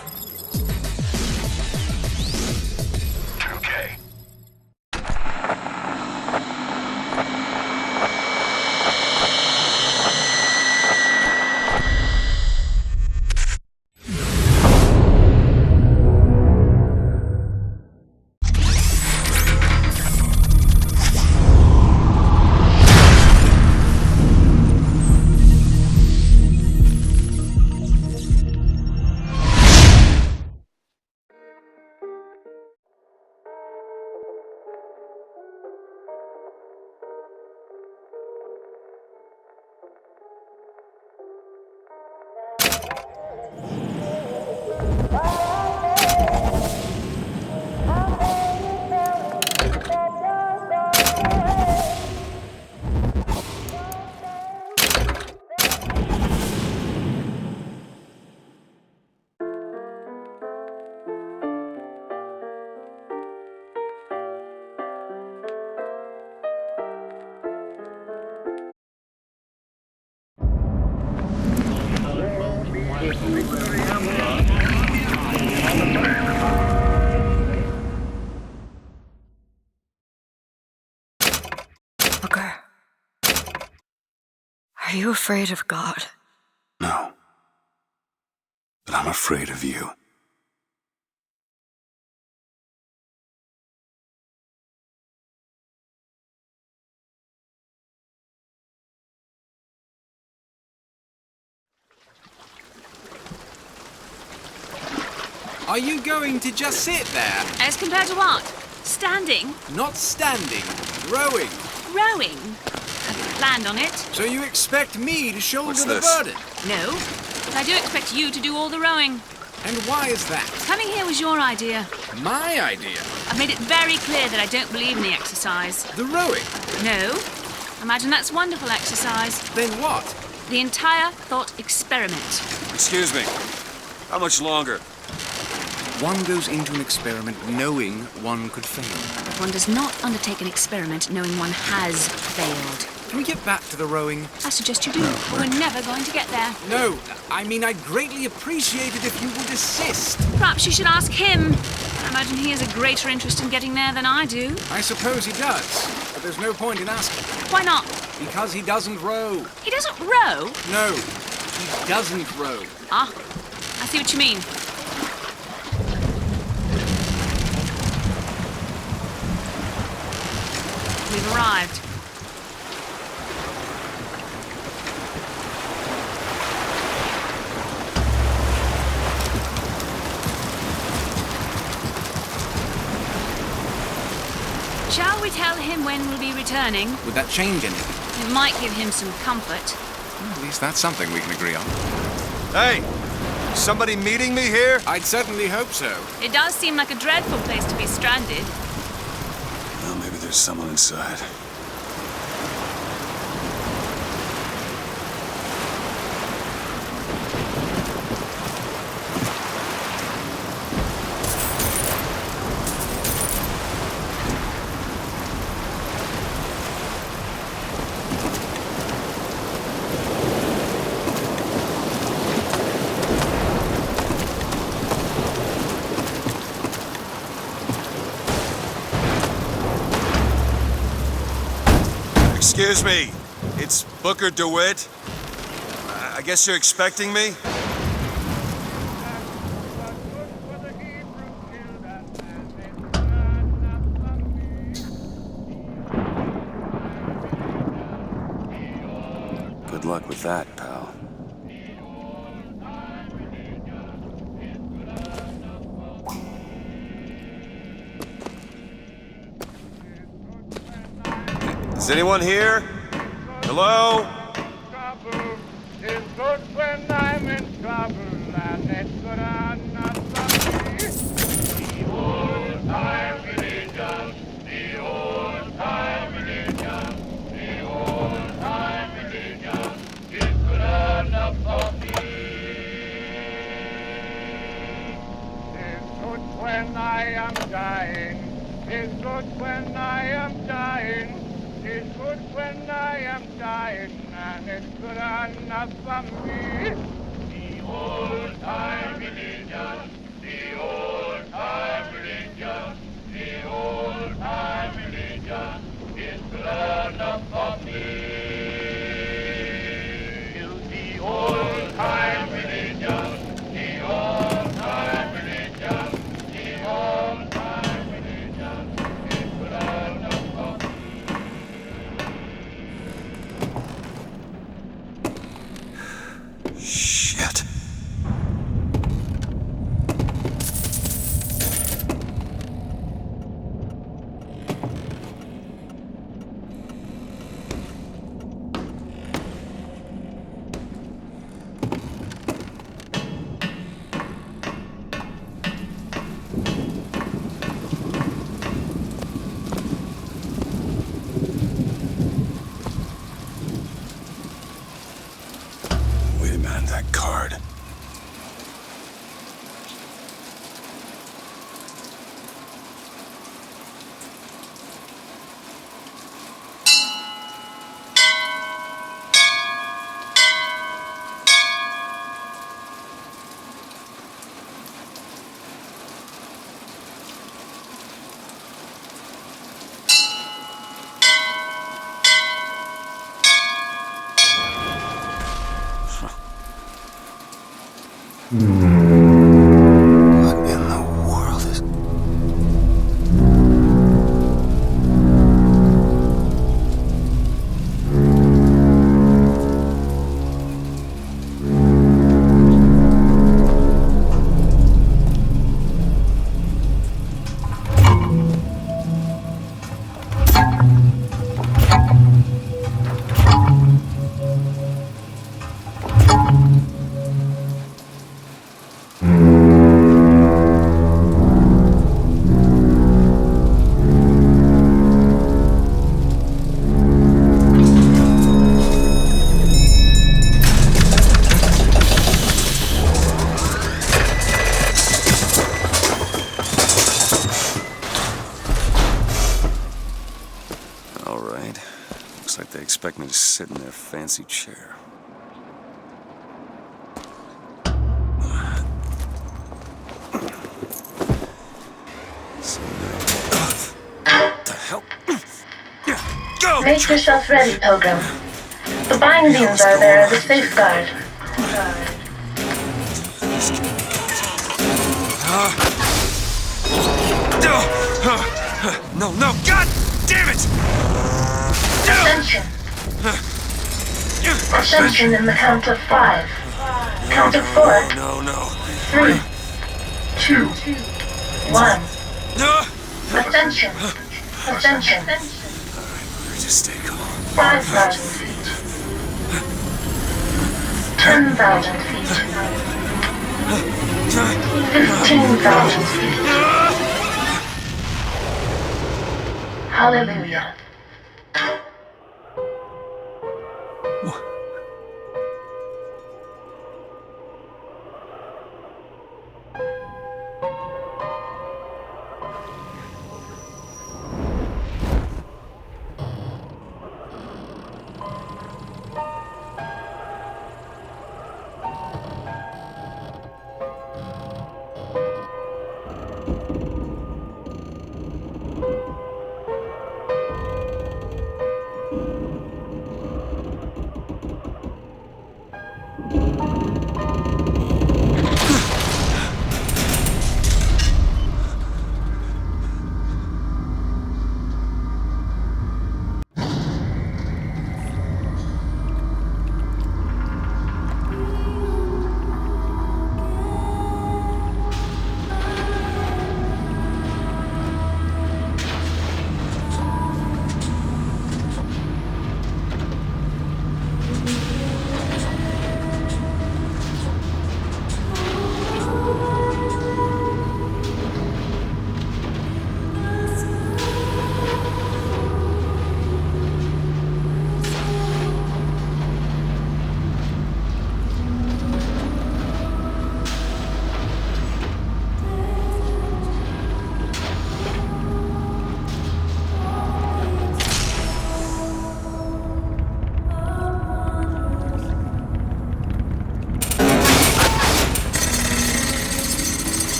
Okay. Booker, are you afraid of God? No. But I'm afraid of you. Are you going to just sit there? As compared to what? Standing? Not standing, rowing. Rowing? I've planned on it. So you expect me to shoulder What's the this? burden? No. But I do expect you to do all the rowing. And why is that? Coming here was your idea. My idea. I've made it very clear that I don't believe in the exercise. The rowing. No. Imagine that's wonderful exercise. Then what? The entire thought experiment. Excuse me. How much longer? One goes into an experiment knowing one could fail. One does not undertake an experiment knowing one has failed. Can we get back to the rowing? I suggest you do. We're never going to get there. No, I mean I'd greatly appreciate it if you would assist. Perhaps you should ask him. I imagine he has a greater interest in getting there than I do. I suppose he does, but there's no point in asking. Why not? Because he doesn't row. He doesn't row. No, he doesn't row. Ah, I see what you mean. We've arrived. Shall we tell him when we'll be returning? Would that change anything? It might give him some comfort. Well, at least that's something we can agree on. Hey! Somebody meeting me here? I'd certainly hope so. It does seem like a dreadful place to be stranded. Well, maybe there's someone inside. Excuse me. It's Booker DeWitt. I guess you're expecting me? Good luck with that, pal. Is anyone here? Hello? Trouble is good when I'm in trouble, and it's good enough for me. The old time religion, the old time religion, the old time religion is good enough for me. It's good when I am dying, it's good when I am dying. It's good when I am dying, and it's good enough for me. The old time religion. What in the world is... All right. Looks like they expect me to sit in their fancy chair. So now... What the hell? Go! Make yourself ready, Pilgrim. The bindings are there as a safeguard. No, no, God damn it! Ascension. Ascension in the count of 5. Count of 4. No, no. 3, 2, 1. No! Ascension. Ascension. Just stay calm. 5,000 feet. 10,000 feet. 15,000 feet. Hallelujah.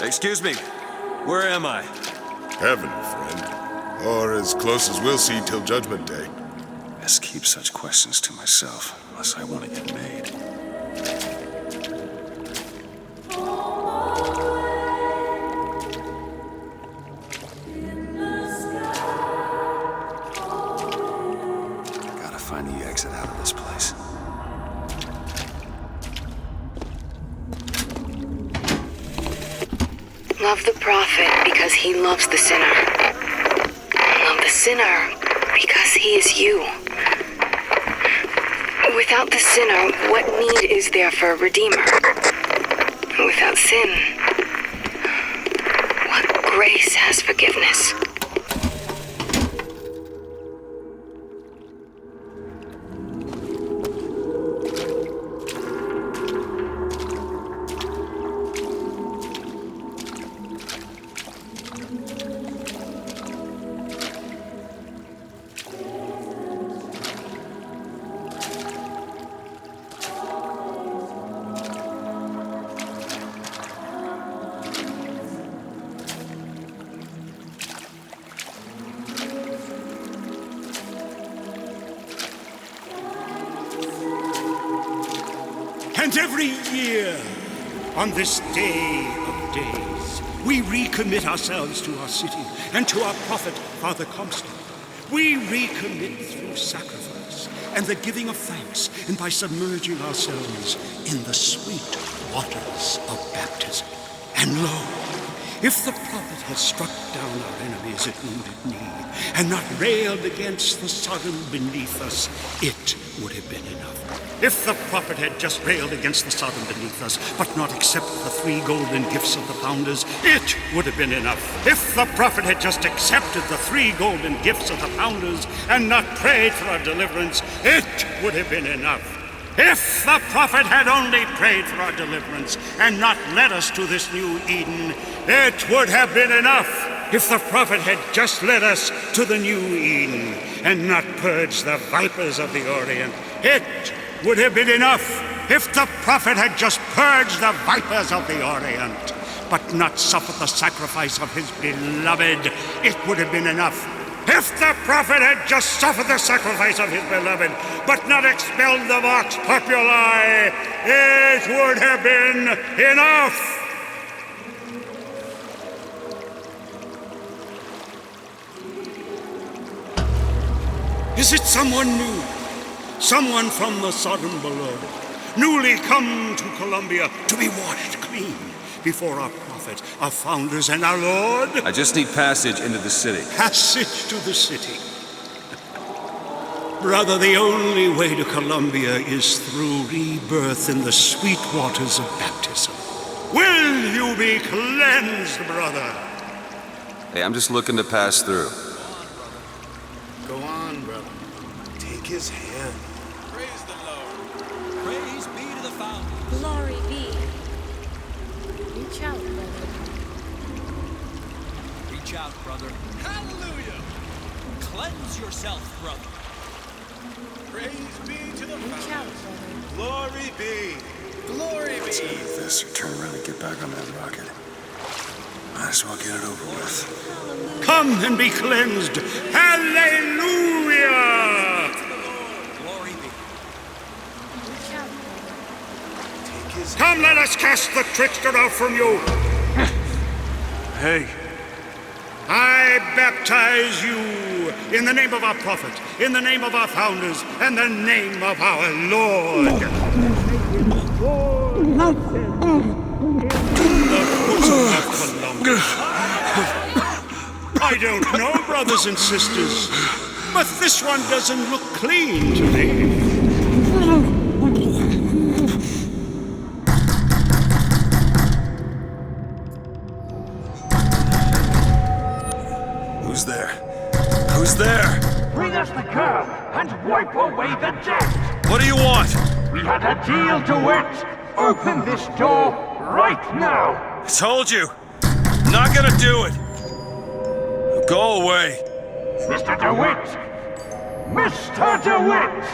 Excuse me, where am I? Heaven, friend. Or as close as we'll see till Judgment Day. Best keep such questions to myself, unless I want to get made. Gotta find the exit out of this place. Love the prophet because he loves the sinner. Love the sinner because he is you. Without the sinner, what need is there for a redeemer? Without sin, what grace has forgiveness? And every year, on this day of days, we recommit ourselves to our city and to our prophet, Father Comstock. We recommit through sacrifice and the giving of thanks, and by submerging ourselves in the sweet waters of baptism. And lo, if the prophet had struck down our enemies at wounded knee and not railed against the Sodom beneath us, it would have been enough. If the prophet had just railed against the Sodom beneath us, but not accepted the 3 golden gifts of the founders, it would have been enough. If the prophet had just accepted the 3 golden gifts of the founders and not prayed for our deliverance, it would have been enough. If the prophet had only prayed for our deliverance and not led us to this new Eden, it would have been enough. If the prophet had just led us to the new Eden and not purged the vipers of the Orient, it would have been enough. If the prophet had just purged the vipers of the Orient, but not suffered the sacrifice of his beloved, it would have been enough. If the prophet had just suffered the sacrifice of his beloved, but not expelled the vox populi, it would have been enough. Is it someone new? Someone from the Sodom below, newly come to Columbia to be washed clean before our prophet, our founders, and our Lord? I just need passage into the city. Passage to the city. Brother, the only way to Columbia is through rebirth in the sweet waters of baptism. Will you be cleansed, brother? Hey, I'm just looking to pass through. Go on, brother. Take his hand. Praise the Lord. Praise be to the founder. Glory be. Reach out, brother. Reach out, brother. Hallelujah. Cleanse yourself, brother. Praise be to the Reach out, brother. Glory be. Glory Let's be. edit this or turn around and get back on that rocket. Might as well get it over with. Come and be cleansed. Hallelujah! Glory be. Reach out, brother. Take his Come, let us cast the trickster out from you. Hey, I baptize you in the name of our prophet, in the name of our founders, and the name of our Lord. I don't know, brothers and sisters, but this one doesn't look clean to me. who's there? Who's there? Bring us the girl and wipe away the debt. What do you want? We had a deal, DeWitt. Open this door right now. I told you. Not gonna do it. Go away. Mr. DeWitt! Mr. DeWitt!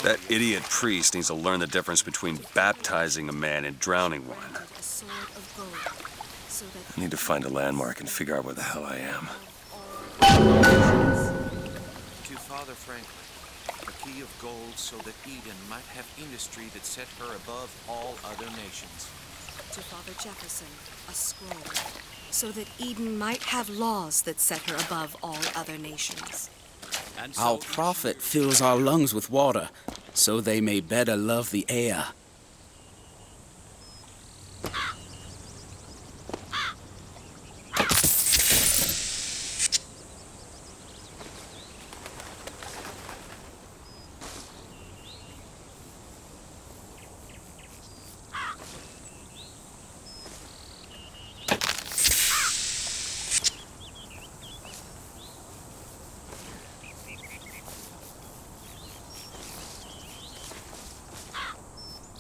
That idiot priest needs to learn the difference between baptizing a man and drowning one. I need to find a landmark and figure out where the hell I am. To Father Franklin, a key of gold so that Eden might have industry that set her above all other nations. To Father Jefferson, a scroll, so that Eden might have laws that set her above all other nations. Our prophet fills our lungs with water, so they may better love the air.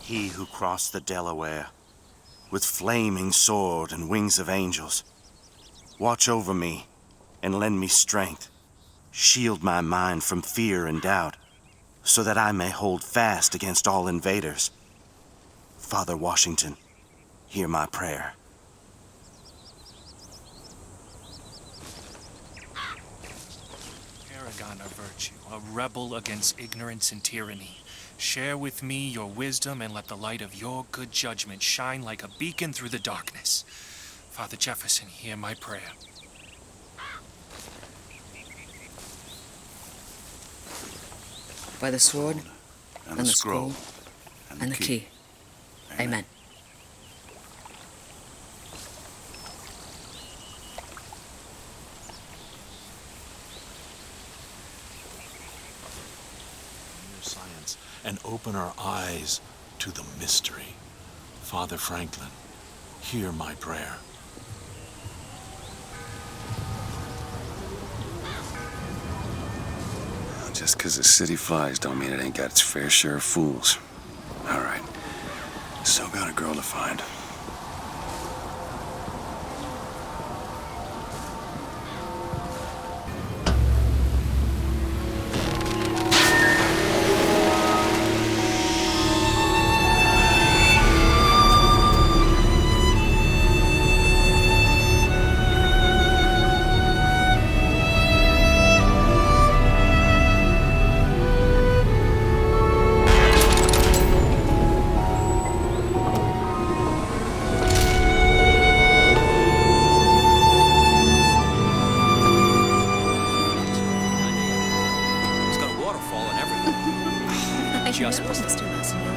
He who crossed the Delaware, with flaming sword and wings of angels, watch over me and lend me strength. Shield my mind from fear and doubt, so that I may hold fast against all invaders. Father Washington, hear my prayer. Paragon of virtue, a rebel against ignorance and tyranny. Share with me your wisdom and let the light of your good judgment shine like a beacon through the darkness. Father Jefferson, hear my prayer. By the sword, and the scroll, and the key. Amen. Science and open our eyes to the mystery. Father Franklin, hear my prayer. Just because the city flies don't mean it ain't got its fair share of fools. All right. Still got a girl to find.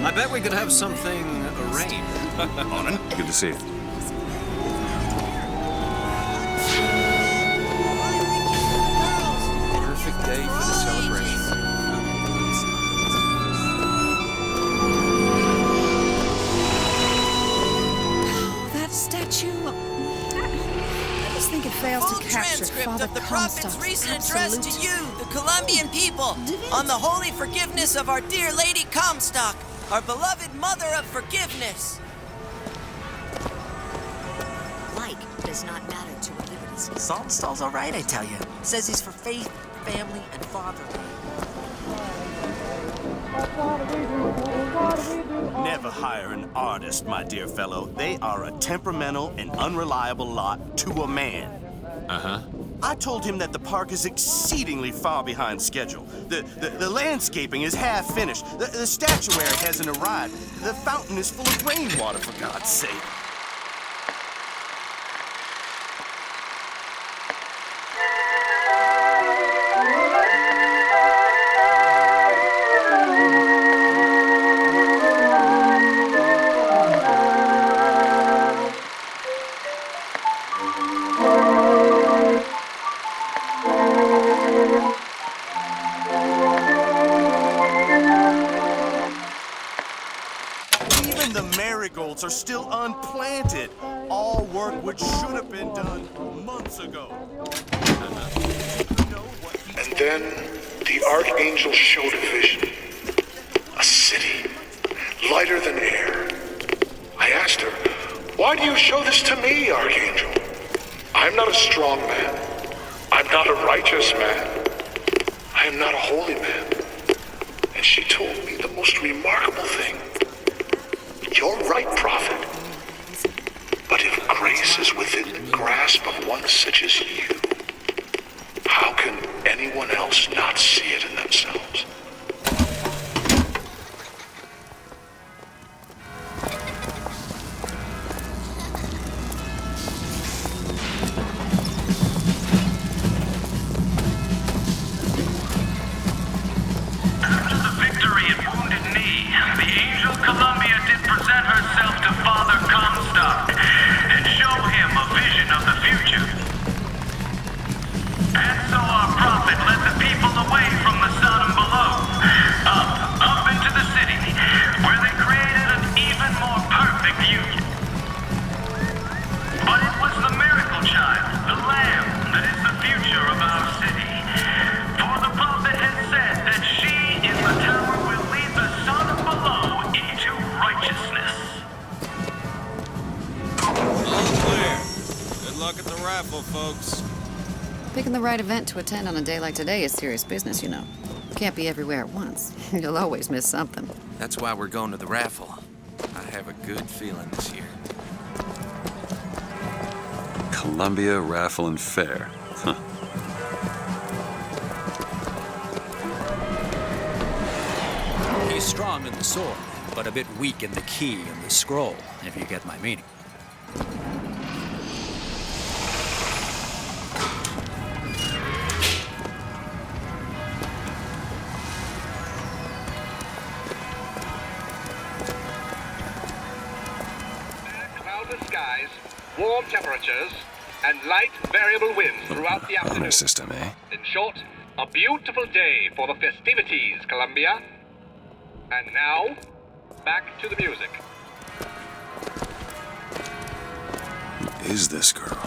I bet we could have something arranged. Morning. Good to see you. Perfect day for the celebration. That statue. I just think it fails to capture Transcript Father of the prophet's Comstock's recent address to absolute you, the Colombian people, on the holy forgiveness of our dear Lady Comstock, our beloved mother of forgiveness. Like does not matter to a liberty's. Saltonstall's all right, I tell you. Says he's for faith, family, and fatherland. Never hire an artist, my dear fellow. They are a temperamental and unreliable lot to a man. Uh-huh. I told him that the park is exceedingly far behind schedule. The landscaping is half finished. The statuary hasn't arrived. The fountain is full of rainwater, for God's sake. Even the marigolds are still unplanted. All work which should have been done months ago. And then the Archangel showed a vision. A city, lighter than air. I asked her, "Why do you show this to me, Archangel? I'm not a strong man. I'm not a righteous man. I am not a holy man." And she told me the most remarkable thing. You're right, Prophet. But if grace is within the grasp of one such as you, how can anyone else not see it in themselves? Picking the right event to attend on a day like today is serious business, you know. Can't be everywhere at once. You'll always miss something. That's why we're going to the raffle. I have a good feeling this year. Columbia Raffle and Fair. Huh. He's strong in the sword, but a bit weak in the key and the scroll, if you get my meaning. Warm temperatures, and light variable winds throughout the afternoon. Honor system, eh? In short, a beautiful day for the festivities, Columbia. And now, back to the music. Who is this girl?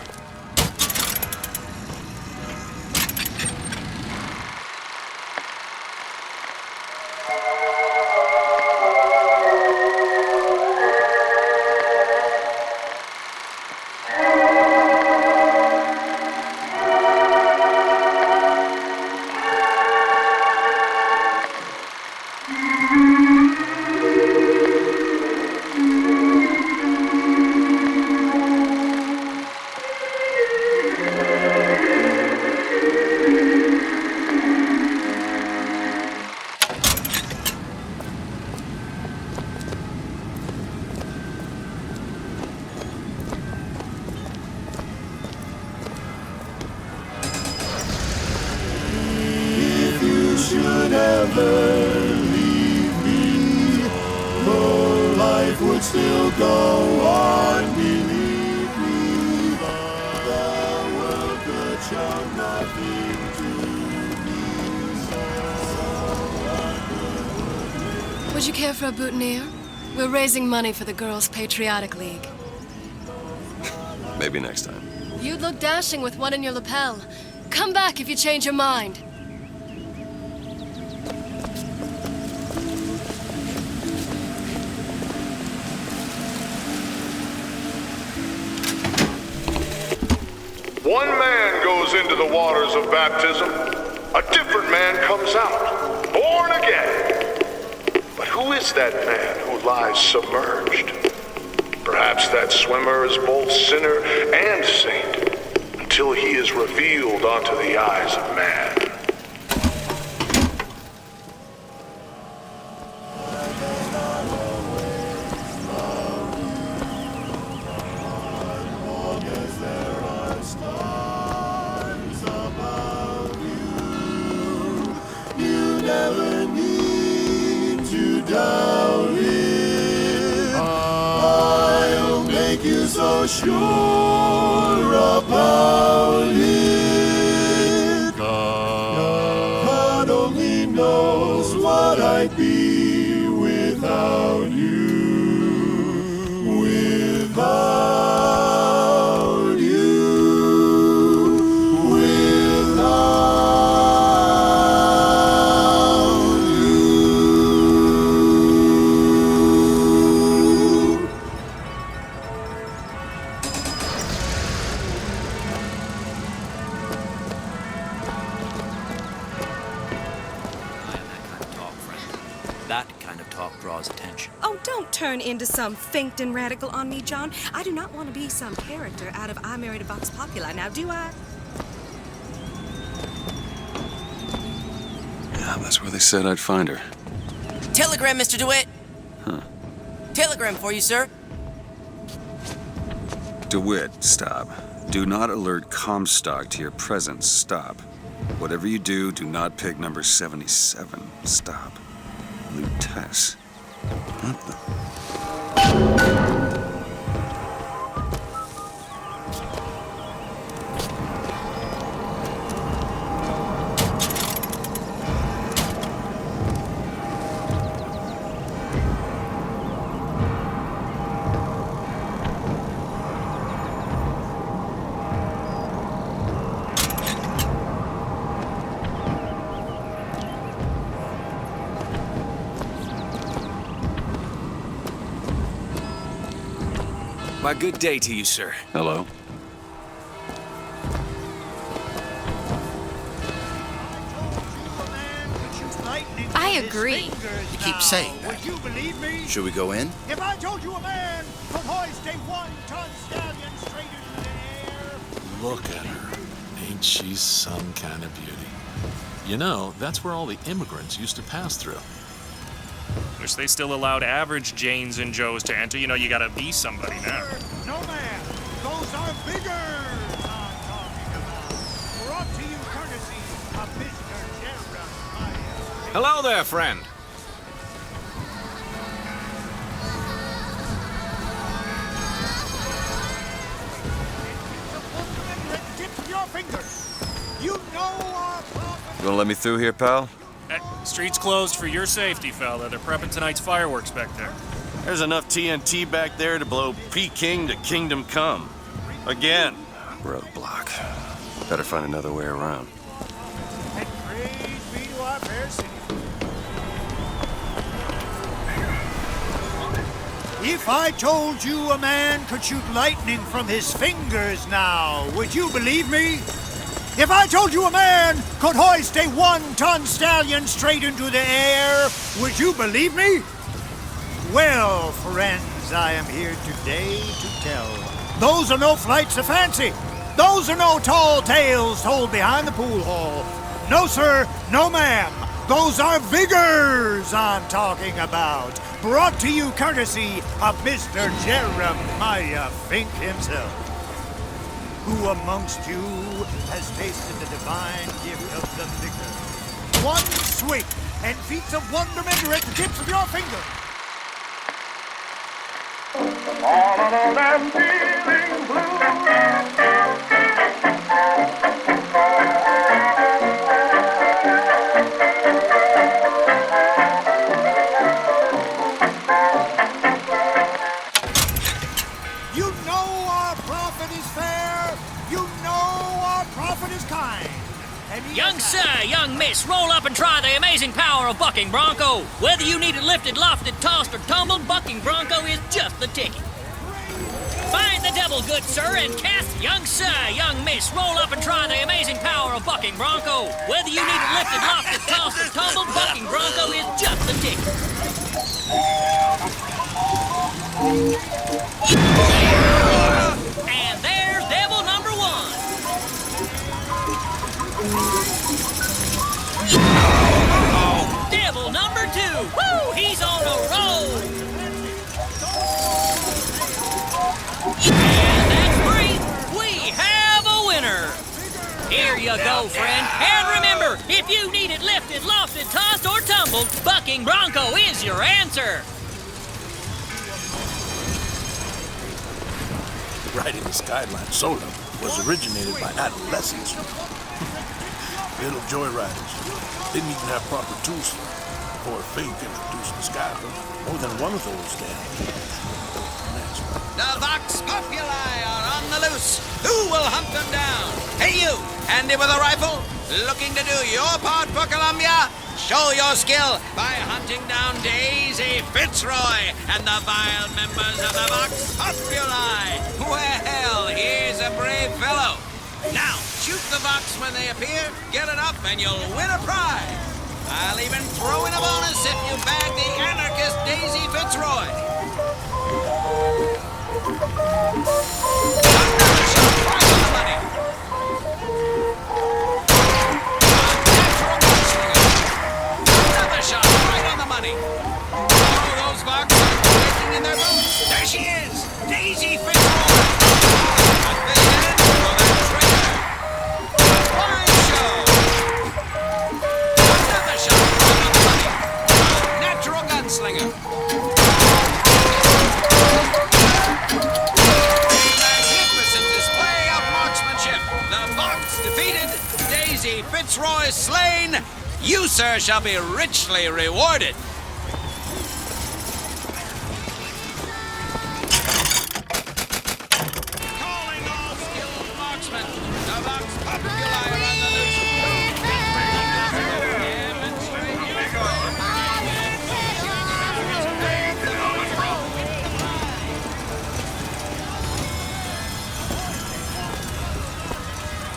Still go on, believe me, the world could show nothing to me. Would you care for a boutonniere? We're raising money for the Girls' Patriotic League. Maybe next time. You'd look dashing with one in your lapel. Come back if you change your mind. One man goes into the waters of baptism, a different man comes out, born again. But who is that man who lies submerged? Perhaps that swimmer is both sinner and saint, until he is revealed onto the eyes of man. So sure about it. God only knows what I'd be without you. Without you. Without you. That kind of draws attention. Oh, don't turn into some Finkton radical on me, John. I do not want to be some character out of I Married a Vox Populi, now do I? Yeah, that's where they said I'd find her. Telegram, Mr. DeWitt. Huh. Telegram for you, sir. DeWitt, stop. Do not alert Comstock to your presence. Stop. Whatever you do, do not pick number 77. Stop. Lutess. What the... Why, good day to you, sir. Hello? I agree. You keep saying that. Would you believe me? Should we go in? If I told you a man could hoist a one-ton stallion straight into the air, Look at her. Ain't she some kind of beauty? You know, that's where all the immigrants used to pass through. Wish they still allowed average Janes and Joes to enter. You know, you gotta be somebody now. no man, those are figures I'm talking about. Brought to you courtesy of Mr. Jeremiah. Hello there, friend. Tips of your fingers. You know our prophet. You gonna let me through here, pal? Street's closed for your safety, fella. They're prepping tonight's fireworks back there. There's enough TNT back there to blow Peking to Kingdom Come. Again. Roadblock. Better find another way around. And praise be to our fair city. If I told you a man could shoot lightning from his fingers now, would you believe me? If I told you a man could hoist a one-ton stallion straight into the air, would you believe me? Well, friends, I am here today to tell. Those are no flights of fancy. Those are no tall tales told behind the pool hall. No, sir, no, ma'am. Those are vigors I'm talking about. Brought to you courtesy of Mr. Jeremiah Fink himself. Who amongst you has tasted the divine gift of the vigor? One swing, and feats of wonderment are at the tips of your fingers. All of them feeling blue. You know our prophet is fair. You know our prophet is kind. And he Young is sir, young miss, roll up and try the amazing power of bucking bronco. Whether you need it lifted, lofted, tossed, or tumbled, bucking bronco is just the ticket. Find the devil, good sir, and cast young sir, young miss, roll up and try the amazing power of bucking bronco. Whether you need it lifted, lofted, tossed, or tumbled, bucking bronco is just the ticket. And there's devil number one. Devil number two. Woo! He's on a roll. And that's three. We have a winner. Here you go, friend. And remember, if you need it lifted, lofted, tossed, or tumbled, bucking bronco is your answer. Riding the Skyline solo was originated by adolescents. Little joyriders. Didn't even have proper tools for a Faith introduced the Skyline. More than one of those damn. The Vox Populi are on the loose. Who will hunt them down? Hey, you, handy with a rifle? Looking to do your part for Columbia? Show your skill by hunting down Daisy Fitzroy and the vile members of the Vox Populi. Well, here's a brave fellow. Now, shoot the Vox when they appear, get it up, and you'll win a prize. I'll even throw in a bonus if you bag the anarchist Daisy Daisy Fitzroy. Another shot right on the money. Oh, those Vox are breaking in their boots. There she is, Daisy Fitzroy. A big end for that traitor. Fine show. Another shot right on the money. Natural gunslinger. A magnificent display of marksmanship. The Vox defeated, Daisy Fitzroy slain. You, sir, shall be richly rewarded. Calling all skilled marksmen. The Vox Populi are on the loose.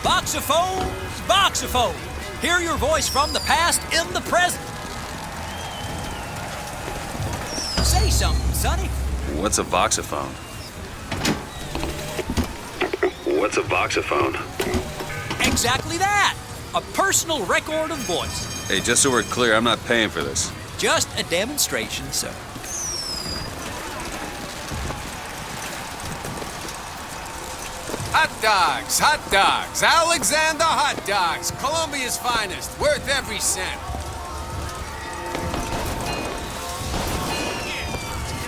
Voxophones, voxophones. Hear your voice from the past in the present. Say something, Sonny. What's a voxophone? What's a voxophone? Exactly that. A personal record of voice. Hey, just so we're clear, I'm not paying for this. Just a demonstration, sir. Hot dogs, Alexander hot dogs, Columbia's finest, worth every cent.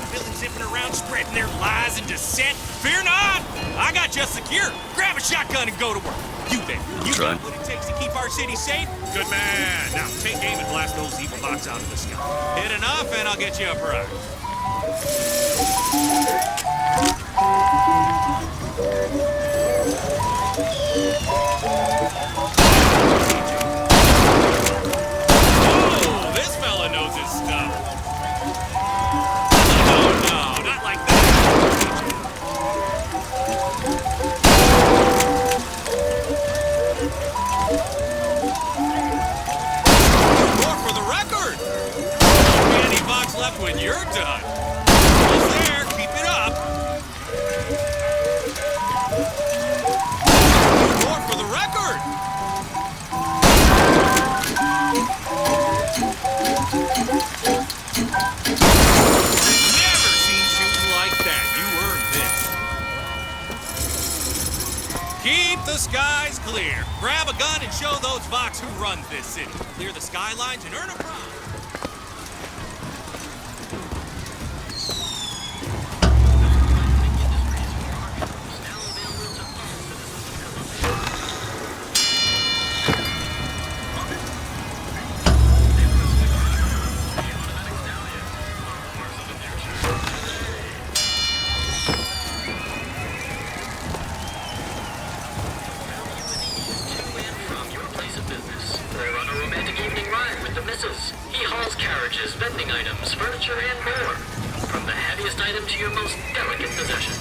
Villains zipping around spreading their lies and dissent. Fear not! I got you secure. Grab a shotgun and go to work. You there. You got what it takes to keep our city safe? Good man. Now take aim and blast those evil bots out of the sky. Hit enough and I'll get you a prize. Oh, this fella knows his stuff. No, not like that. More for the record. Any box left when you're done. Almost there. Keep it up. More for the record. Never seen shooting like that. You earned this. Keep the skies clear. Grab a gun and show those Vox who runs this city. Clear the skylines and earn a prize. He hauls carriages, vending items, furniture, and more. From the heaviest item to your most delicate possession.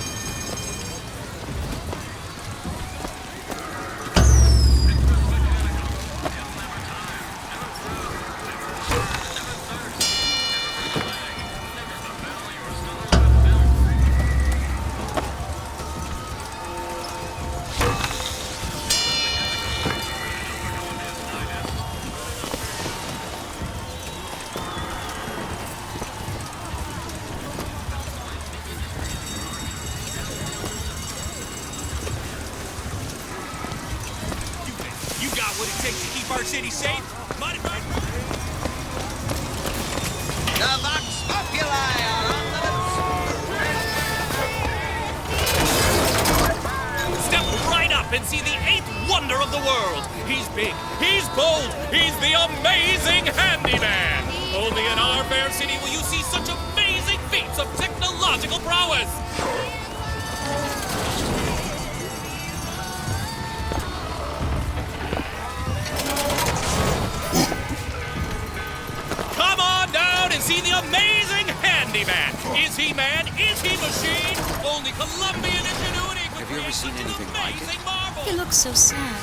What it takes to keep our city safe? Mighty right. The Vox Populi are on the loose. Step right up and see the 8th wonder of the world. He's big, he's bold, he's the amazing handyman. Only in our fair city will you see such amazing feats of technological prowess. Come on down and see the amazing handyman. Is he man? Is he machine? Only Colombian ingenuity could Have you ever seen anything like it? He looks so sad.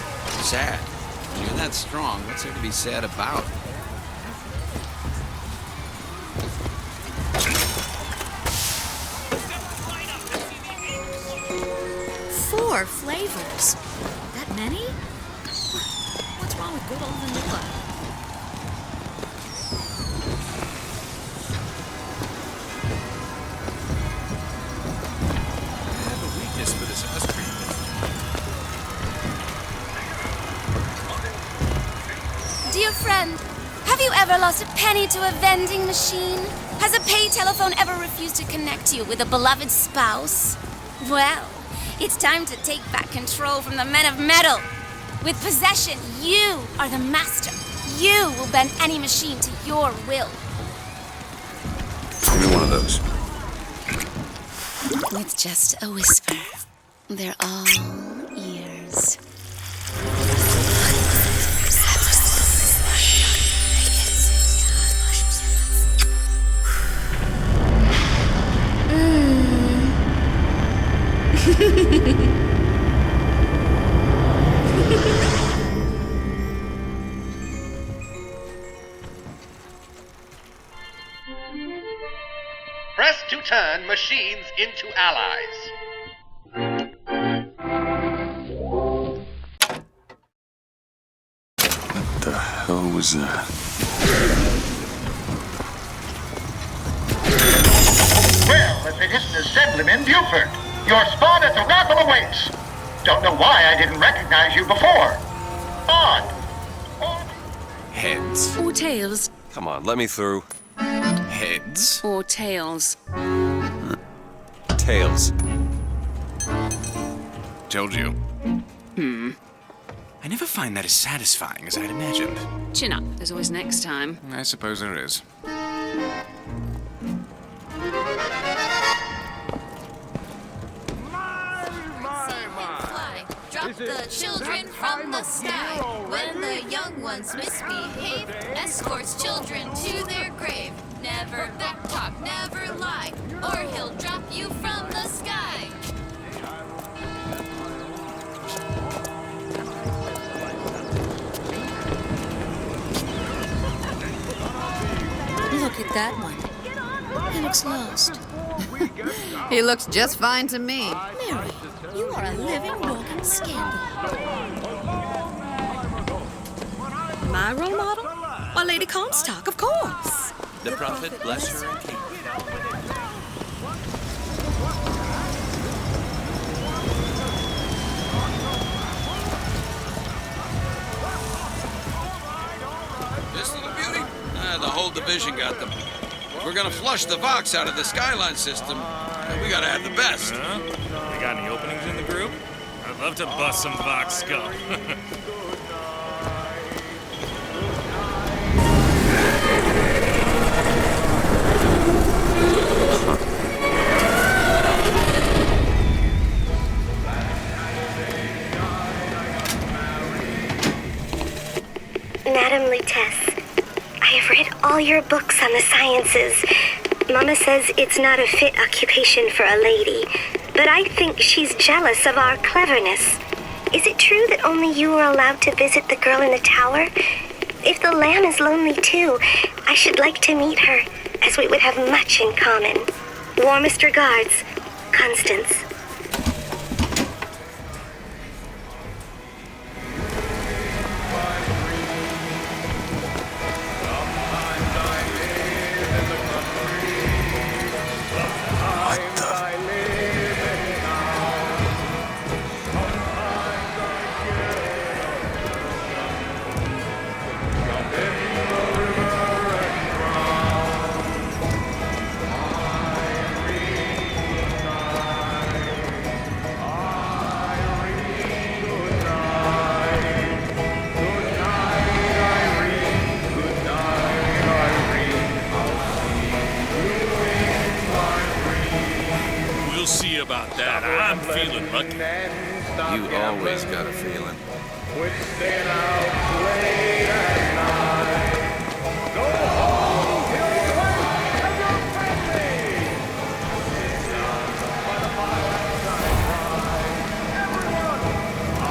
Sad? You're that strong. What's there to be sad about? 4 flavors. That many? What's wrong with good old vanilla? I have a weakness for this ice cream. Dear friend, have you ever lost a penny to a vending machine? Has a pay telephone ever refused to connect you with a beloved spouse? Well, it's time to take back control from the men of metal. With possession, you are the master. You will bend any machine to your will. Give me one of those. With just a whisper, they're all ears. Press to turn machines into allies. What the hell was that? Well, if it isn't Assemblyman Buford, your spot at the raffle awaits. Don't know why I didn't recognize you before. Odd. Heads. Or tails. Come on, let me through. Heads. Or tails. Tails. Told you. Hmm. I never find that as satisfying as I'd imagined. Chin up. There's always next time. I suppose there is. Drop the children from the sky. When the young ones misbehave, escorts children to their grave. Never backtalk, never lie, or he'll drop you from the sky. Look at that one. He looks lost. He looks just fine to me. Mary, you are a living, walking scandal. My role model? Why, Lady Comstock, of course. The prophet bless her and keep her. This little beauty? The whole division got them. If we're gonna flush the Vox out of the Skyline system, we gotta have the best. They got any openings in the group? I'd love to bust some Vox skull. Madam Lutece, I have read all your books on the sciences. Mama says it's not a fit occupation for a lady, but I think she's jealous of our cleverness. Is it true that only you are allowed to visit the girl in the tower? If the lamb is lonely too, I should like to meet her, as we would have much in common. Warmest regards, Constance. We'll see about that. I'm feeling lucky. You always got a feeling.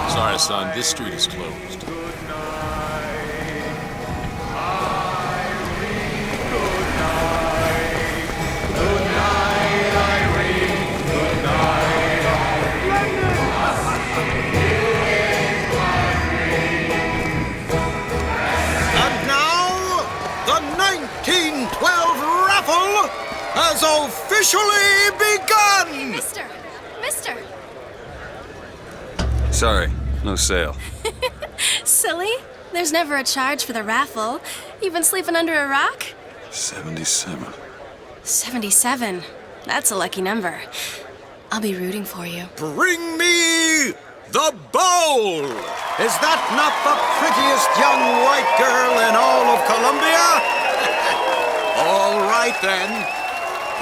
Sorry, son, this street is closed. The 1912 raffle has officially begun! Mister! Sorry, no sale. Silly? There's never a charge for the raffle. You've been sleeping under a rock? 77. 77. That's a lucky number. I'll be rooting for you. Bring me the bowl! Is that not the prettiest young white girl in all of Columbia? All right then.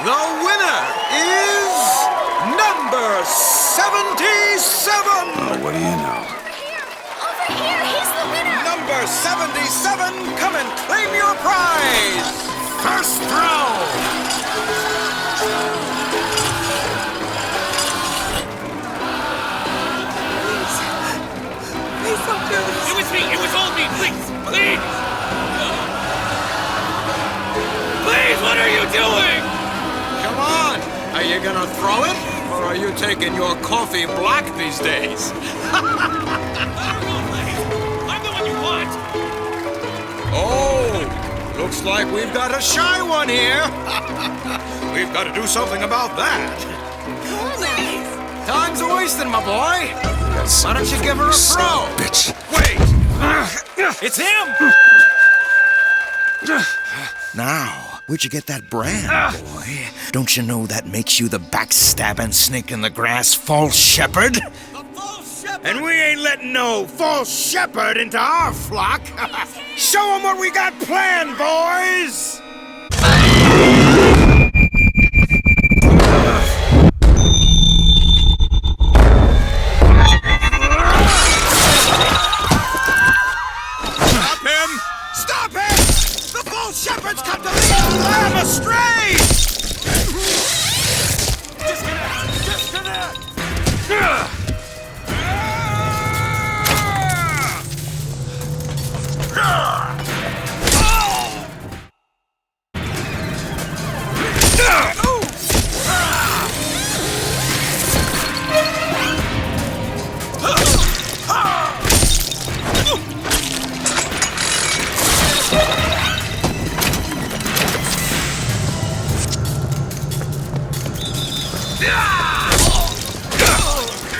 The winner is number 77! Oh, what do you know? Over here, he's the winner! Number 77, come and claim your prize! First throw! Please don't do this. It was me. It was all me. Please. Please. Please, what are you doing? Come on! Are you gonna throw it? Or are you taking your coffee black these days? I'm the one you want. Oh, looks like we've got a shy one here. We've got to do something about that. Time's a wasting, my boy. Why don't you give her a throw? Bitch. Wait! It's him! Now, where'd you get that brand, boy? Don't you know that makes you the backstabbing snake in the grass false shepherd? And we ain't letting no false shepherd into our flock. Show them what we got planned, boys! Stop him! Stop him! The false shepherd's come to lead the lamb astray! Disconnect!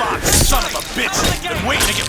Fuck, son of a bitch! Been waiting to get.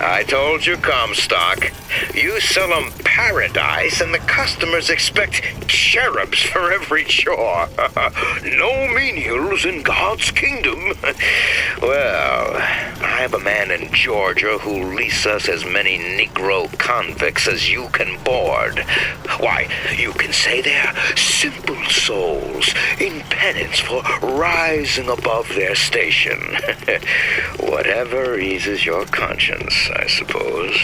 I told you, Comstock. You sell 'em paradise, and the customers expect cherubs for every chore. No menials in God's kingdom. Well, I have a man in Georgia who'll lease us as many Negro convicts as you can board. Why, you can say they're simple souls in penance for rising above their station. Whatever eases your conscience, I suppose.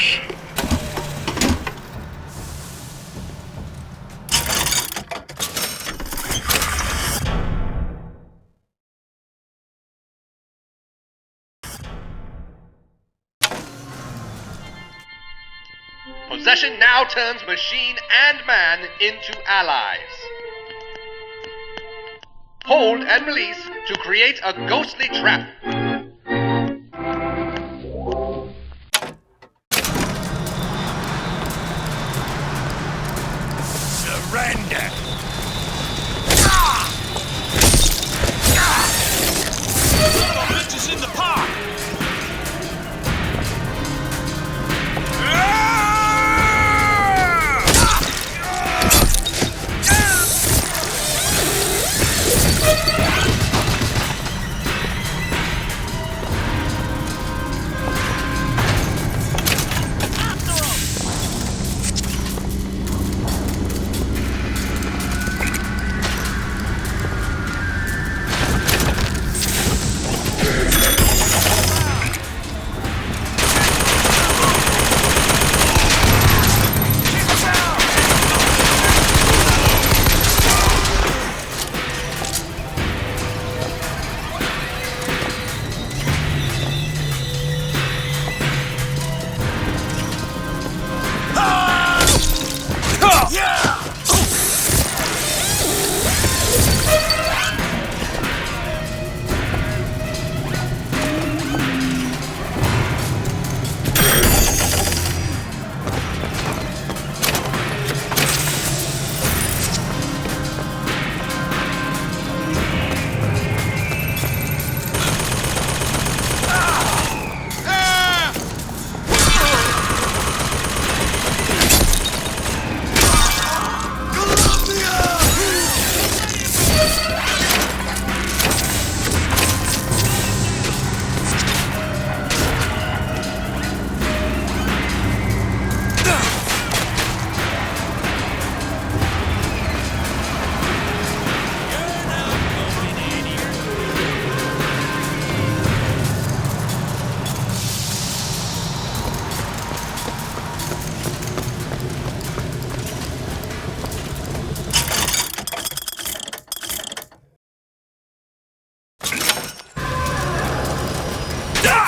Possession now turns machine and man into allies. Hold and release to create a ghostly trap. Surrender! Bitch is in the park!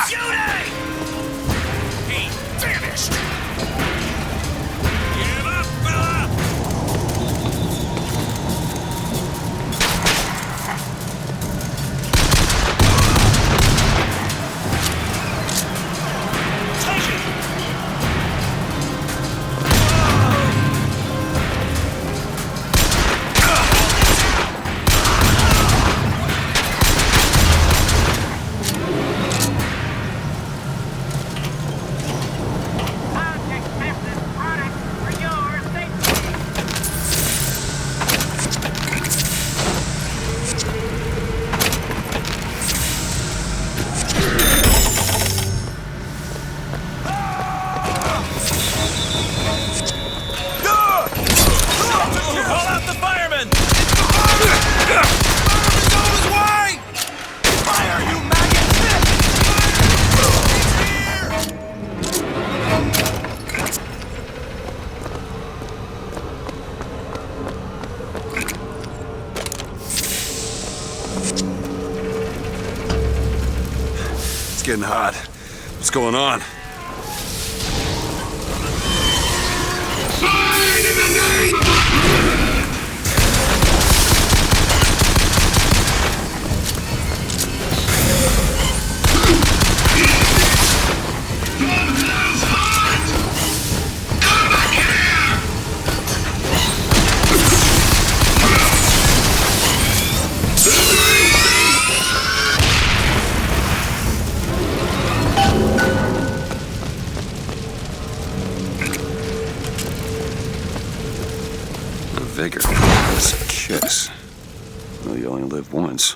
Shooting! He vanished! Give up, fella! Take it! Call out the firemen! Fire, you maggot! It's getting hot. What's going on? Vigor. That's a kiss. Well, you only live once.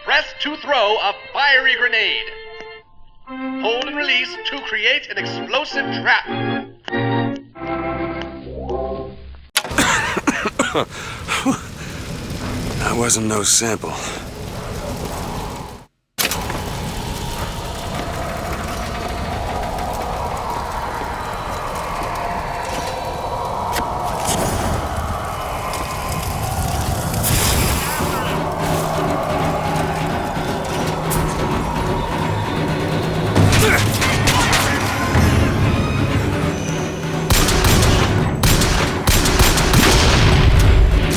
Press to throw a fiery grenade. Hold and release to create an explosive trap. That wasn't no sample.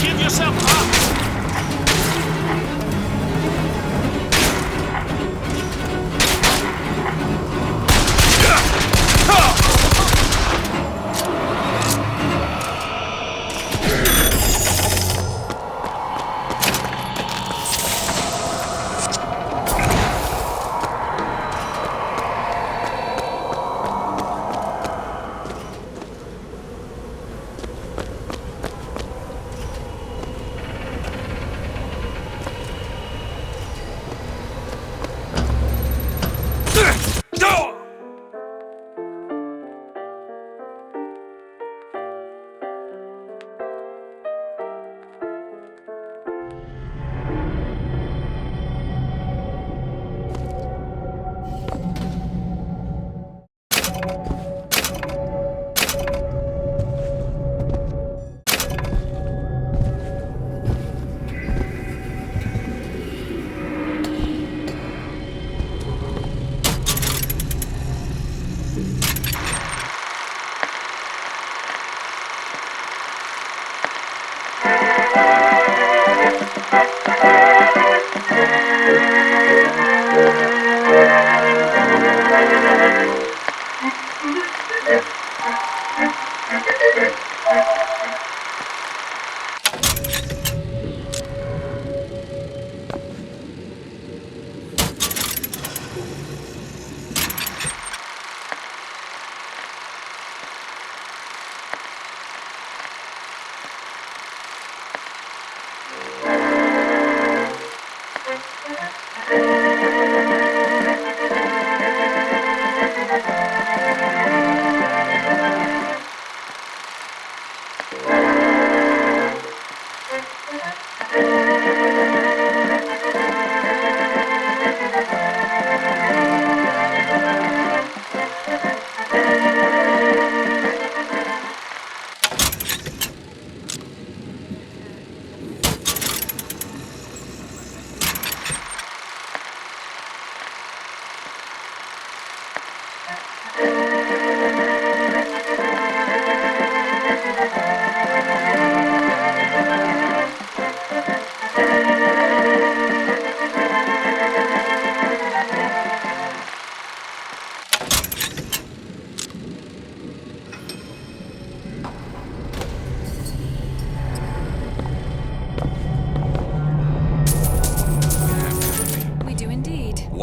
Give yourself up!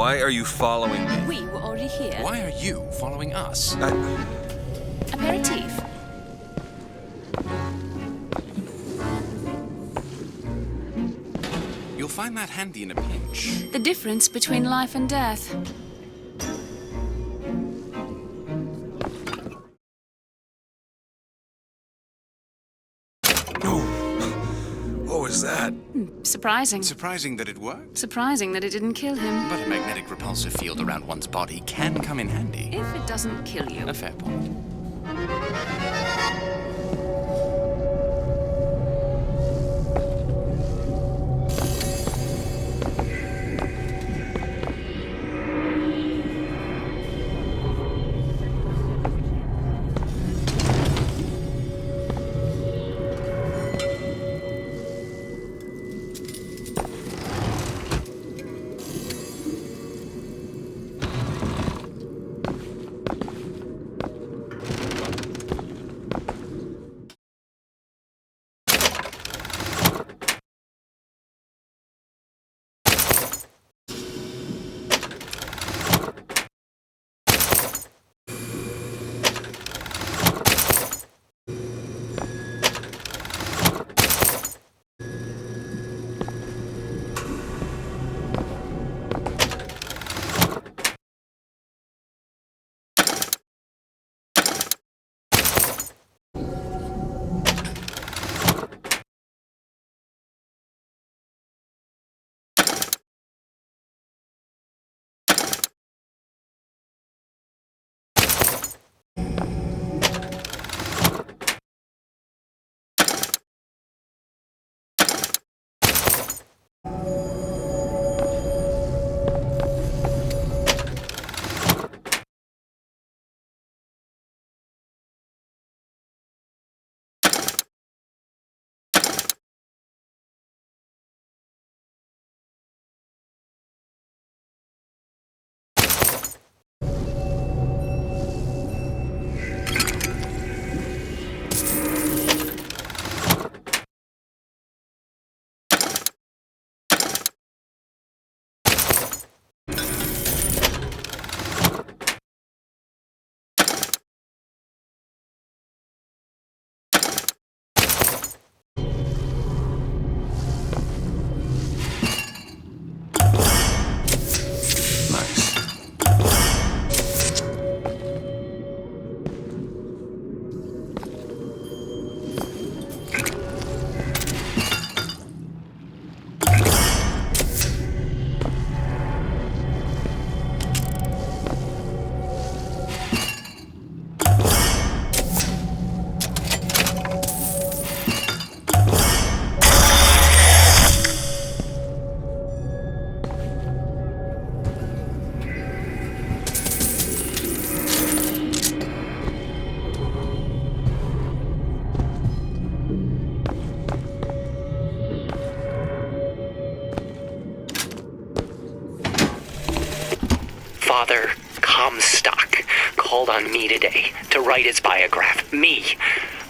Why are you following me? We were already here. Why are you following us? Aperitif. You'll find that handy in a pinch. The difference between life and death. What was that? Surprising. Surprising that it worked? Surprising that it didn't kill him. But a magnetic repulsive field around one's body can come in handy. If it doesn't kill you. A fair point. Father Comstock called on me today to write his biograph. Me.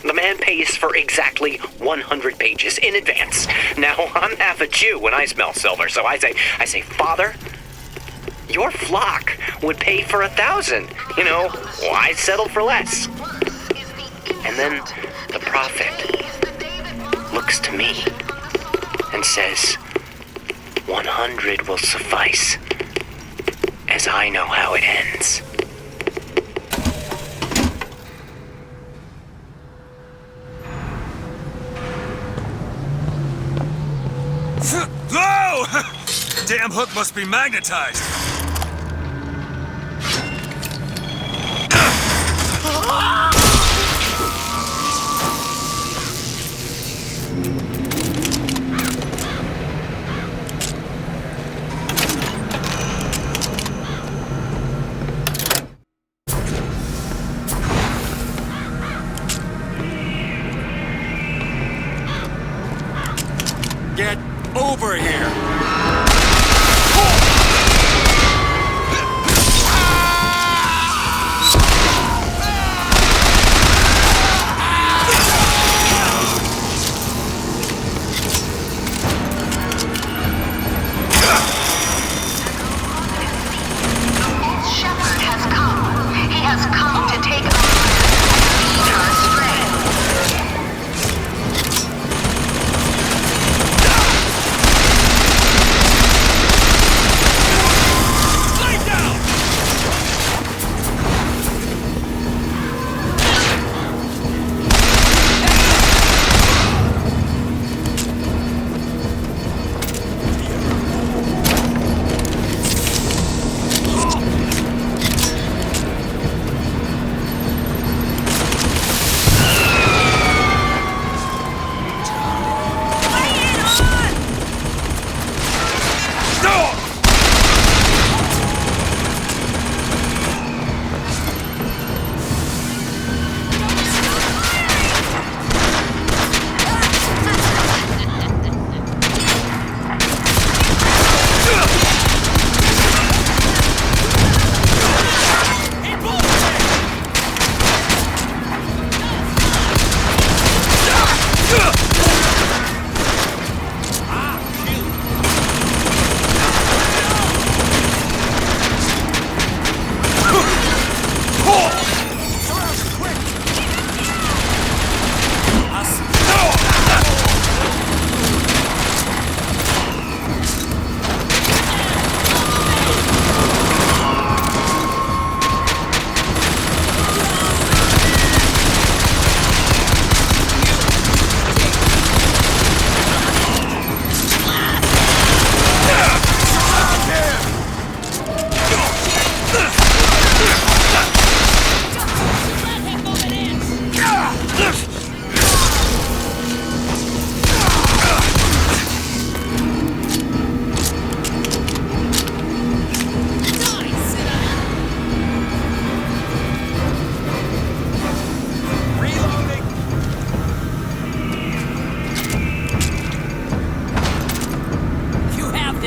The man pays for exactly 100 pages in advance. Now, I'm half a Jew when I smell silver, so I say, Father, your flock would pay for 1,000. You know, why settle for less? And then the prophet looks to me and says, 100 will suffice, as I know how it ends. Whoa! Damn hook must be magnetized. Get over here!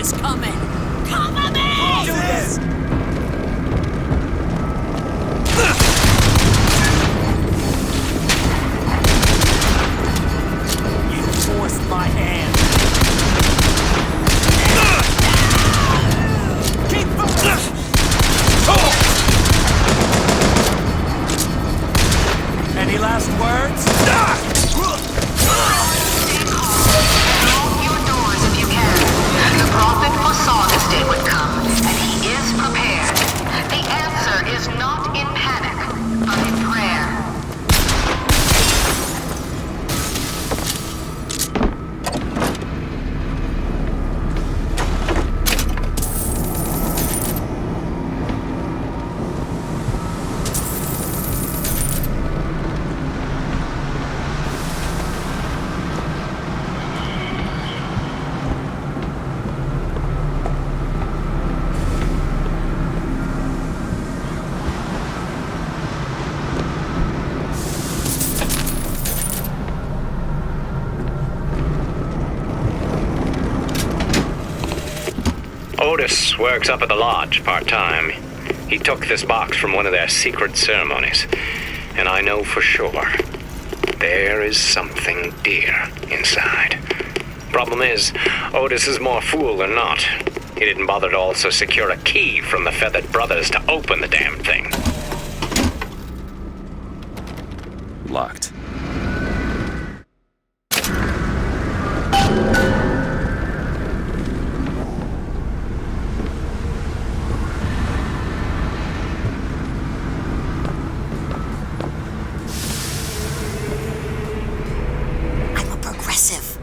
is coming. Cover me! Do this! You forced my hand. Keep moving! Any last words? The prophet foresaw this day would come, and he is prepared. The answer is not in panic, but in prayer. Otis works up at the lodge part-time. He took this box from one of their secret ceremonies. And I know for sure there is something dear inside. Problem is, Otis is more fool than not. He didn't bother to also secure a key from the Feathered Brothers to open the damn thing. Locked. I'm a progressive.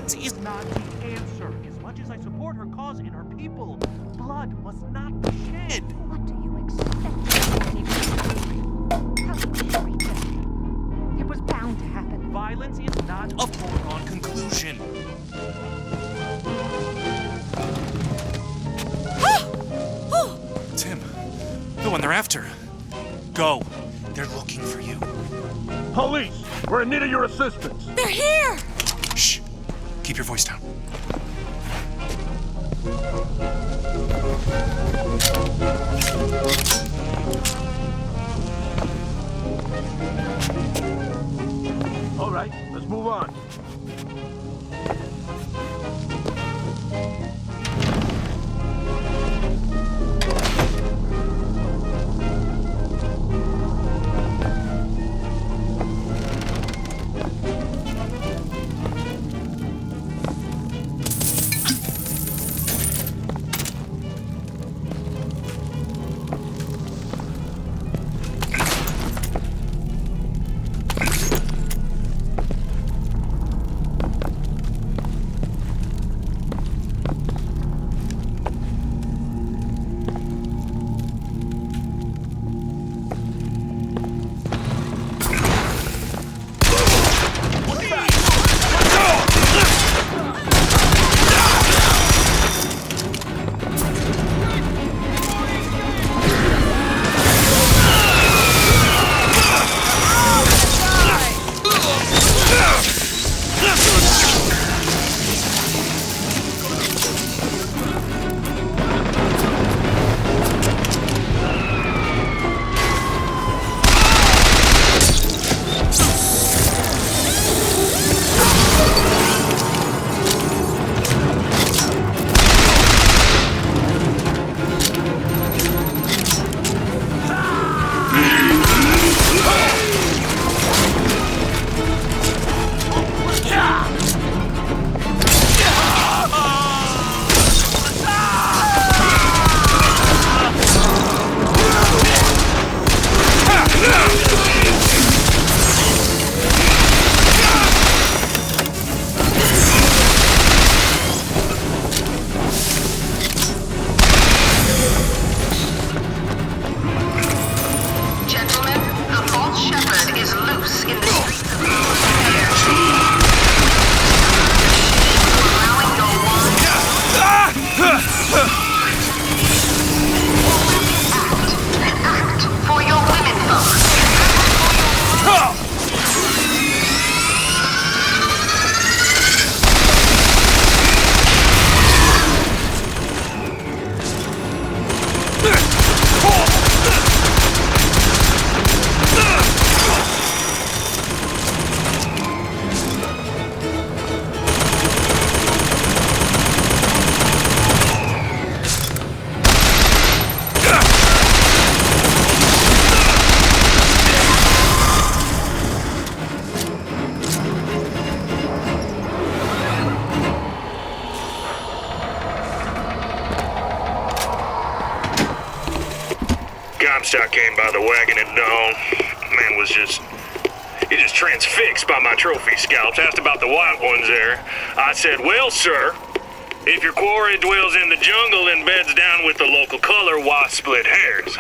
Violence is not the answer. As much as I support her cause and her people, blood must not be shed. What do you expect? How could she reach it? It was bound to happen. Violence is not A foregone conclusion. Tim, the one they're after. Go. They're looking for you. Police! We're in need of your assistance! They're here! Shh. Keep your voice down. All right, let's move on. Comstock came by the wagon at dawn. Man was just transfixed by my trophy scalps. Asked about the white ones there. I said, well, sir, if your quarry dwells in the jungle and beds down with the local color, why split hairs?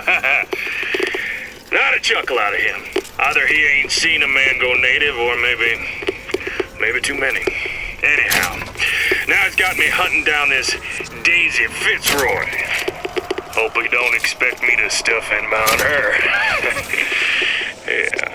Not a chuckle out of him. Either he ain't seen a man go native, or maybe too many. Anyhow, now it's got me hunting down this Daisy Fitzroy. Hope he don't expect me to stuff and mount her. Yeah.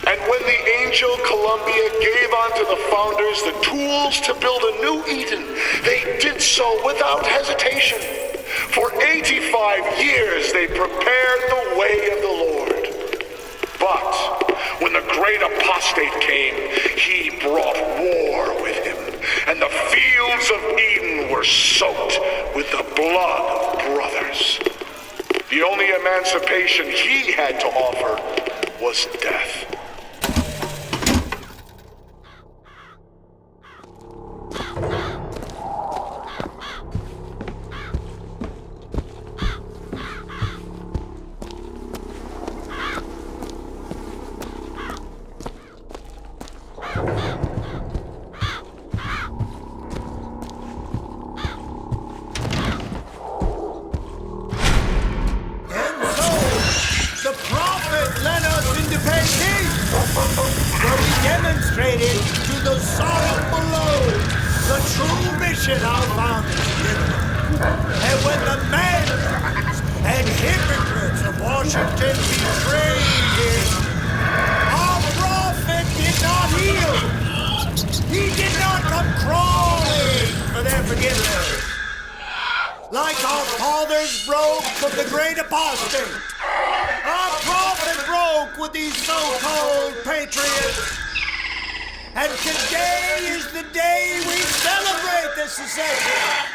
And when the Angel Columbia gave unto the founders the tools to build a new Eden, they did so without hesitation. For 85 years they prepared the way of the Lord. But when the great apostate came, he brought war with him, and the fields of Eden were soaked with the blood of brothers. The only emancipation he had to offer was death. and hypocrites of Washington betrayed him. Our prophet did not heal. He did not come crawling for their forgiveness. Like our fathers broke from the great apostate, our prophet broke with these so-called patriots. And today is the day we celebrate this secession.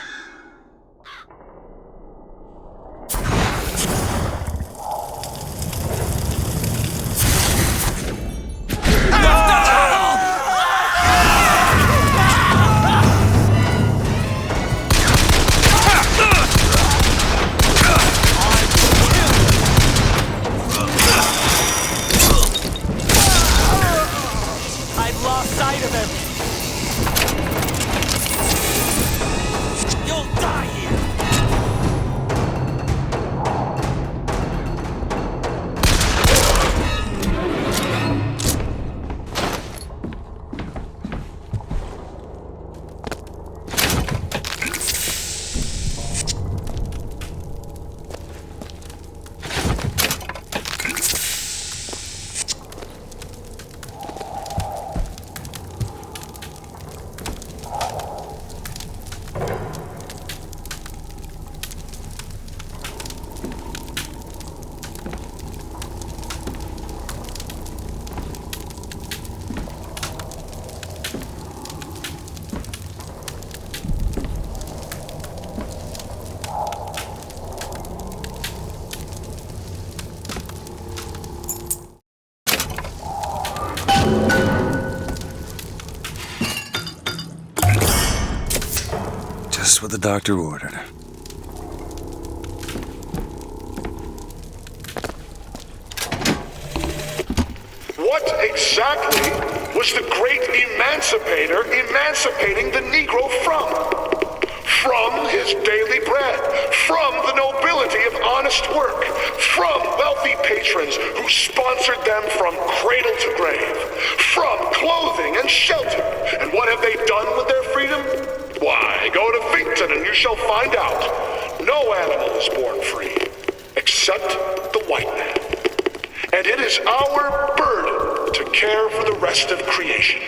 I've lost sight of him. You'll die here. Just what the doctor ordered. What exactly was the great emancipator emancipating the Negro from? From his daily bread, from the nobility of honest work, from wealthy patrons who sponsored them from cradle to grave, from clothing and shelter. And what have they done with their freedom? Why, go to Finkton and you shall find out. No animal is born free, except the white man. And it is our burden to care for the rest of creation.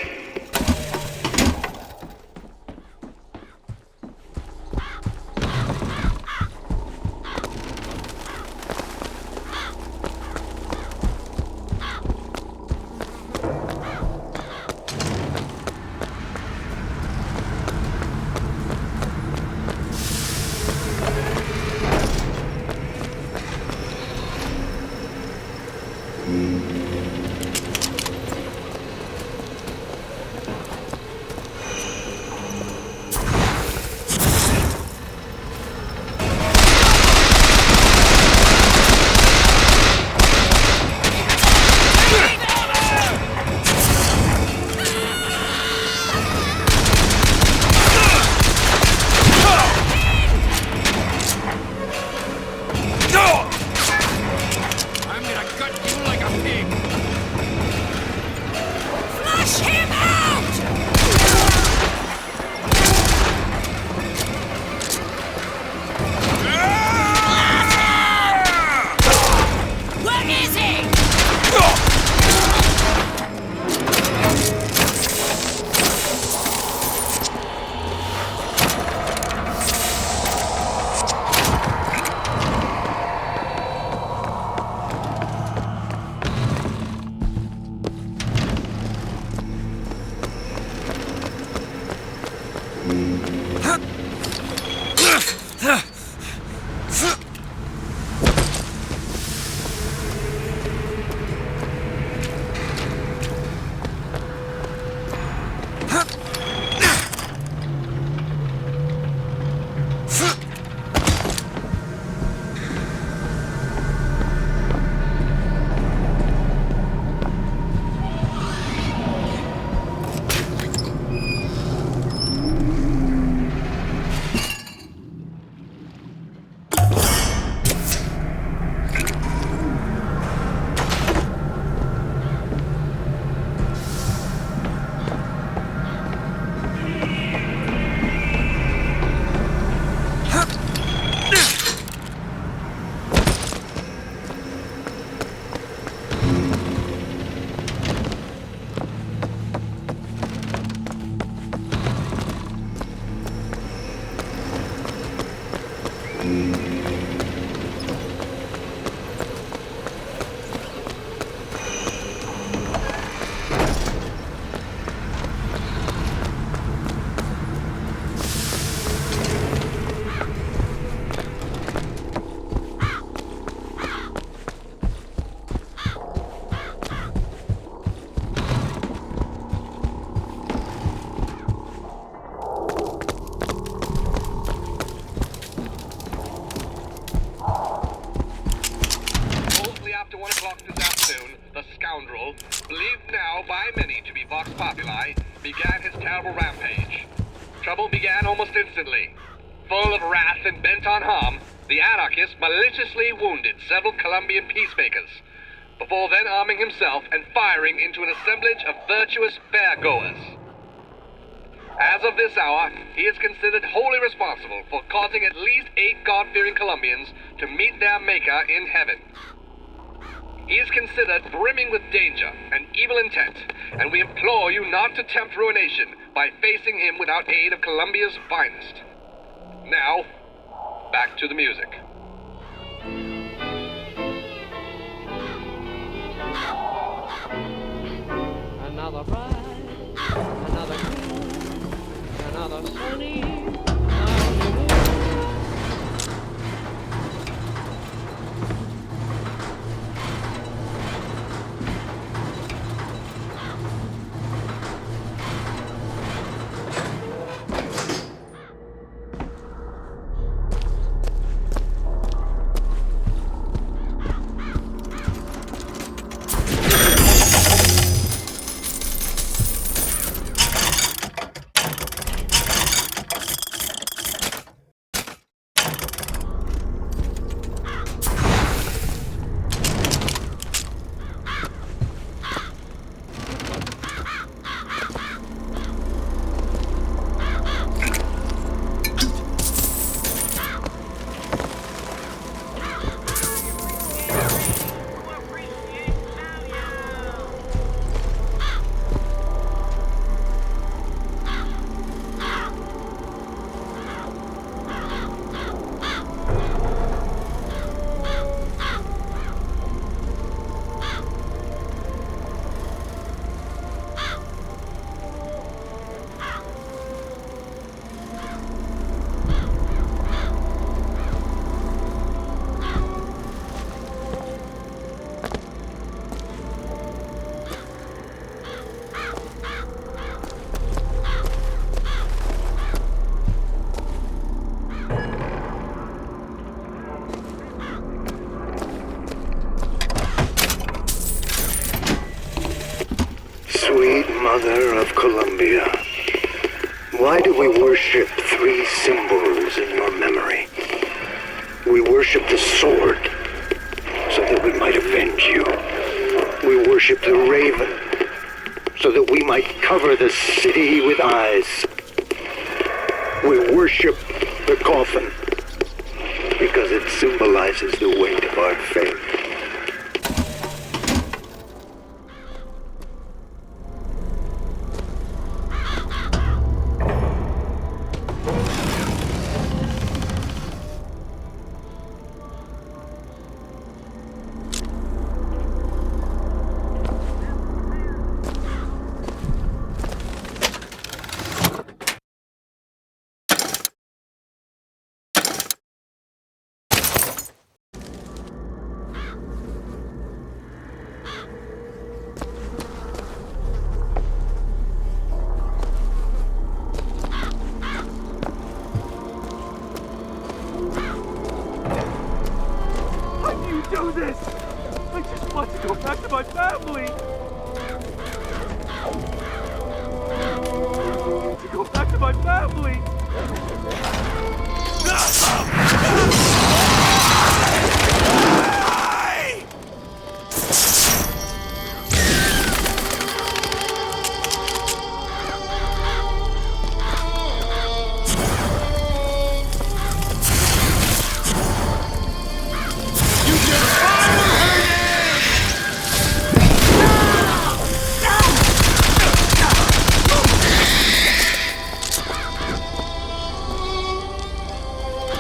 now by many to be Vox Populi, began his terrible rampage. Trouble began almost instantly. Full of wrath and bent on harm, the anarchist maliciously wounded several Colombian peacemakers, before then arming himself and firing into an assemblage of virtuous fairgoers. As of this hour, he is considered wholly responsible for causing at least 8 God-fearing Colombians to meet their Maker in heaven. He is considered brimming with danger and evil intent, and we implore you not to tempt ruination by facing him without aid of Colombia's finest. Now, back to the music. Another bride, another queen, another sunny Sweet Mother of Columbia, why do we worship 3 symbols in your memory? We worship the sword, so that we might avenge you. We worship the raven, so that we might cover the city with eyes. We worship the coffin, because it symbolizes the weight of our faith. Do this! I just want to go back to my family! To go back to my family!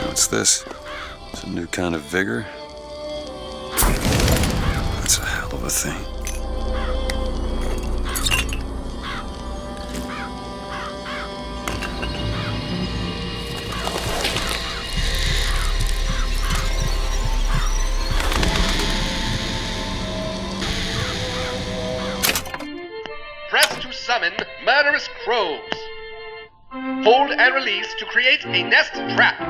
What's this? It's a new kind of vigor? That's a hell of a thing. Press to summon murderous crows. Hold and release to create a nest trap.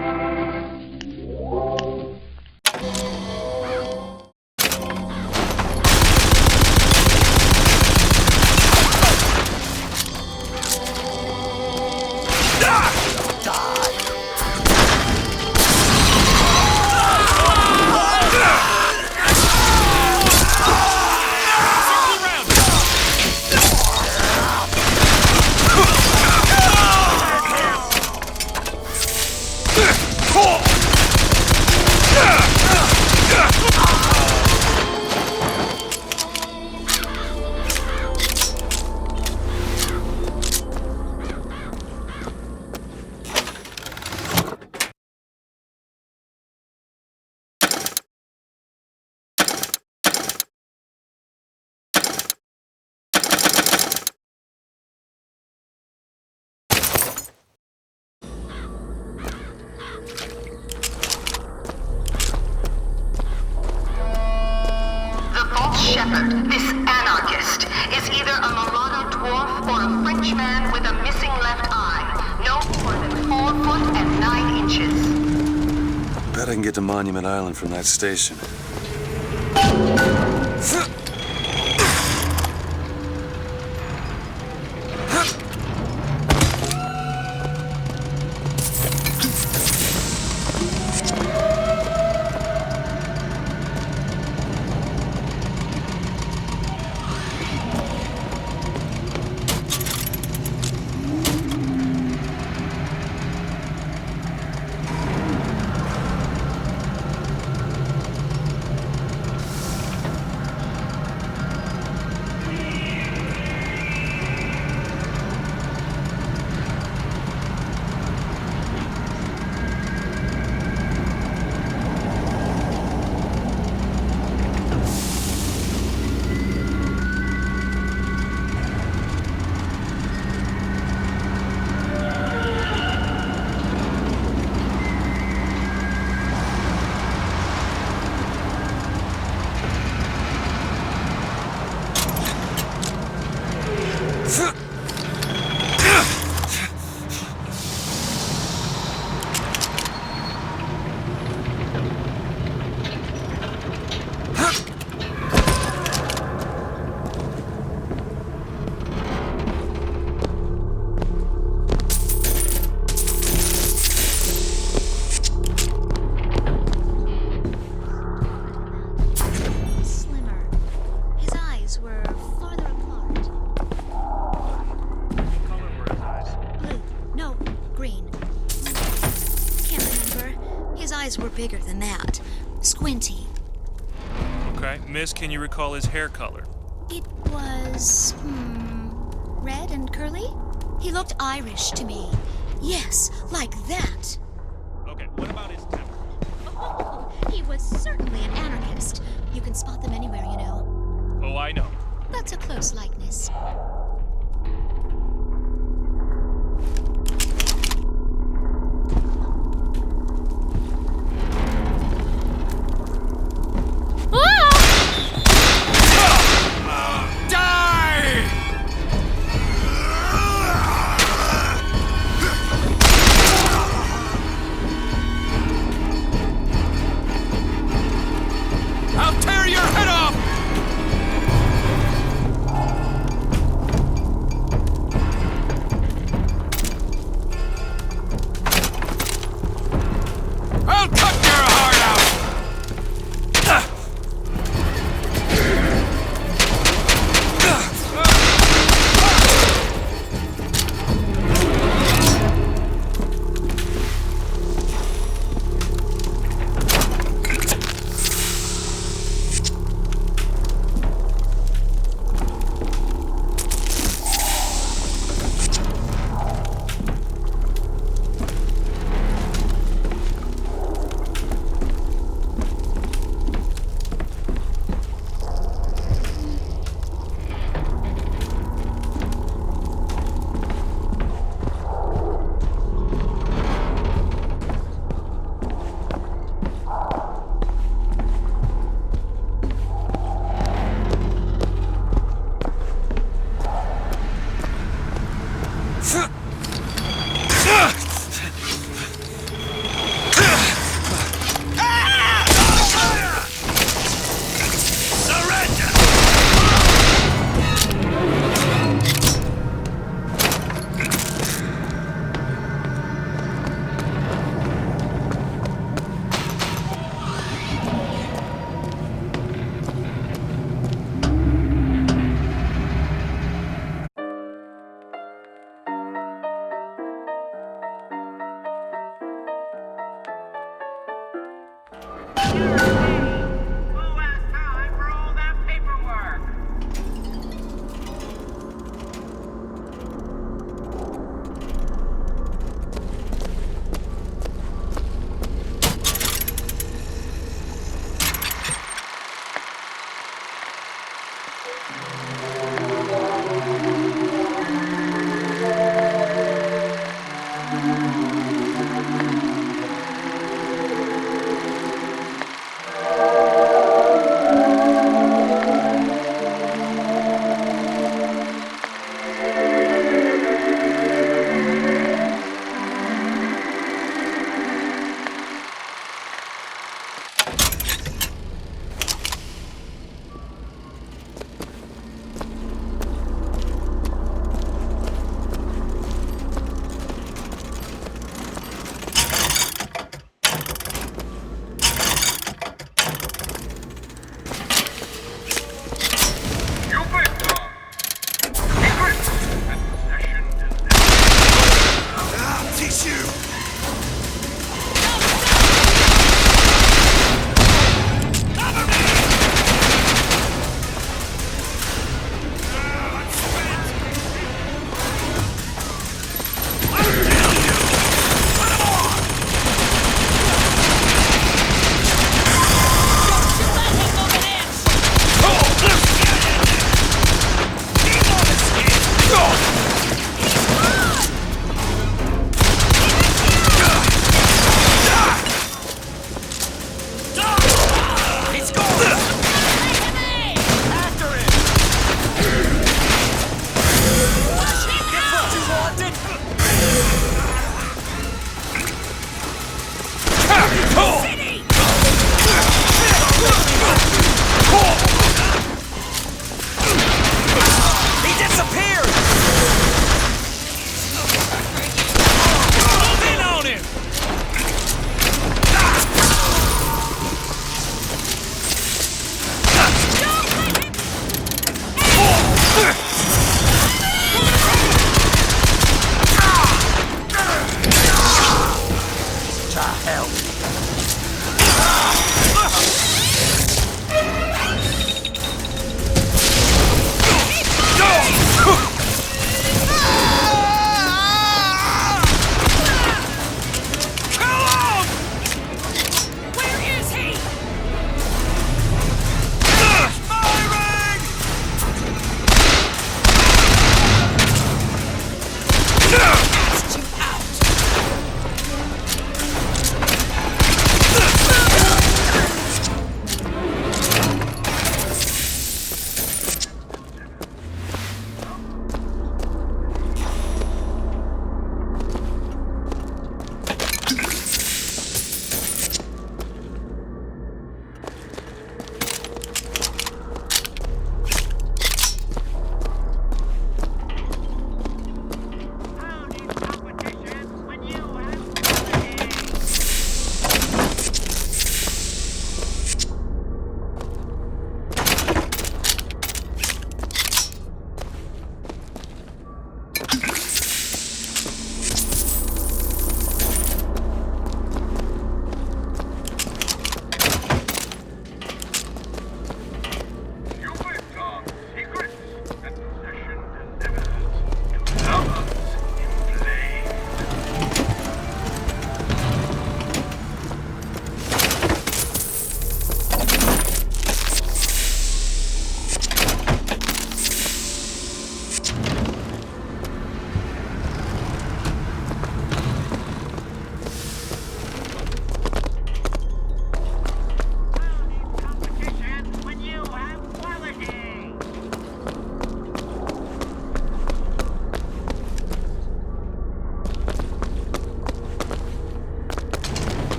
get to Monument Island from that station. Were bigger than that. Squinty. Okay, Miss, can you recall his hair color? It was, red and curly? He looked Irish to me. Yes, like that. Okay, what about his temper? Oh, he was certainly an anarchist. You can spot them anywhere, you know. Oh, I know. That's a close likeness.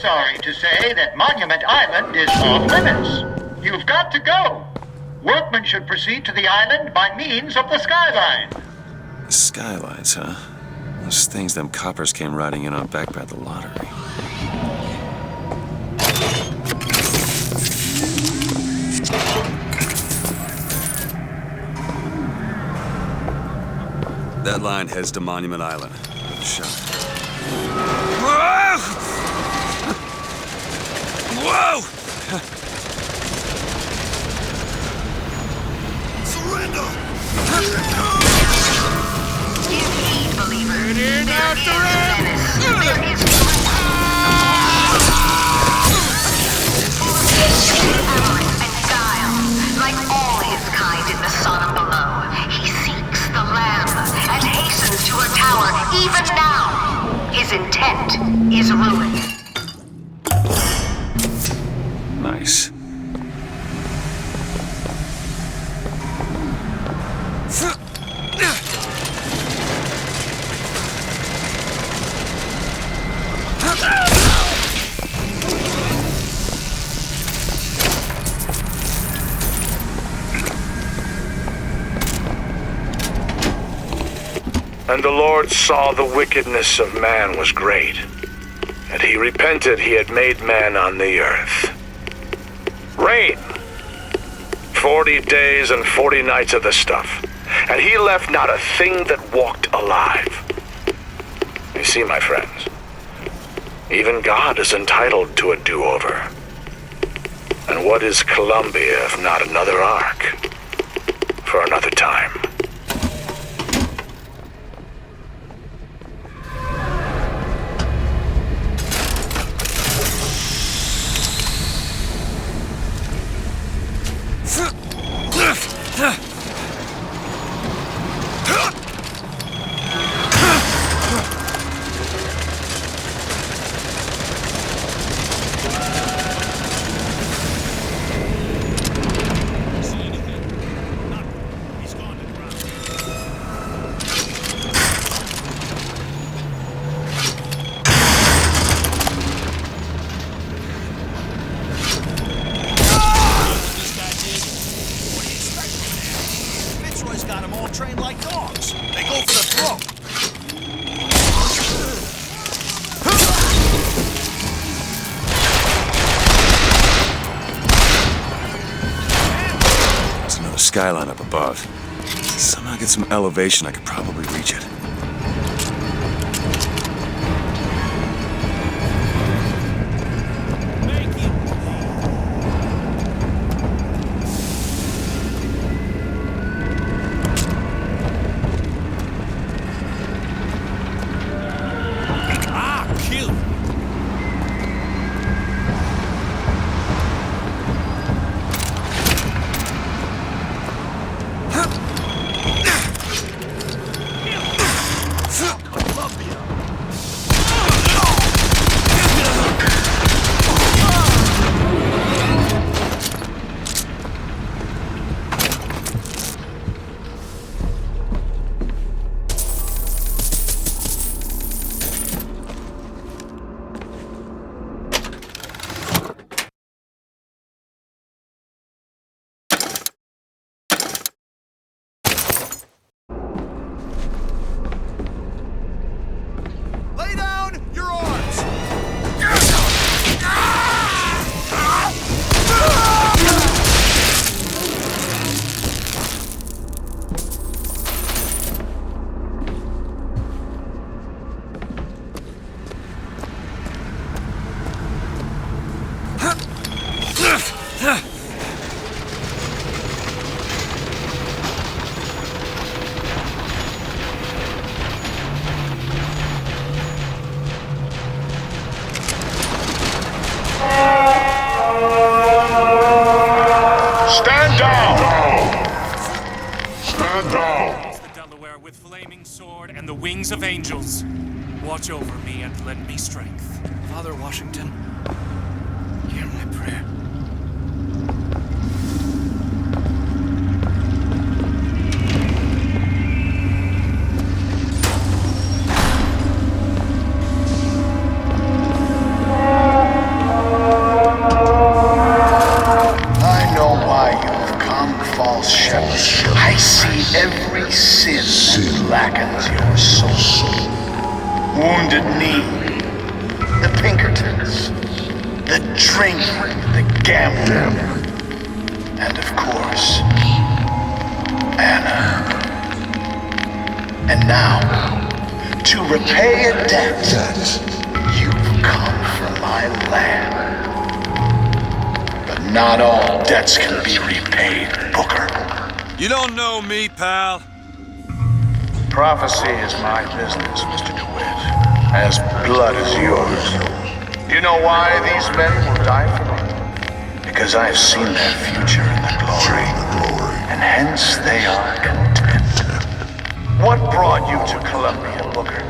sorry to say that Monument Island is off limits. You've got to go. Workmen should proceed to the island by means of the skyline. Skylines, huh? Those things them coppers came riding in on back by the lottery. That line heads to Monument Island. Worth a shot. Whoa! Surrender! Indeed, believer. Get in after him! Like all his kind in the Sodom below, he seeks the Lamb and hastens to her tower even now. His intent is ruin. Nice. And the Lord saw the wickedness of man was great, and he repented he had made man on the earth. Rain! 40 days and 40 nights of the stuff, and he left not a thing that walked alive. You see, my friends, even God is entitled to a do-over. And what is Columbia if not another ark? For another time. Trained like dogs. They go for the throat. There's another skyline up above. Somehow get some elevation, I could probably reach it. Stand down! Stand down! The Delaware with flaming sword and the wings of angels. Watch over me and lend me strength. Father Washington, hear my prayer. inheritance, the drinking, the gambling, and of course, Anna. And now, to repay a debt, you've come from my land. But not all debts can be repaid, Booker. You don't know me, pal. Prophecy is my business, Mr. DeWitt. As blood as yours. You know why these men will die for me? Because I have seen their future in the glory, and hence they are content. What brought you to Columbia, Booker?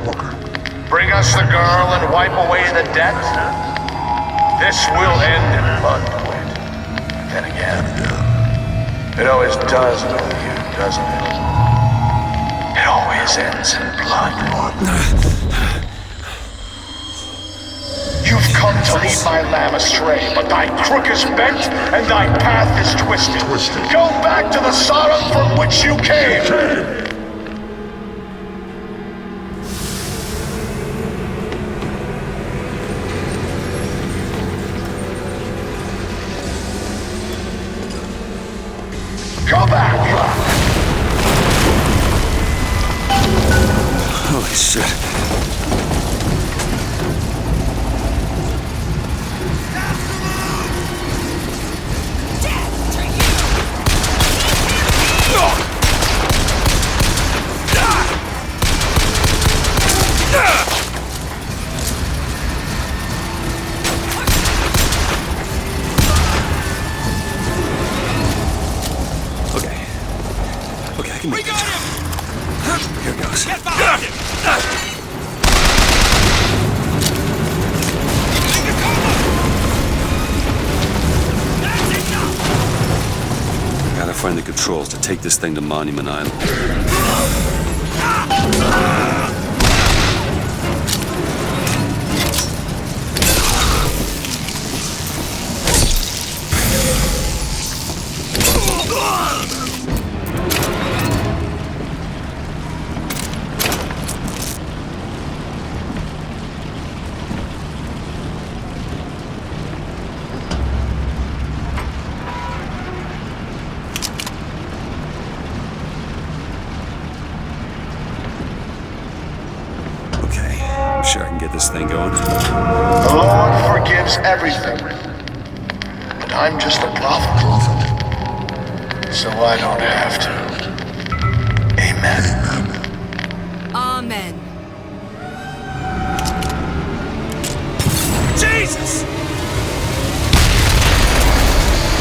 Bring us the girl and wipe away the debt? This will end in blood, DeWitt. Then again, it always does with you, doesn't it? It always ends in blood. You've come to lead my lamb astray, but thy crook is bent and thy path is twisted. Go back to the Sodom from which you came! Go back! Holy shit. Okay, I can make it. Here goes. Get behind him! Gotta find the controls to take this thing to Monument Island. Sure I can get this thing going. The Lord forgives everything. But I'm just a prophet. So I don't have to. Amen. Amen. Jesus!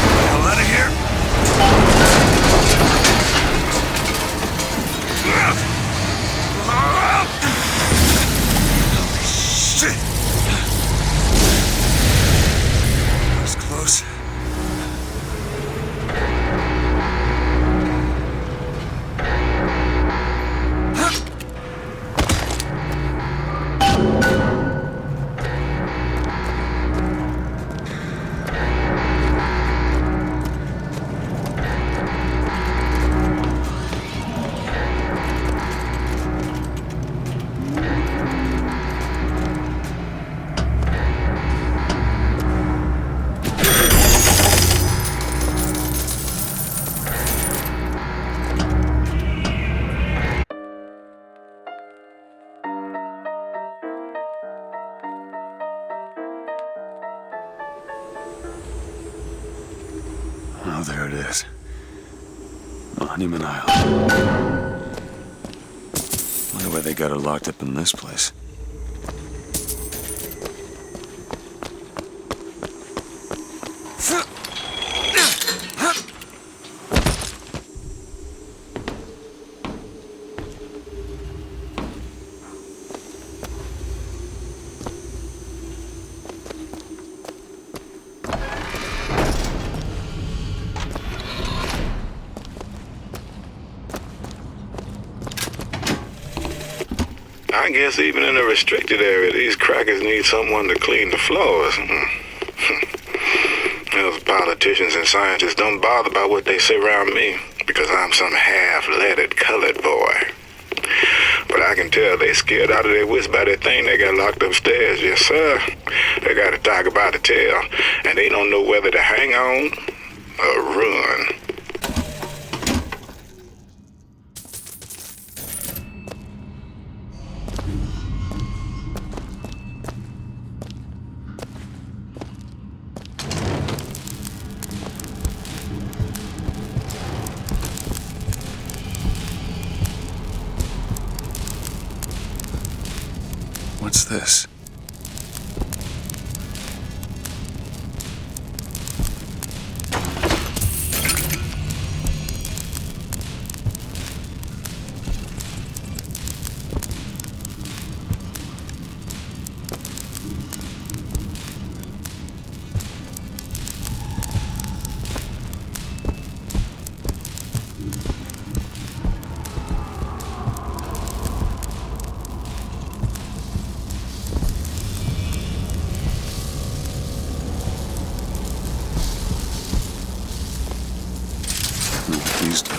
Hell out of here. Shit! That was close. Oh, there it is. Monument Island. Wonder why they got her locked up in this place. I guess even in a restricted area, these crackers need someone to clean the floors. Those politicians and scientists don't bother about what they say around me because I'm some half-leaded colored boy. But I can tell they scared out of their wits by that thing they got locked upstairs, yes sir. They got a tiger by the tail, and they don't know whether to hang on or run. What's this? Please do.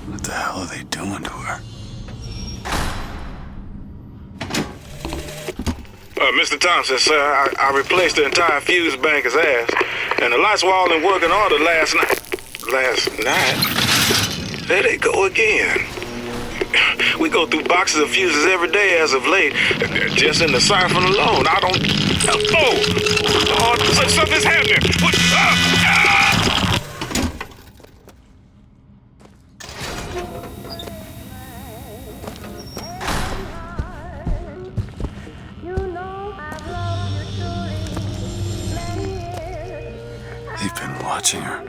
What the hell are they doing to her? Mr. Thompson, sir, I replaced the entire fuse banker's ass, and the lights were all in working order last night. There they go again. We go through boxes of fuses every day as of late. Just in the siphon alone, I don't... Oh, something's happening. What? They've been watching her.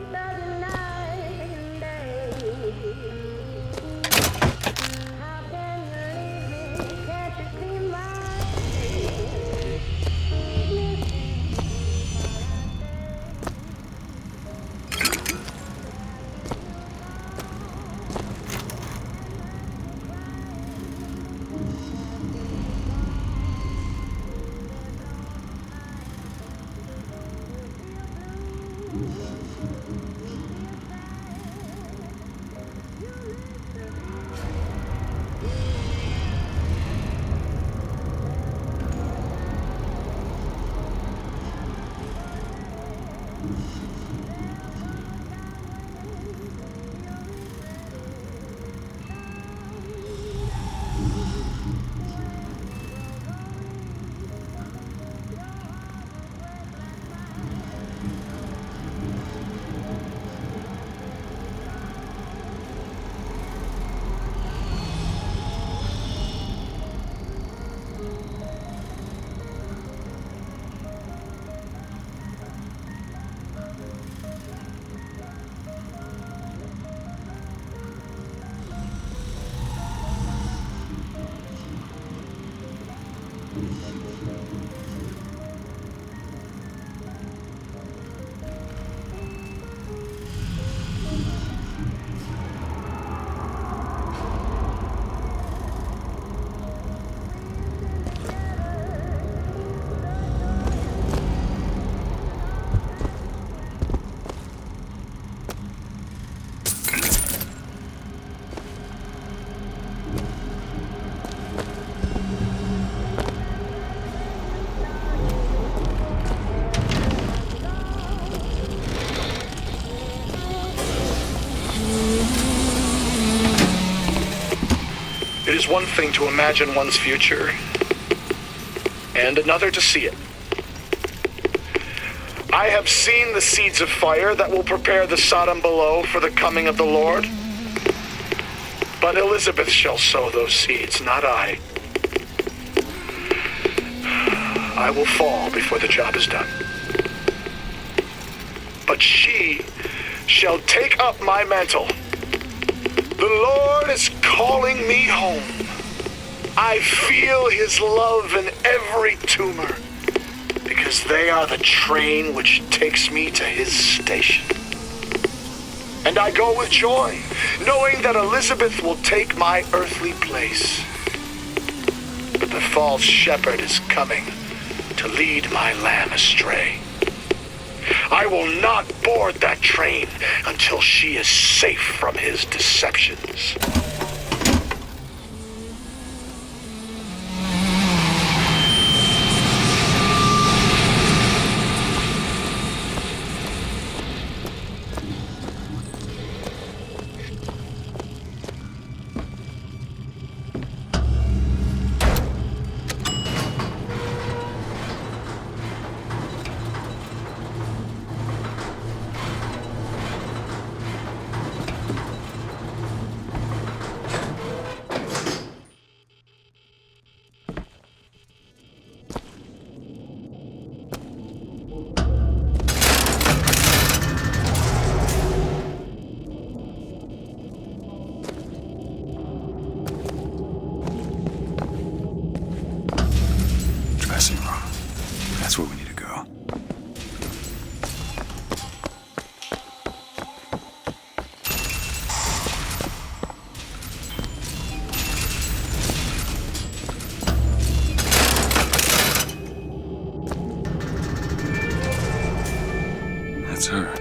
It is one thing to imagine one's future, and another to see it. I have seen the seeds of fire that will prepare the Sodom below for the coming of the Lord. But Elizabeth shall sow those seeds, not I. I will fall before the job is done. But she shall take up my mantle. The Lord is calling me home. I feel his love in every tumor, because they are the train which takes me to his station. And I go with joy, knowing that Elizabeth will take my earthly place. But the false shepherd is coming to lead my lamb astray. I will not board that train until she is safe from his deceptions. Dressing room. That's where we need to go. That's her.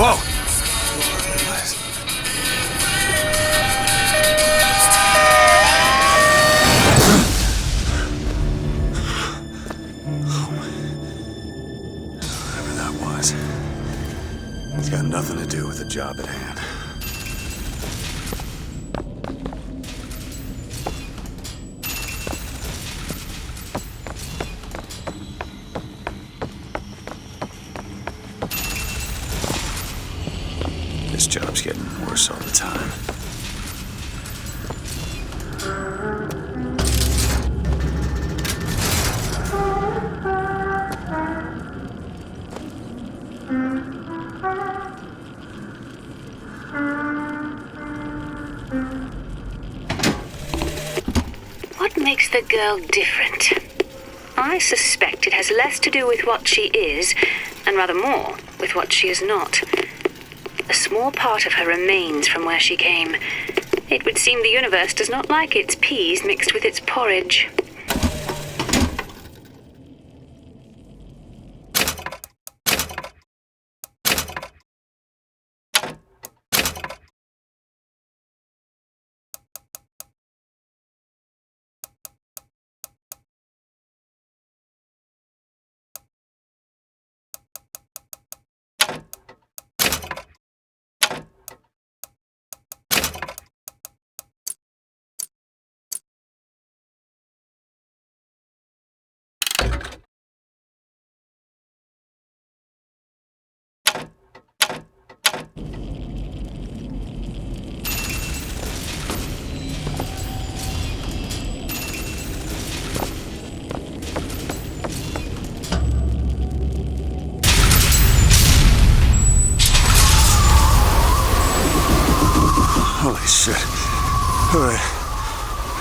Whoa! Whatever that was, it's got nothing to do with the job at hand. This job's getting worse all the time. What makes the girl different? I suspect it has less to do with what she is, and rather more with what she is not. A small part of her remains from where she came. It would seem the universe does not like its peas mixed with its porridge.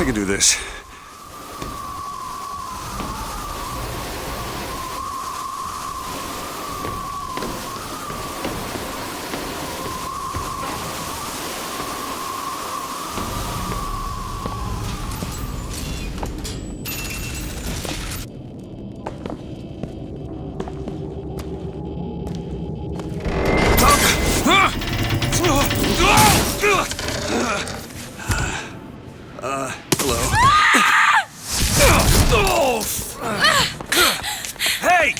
can do this. Hello. Hey!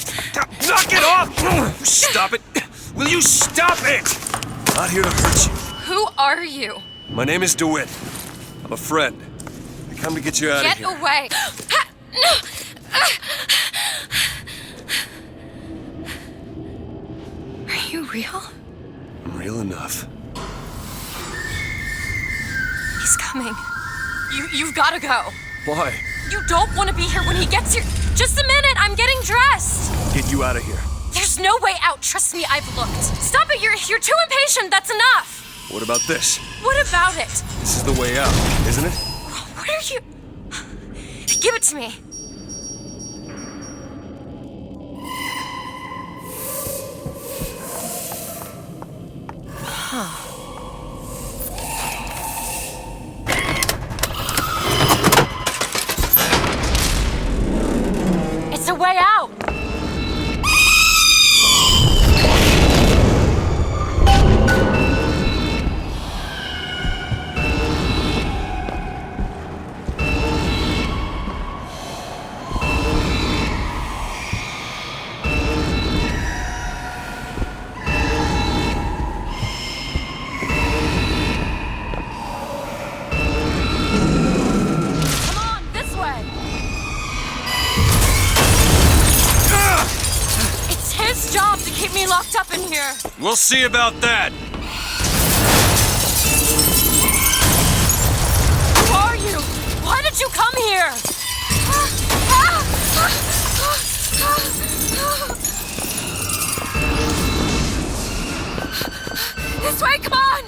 Knock it off! Stop it! Will you stop it? Not here to hurt you. Who are you? My name is DeWitt. I'm a friend. I come to get you out of here. Get away! Are you real? I'm real enough. He's coming. You've got to go. Why? You don't want to be here when he gets here. Just a minute, I'm getting dressed. Get you out of here. There's no way out. Trust me, I've looked. Stop it, you're too impatient. That's enough. What about this? What about it? This is the way out, isn't it? What are you... Give it to me. Huh. It's a way out. Job to keep me locked up in here. We'll see about that. Who are you? Why did you come here? This way, come on!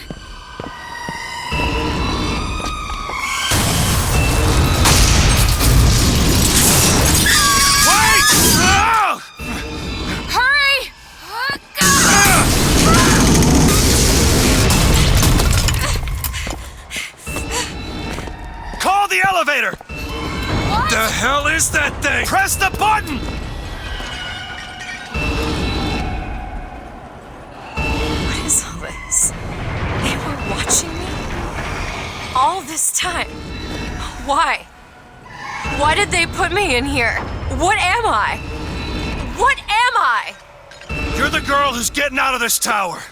The elevator! What the hell is that thing? Press the button! What is all this? They were watching me? All this time? Why? Why did they put me in here? What am I? What am I? You're the girl who's getting out of this tower.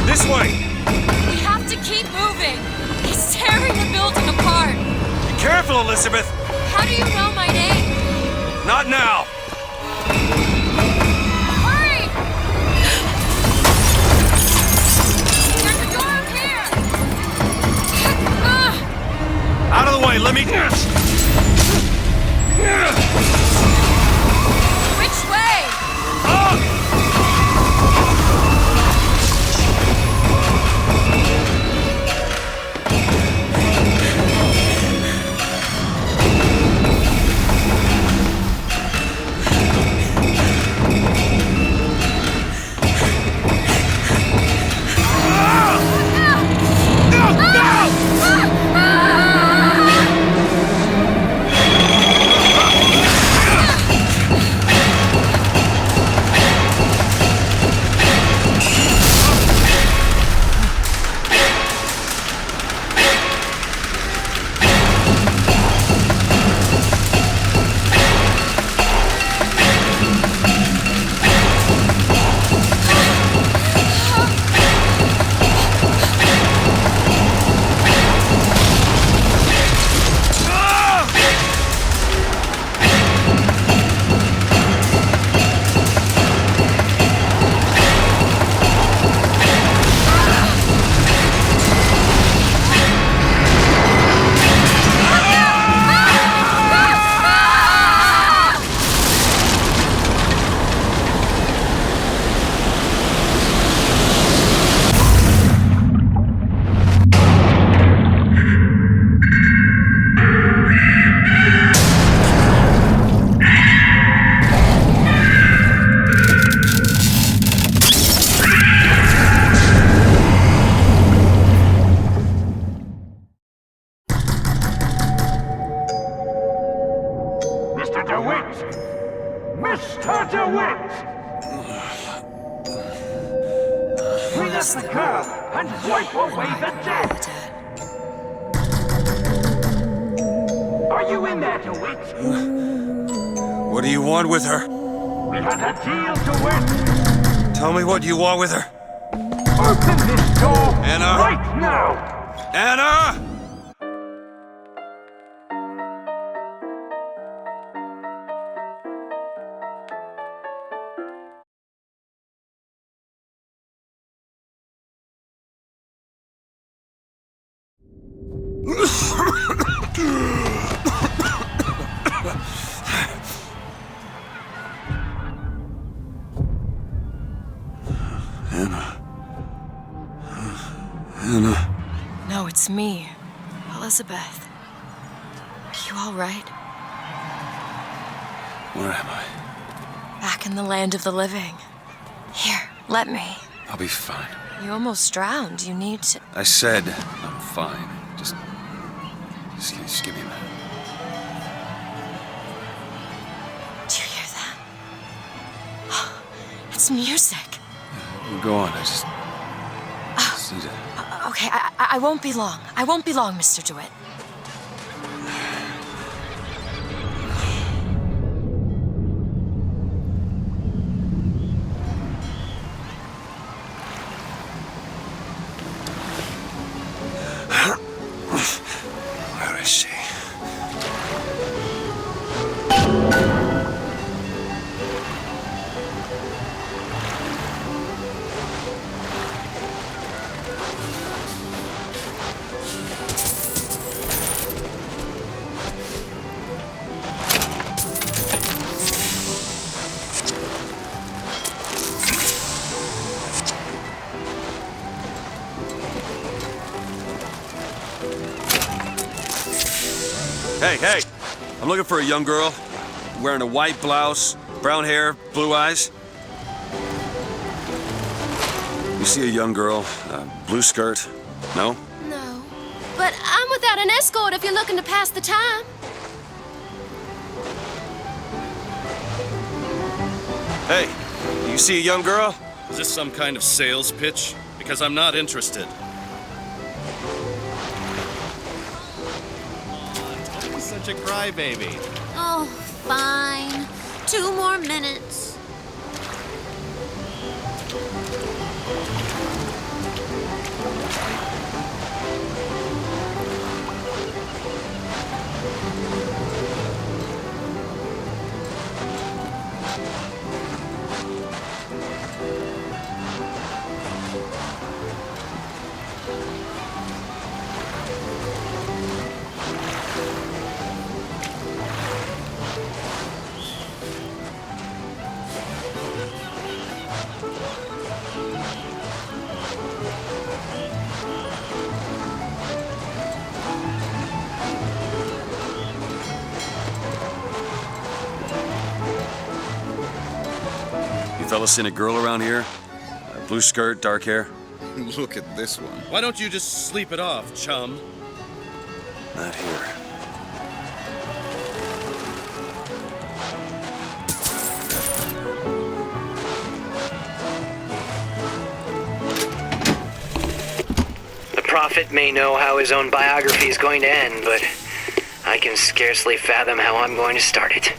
This way! We have to keep moving. He's tearing the building apart. Be careful, Elizabeth. How do you know my name? Not now. Hurry! There's a door up here. Out of the way, let me... Which way? Up! girl and wipe away the debt. Are you in there, DeWitt? What do you want with her? We had a deal, DeWitt. Tell me what you want with her. Open this door Anna! right now. Anna! Anna. No, it's me, Elizabeth. Are you all right? Where am I? Back in the land of the living. Here, let me. I'll be fine. You almost drowned. You need to... I said I'm fine. Just give me a minute. Do you hear that? It's music. Go on. I just need to... Okay, I won't be long. I won't be long, Mr. DeWitt. Where is she? Hey, I'm looking for a young girl, wearing a white blouse, brown hair, blue eyes. You see a young girl, blue skirt? No? No. But I'm without an escort if you're looking to pass the time. Hey, you see a young girl? Is this some kind of sales pitch? Because I'm not interested. Such a crybaby. Oh, fine. 2 more minutes. You fellas seen a girl around here? Blue skirt, dark hair? Look at this one. Why don't you just sleep it off, chum? Not here. The prophet may know how his own biography is going to end, but I can scarcely fathom how I'm going to start it.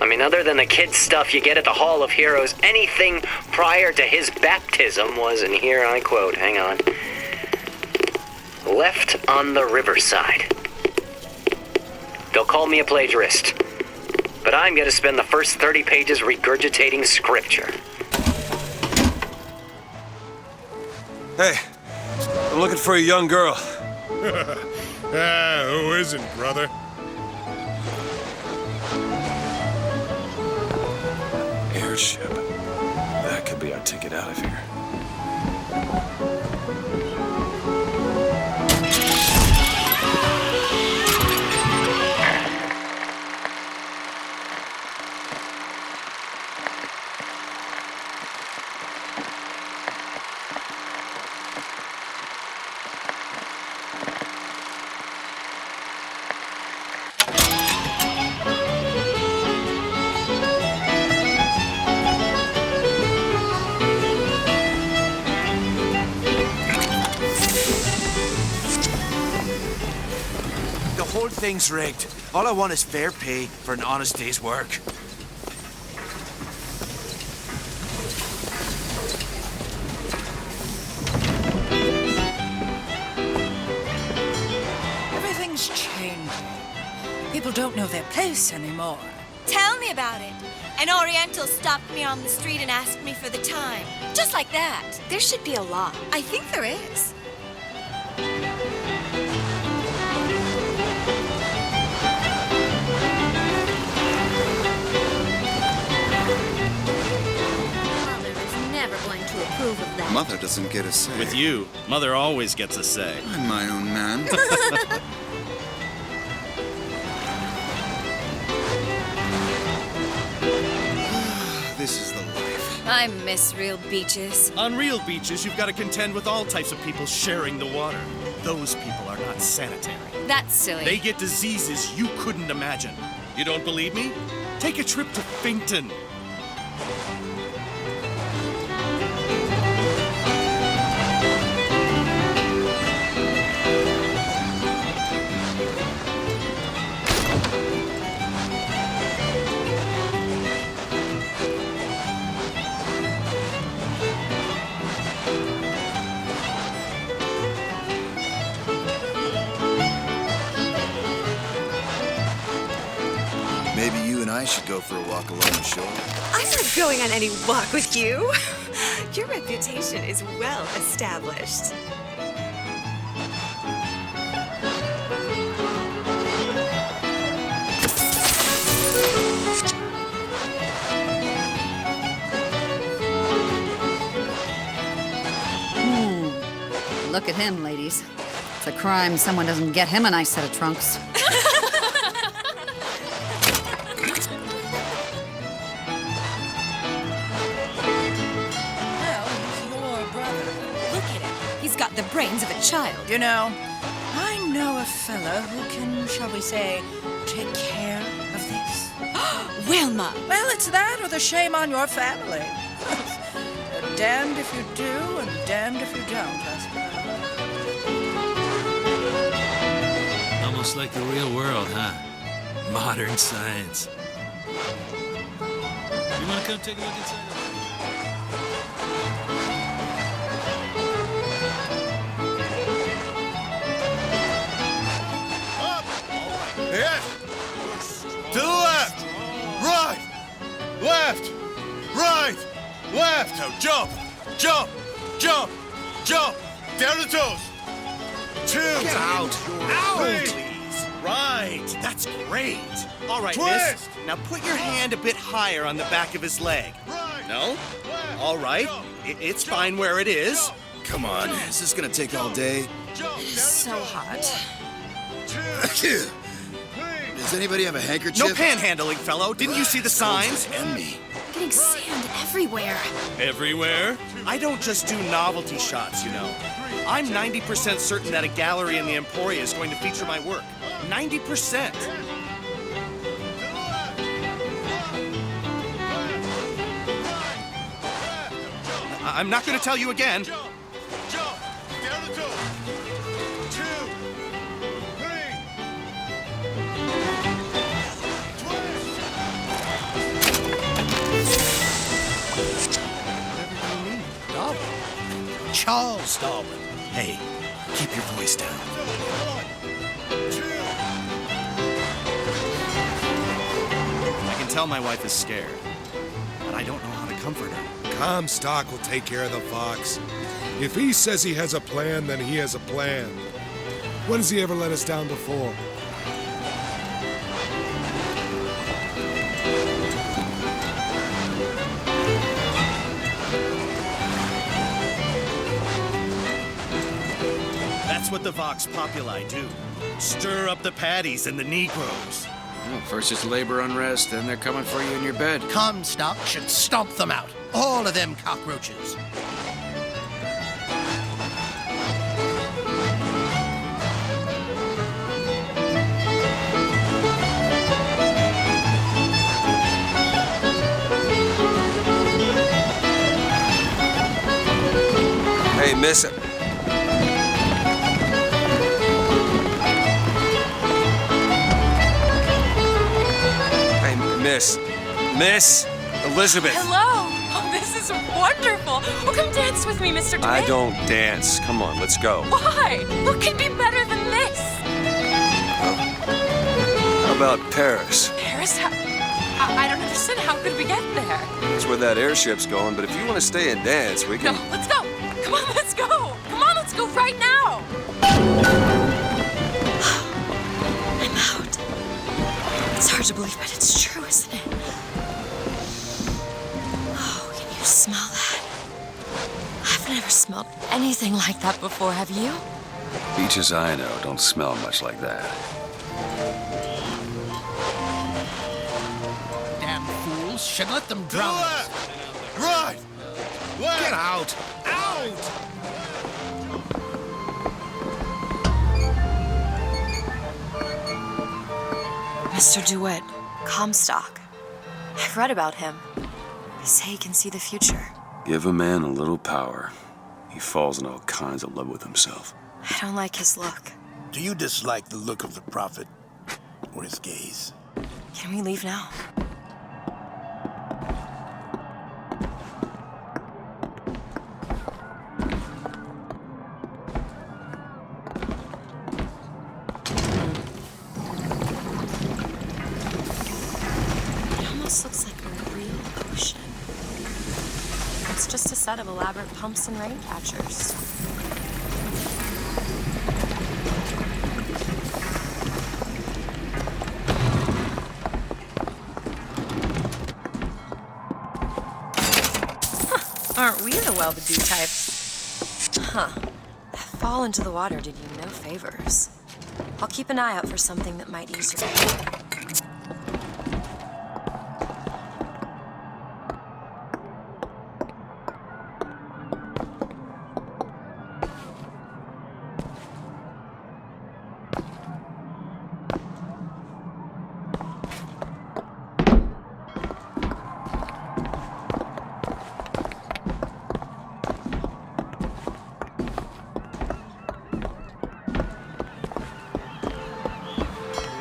I mean, other than the kid stuff you get at the Hall of Heroes, anything prior to his baptism was, and here I quote, hang on, left on the riverside. They'll call me a plagiarist, but I'm going to spend the first 30 pages regurgitating scripture. Hey, I'm looking for a young girl. Who isn't, brother? Airship. That could be our ticket out of here. Everything's rigged. All I want is fair pay for an honest day's work. Everything's changing. People don't know their place anymore. Tell me about it. An Oriental stopped me on the street and asked me for the time. Just like that. There should be a law. I think there is. Mother is never going to approve of that. Mother doesn't get a say. With you, Mother always gets a say. I'm my own man. This is the life. I miss real beaches. On real beaches, you've got to contend with all types of people sharing the water. Those people are not sanitary. That's silly. They get diseases you couldn't imagine. You don't believe me? Take a trip to Finkton. Maybe you and I should go for a walk along the shore. I'm not going on any walk with you. Your reputation is well established. Look at him, ladies. It's a crime someone doesn't get him a nice set of trunks. He's got the brains of a child. You know, I know a fella who can, shall we say, take care of this. Wilma! Well, it's that or the shame on your family. Damned if you do and damned if you don't, I suppose. Almost like the real world, huh? Modern science. You want to come take a look inside? Yes! To the left! Right! Left! Right! Left! Now jump! Jump! Jump! Jump! Down to toes! 2! Get out! Out! Please! Right! That's great! All right, Twist! miss. Now put your hand a bit higher on the back of his leg. No? All right. It's fine where it is. Come on, is this gonna take all day? So hot. Does anybody have a handkerchief? No panhandling, fellow. Didn't you see the signs? And me. Getting sand everywhere. Everywhere? I don't just do novelty shots, you know. I'm 90% certain that a gallery in the Emporia is going to feature my work. 90%. I'm not going to tell you again. Jump! Down to toes! 2! 3! Charles Darwin. Hey, keep your voice down. I can tell my wife is scared, but I don't know how to comfort her. Comstock will take care of the fox. If he says he has a plan, then he has a plan. When has he ever let us down before? That's what the Vox Populi do. Stir up the Paddies and the Negroes. Well, first it's labor unrest, then they're coming for you in your bed. Comstock should stomp them out. All of them cockroaches. Hey, miss it. Miss Elizabeth. Hello. Oh, this is wonderful. Oh, come dance with me, Mr. DeWitt. I don't dance. Come on, let's go. Why? What could be better than this? How about Paris? Paris? I don't understand. How could we get there? That's where that airship's going, but if you want to stay and dance, we can... No, let's go. Come on, let's go. Come on, let's go right now. I'm out. It's hard to believe, but it's true, isn't it? Oh, can you smell that? I've never smelled anything like that before, have you? Beaches I know don't smell much like that. Damn fools. Should let them drown. Right! Get out! Out! Mr. DeWitt, Comstock. I've read about him. They say he can see the future. Give a man a little power. He falls in all kinds of love with himself. I don't like his look. Do you dislike the look of the prophet or his gaze? Can we leave now? It almost looks like a real ocean. It's just a set of elaborate pumps and rain catchers. Aren't we the well-to-do types? Huh. That fall into the water did you no favors. I'll keep an eye out for something that might ease your pain.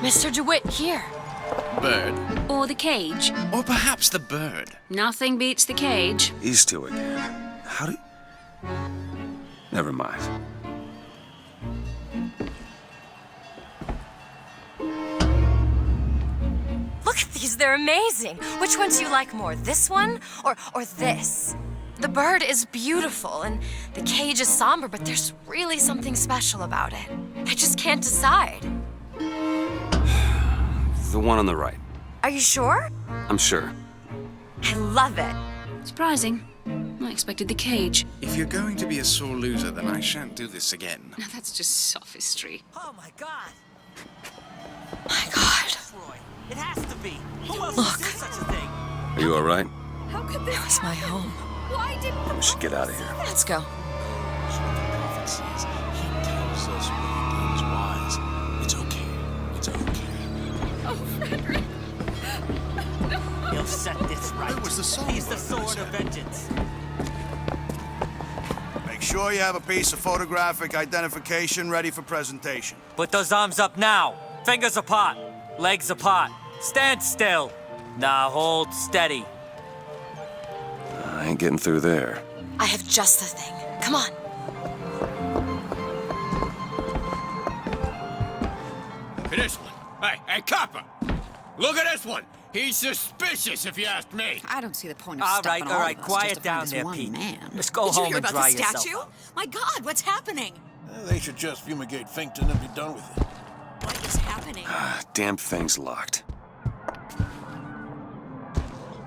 Mr. DeWitt, here. Bird. Or the cage. Or perhaps the bird. Nothing beats the cage. These two again. How do... Never mind. Look at these, they're amazing. Which one do you like more, this one or this? The bird is beautiful and the cage is somber, but there's really something special about it. I just can't decide. The one on the right. Are you sure? I'm sure. I love it. Surprising. I expected the cage. If you're going to be a sore loser, then I shan't do this again. Now that's just sophistry. Oh my God! My God. Roy, it has to be. Who else Look. would do such a thing? Are you all right? How could this? It was my home. Why didn't We should get out of here. Let's go. That's what the prophet says. He tells us when he is wise. It's okay. It's okay. Oh, Frederick. He'll set this right. Where was the song? He's the sword of vengeance. Make sure you have a piece of photographic identification ready for presentation. Put those arms up now. Fingers apart. Legs apart. Stand still. Now hold steady. I ain't getting through there. I have just the thing. Come on. This one. Hey, copper. Look at this one. He's suspicious, if you ask me. I don't see the point of All stopping right, all right. of us Quiet just to down find this there, one Pete. man. Just go Did you home hear and about dry the yourself statue? up. My God, what's happening? They should just fumigate Finkton and be done with it. What is happening? Damn thing's locked.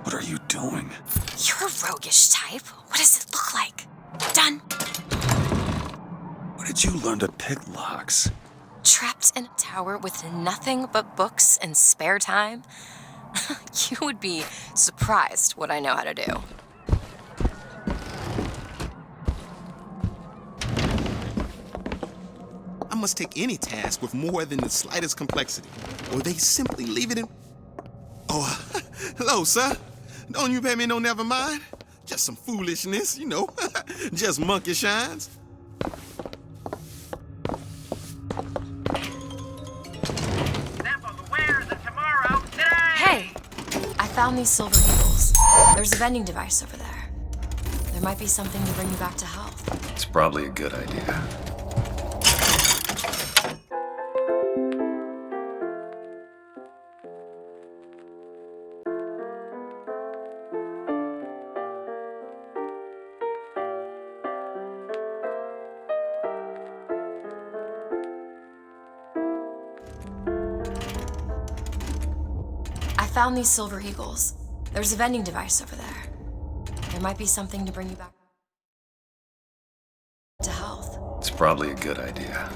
What are you doing? You're a roguish type. What does it look like? Done. Where did you learn to pick locks? Trapped in a tower with nothing but books and spare time? You would be surprised what I know how to do. I must take any task with more than the slightest complexity, or they simply leave it in... Oh, hello, sir. Don't you pay me no never mind? Just some foolishness, you know. Just monkey shines. Hey, found these silver eagles. There's a vending device over there. There might be something to bring you back to health. It's probably a good idea. I found these silver eagles. There's a vending device over there. There might be something to bring you back to health. It's probably a good idea.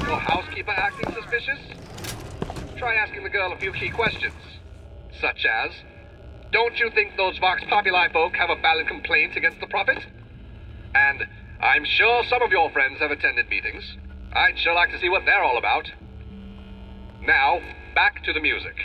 Your housekeeper acting suspicious? Try asking the girl a few key questions. Such as, don't you think those Vox Populi folk have a valid complaint against the Prophet? And I'm sure some of your friends have attended meetings. I'd sure like to see what they're all about. Now, back to the music.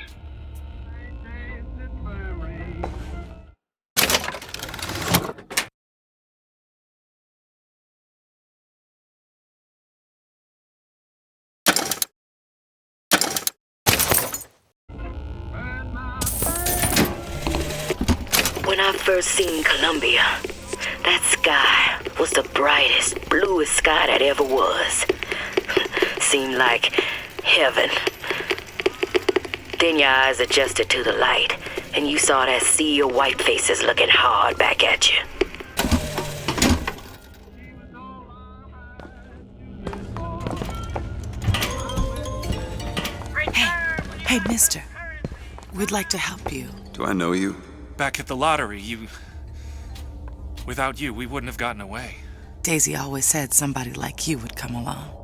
When I first seen Columbia, that sky was the brightest, bluest sky that ever was. Seemed like heaven. Then your eyes adjusted to the light, and you saw that sea of white faces looking hard back at you. Hey, mister. We'd like to help you. Do I know you? Back at the lottery, without you, we wouldn't have gotten away. Daisy always said somebody like you would come along.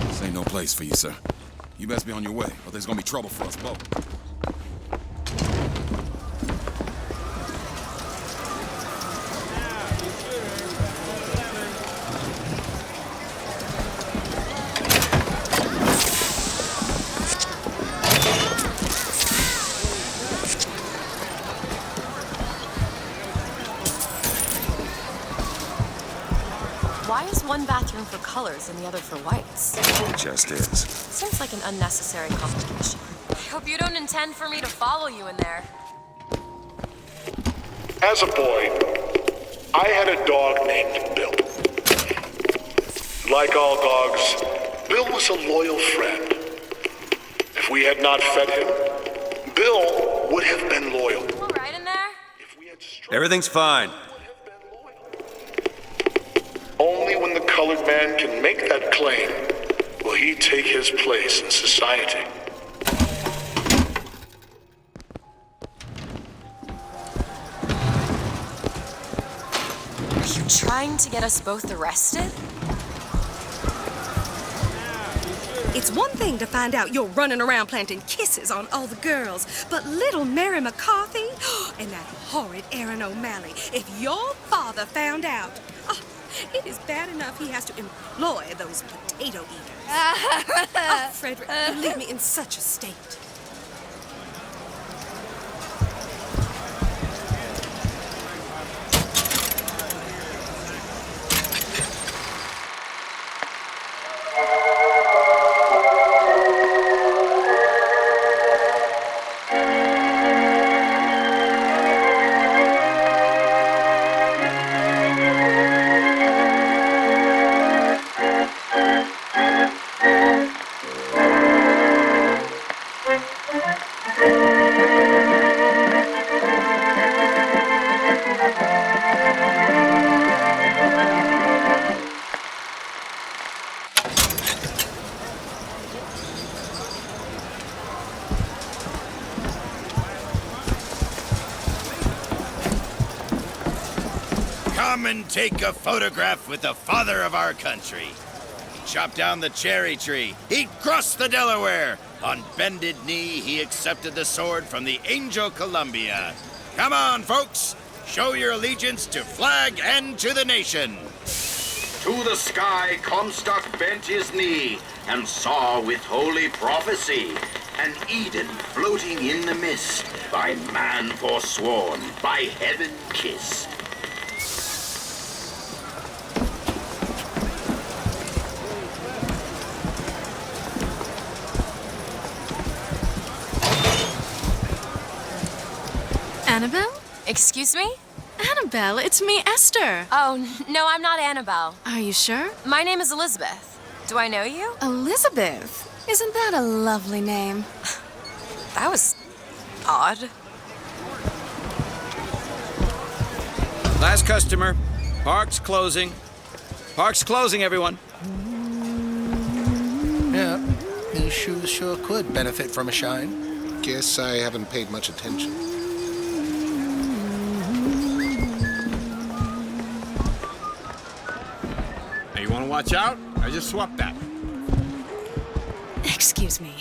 This ain't no place for you, sir. You best be on your way, or there's gonna be trouble for us both. Why is one bathroom for colors and the other for whites? It just is. Seems like an unnecessary complication. I hope you don't intend for me to follow you in there. As a boy, I had a dog named Bill. Like all dogs, Bill was a loyal friend. If we had not fed him, Bill would have been loyal. All right in there? Everything's fine. Only when the colored man can make that claim will he take his place in society. Are you trying to get us both arrested? It's one thing to find out you're running around planting kisses on all the girls, but little Mary McCarthy and that horrid Aaron O'Malley, if your father found out, it is bad enough he has to employ those potato eaters. Oh, Frederick, you leave me in such a state. Come and take a photograph with the father of our country. He chopped down the cherry tree. He crossed the Delaware. On bended knee, he accepted the sword from the Angel Columbia. Come on, folks. Show your allegiance to flag and to the nation. To the sky Comstock bent his knee and saw with holy prophecy an Eden floating in the mist, by man forsworn, by heaven kissed. Annabelle? Excuse me? Annabelle, it's me, Esther. Oh, no, I'm not Annabelle. Are you sure? My name is Elizabeth. Do I know you? Elizabeth? Isn't that a lovely name? That was odd. Last customer. Park's closing. Park's closing, everyone. Yeah, these shoes sure could benefit from a shine. Guess I haven't paid much attention. Hey, you want to watch out? I just swapped that. Excuse me.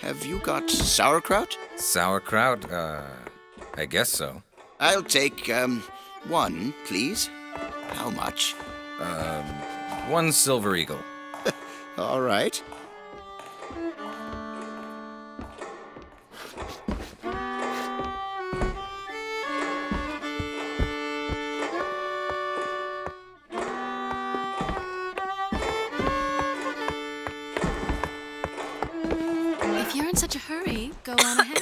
Have you got sauerkraut? Sauerkraut? I guess so. I'll take, one, please. How much? 1 silver eagle. All right. If you're in such a hurry, go on ahead.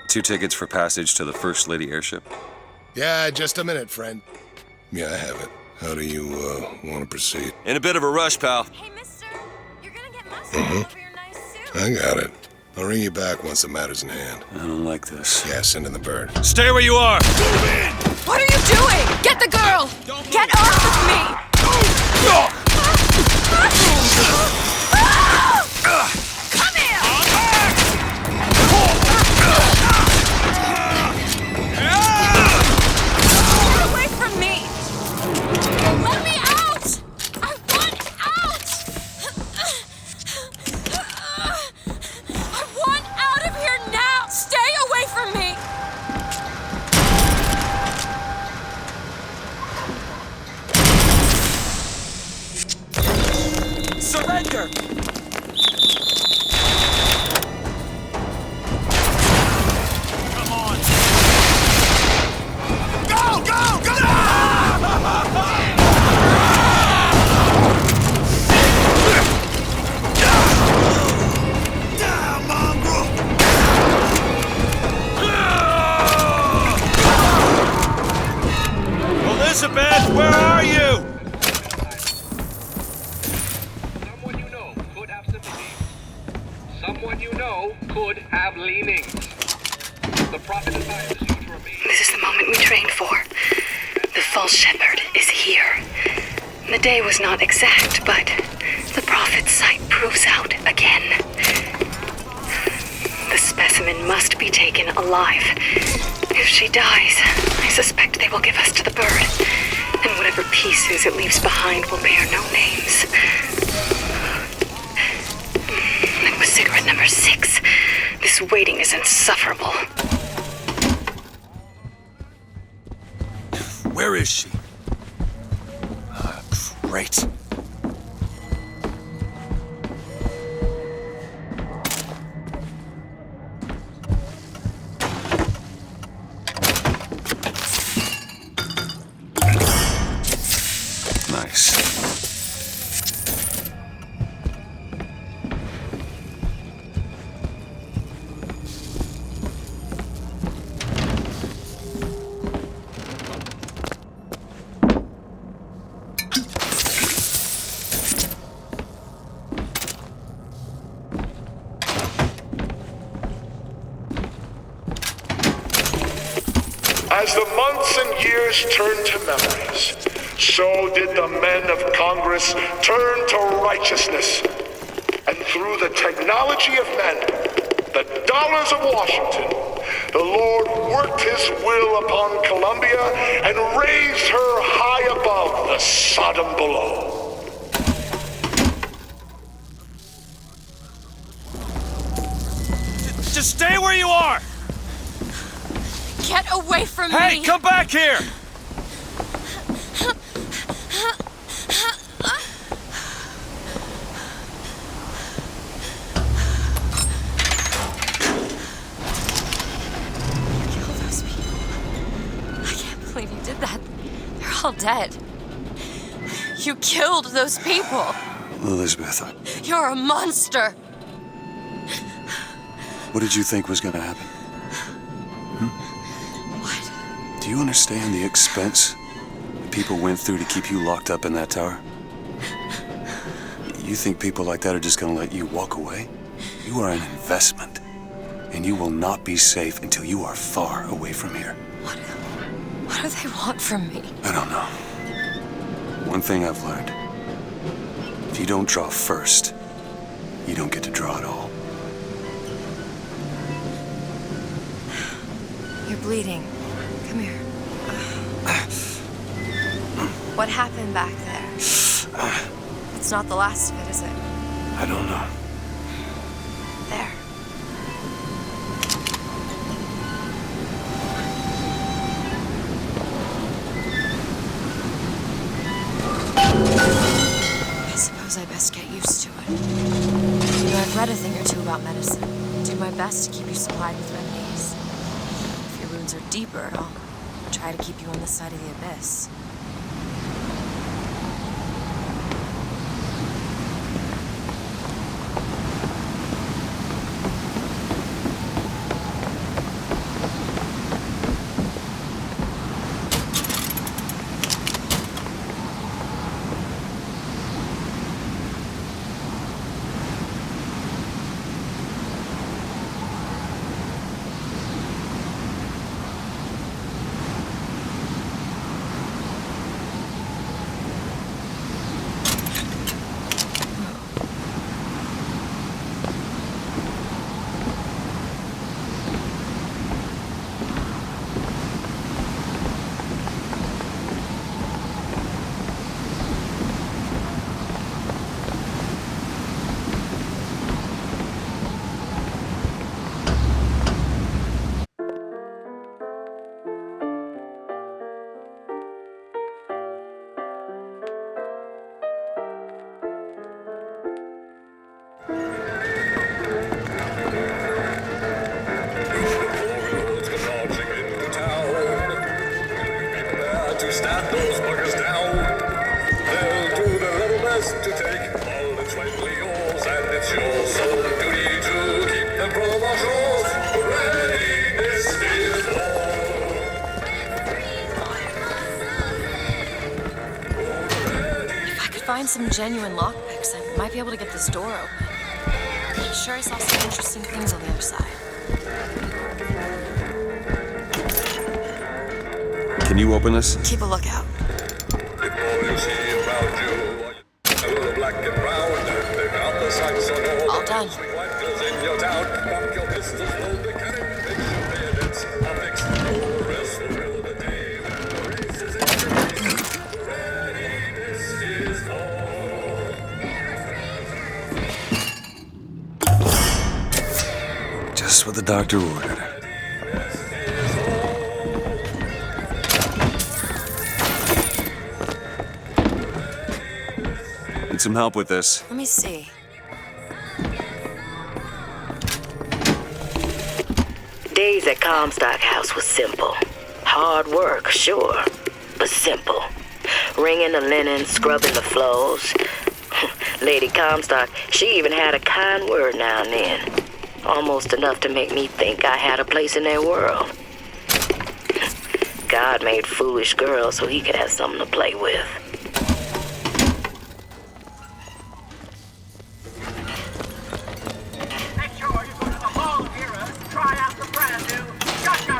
2 tickets for passage to the First Lady airship. Yeah, just a minute, friend. Yeah, I have it. How do you, want to proceed? In a bit of a rush, pal. Hey, mister, you're gonna get mustard all over your nice suit. I got it. I'll ring you back once the matter's in hand. I don't like this. Yeah, send in the bird. Stay where you are! What are you doing? Get the girl! Get off of me! Come here! Get away from me! Let me out! I want out! I want out of here now! Stay away from me! Surrender! Come on! Go, go, go! Down, mongrel! Elizabeth, where are you? Someone you know could have sympathy. Someone you know could have leanings. The prophet advises you to remain. This is the moment we trained for. The false shepherd is here. The day was not exact, but the prophet's sight proves out again. The specimen must be taken alive. If she dies, I suspect they will give us to the bird. And whatever pieces it leaves behind will bear no names. That was cigarette number 6. This waiting is insufferable. Where is she? Great. Nice. As the months and years turned to memories, so did the men of Congress turn to righteousness. And through the technology of men, the dollars of Washington, the Lord worked his will upon Columbia and raised her high above the Sodom below. Get away from me! Hey, come back here! Kill those people. I can't believe you did that. They're all dead. You killed those people. Elizabeth, You're a monster. what did you think was gonna happen? What? Do you understand the expense people went through to keep you locked up in that tower? You think people like that are just gonna let you walk away? You are an investment, and you will not be safe until you are far away from here. What do they want from me? I don't know. One thing I've learned. If you don't draw first, you don't get to draw at all. You're bleeding. Come here. What happened back there? It's not the last of it, is it? I don't know. There. I suppose I best get used to it. You know, I've read a thing or two about medicine. Do my best to keep you supplied with remedies. If your wounds are deeper, I'll try to keep you on this side of the abyss. Find some genuine lockpicks, I might be able to get this door open. I'm sure I saw some interesting things on the other side. Can you open this? Keep a lookout. All done. Just what the doctor ordered. Need some help with this. Let me see. Days at Comstock House was simple. Hard work, sure, but simple. Wringing the linen, scrubbing the floors. Lady Comstock, she even had a kind word now and then. Almost enough to make me think I had a place in their world. God made foolish girls so he could have something to play with. Make sure you go to the Hall of Heroes to try out the brand new Jockey,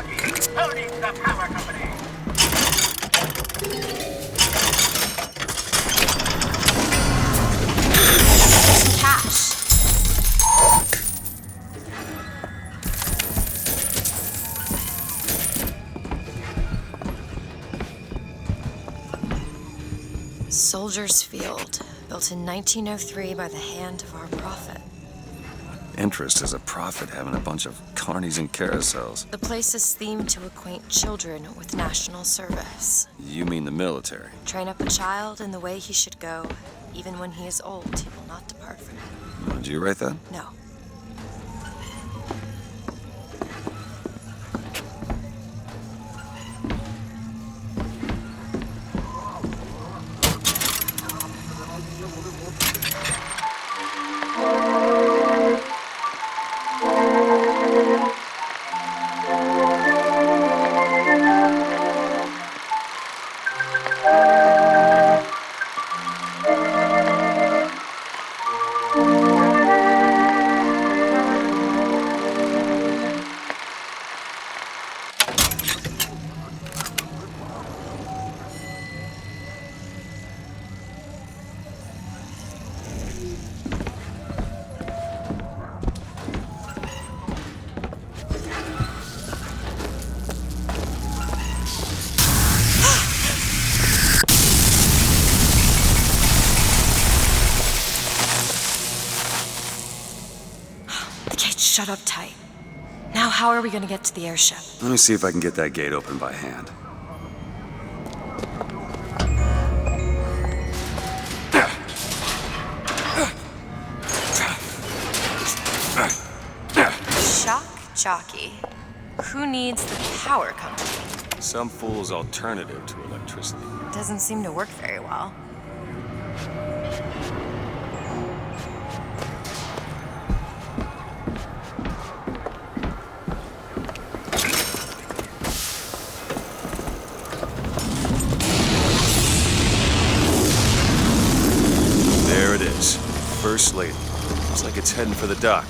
owning the Power Company. Cash. Soldier's Field, built in 1903 by the hand of our prophet. interest as a prophet having a bunch of carnies and carousels? The place is themed to acquaint children with national service. You mean the military? Train up a child in the way he should go. Even when he is old, he will not depart from it. Did you write that? No. Shut up tight. Now how are we gonna get to the airship? Let me see if I can get that gate open by hand. Shock jockey. Who needs the power company? Some fool's alternative to electricity. Doesn't seem to work very well. There it is. First Lady. Looks like it's heading for the dock.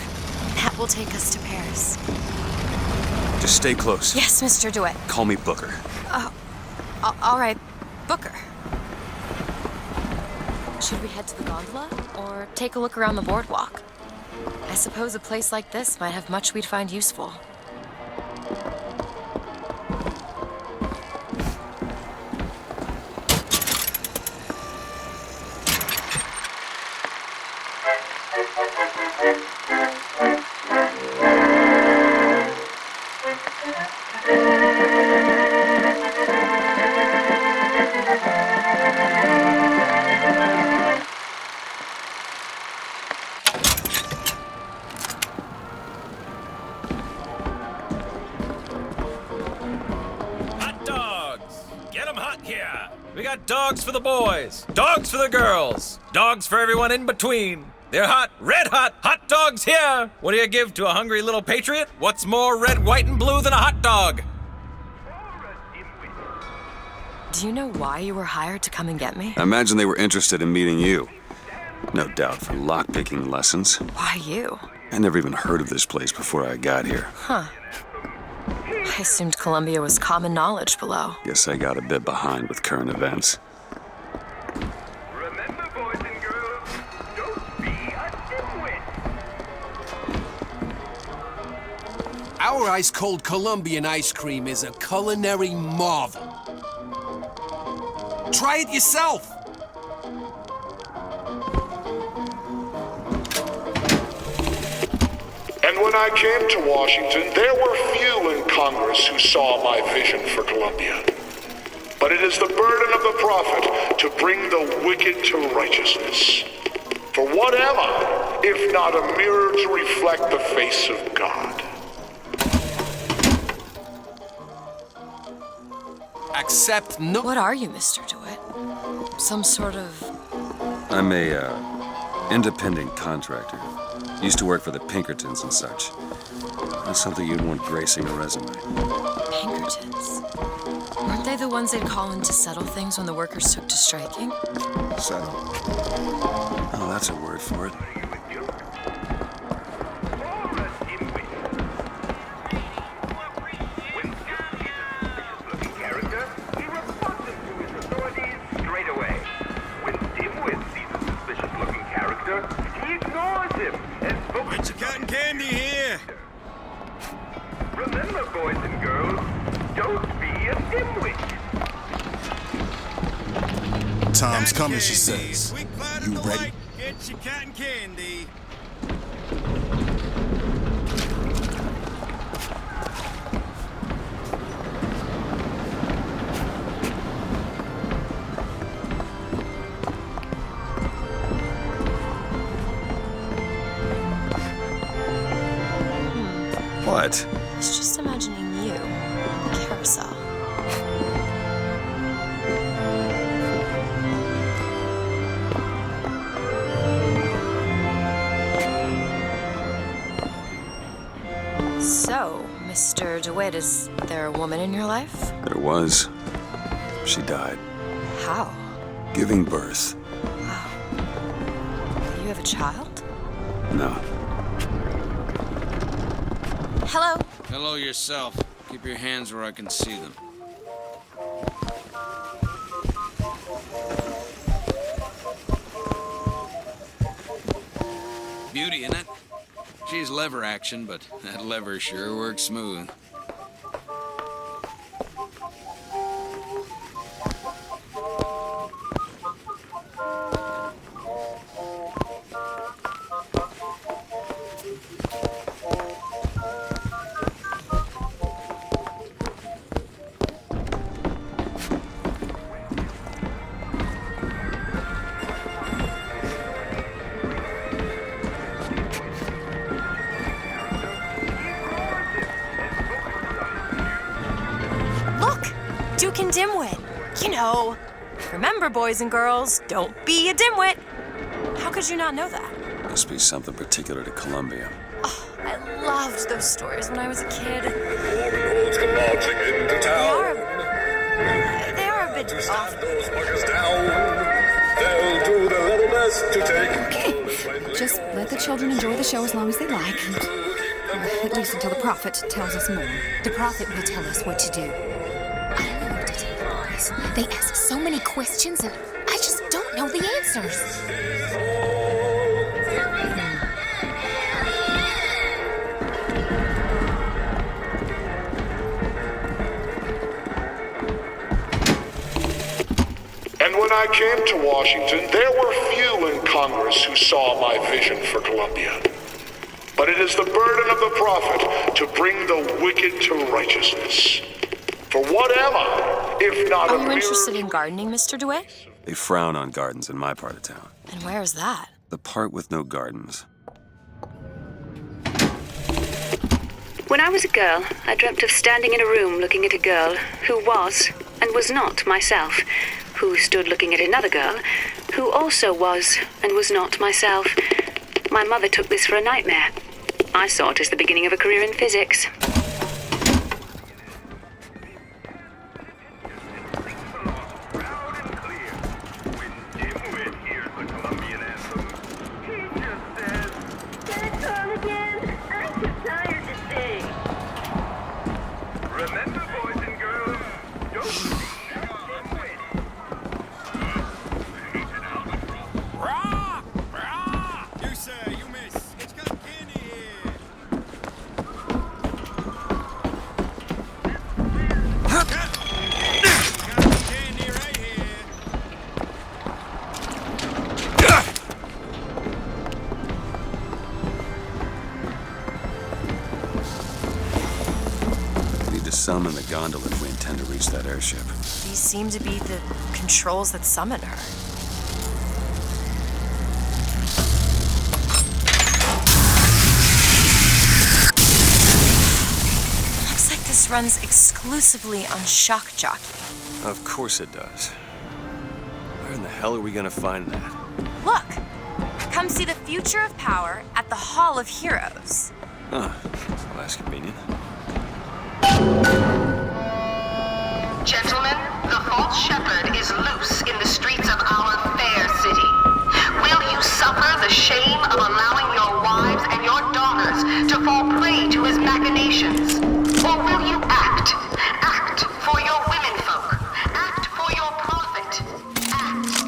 That will take us to Paris. Just stay close. Yes, Mr. DeWitt. Call me Booker. All right, Booker. Should we head to the gondola or take a look around the boardwalk? I suppose a place like this might have much we'd find useful. We got dogs for the boys, dogs for the girls, dogs for everyone in between. They're hot, red hot dogs here. What do you give to a hungry little patriot? What's more red, white, and blue than a hot dog? Do you know why you were hired to come and get me? I imagine they were interested in meeting you. No doubt for lockpicking lessons. Why you? I never even heard of this place before I got here. Huh. I assumed Columbia was common knowledge below. Guess I got a bit behind with current events. Remember, boys and girls, don't be a dimwit. Our ice-cold Colombian ice cream is a culinary marvel. Try it yourself. And when I came to Washington, there were few in Congress who saw my vision for Columbia. But it is the burden of the prophet to bring the wicked to righteousness. For what am I, if not a mirror to reflect the face of God? Accept no— What are you, Mr. DeWitt? Some sort of— I'm a, independent contractor. Used to work for the Pinkertons and such. That's something you'd want gracing a resume. Pinkertons? Weren't they the ones they'd call in to settle things when the workers took to striking? Settle? Oh, that's a word for it. Get your cotton candy here. Remember, boys and girls, don't be a dimwit. Tom's coming, she says. You ready? Get your cotton candy. What? I was just imagining you on the carousel. So, Mr. DeWitt, is there a woman in your life? There was. She died. How? Giving birth. You have a child? No. Hello? Hello yourself. Keep your hands where I can see them. Beauty, innit? She's lever action, but that lever sure works smooth. Duke and Dimwit. You know. Remember, boys and girls, don't be a dimwit. How could you not know that? Must be something particular to Columbia. Oh, I loved those stories when I was a kid. Warlords come marching into town. They are a bit to stamp those buggers down. They'll do their level best to take. Okay, just let the children enjoy the show as long as they like. At least until the prophet tells us more. The prophet will tell us what to do. I don't know what to tell the boys. They ask so many questions and I just don't know the answers. And when I came to Washington, there were few in Congress who saw my vision for Columbia. But it is the burden of the prophet to bring the wicked to righteousness. For what am I, if not Are you interested in gardening, Mr. DeWitt? They frown on gardens in my part of town. And where is that? The part with no gardens. When I was a girl, I dreamt of standing in a room looking at a girl who was and was not myself, who stood looking at another girl who also was and was not myself. My mother took this for a nightmare. I saw it as the beginning of a career in physics. Summon the gondola if we intend to reach that airship. These seem to be the controls that summon her. Looks like this runs exclusively on shock jockey. Of course it does. Where in the hell are we gonna find that? Look! Come see the future of power at the Hall of Heroes. Huh. Well, that's convenient. Gentlemen, the false shepherd is loose in the streets of our fair city. Will you suffer the shame of allowing your wives and your daughters to fall prey to his machinations? Or will you act? Act for your womenfolk. Act for your prophet. Act.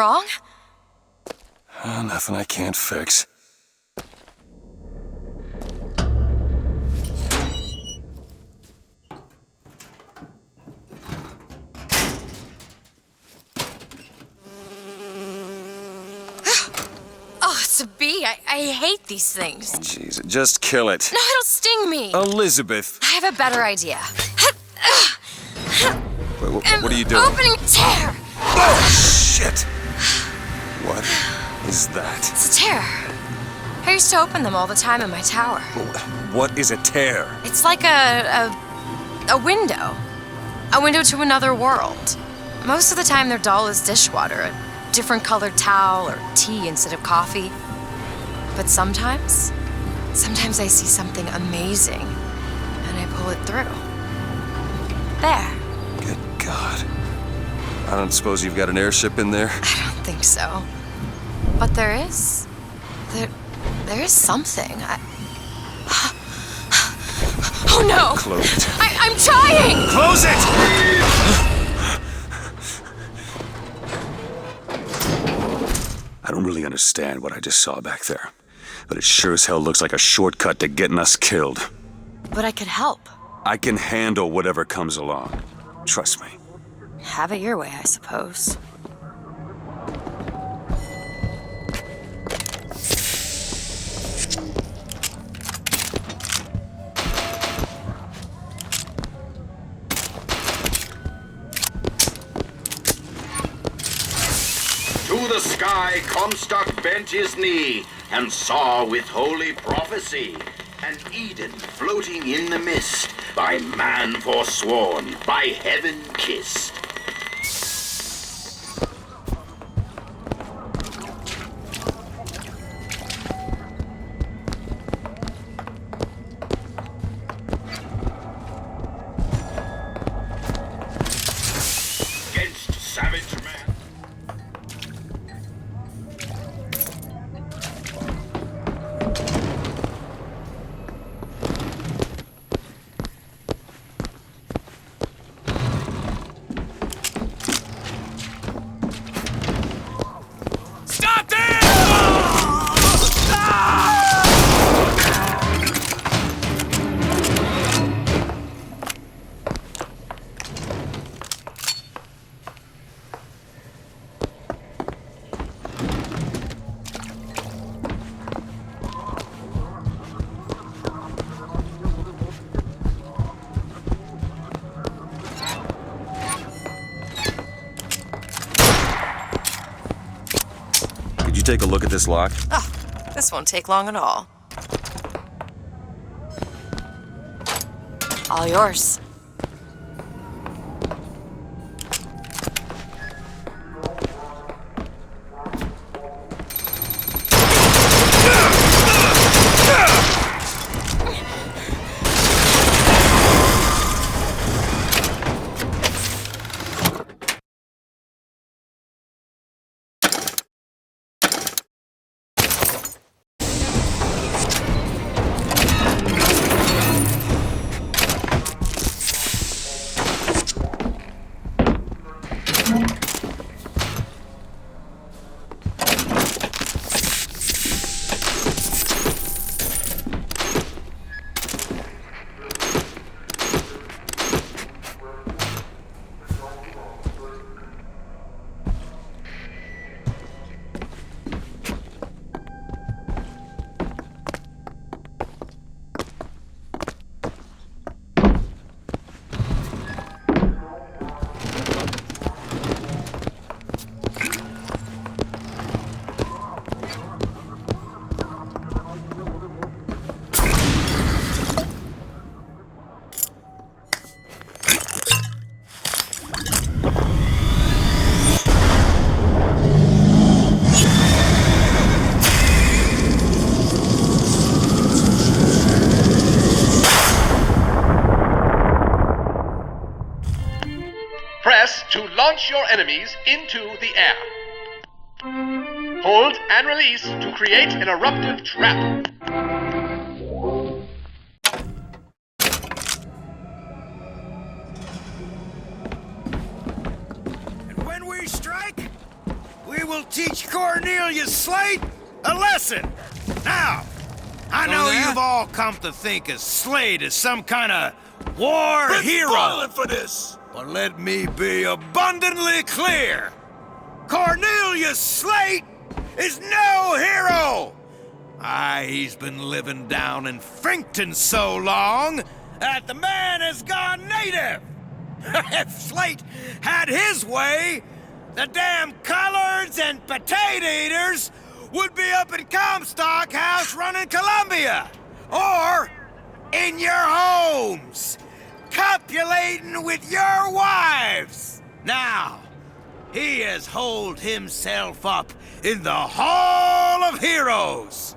wrong? Nothing I can't fix. Oh, it's a bee. I hate these things. Jeez, just kill it. No, it'll sting me. Elizabeth! I have a better idea. Wait, what are you doing? Opening a tear! Oh, shit! What is that? It's a tear. I used to open them all the time in my tower. What is a tear? It's like a window. A window to another world. Most of the time they're dull as dishwater, a different colored towel or tea instead of coffee. But sometimes I see something amazing and I pull it through. There. Good God. I don't suppose you've got an airship in there? I don't think so. But there is. There is something. Oh no! Close it. I'm trying! Close it! I don't really understand what I just saw back there, but it sure as hell looks like a shortcut to getting us killed. But I could help. I can handle whatever comes along. Trust me. Have it your way, I suppose. To the sky Comstock bent his knee and saw with holy prophecy an Eden floating in the mist, by man forsworn, by heaven kissed. Against savage man. Could you take a look at this lock? Oh, this won't take long at all. All yours. Press to launch your enemies into the air. Hold and release to create an eruptive trap. And when we strike, we will Cornelius Slate a lesson. Now, I know you've all come to think of Slate as some kind of war hero. Falling for this. But let me be abundantly clear. Cornelius Slate is no hero. He's been living down in Frankton so long that the man has gone native. If Slate had his way, the damn collards and potato eaters would be up in Comstock House running Columbia. Or in your homes, copulating with your wives. Now, he has holed himself up in the Hall of Heroes.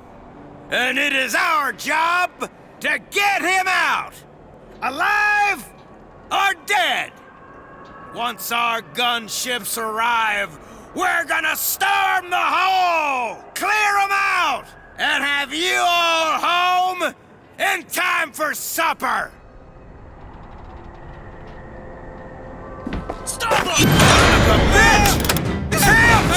And it is our job to get him out, alive or dead. Once our gunships arrive, we're gonna storm the hall, clear them out, and have you all home in time for supper. Stop him! Son of a bitch! It's him!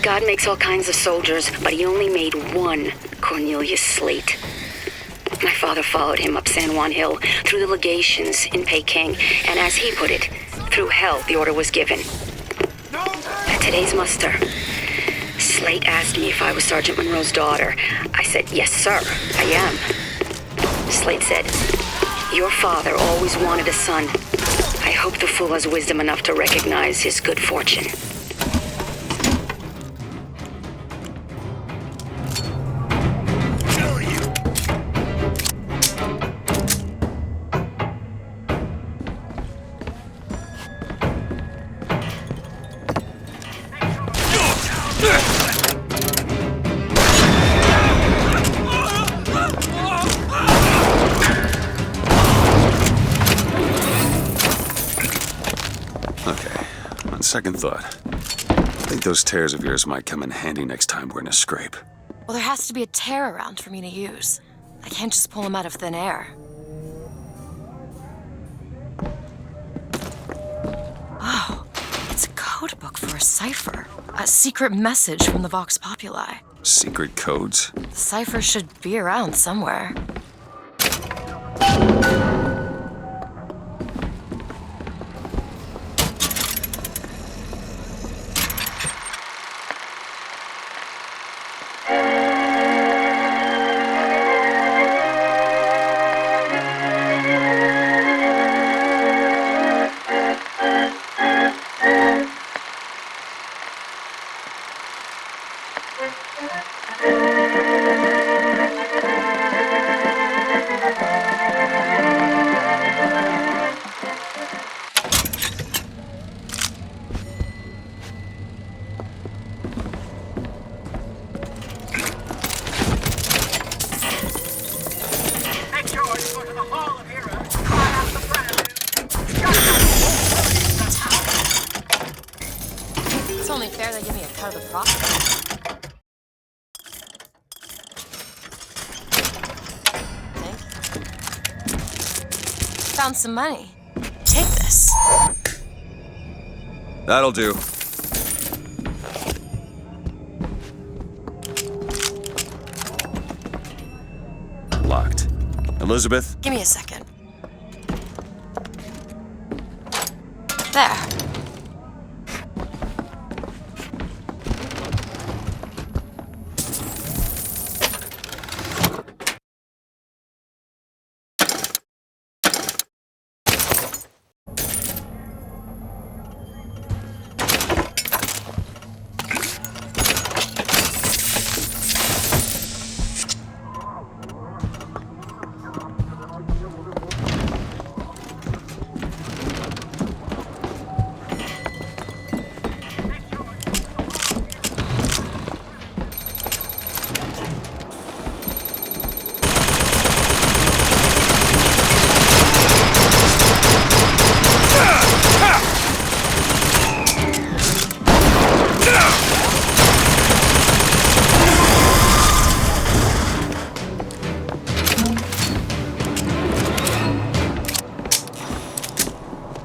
God makes all kinds of soldiers, but he only made one Cornelius Slate. My father followed him up San Juan Hill, through the legations in Peking, and as he put it, through hell the order was given. At today's muster, Slate asked me if I was Sergeant Monroe's daughter. I said, yes, sir, I am. Slate said, your father always wanted a son. I hope the fool has wisdom enough to recognize his good fortune. Second thought. I think those tears of yours might come in handy next time we're in a scrape. Well, there has to be a tear around for me to use. I can't just pull them out of thin air. Oh, it's a code book for a cipher. A secret message from the Vox Populi. Secret codes? The cipher should be around somewhere. found some money. Take this. That'll do. Locked. Elizabeth? Give me a second. There.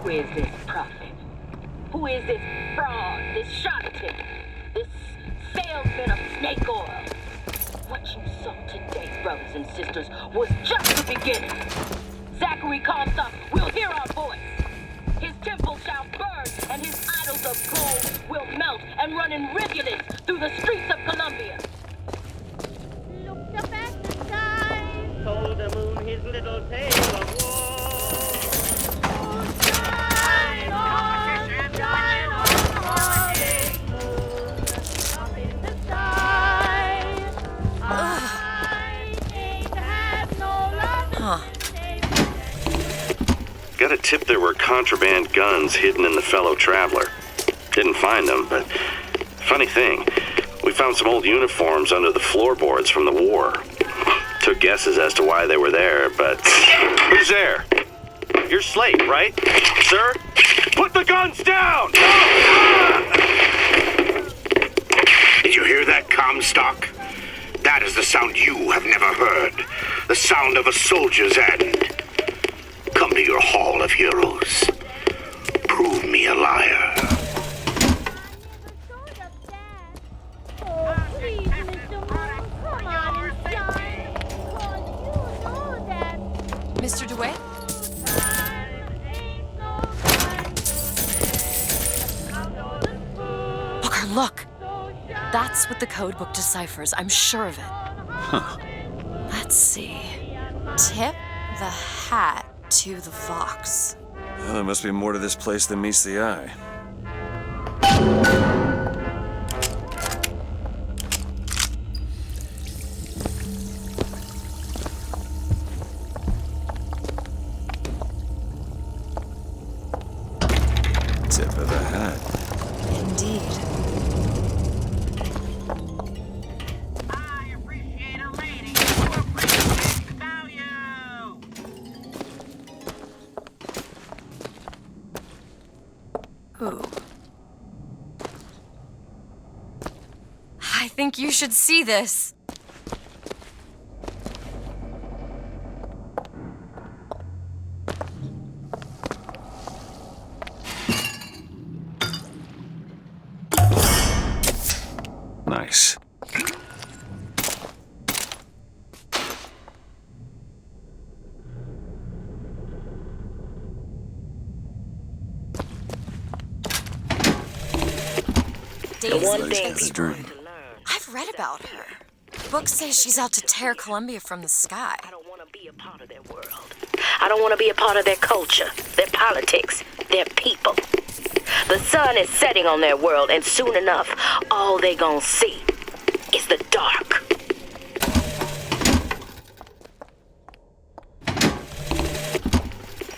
Who is this prophet? Who is this fraud, this charlatan, this salesman of snake oil? What you saw today, brothers and sisters, was just the beginning. Zachary Comstock will hear our voice. His temple shall burn, and his idols of gold will melt and run in rivulets through the streets of Columbia. Looked up at the sky, told the moon his little tale of war. Got a tip there were contraband guns hidden in the fellow traveler. Didn't find them, but funny thing, we found some old uniforms under the floorboards from the war. Took guesses as to why they were there, but... Who's there? You're Slate, right? Sir? Put the guns down! Did you hear that, Comstock? That is the sound you have never heard. The sound of a soldier's end. Come to your Hall of Heroes. Prove me a liar. Mr. DeWitt? Booker, look! That's what the codebook deciphers. I'm sure of it. Huh. Let's see. Tip the hat to the Vox. Well, there must be more to this place than meets the eye. Tip of the hat. Indeed. I appreciate a lady who appreciates value. Ooh. I think you should see this. Nice. Daisy. One thing I've read about her. Books say she's out to tear Columbia from the sky. I don't want to be a part of their world. I don't want to be a part of their culture, their politics, their people. The sun is setting on their world, and soon enough, all they gonna see is the dark.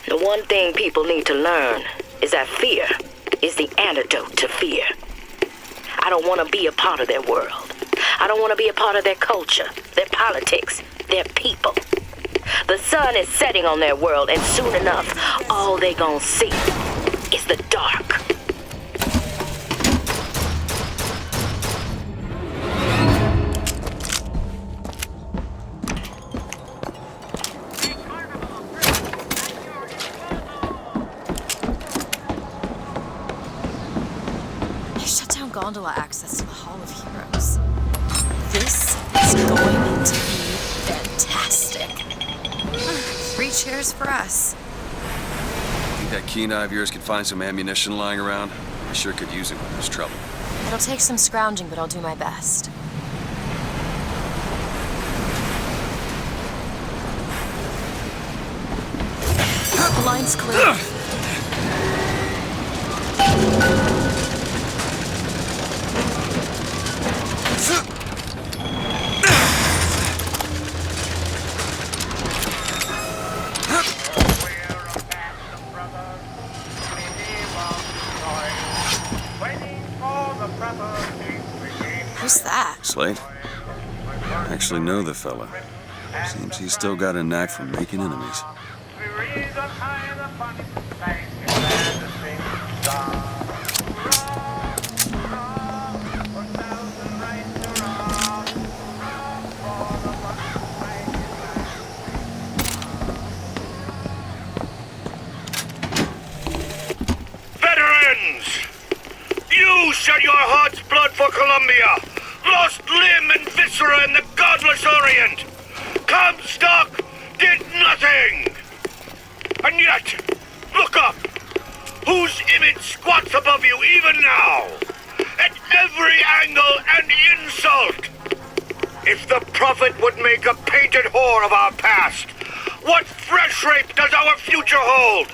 The one thing people need to learn is that fear is the antidote to fear. I don't want to be a part of their world. I don't want to be a part of their culture, their politics, their people. The sun is setting on their world, and soon enough, all they gonna see is the dark. gondola access to the Hall of Heroes. This is going to be fantastic. 3 cheers for us. Think that keen eye of yours could find some ammunition lying around? I sure could use it when there's trouble. It'll take some scrounging, but I'll do my best. The line's clear. Who's that? Slate? I actually know the fella. Seems he's still got a knack for making enemies. Veterans! You shed your heart's blood for Columbia, lost limb and viscera in the godless Orient. Comstock did nothing! And yet, look up! Whose image squats above you even now? At every angle and insult! If the prophet would make a painted whore of our past, what fresh rape does our future hold?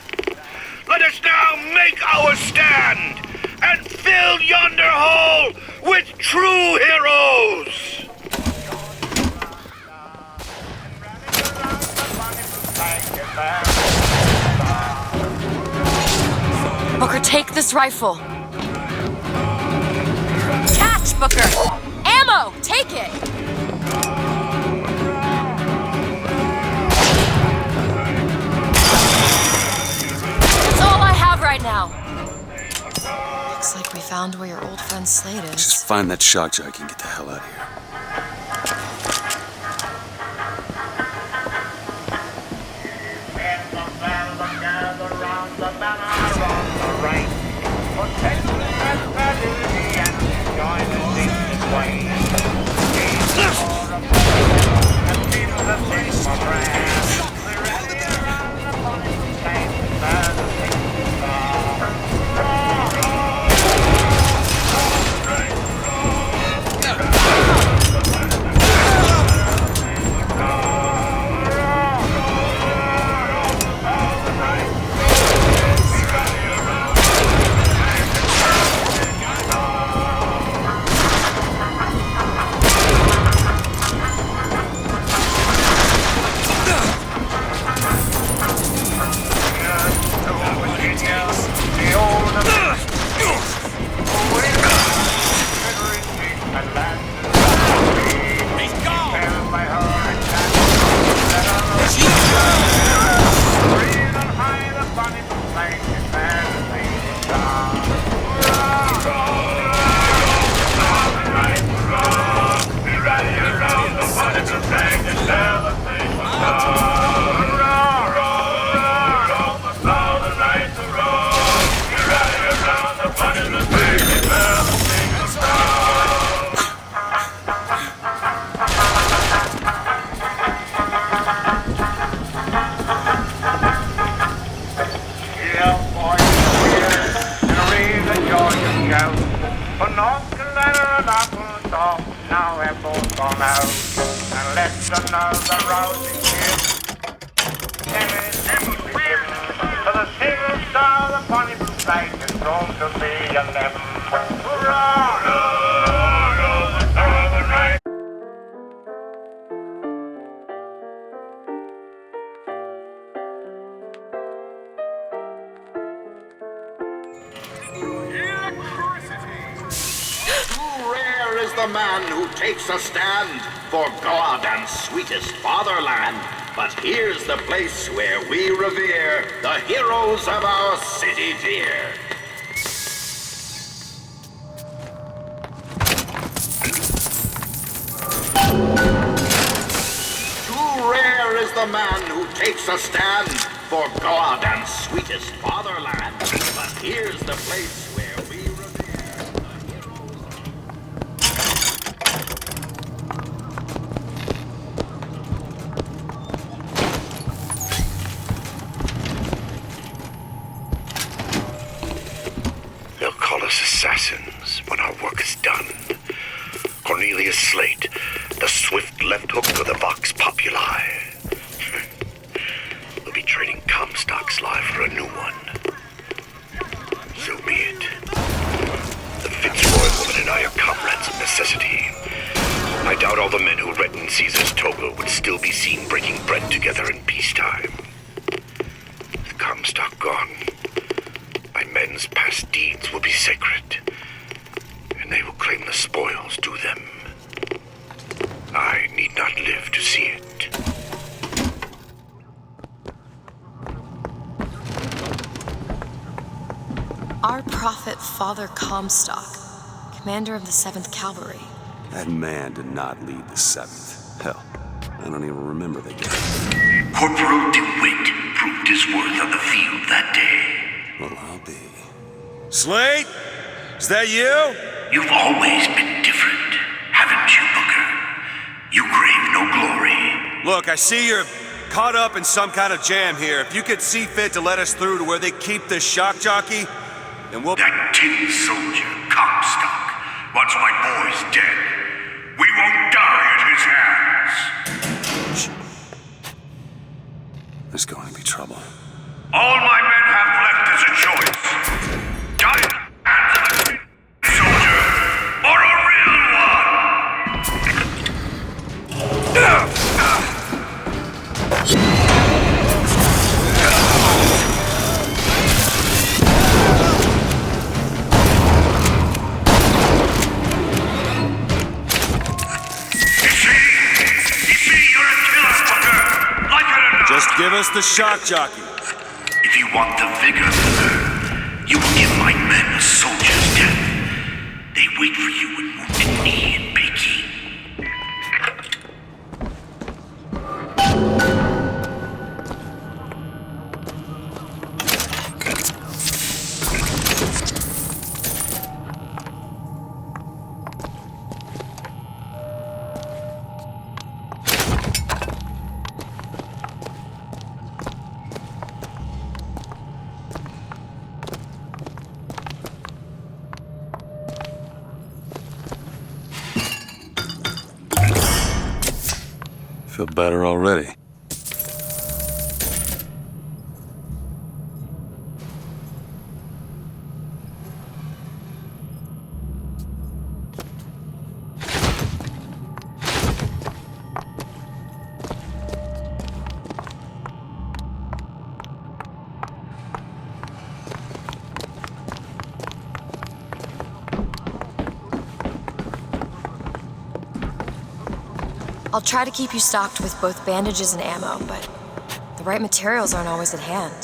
Let us now make our stand and fill yonder hole with true heroes! Booker, take this rifle. Catch, Booker! Ammo! Take it! That's all I have right now. Looks like we found where your old friend Slade is. Just find that shock jockey and get the hell out of here. The man who takes a stand for God and sweetest fatherland. But here's the place where we revere the heroes of our city dear. Too rare is the man who takes a stand for God and sweetest fatherland. But here's the place where we revere the heroes. took to the Vox Populi. We'll be trading Comstock's life for a new one. So be it. The Fitzroy woman and I are comrades of necessity. I doubt all the men who read in Caesar's toga would still be seen breaking bread together in peacetime. With Comstock gone, my men's past deeds will be sacred, and they will claim the spoils due them. I need not live to see it. Our prophet, Father Comstock, commander of the 7th Cavalry. That man did not lead the 7th. Hell, I don't even remember the day. Corporal DeWitt proved his worth on the field that day. Well, I'll be. Slate? Is that you? You've always been different, haven't you, Booker? You crave no glory. Look, I see you're caught up in some kind of jam here. If you could see fit to let us through to where they keep this shock jockey, then we'll... That tin soldier, Comstock, once my boy's dead. We won't die at his hands. There's going to be trouble. All my men have left is a choice. Die in the hands of a tin soldier, or a real one! Just give us the shock jockey. If you want the vigor, you will give my men a soldier's death. They wait for you in Wounded Knee and Peking. Feel better already. I'll try to keep you stocked with both bandages and ammo, but the right materials aren't always at hand.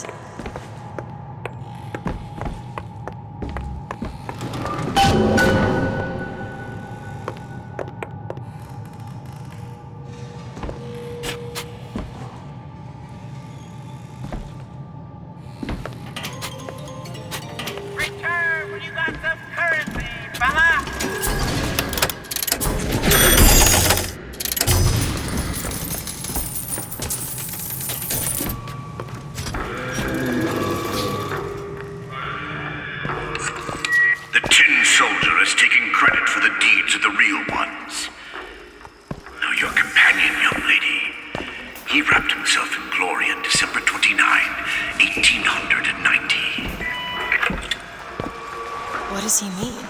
Return when you got some currency, fella! Soldier is taking credit for the deeds of the real ones. Now your companion, young lady, he wrapped himself in glory on December 29, 1890. What does he mean?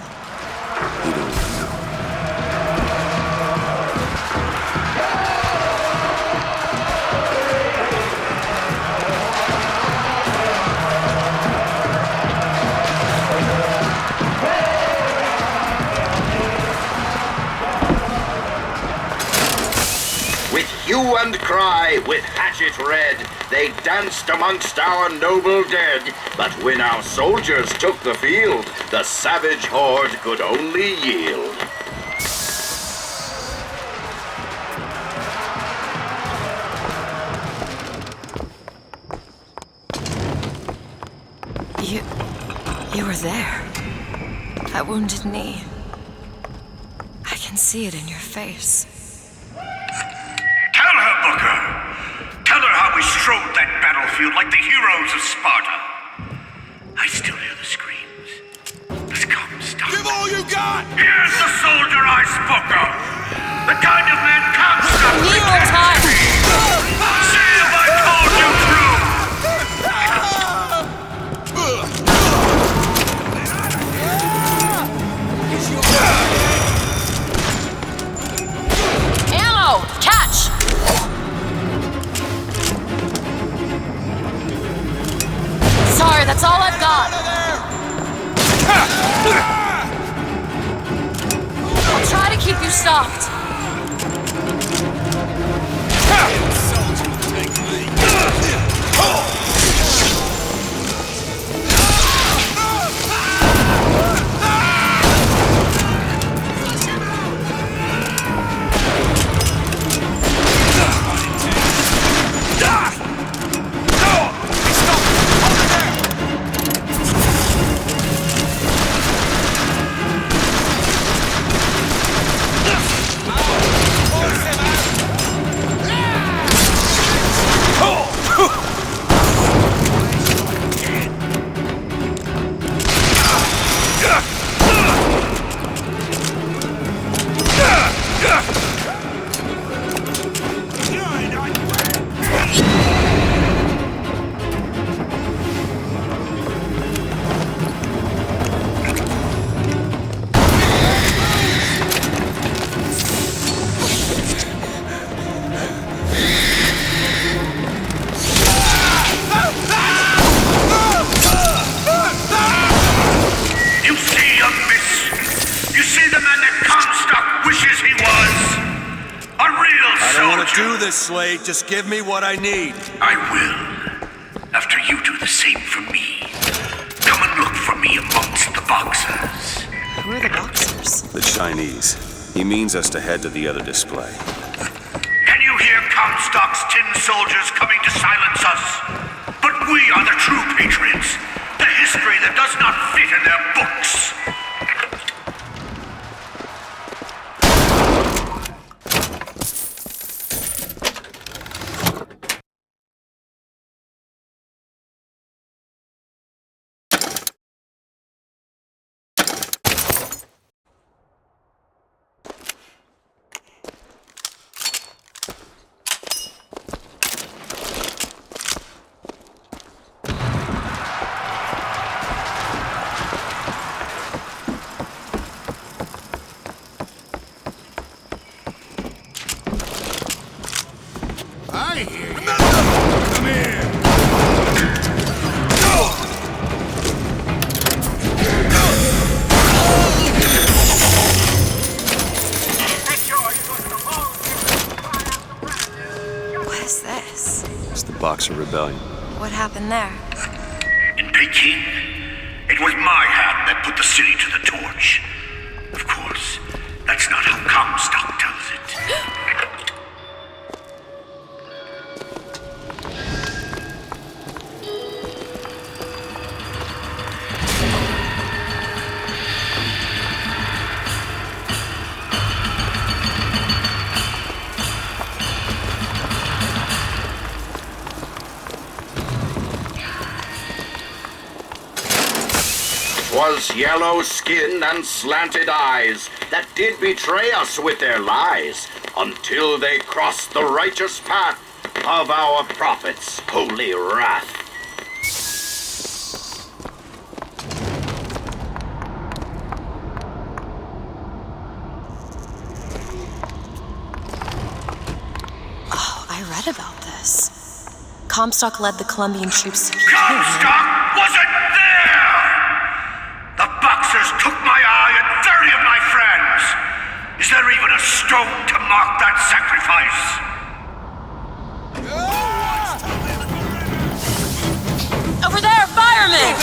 Hue and cry, with hatchet red, they danced amongst our noble dead. But when our soldiers took the field, the savage horde could only yield. You were there. That Wounded Knee. I can see it in your face. Tell her, Booker! Tell her how we strode that battlefield like the heroes of Sparta. I still hear the screams. Let's come, stop. Give all you got! Here's the soldier I spoke of! The kind of man Comstock don't want to do this, Slate. Just give me what I need. I will. After you do the same for me. Come and look for me amongst the boxers. Who are the boxers? The Chinese. He means us to head to the other display. Can you hear Comstock's tin soldiers coming to silence us? But we are the true patriots. The history that does not fit in their books. I hear you. Come here. What is this? It's the Boxer Rebellion. What happened there? In Peking, it was my hand that put the city to the torch. Of course, that's not how Comstock tells it. Was yellow skin and slanted eyes that did betray us with their lies until they crossed the righteous path of our prophet's holy wrath. Oh, I read about this. Comstock led the Colombian troops to Comstock wasn't there! The Boxers took my eye and 30 of my friends! Is there even a stone to mark that sacrifice? Over there, firemen!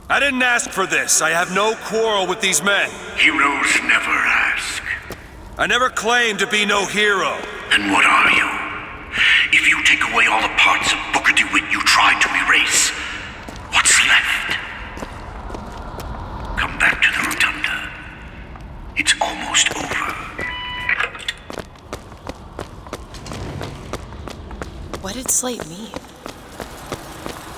I didn't ask for this. I have no quarrel with these men. Heroes never ask. I never claimed to be no hero. Then what are you? If you take away all the parts of Booker DeWitt you tried to erase, what's left? Come back to the Rotunda. It's almost over. What did Slate mean?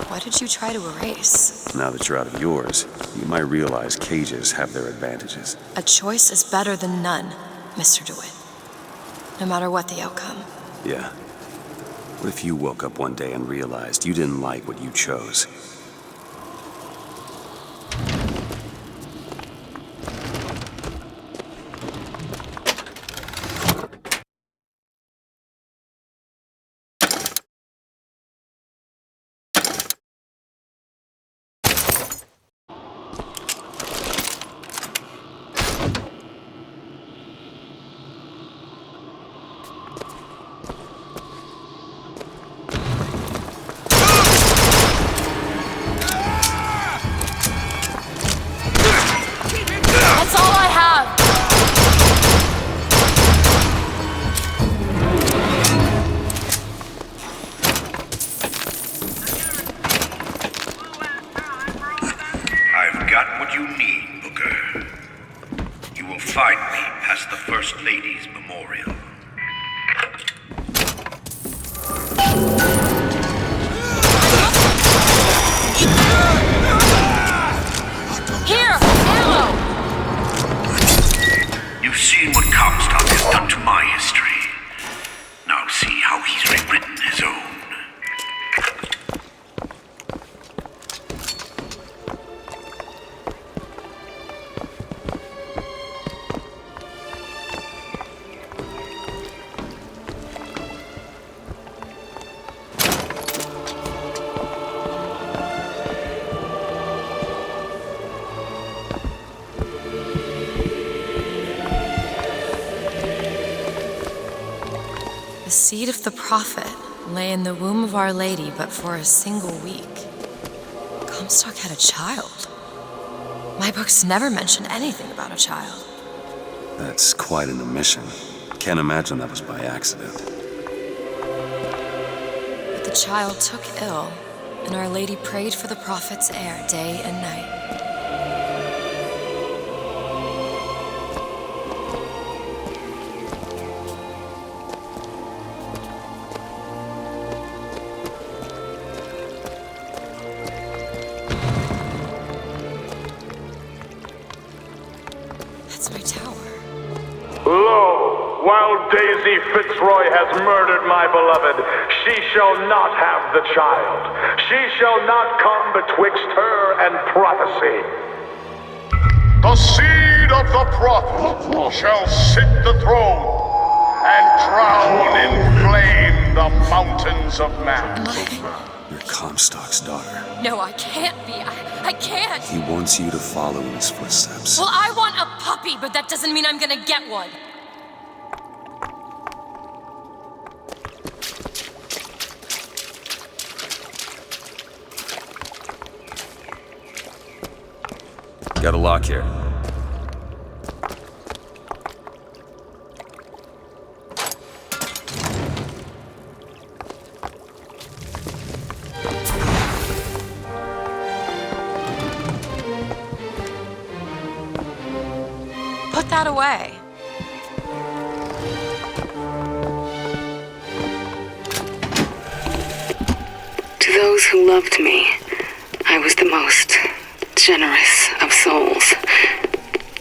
What did you try to erase? Now that you're out of yours, you might realize cages have their advantages. A choice is better than none, Mr. DeWitt. No matter what the outcome. Yeah. What if you woke up one day and realized you didn't like what you chose? That's all I have! I've got what you need, Booker. find me past the First Lady's memorial. Here! Ammo! You've seen what Comstock has done to my history. Now see how he's rewritten his own. The seed of the prophet lay in the womb of Our Lady but for a single week. Comstock had a child. My books never mention anything about a child. That's quite an omission. Can't imagine that was by accident. But the child took ill, and Our Lady prayed for the prophet's heir day and night. That's my tower. Lo, while Daisy Fitzroy has murdered my beloved, she shall not have the child. She shall not come betwixt her and prophecy. The seed of the prophet shall sit the throne and drown in flame the mountains of man. You're Comstock's daughter. No, I can't be. I can't. He wants you to follow in his footsteps. Well, I want a puppy, but that doesn't mean I'm gonna get one. Got a lock here. Put that away. To those who loved me, I was the most generous of souls.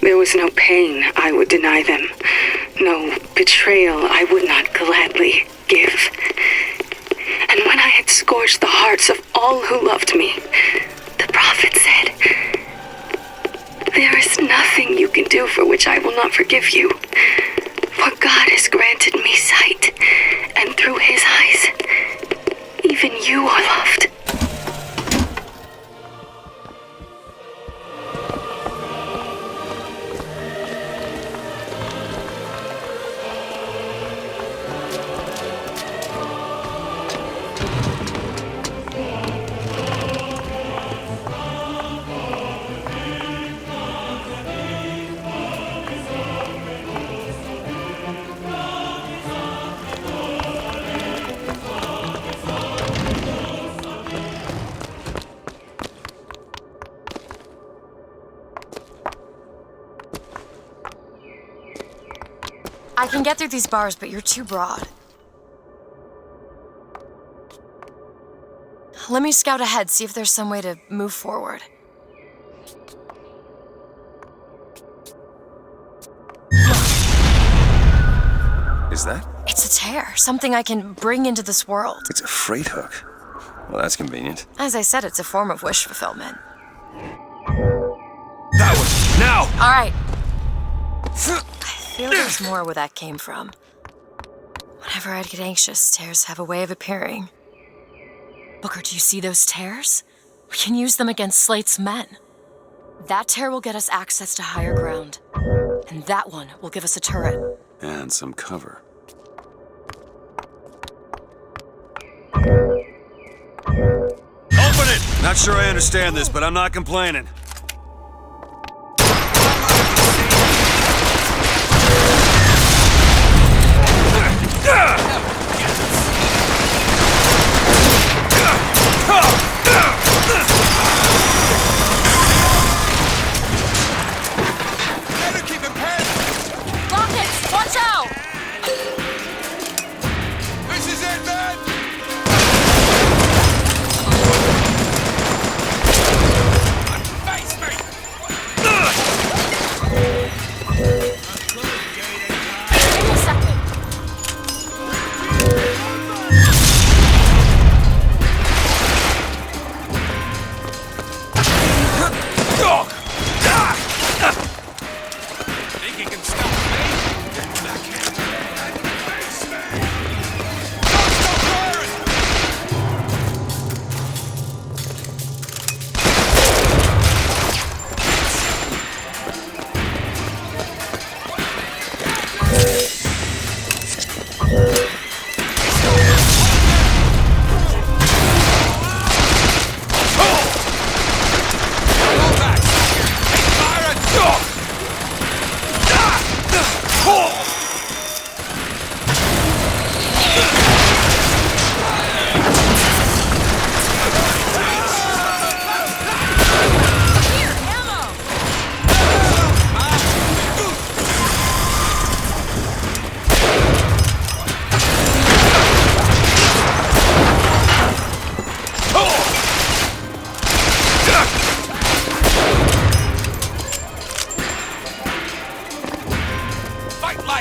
There was no pain I would deny them, no betrayal I would not gladly give. And when I had scorched the hearts of all who loved me, the prophet said, "There is nothing you can do for which I will not forgive you. For God has granted me sight, and through his eyes, even you are loved." I can get through these bars, but you're too broad. Let me scout ahead, see if there's some way to move forward. Is that? It's a tear, something I can bring into this world. It's a freight hook. Well, that's convenient. As I said, it's a form of wish fulfillment. That one! Now! All right. I feel there's more where that came from. Whenever I'd get anxious, tears have a way of appearing. Booker, do you see those tears? We can use them against Slate's men. That tear will get us access to higher ground. And that one will give us a turret. And some cover. Open it! Not sure I understand this, but I'm not complaining. Better keep him past.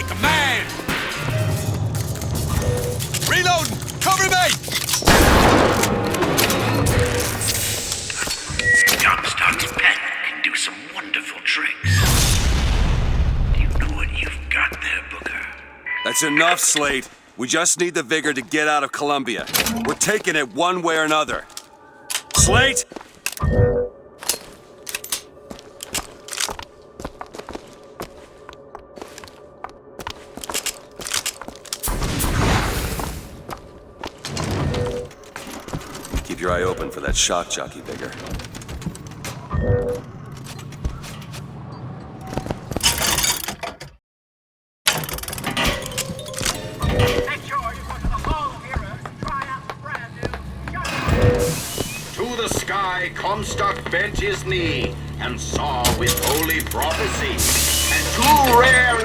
like a man! Reloading! Cover me! Comstock's pen can do some wonderful tricks. Do you know what you've got there, Booker? That's enough, Slate. We just need the vigor to get out of Columbia. We're taking it one way or another. Slate! Keep your eye open for that shock jockey vigor. To the sky, Comstock bent his knee and saw with holy prophecy, and too rare.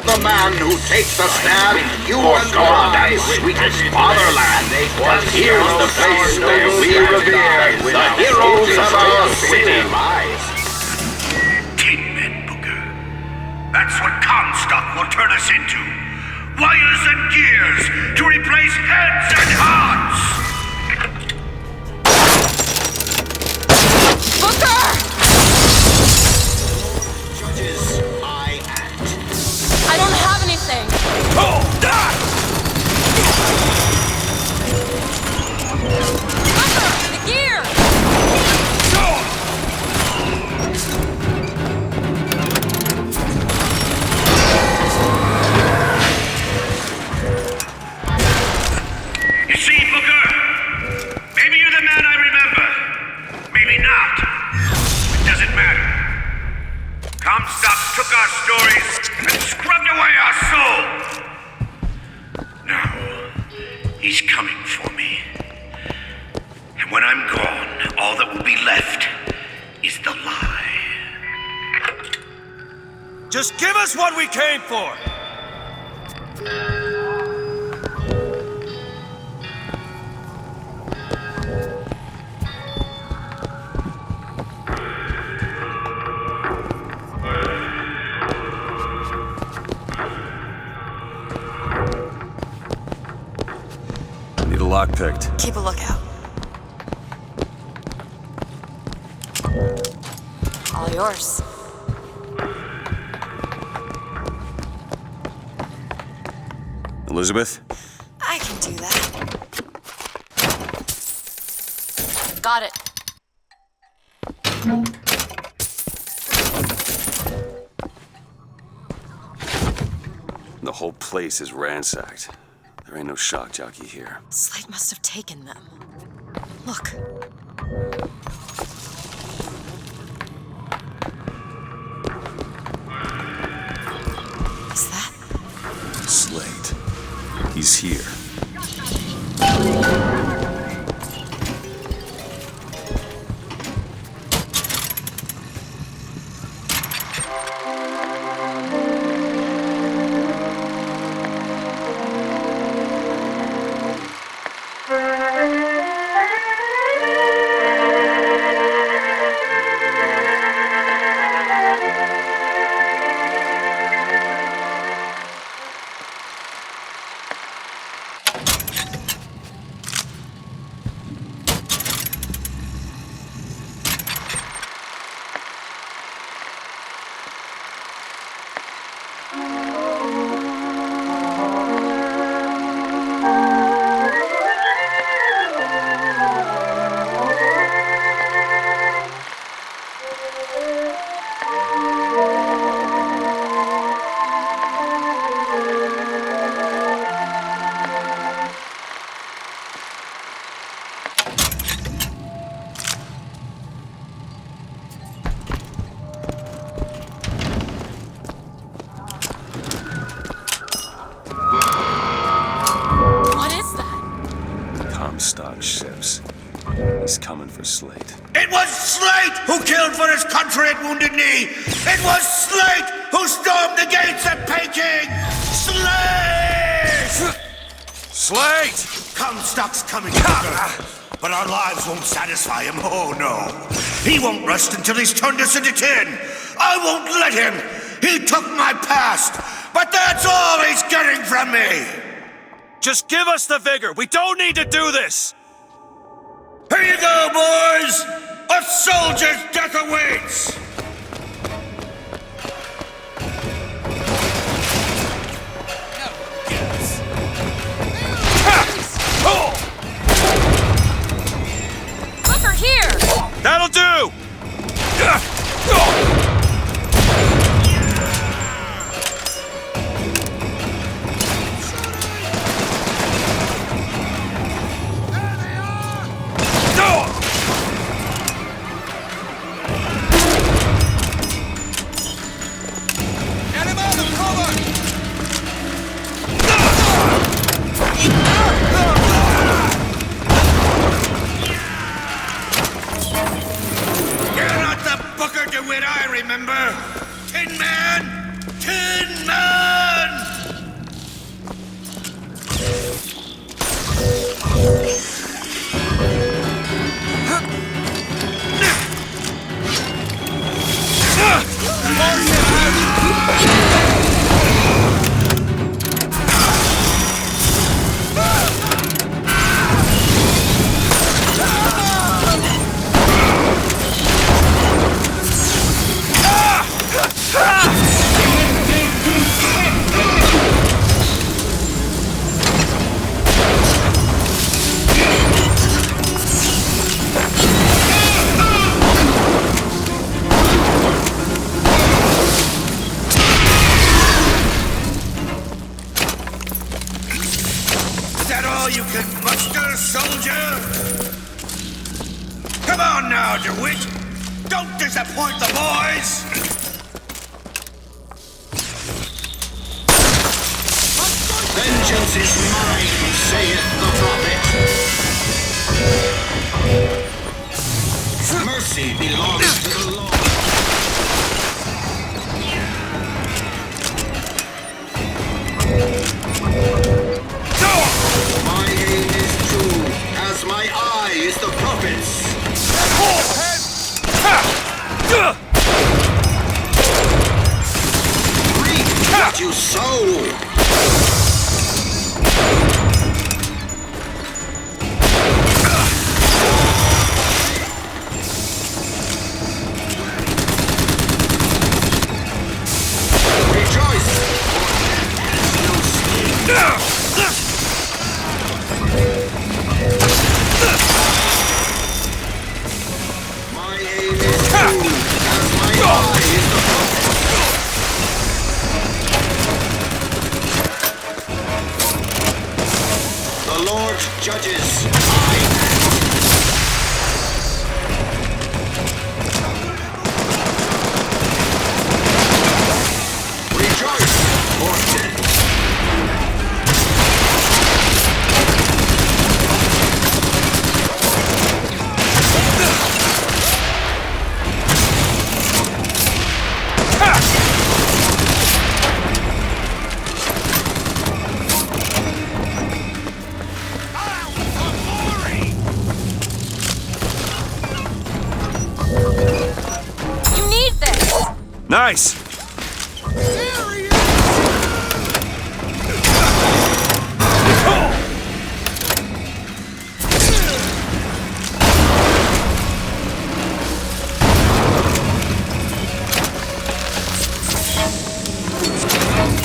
The man who takes the stand in you and Paradise, sweetest fatherland, was here in the place where we revere the heroes of our city lies. Tin men, Booker. That's what Comstock will turn us into. Wires and gears to replace heads and hearts. Booker! Judges, I act. I don't have anything. Oh, die! Booker, the gear! You see, Booker? Maybe you're the man I remember. Maybe not. It doesn't matter. Comstock took our stories and scrubbed away our soul. Now, he's coming for me. And when I'm gone, all that will be left is the lie. Just give us what we came for! Need a lock picked. Keep a lookout. All yours. Elizabeth? I can do that. Got it. The whole place is ransacked. There ain't no shock jockey here. Slate must have taken them. Look. Is that? Slate. He's here. He's coming for Slate. It was Slate who killed for his country at Wounded Knee! It was Slate who stormed the gates at Peking! Slate! Slate! Comstock's coming, but our lives won't satisfy him, oh no. He won't rest until he's turned us into tin. I won't let him. He took my past, but that's all he's getting from me. Just give us the vigor. We don't need to do this. Here you go, boys! A soldier's death awaits! Booker, here! That'll do! Remember? Tin Man! Tin Man! You can muster, soldier? Come on now, DeWitt! Don't disappoint the boys! Vengeance is mine, saith the prophet. Mercy belongs to the Lord. My aim is true, as my eye is the prophet's. Reap what you sow. Judges, rejoice, Orton. Nice!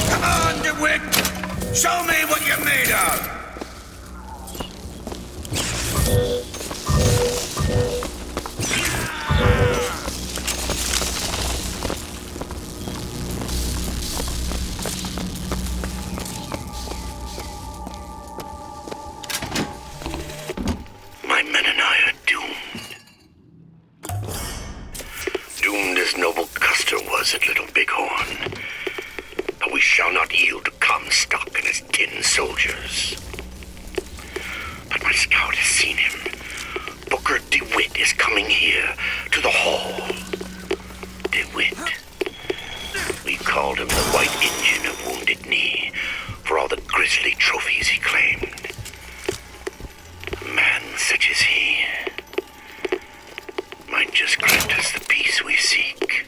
Come on, DeWitt! Show me what you're made of! Noble Custer was at Little Bighorn. But we shall not yield to Comstock and his tin soldiers. But my scout has seen him. Booker D. coming here to the hall. They went. We called him the White Engine of Wounded Knee for all the grisly trophies he claimed. A man such as he might just grant us the peace we seek.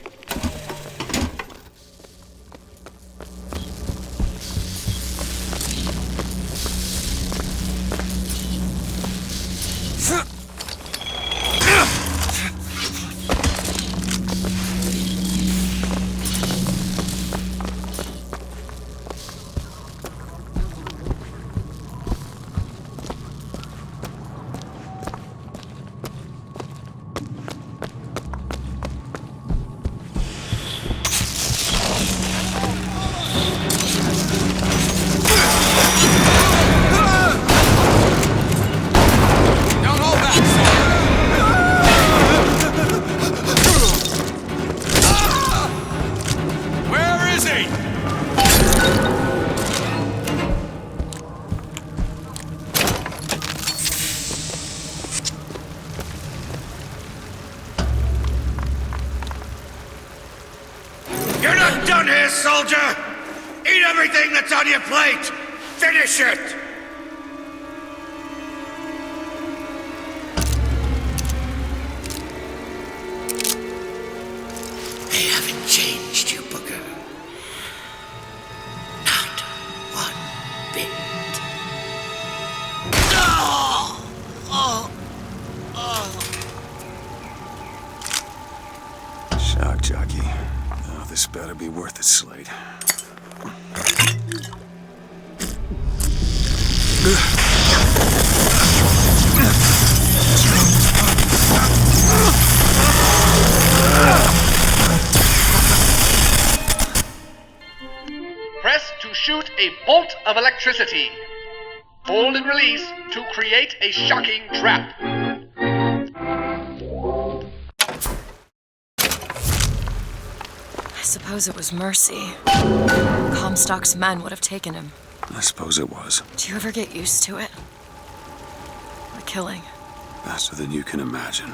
You're not done here, soldier! Eat everything that's on your plate! Finish it! They haven't changed you, Booker. Not one bit. Shock jockey. Oh, this better be worth it, Slade. Press to shoot a bolt of electricity. Hold and release to create a shocking trap. I suppose it was mercy. Comstock's men would have taken him. I suppose it was. Do you ever get used to it? The killing. Faster than you can imagine.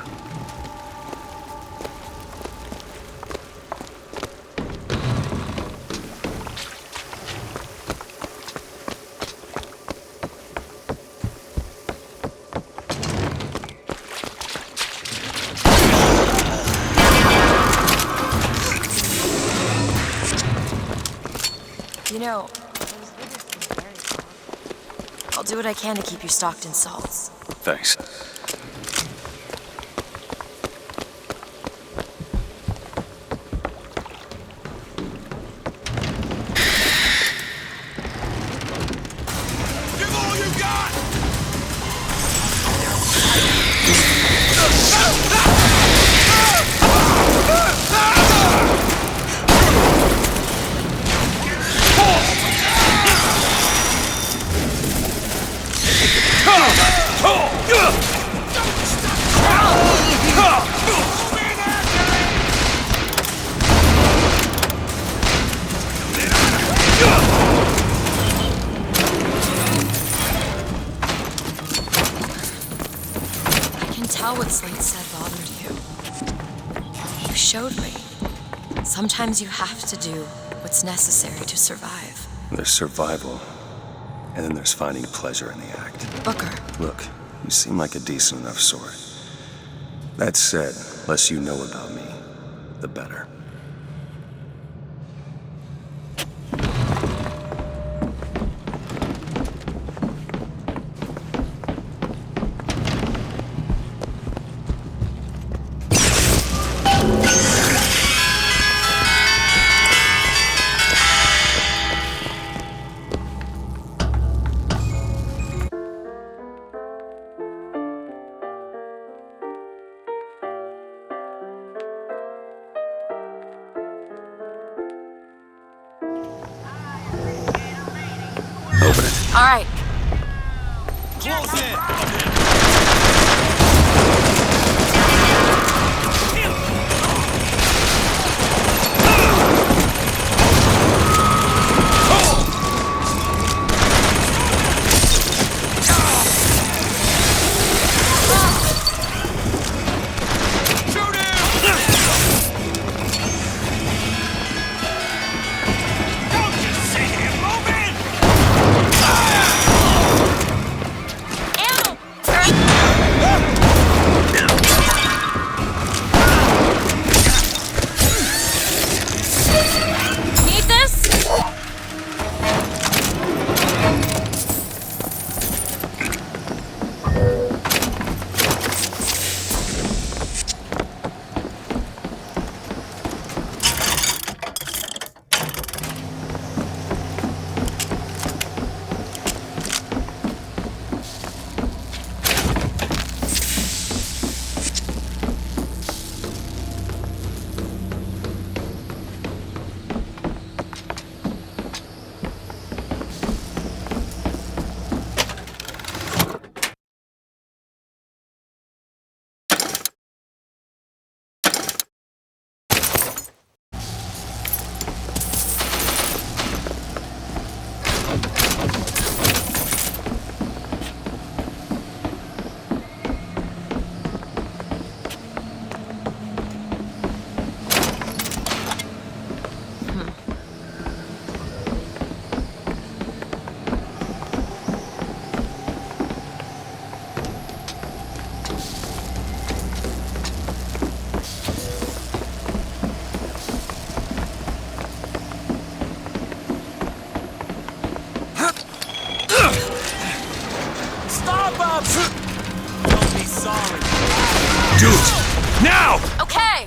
You know, I'll do what I can to keep you stocked in salts. Thanks. Give all you got! I can tell what Slate said bothered you. You showed me. Sometimes you have to do what's necessary to survive. There's survival, and then there's finding pleasure in the act. Booker. Look, you seem like a decent enough sort. That said, less you know about me, the better. Open it. All right. Close in! Do it! Now! Okay!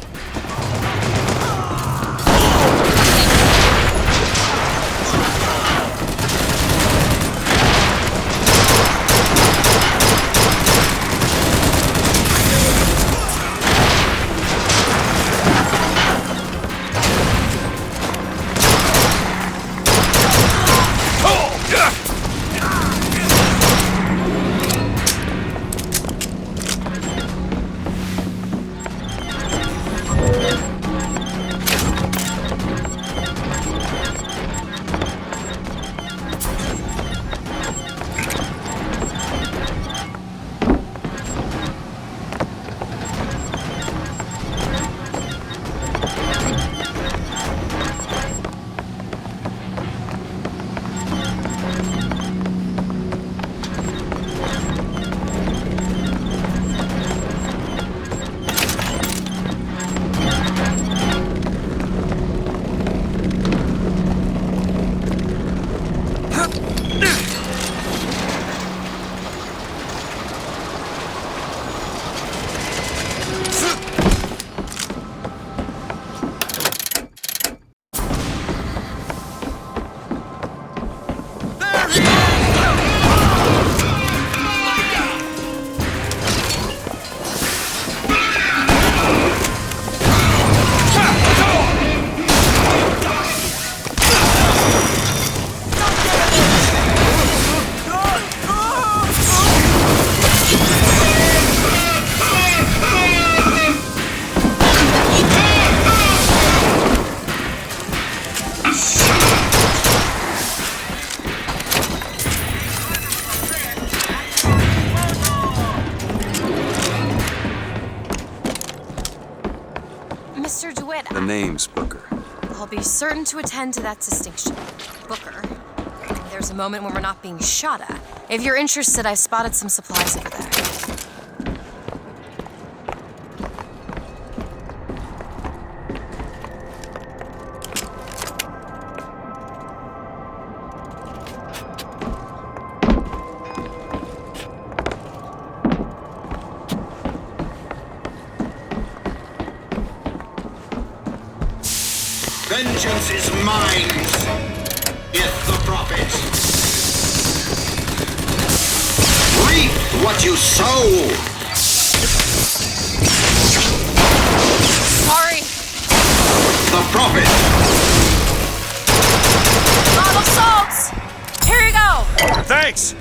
Mr. DeWitt, The name's Booker. I'll be certain to attend to that distinction. Booker. There's a moment when we're not being shot at. If you're interested, I've spotted some supplies over there. Vengeance is mine, if the prophet. Reap what you sow. Sorry. The prophet. Bottle of salts! Here you go! Thanks!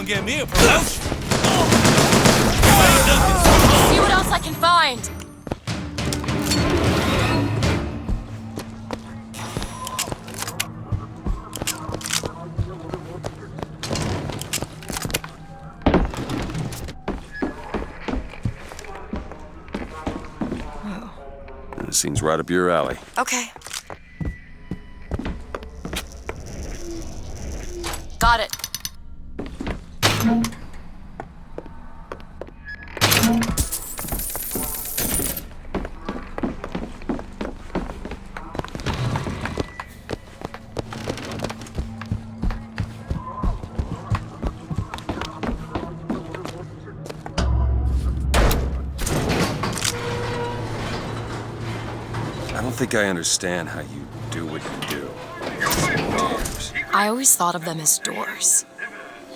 Get me a promotion. See what else I can find. This seems right up your alley. Okay. Got it. I don't think I understand how you do what you do. I always thought of them as doors.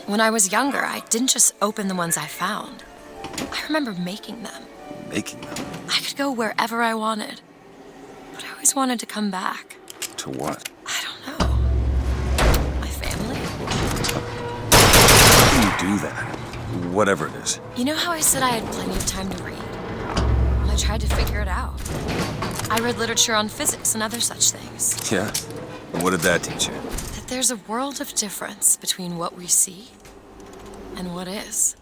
When I was younger, I didn't just open the ones I found. I remember making them. Making them? I could go wherever I wanted. But I always wanted to come back. To what? I don't know. My family? How do you do that? Whatever it is. You know how I said I had plenty of time to read? Well, I tried to figure it out. I read literature on physics and other such things. Yeah? And what did that teach you? That there's a world of difference between what we see and what is.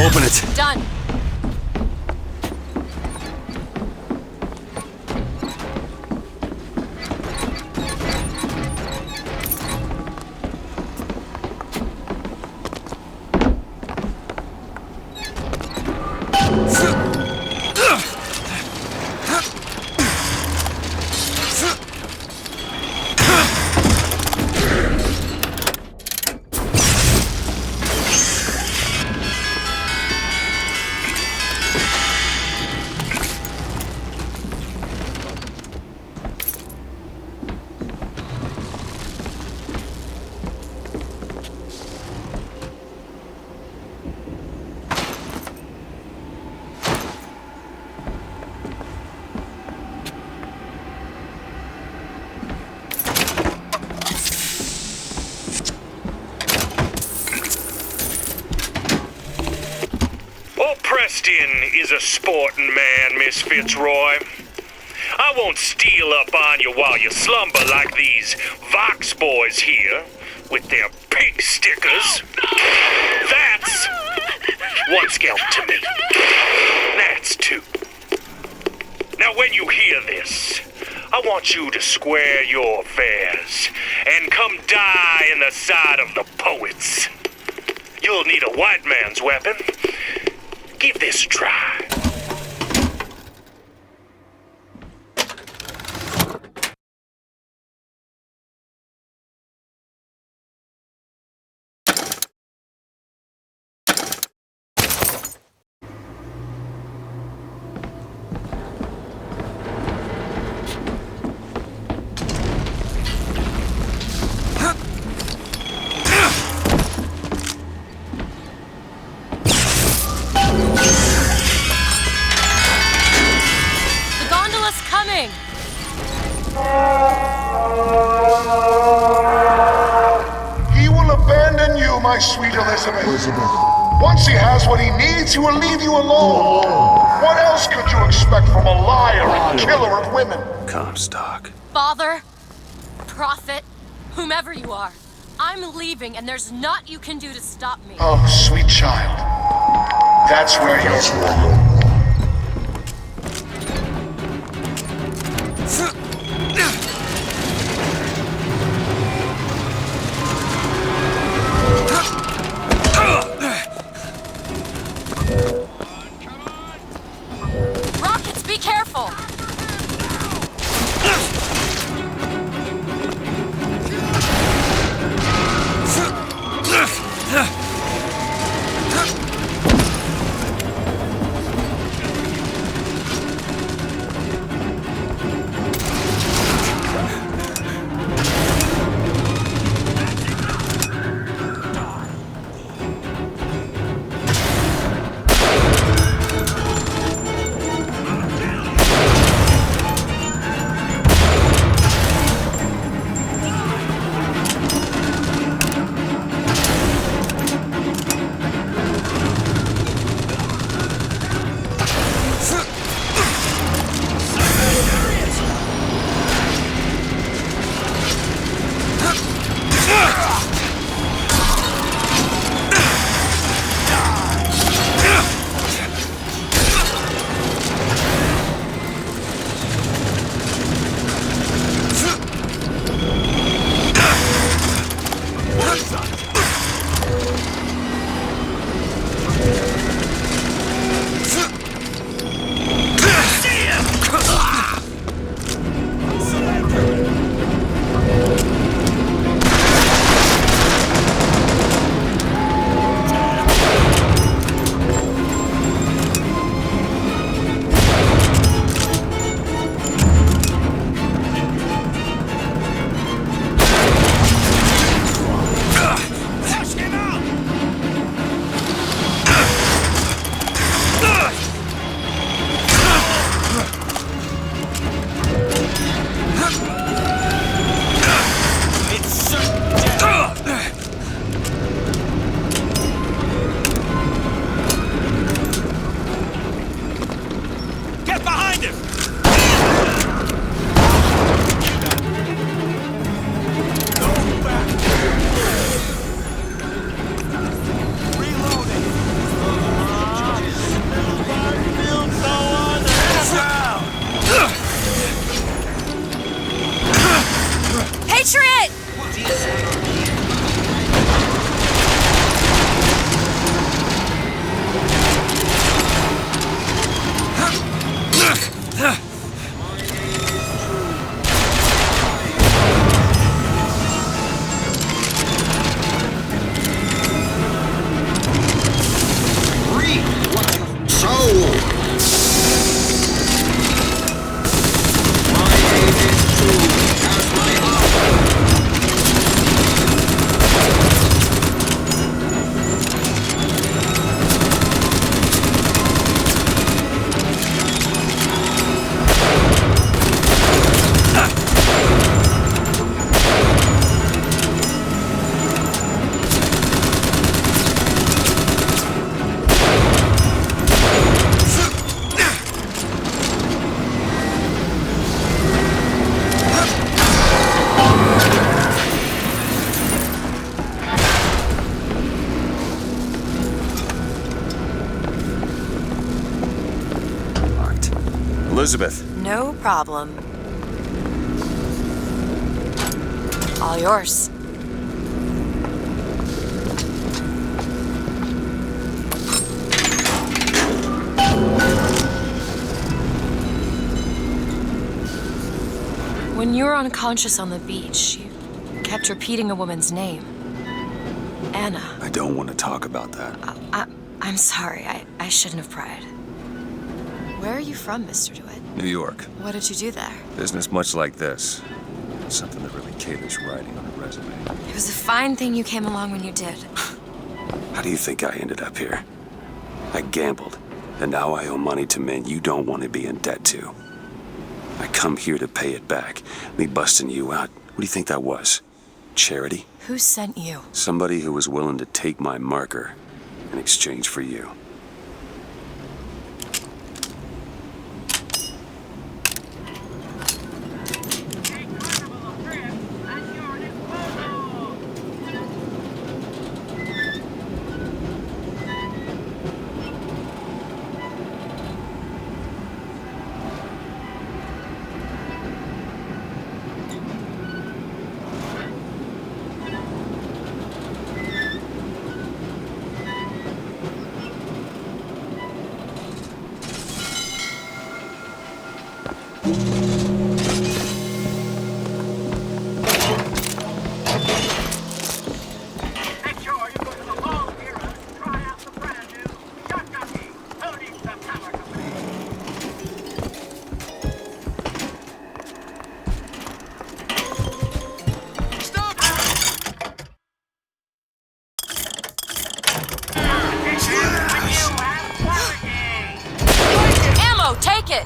Open it. Done. Preston is a sporting man, Miss Fitzroy. I won't steal up on you while you slumber like these Vox boys here with their pig stickers. That's one scalp to me. That's two. Now, when you hear this, I want you to square your affairs and come die in the side of the poets. You'll need a white man's weapon. Give this a try. He will abandon you, my sweet Elizabeth. Once he has what he needs, he will leave you alone. What else could you expect from a liar and killer of women? Comstock. Father, prophet, whomever you are, I'm leaving and there's naught you can do to stop me. Oh, sweet child. That's where you're... Rockets, be careful! Patriot! Elizabeth. No problem. All yours. When you were unconscious on the beach, you kept repeating a woman's name. Anna. I don't want to talk about that. I'm sorry. I shouldn't have pried. Where are you from, Mr. DeWitt? New York. What did you do there? Business much like this. Something that really caters writing on a resume. It was a fine thing you came along when you did. How do you think I ended up here? I gambled, and now I owe money to men you don't want to be in debt to. I come here to pay it back. Me busting you out, what do you think that was? Charity? Who sent you? Somebody who was willing to take my marker in exchange for you. Take it!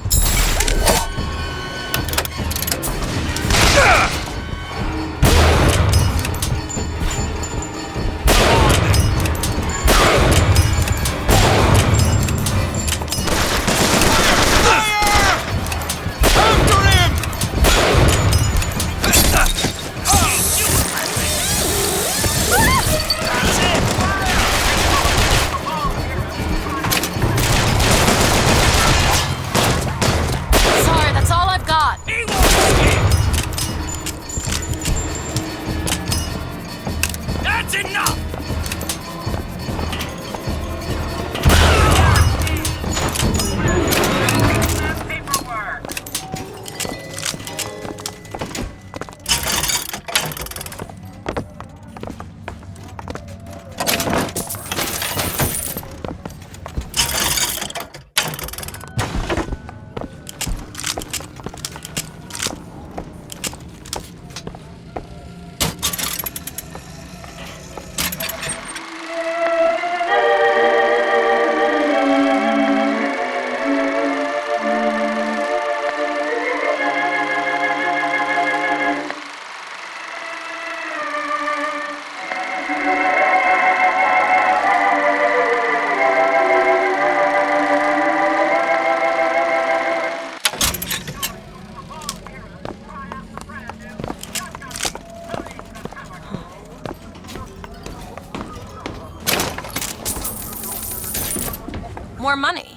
More money.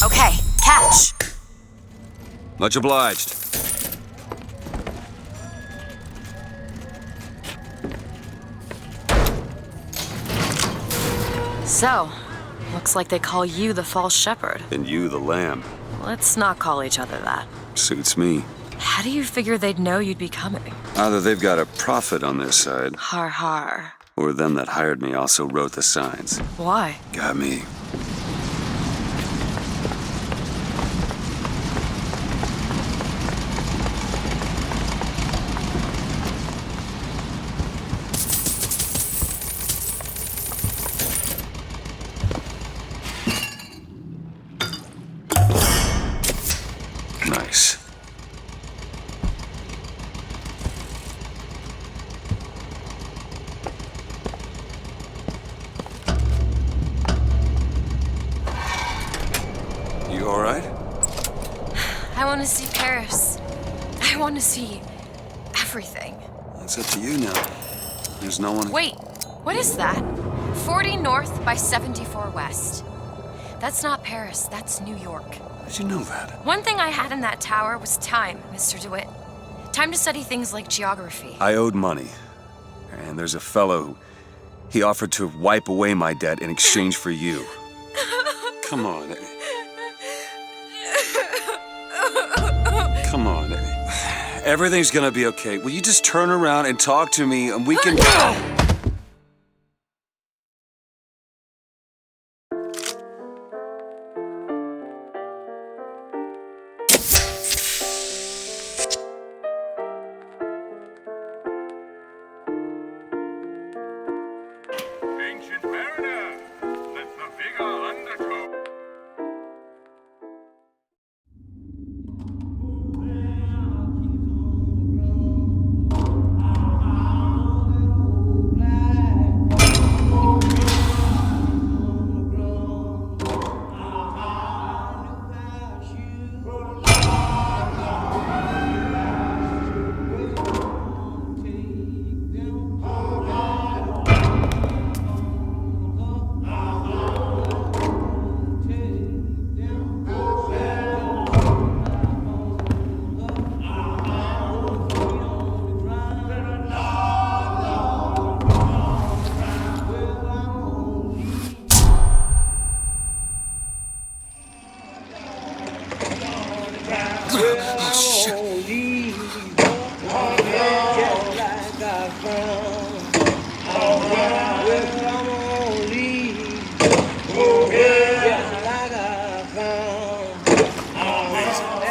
Okay, catch. Much obliged. So, looks like they call you the false shepherd. And you the lamb. Let's not call each other that. Suits me. How do you figure they'd know you'd be coming? Either they've got a prophet on their side, Har har. or them that hired me also wrote the signs. Why? Got me. Nice. You all right? I want to see Paris. I want to see everything. It's up to you now. There's no one... Wait, what is that? 40 north by 74 west. That's not Paris, that's New York. How'd you know that? One thing I had in that tower was time, Mr. DeWitt. Time to study things like geography. I owed money. And there's a fellow who... He offered to wipe away my debt in exchange for you. Come on, Eddie. Come on, Eddie. Everything's gonna be okay. Will you just turn around and talk to me and we can... Ancient mariner, let the vigor undertow.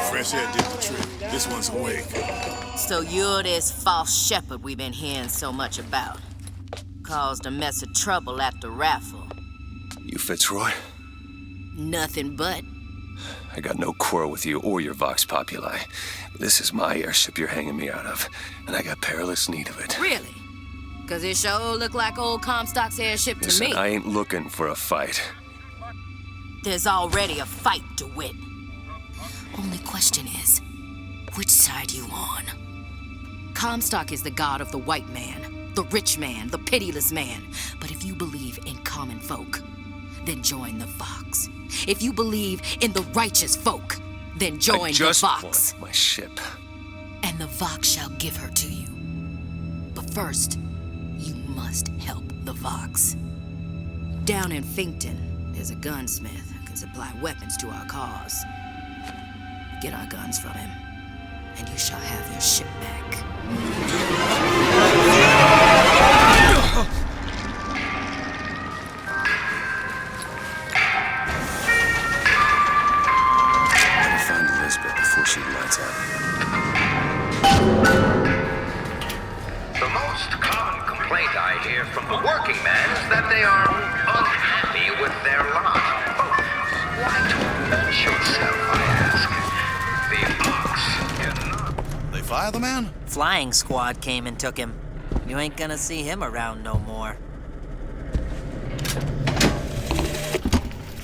Fresh air did the trick. This one's awake. So you're this false shepherd we've been hearing so much about. Caused a mess of trouble at the raffle. You Fitzroy? Nothing but. I got no quarrel with you or your Vox Populi. This is my airship you're hanging me out of, and I got perilous need of it. Really? Cause it sure look like old Comstock's airship to Listen, me. I ain't looking for a fight. There's already a fight, DeWitt. Only question is, which side you on? Comstock is the god of the white man, the rich man, the pitiless man. But if you believe in common folk, then join the Vox. If you believe in the righteous folk, then join the Vox. Want my ship. And the Vox shall give her to you. But first, you must help the Vox. Down in Finkton, there's a gunsmith who can supply weapons to our cause. Get our guns from him, and you shall have your ship back. Gotta find Elizabeth before she lights out. The most common complaint I hear from the working man is that they are unhappy with their lot. Oh, why torment yourself, I ask? The ox. They fire the man? Flying squad came and took him. You ain't gonna see him around no more.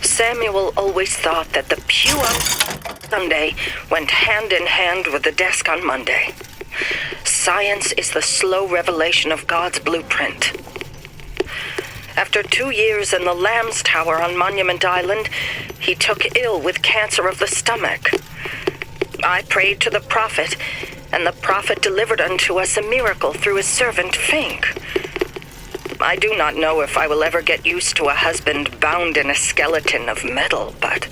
Samuel always thought that the pew on Sunday went hand in hand with the desk on Monday. Science is the slow revelation of God's blueprint. After 2 years in the Lamb's Tower on Monument Island, he took ill with cancer of the stomach. I prayed to the prophet, and the prophet delivered unto us a miracle through his servant Fink. I do not know if I will ever get used to a husband bound in a skeleton of metal, but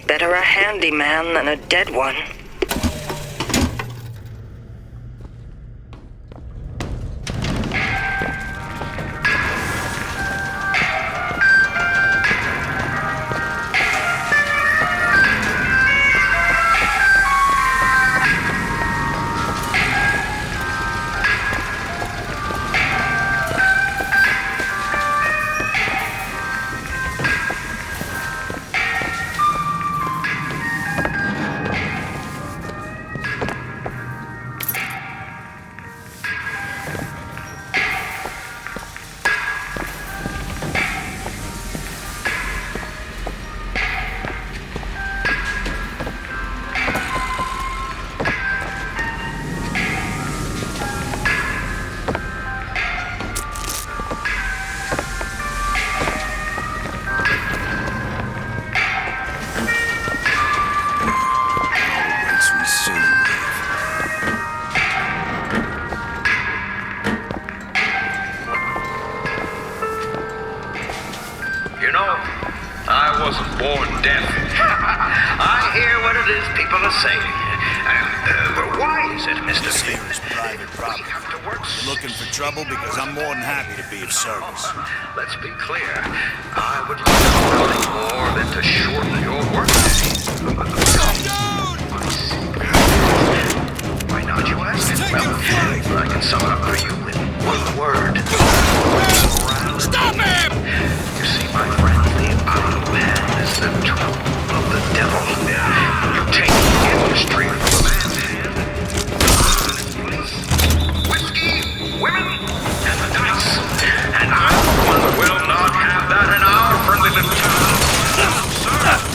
better a handyman than a dead one. You know, I wasn't born deaf. I hear what it is people are saying. Why is it, Mr. This here is private property. You're looking for trouble because I'm more than happy to be of service. Let's be clear. I would like nothing more than to shorten your workday. Why not, you ask? Well, I can sum it up for you in one word. Stop him! You see, my friend, the idle man is the tool of the devil. You take the industry from a man's hand. Whiskey, women, and the dice. And I, for one, will not have that in our friendly little town. Sir!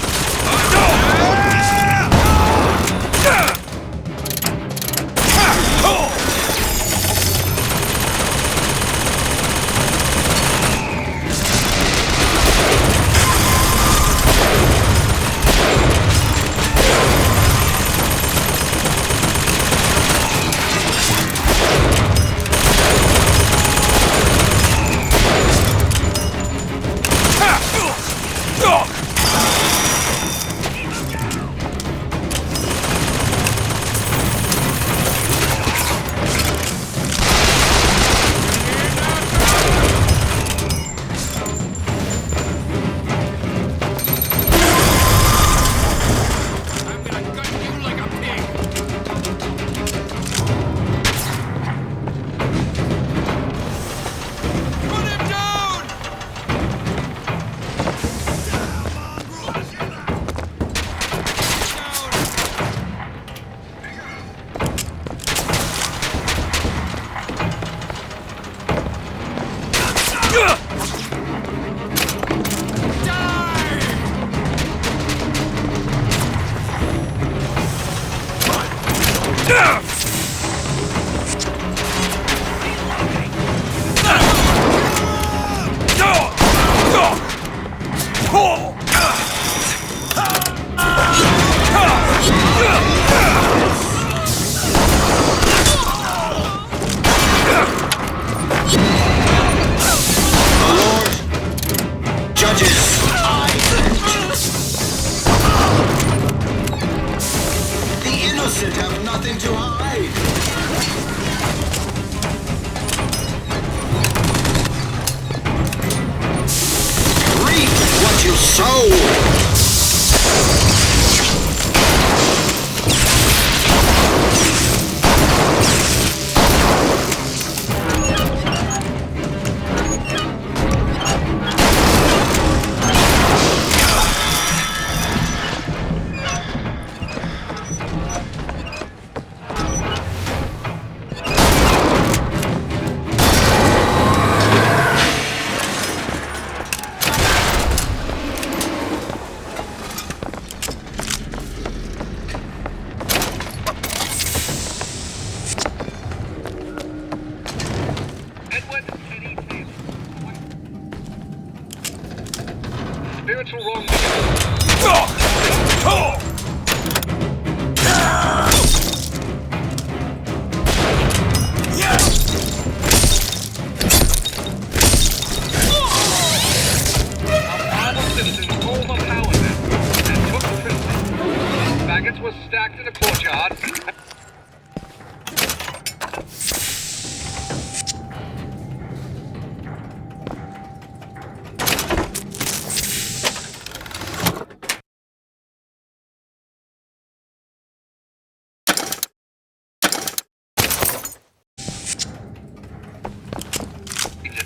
Spiritual wrong.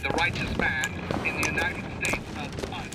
The righteous man in the United States of us.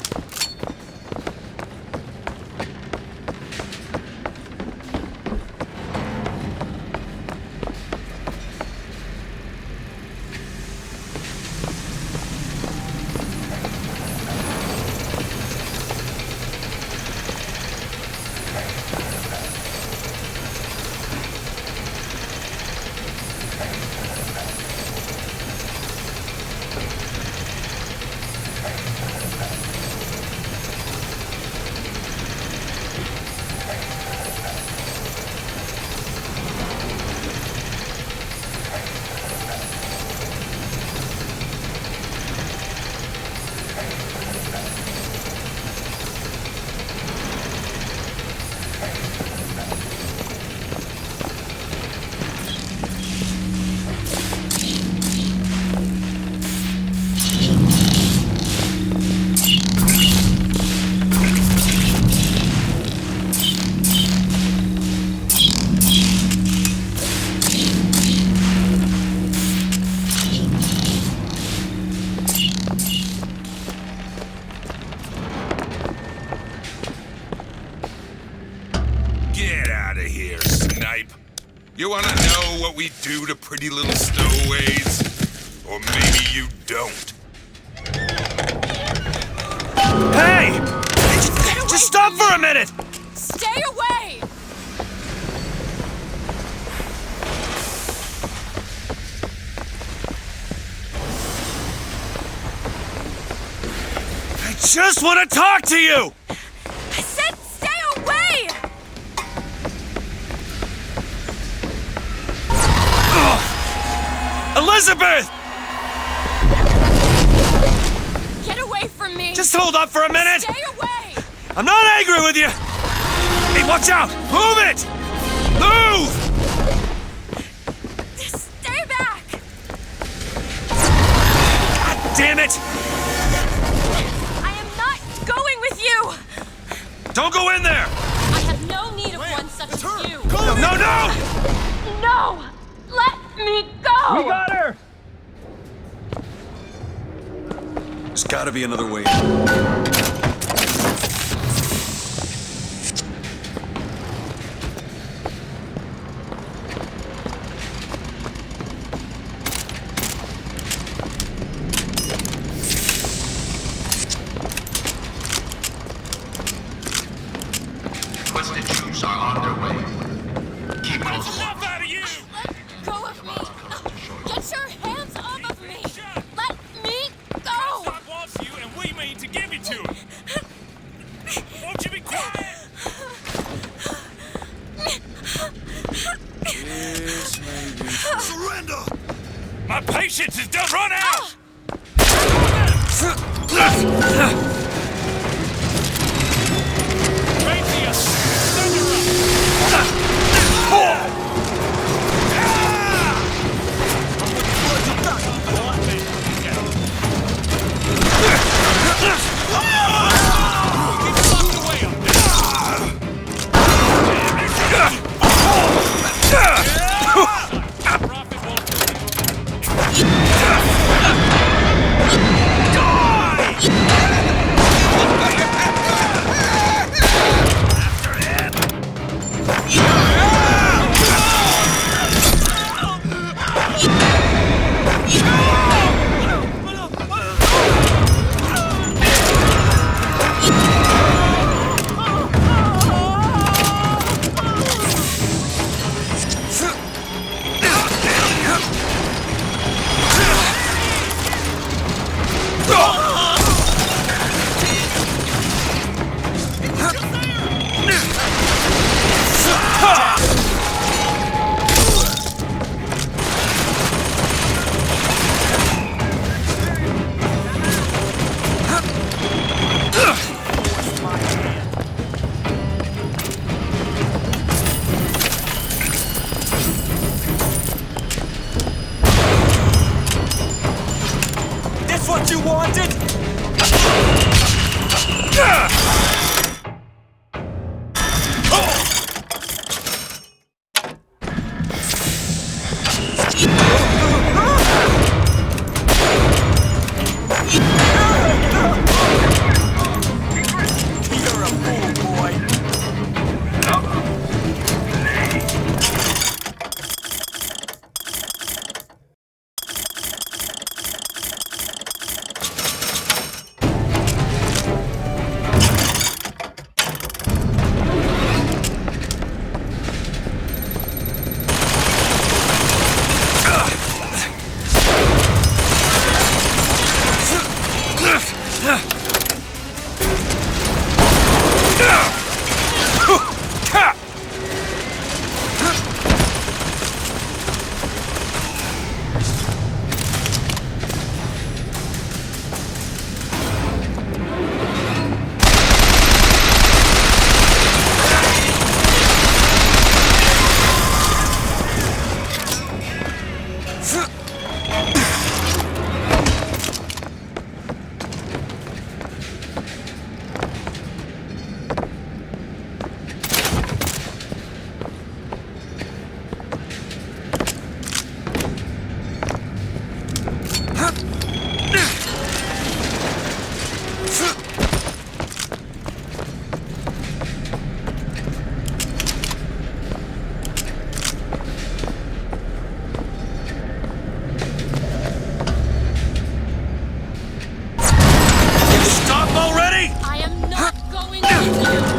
You wanna know what we do to pretty little stowaways? Or maybe you don't. Hey! Just stop for a minute! Stay away! I just want to talk to you! I said stay away! Elizabeth! Get away from me! Just hold up for a minute! Stay away! I'm not angry with you! Hey, watch out! Move it! Move! Stay back! God damn it! I am not going with you! Don't go in there! I have no need of one such as you! No! No! Let me go! We got her! There's gotta be another way. Twisted troops are on their way. Keep moving. Enough out of you! Let go of me! Get your hands off of me! Let me go! Comstock wants you, and we mean to give it to him. Won't you be quiet? This may be... Surrender! My patience is done run out! wanted! You're a fool, boy.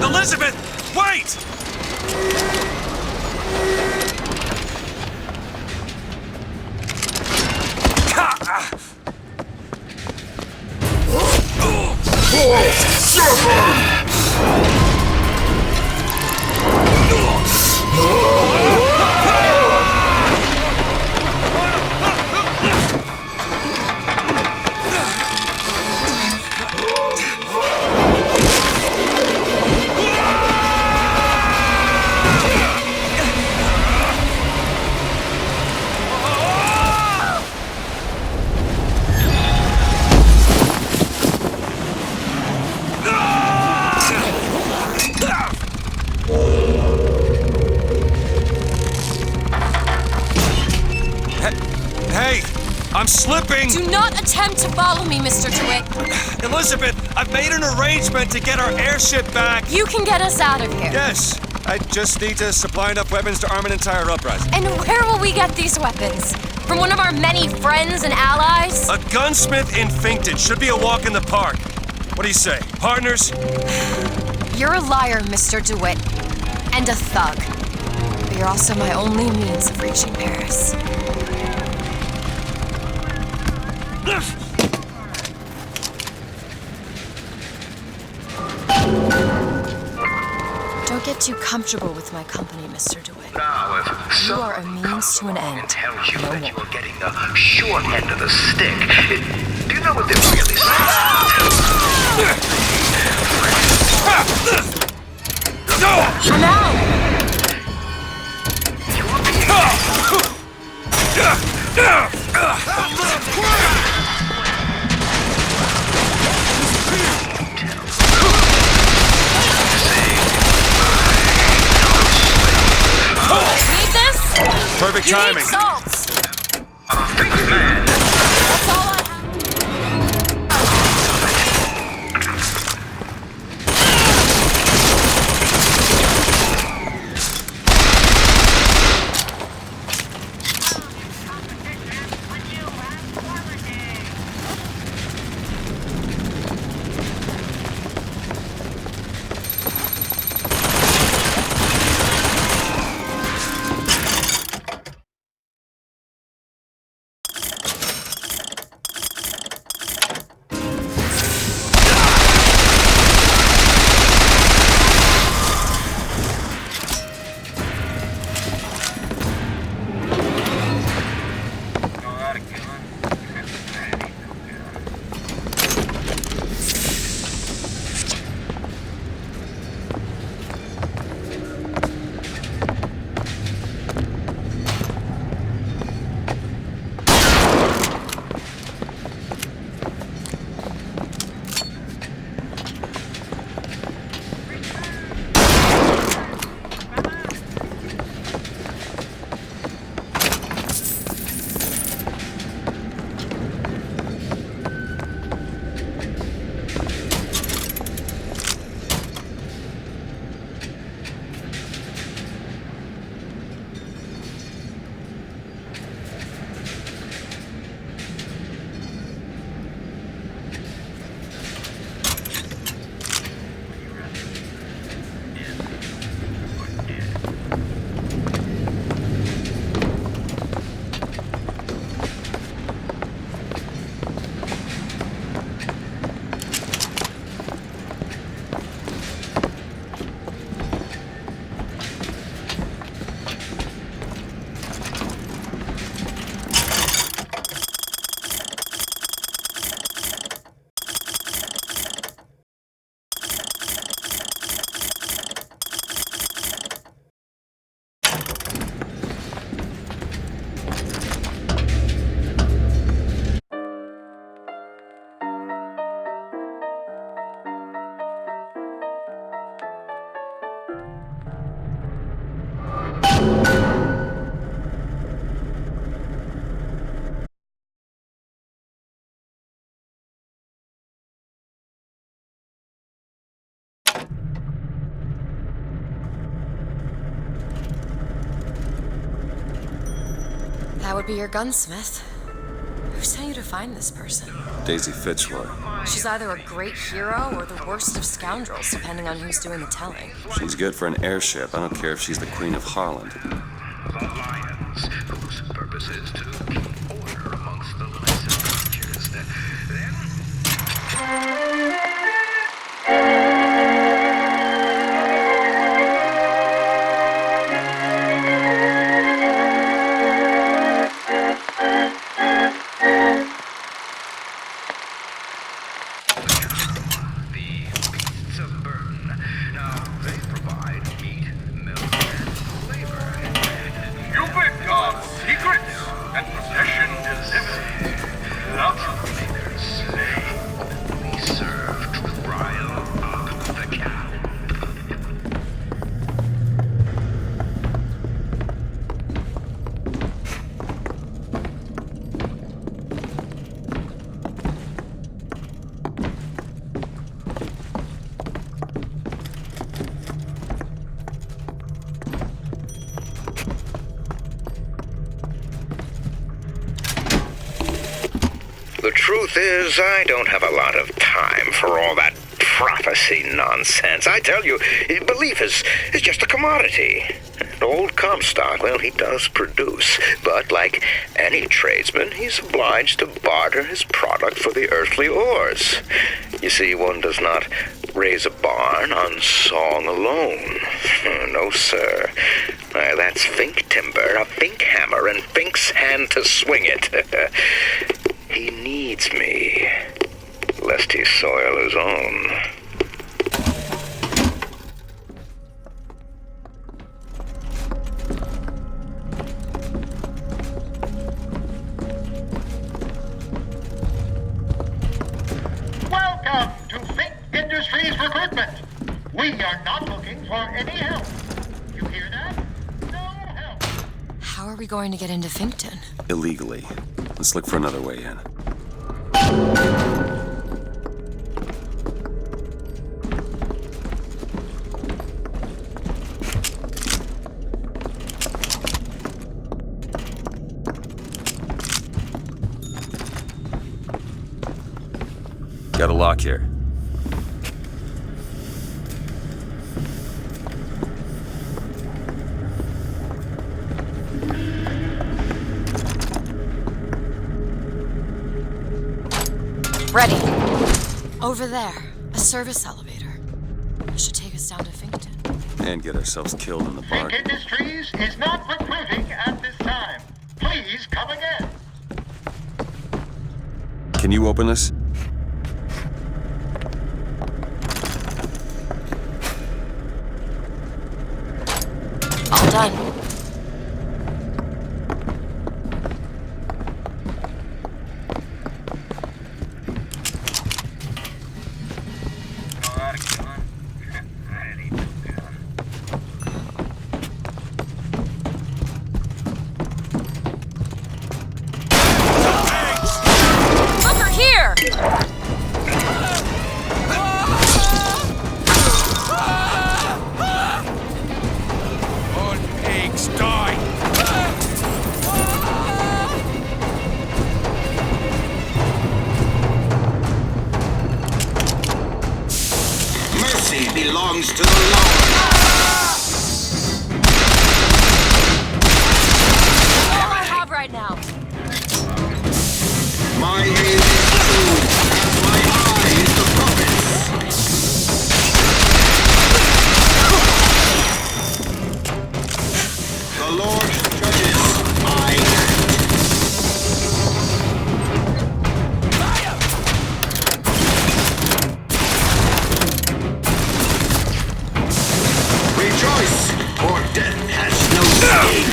Elizabeth, wait! Hey, I'm slipping! Do not attempt to follow me, Mr. DeWitt. Elizabeth, I've made an arrangement to get our airship back. You can get us out of here. Yes, I just need to supply enough weapons to arm an entire uprising. And where will we get these weapons? From one of our many friends and allies? A gunsmith in Finkton should be a walk in the park. What do you say, partners? You're a liar, Mr. DeWitt. And a thug. But you're also my only means of reaching Paris. Don't get too comfortable with my company, Mr. DeWitt. Now, if You are a means to an end. tells you that you're getting the short end of the stick, do you know what they're really saying? I'm out! Need this? Perfect You timing. need salts. That's all I have. That would be your gunsmith. Who sent you to find this person? Daisy Fitzroy. She's either a great hero or the worst of scoundrels, depending on who's doing the telling. She's good for an airship. I don't care if she's the Queen of Holland. Alliance, whose purpose is to keep order amongst the lesser creatures. The truth is, I don't have a lot of time for all that prophecy nonsense. I tell you, belief is just a commodity. And old Comstock, well, he does produce, but like any tradesman, he's obliged to barter his product for the earthly ores. You see, one does not raise a barn on song alone. No, sir. That's Fink timber, a Fink hammer, and Fink's hand to swing it. He needs me, lest he soil his own. Welcome to Fink Industries Recruitment. We are not looking for any help. You hear that? No help. How are we going to get into Finkton? Illegally. Let's look for another way in. Got a lock here. Ready. Over there. A service elevator. It should take us down to Finkton. And get ourselves killed in the bar. Fink Industries is not recruiting at this time. Please come again. Can you open this? All done. Belongs to the Lord. All I have right now. My aim is true, as my eye is the prophet's. The Lord judges, I act. Rejoice, for death has no sting.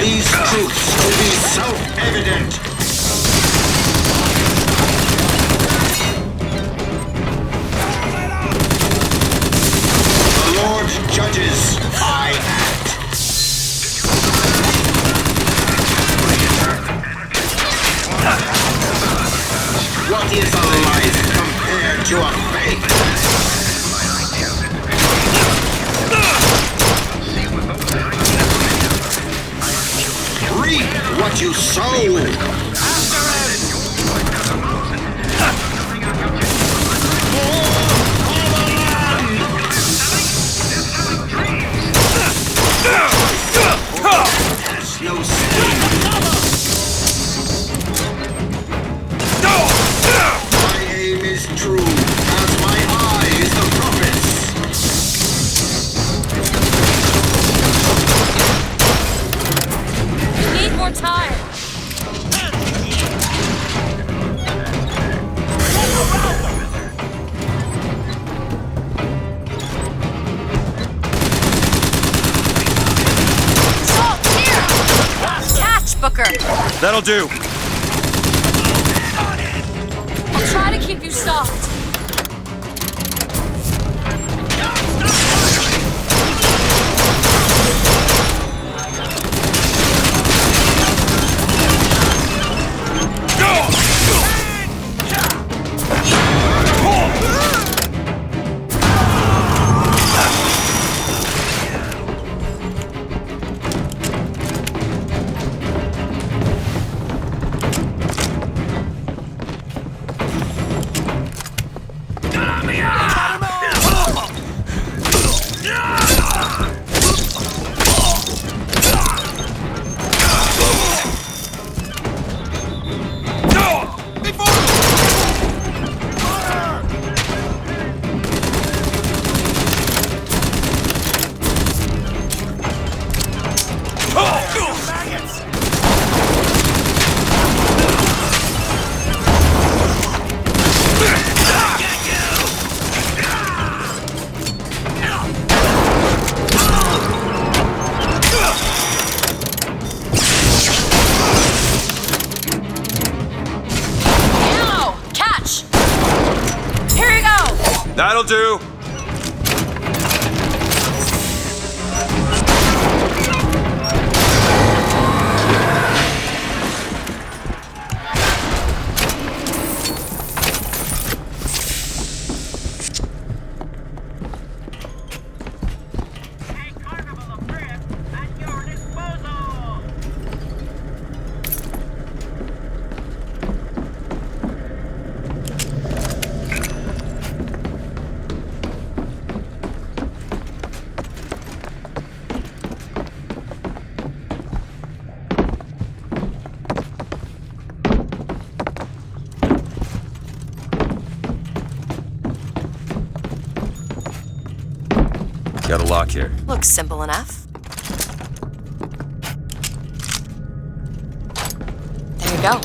these truths to be self-evident. The Lord judges, I act. What is a life compared to a fate? Reap what you sow! Has no sting. My aim is true, as my eye is the prophet's. Need more time. Salt, here! Catch, Booker. That'll do. I'll try to keep you soft. That'll do. Got a lock here. Looks simple enough. There you go.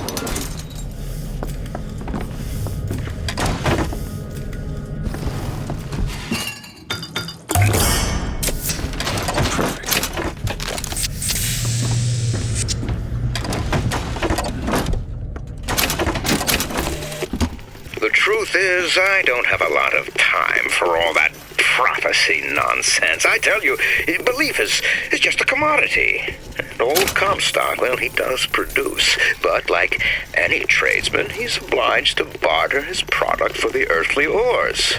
The truth is, I don't have a lot of time for all that prophecy nonsense. I tell you, belief is just a commodity. And old Comstock, well, he does produce, but like any tradesman, he's obliged to barter his product for the earthly ores.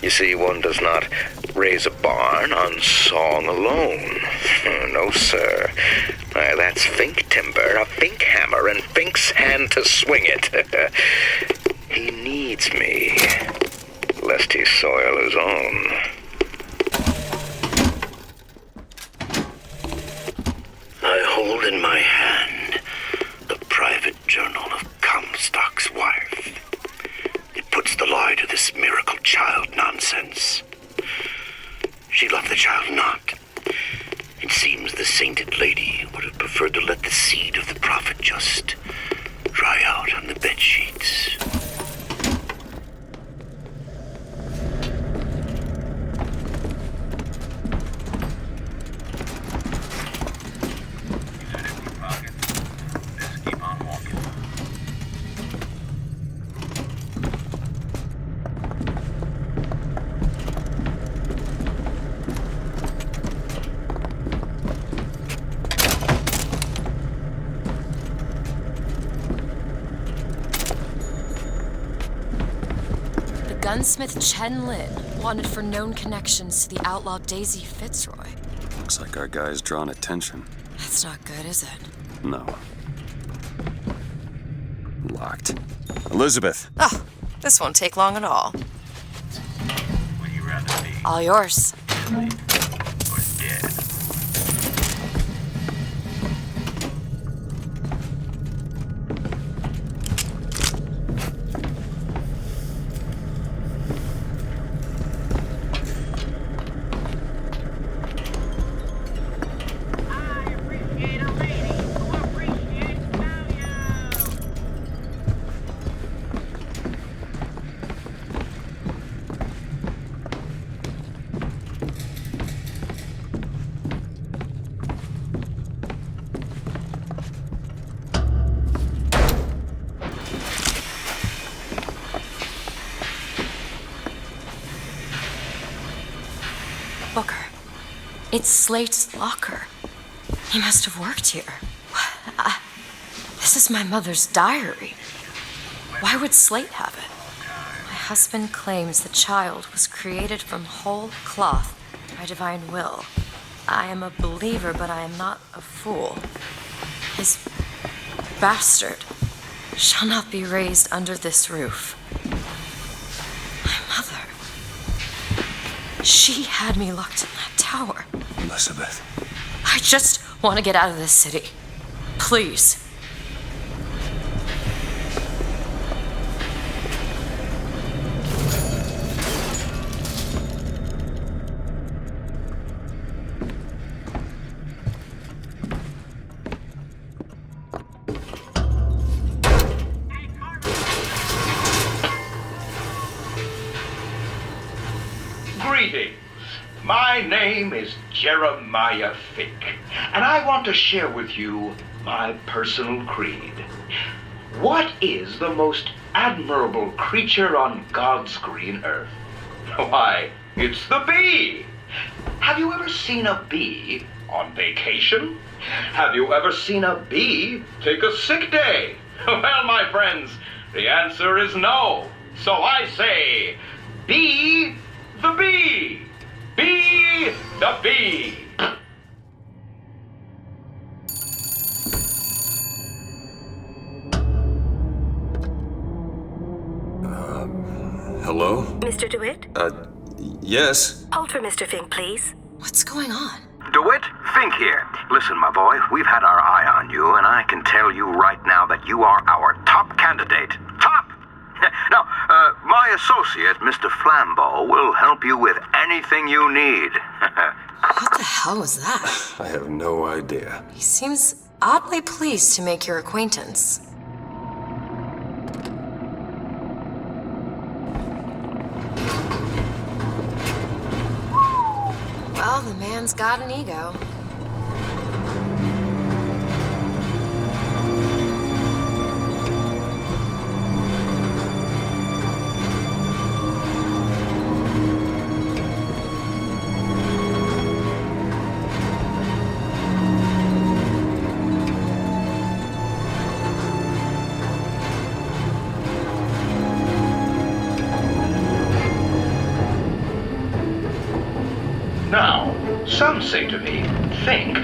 You see, one does not raise a barn on song alone. No, sir. That's Fink timber, a Fink hammer, and Fink's hand to swing it. He needs me, lest he soil his own. I hold in my hand the private journal of Comstock's wife. It puts the lie to this miracle child nonsense. She loved the child not. It seems the sainted lady would have preferred to let the seed of the prophet just dry out on the bedsheets. Gunsmith Chen Lin, wanted for known connections to the outlaw Daisy Fitzroy. Looks like our guy's drawn attention. That's not good, is it? No. Locked. Elizabeth! Oh, this won't take long at all. Would you rather be All yours. or dead? Booker. It's Slate's locker. He must have worked here. This is my mother's diary. Why would Slate have it? My husband claims the child was created from whole cloth by divine will. I am a believer, but I am not a fool. His bastard shall not be raised under this roof. My mother. She had me locked in that tower. Elizabeth. I just want to get out of this city. Please. Greetings. My name is Jeremiah Fink, and I want to share with you my personal creed. What is the most admirable creature on God's green earth? Why, it's the bee. Have you ever seen a bee on vacation? Have you ever seen a bee take a sick day? Well, my friends, the answer is no. So I say, be the bee. Be the bee. Hello? Mr. DeWitt? Yes? Hold for Mr. Fink, please. What's going on? DeWitt, Fink here. Listen, my boy, we've had our eye on you, and I can tell you right now that you are our top candidate. Top! Now, my associate, Mr. Flambeau, will help you with anything you need. What the hell was that? I have no idea. He seems oddly pleased to make your acquaintance. Well, the man's got an ego. Now, some say to me, Fink,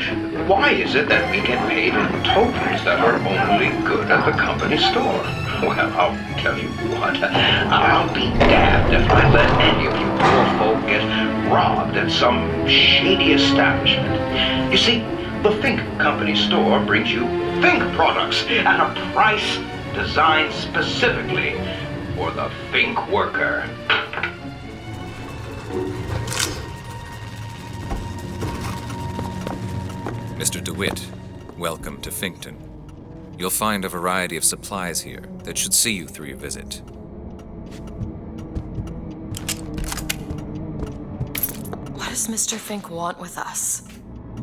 why is it that we get paid in tokens that are only good at the company store? Well, I'll tell you what, I'll be damned if I let any of you poor folk get robbed at some shady establishment. You see, the Fink Company store brings you Fink products at a price designed specifically for the Fink worker. Mr. DeWitt, welcome to Finkton. You'll find a variety of supplies here that should see you through your visit. What does Mr. Fink want with us?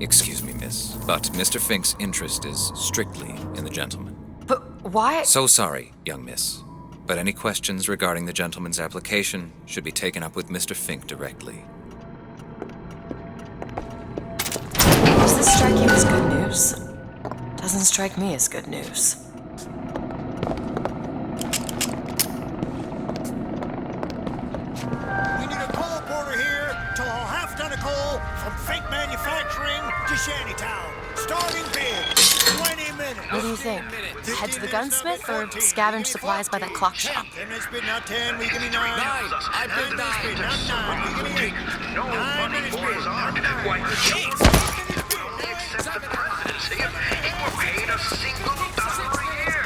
Excuse me, miss, but Mr. Fink's interest is strictly in the gentleman. But why? So sorry, young miss, but any questions regarding the gentleman's application should be taken up with Mr. Fink directly. Does this strike you as good news? Doesn't strike me as good news. From fake manufacturing to Shantytown. Starting bid. 20 minutes. What do you think? Head to the gunsmith or scavenge supplies by that clock shop? 10 minutes bid, now 10, we give me 9. 9. I bid 9. Now 9, we give me 8. 9 minutes bid, now 9. Except the presidency, he were paid a single dollar a year.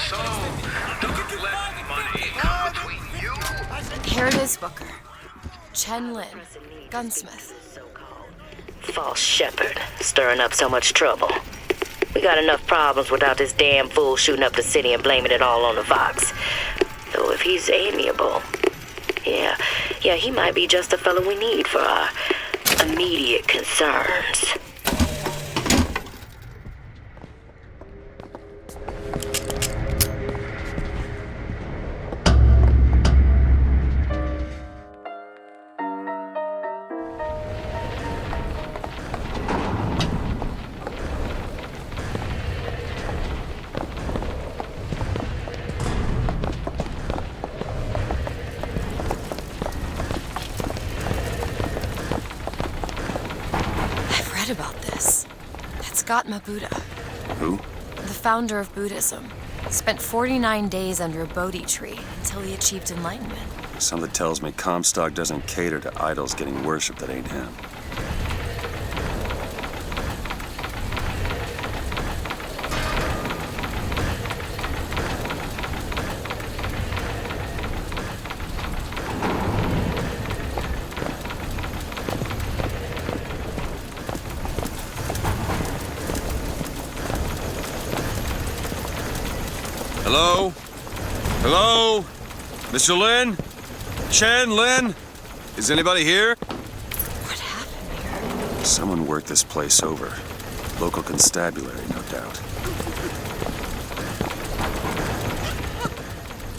So, don't let money come between you. Here it is, Booker. Chen Lin, gunsmith. False shepherd, stirring up so much trouble. We got enough problems without this damn fool shooting up the city and blaming it all on the Vox. Though if he's amiable, yeah, he might be just the fellow we need for our immediate concerns. About this. That's Gautama Buddha. Who? The founder of Buddhism. Spent 49 days under a Bodhi tree until he achieved enlightenment. Something tells me Comstock doesn't cater to idols getting worship that ain't him. Hello? Hello? Mr. Lin? Chen Lin? Is anybody here? What happened here? Someone worked this place over. Local constabulary, no doubt.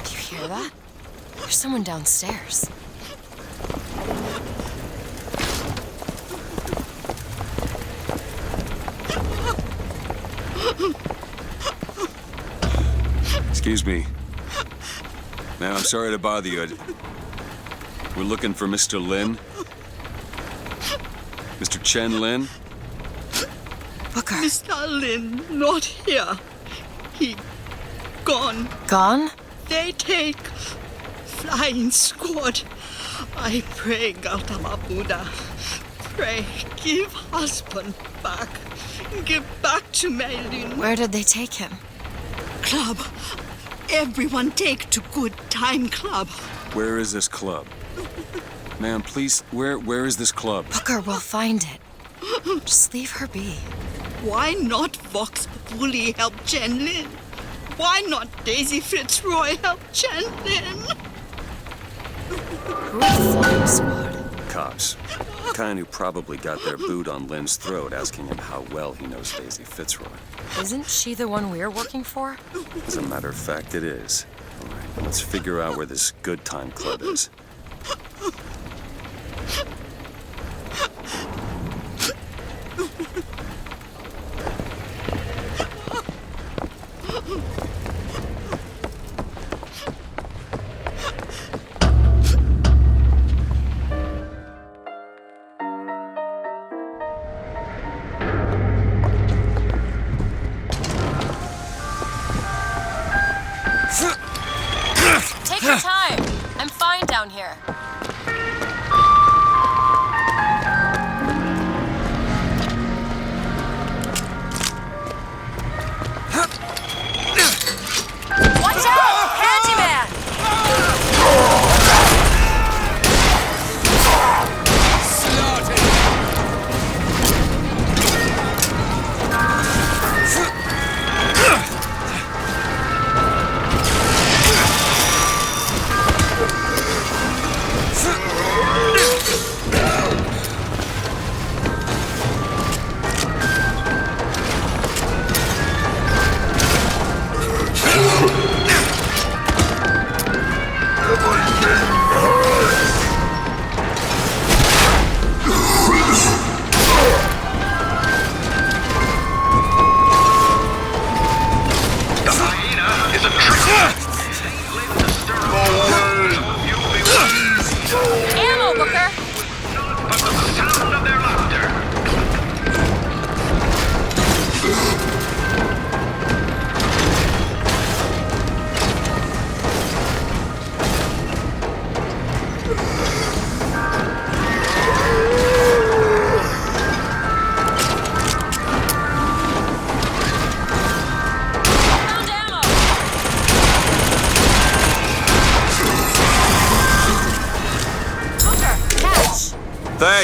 Do you hear that? There's someone downstairs. Excuse me. Ma'am, I'm sorry to bother you. We're looking for Mr. Lin. Mr. Chen Lin? Booker. Mr. Lin, not here. He gone. Gone? They take flying squad. I pray, Gautama Buddha. Pray, give husband back. Give back to Maylin. Where did they take him? Club. Everyone take to Good Time Club. Where is this club? Ma'am, please, where is this club? Booker, we'll find it. Just leave her be. Why not Vox Populi help Chen Lin? Why not Daisy Fitzroy help Chen Lin? Who is the flying squad? Cops. The kind who probably got their boot on Lin's throat asking him how well he knows Daisy Fitzroy. Isn't she the one we're working for? As a matter of fact, it is. All right, let's figure out where this Good Time Club is. Take your time. I'm fine down here. Watch out! Handyman!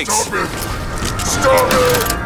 brakes. Stop it! Stop it!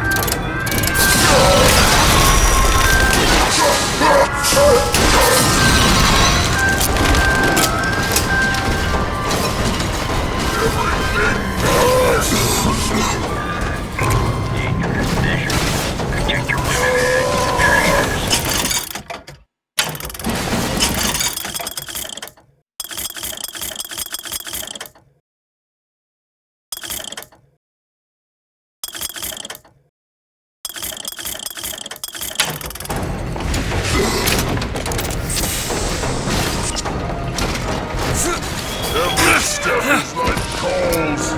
Every step is like coals.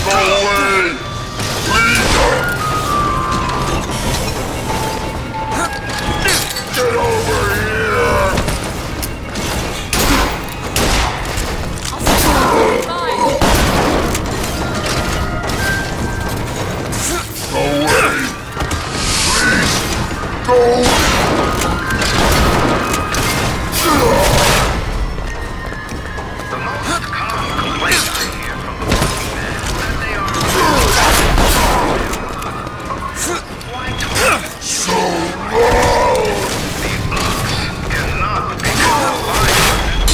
Go away! Please! Get over here! Go away! Please! Go! The most common complaint I hear from the working men is that they are why so loud! the bugs cannot be combined.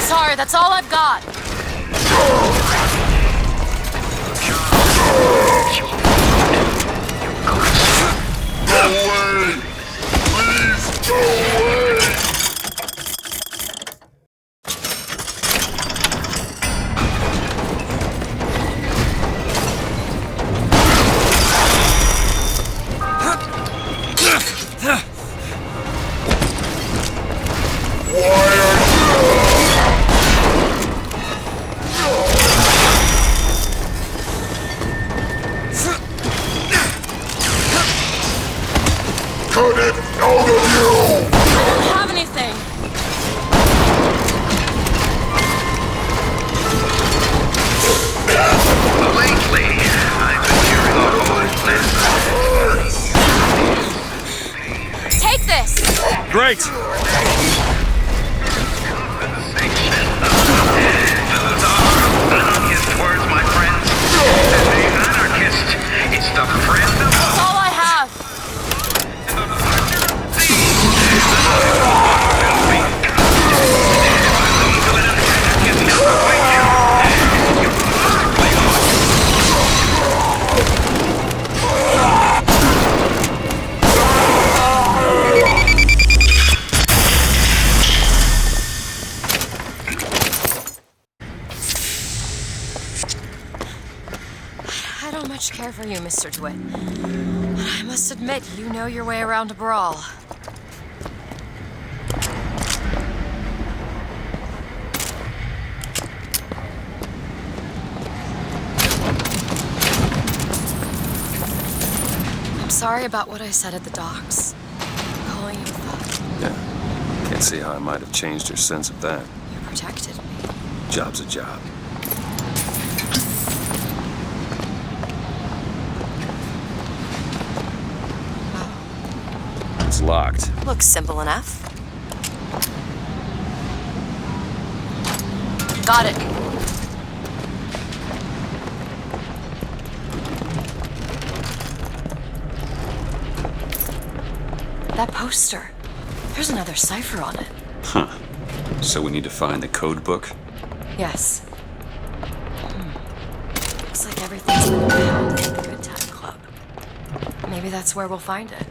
Sorry, that's all I've got. Go away! Please go away! Cut it out of you! I don't have anything. Lately, I've been hearing a whole Take this. Great. Anarchist words, my friends. The anarchist is the friend of That's all I have. I don't much care for you, Mr. DeWitt. But I must admit, you know your way around a brawl. I'm sorry about what I said at the docks. Calling you a thug. Yeah. Can't see how I might have changed your sense of that. You protected me. Job's a job. It's locked. Looks simple enough. Got it. That poster. There's another cipher on it. Huh. So we need to find the code book? Yes. Looks like everything's been found in the Good Time Club. Maybe that's where we'll find it.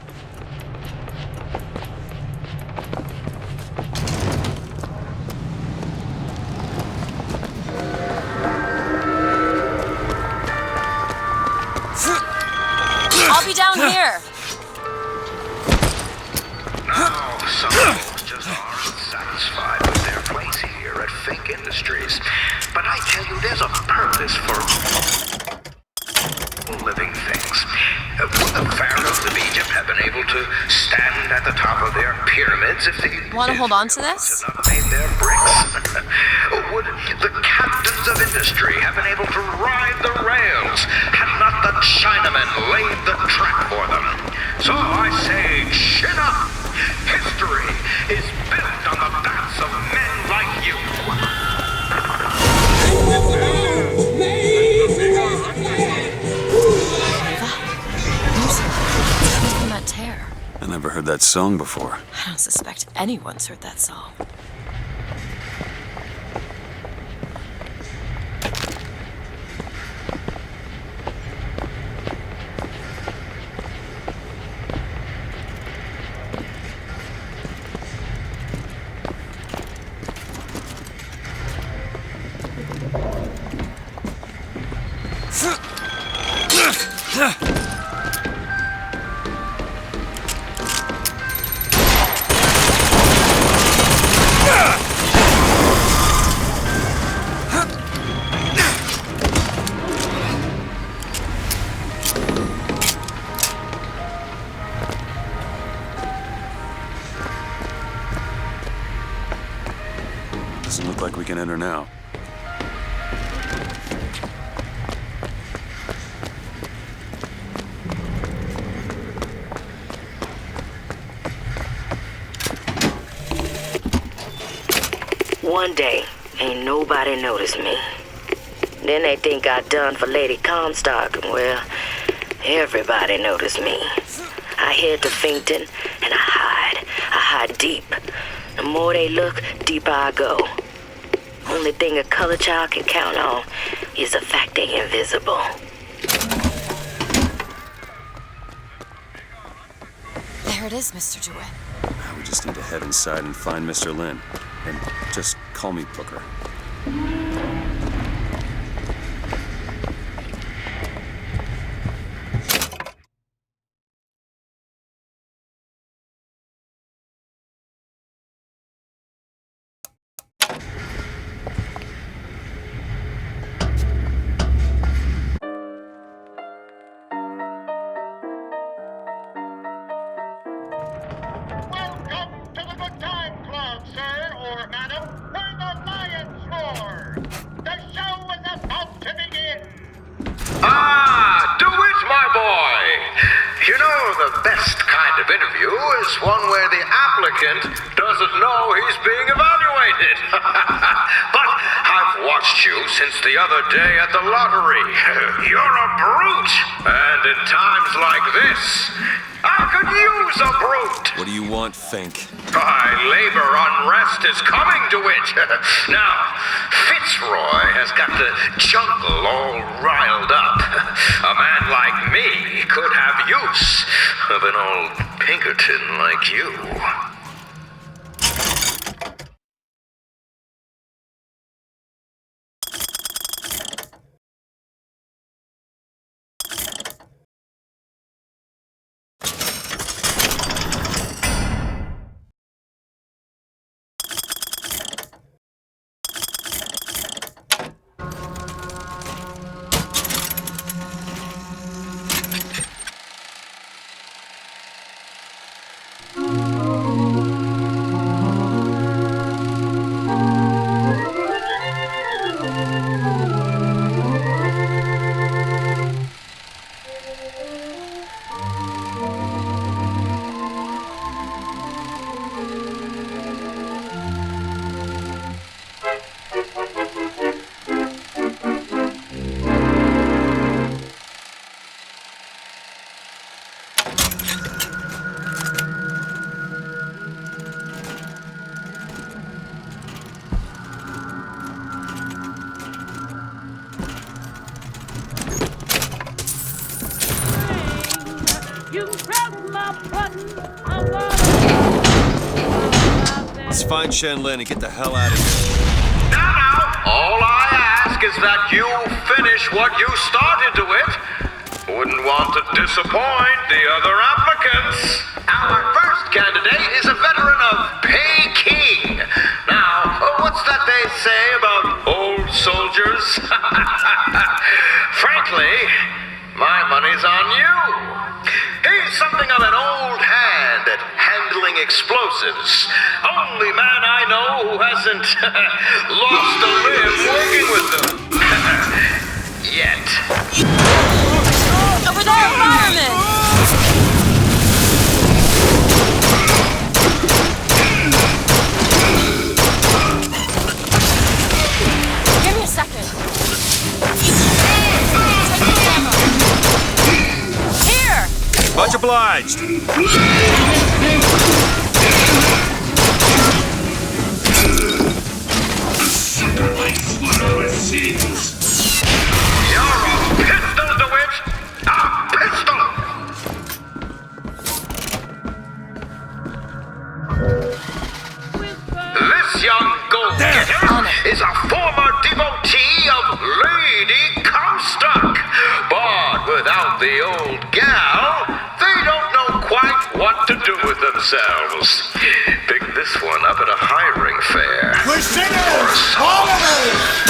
I'll be down here. Now, some soldiers are unsatisfied with their place here at Fink Industries. But I tell you, there's a purpose for living things. Would the pharaohs of Egypt have been able to stand at the top of their pyramids if they Want to hold on to this? had not made their bricks? Would the captains of industry have been able to ride the rails had not the the Chinamen laid the trap for them. So I say, chin up. History is built on the backs of men like you. From that tear. I never heard that song before. I don't suspect anyone's heard that song. Doesn't look like we can enter now. One day, ain't nobody noticed me. Then they think I done for Lady Comstock, and well, everybody noticed me. I head to Finkton, and I hide deep. The more they look, deeper I go. Only thing a color child can count on is the fact they invisible. There it is, Mr. DeWitt. Now we just need to head inside and find Mr. Lin. And just call me Booker. Welcome to the Good Time Club, sir or madam, where the lions roar. The show is about to begin. Ah, DeWitt, my boy. You know, the best kind of interview is one where the applicant doesn't know he's being evaluated. But I've watched you since the other day at the lottery. You're a brute. And in times like this, I could use a brute. What do you want, Fink? Labor unrest is coming to it. Now, Fitzroy has got the jungle all riled up. A man like me could have use of an old Pinkerton like you. Let's find Shen Lin and get the hell out of here. Now, all I ask is that you finish what you started to it. Wouldn't want to disappoint the other applicants. Our first candidate is a veteran of Peking. Now, what's that they say about old soldiers? Frankly, my money's on you. He's something of an old hand at handling explosives. Only man I know who hasn't lost a limb working with them. Yet. Give me a second. Here! Much obliged. Pistol, DeWitt! A pistol! This young go-getter is a former devotee of Lady Comstock. But without the old gal, they don't know quite what to do with themselves. Pick this one up at a hiring fair. We're sinners! All of us!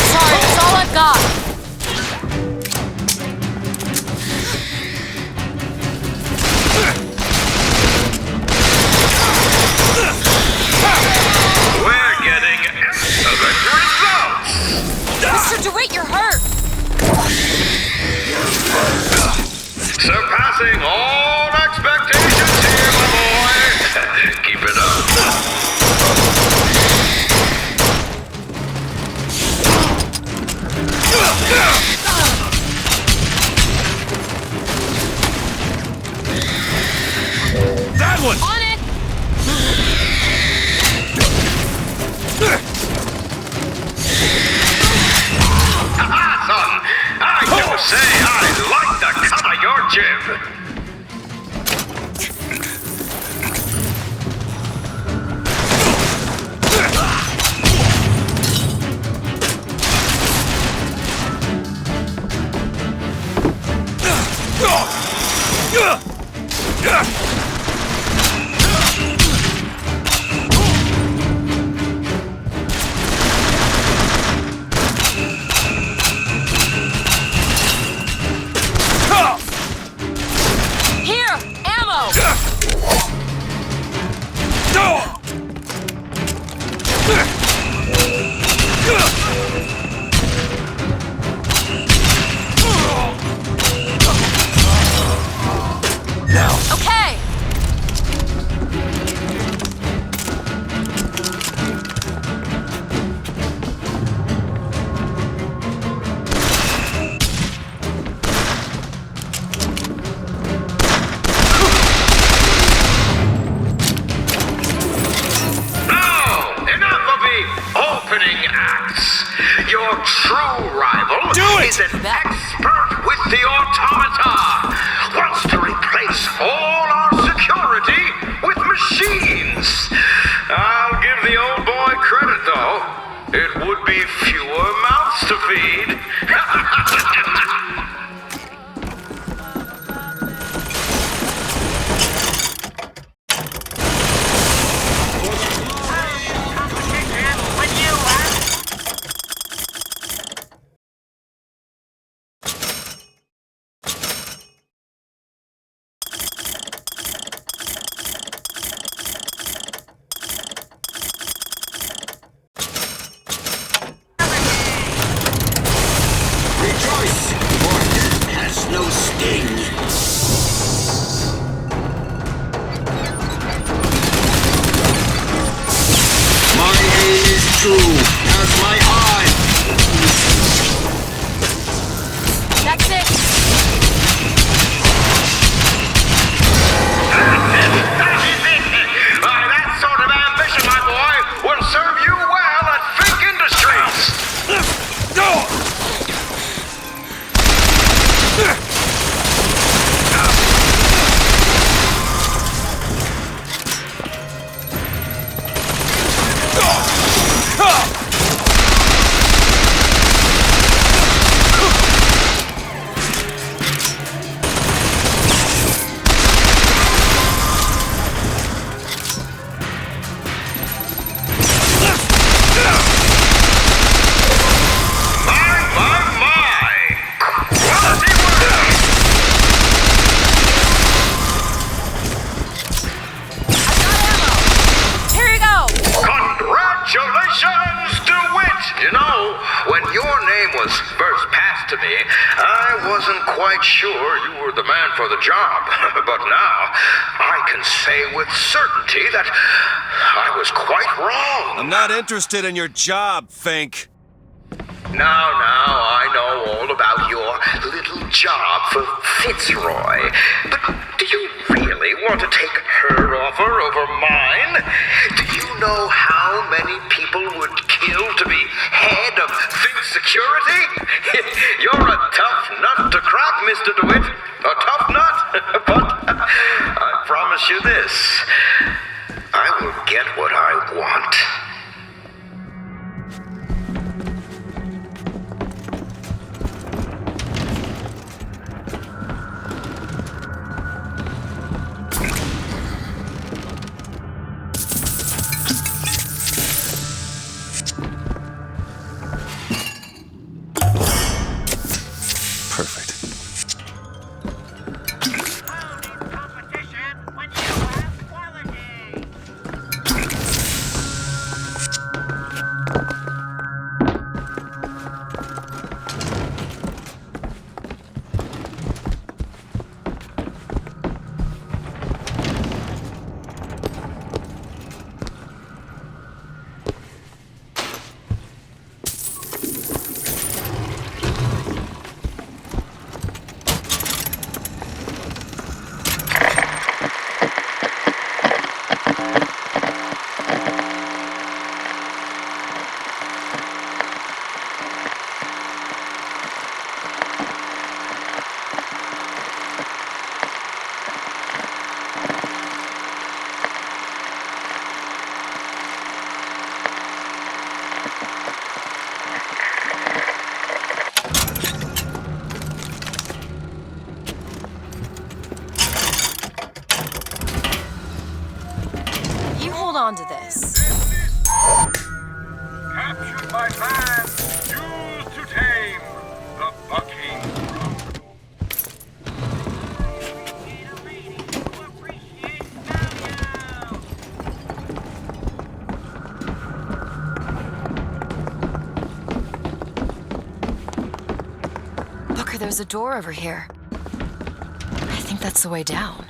Sorry, that's all I've got. We're getting excellent results! Mr. DeWitt, you're hurt. Surpassing all expectations here, my boy. Keep it up. That one! On it! Son, I do say I like the cut of your jib. Here, ammo! Now. Okay. Opening acts. Your true rival is an expert with the automata. Wants to replace all our security with machines. I'll give the old boy credit, though. It would be fewer mouths to feed. was first passed to me, I wasn't quite sure you were the man for the job. But now, I can say with certainty that I was quite wrong. I'm not interested in your job, Fink. Now, I know all about your little job for Fitzroy. But do you really want to take her offer over mine? Do you know how many people would kill to be head of Fink Security? You're a tough nut to crack, Mr. DeWitt. A tough nut. But I promise you this. I will get what I want. Perfect. On to this. Captured by man, used to tame the bucking. Booker, there's a door over here. I think that's the way down.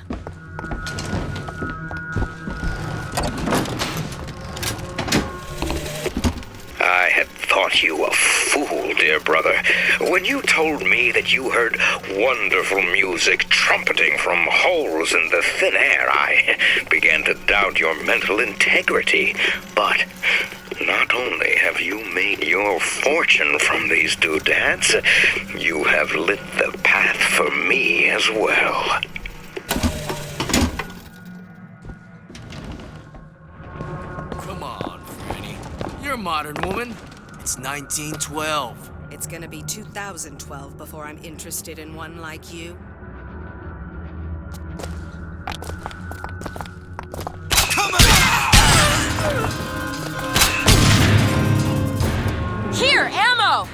I had thought you a fool, dear brother, when you told me that you heard wonderful music trumpeting from holes in the thin air. I began to doubt your mental integrity. But not only have you made your fortune from these doodads, you have lit the path for me as well. Come on, Franny. You're a modern woman. It's 1912. It's gonna be 2012 before I'm interested in one like you. Here, ammo!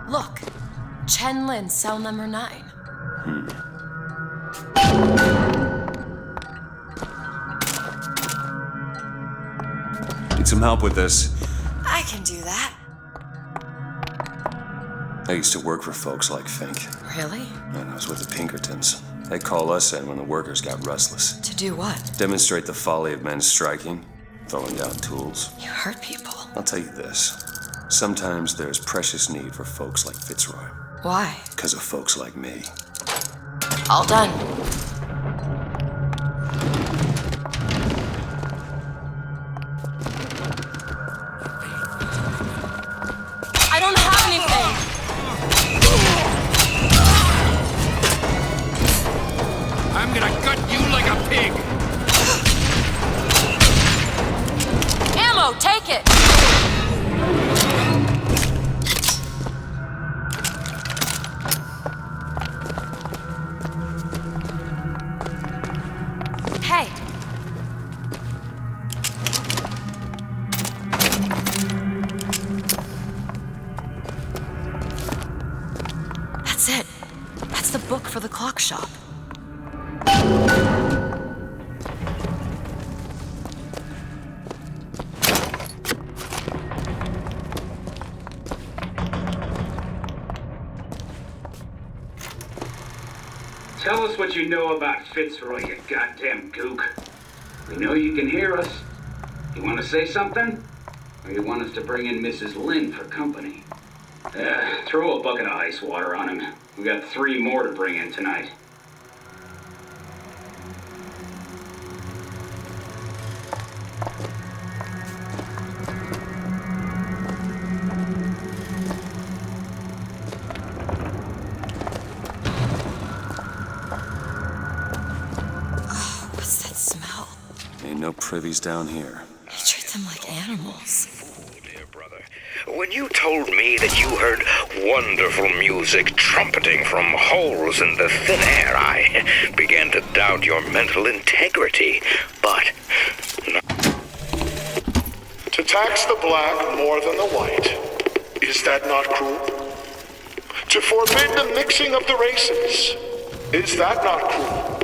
Look, Chen Lin, cell number 9. Need some help with this? I can do that. I used to work for folks like Fink. Really? And I was with the Pinkertons. They'd call us in when the workers got restless. To do what? Demonstrate the folly of men striking, throwing down tools. You hurt people. I'll tell you this. Sometimes there's precious need for folks like Fitzroy. Why? Because of folks like me. All done. I don't have anything. That's the book for the clock shop. Tell us what you know about Fitzroy, you goddamn gook. We know you can hear us. You want to say something? Or you want us to bring in Mrs. Lynn for company? Throw a bucket of ice water on him. We got 3 more to bring in tonight. What's that smell? Ain't no privies down here. You treat them like animals. When you told me that you heard wonderful music trumpeting from holes in the thin air, I began to doubt your mental integrity. But To tax the black more than the white, is that not cruel? To forbid the mixing of the races, is that not cruel?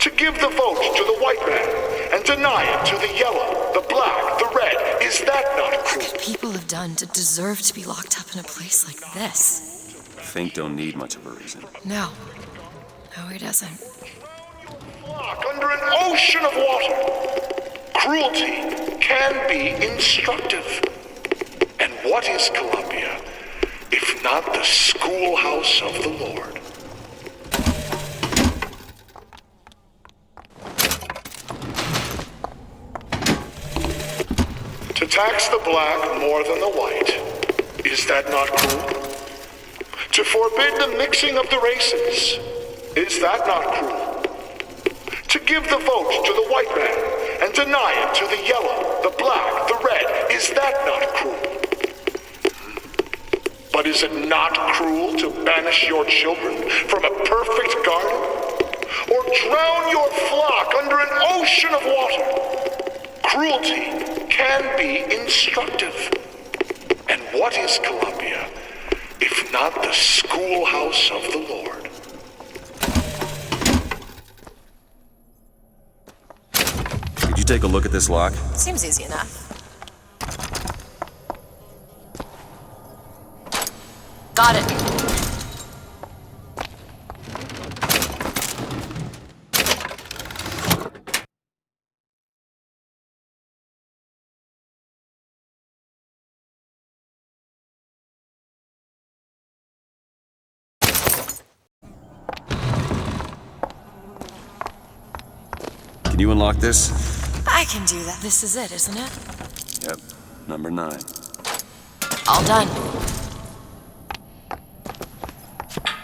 To give the vote to the white man and deny it to the yellow, the black, the red, is that not cruel? What could people have done to deserve to be locked up in a place like this? Fink don't need much of a reason. No. No, he doesn't. Flock under an ocean of water. Cruelty can be instructive. And what is Columbia, if not the schoolhouse of the Lord? To tax the black more than the white, is that not cruel? To forbid the mixing of the races, is that not cruel? To give the vote to the white man and deny it to the yellow, the black, the red, is that not cruel? But is it not cruel to banish your children from a perfect garden? Or drown your flock under an ocean of water? Cruelty can be instructive. And what is Columbia, if not the schoolhouse of the Lord? Could you take a look at this lock? Seems easy enough. Got it. Can you unlock this? I can do that. This is it, isn't it? Yep, number 9. All done.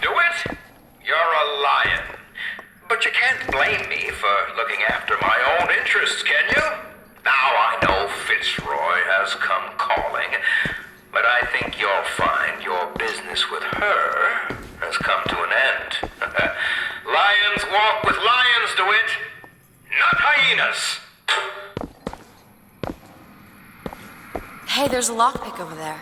Do it? You're a lion. But you can't blame me for looking after my own interests, can you? Now I know Fitzroy has come calling, but I think you'll find your business with her has come to an end. Lions walk with lions, DeWitt, not hyenas. Hey, there's a lockpick over there.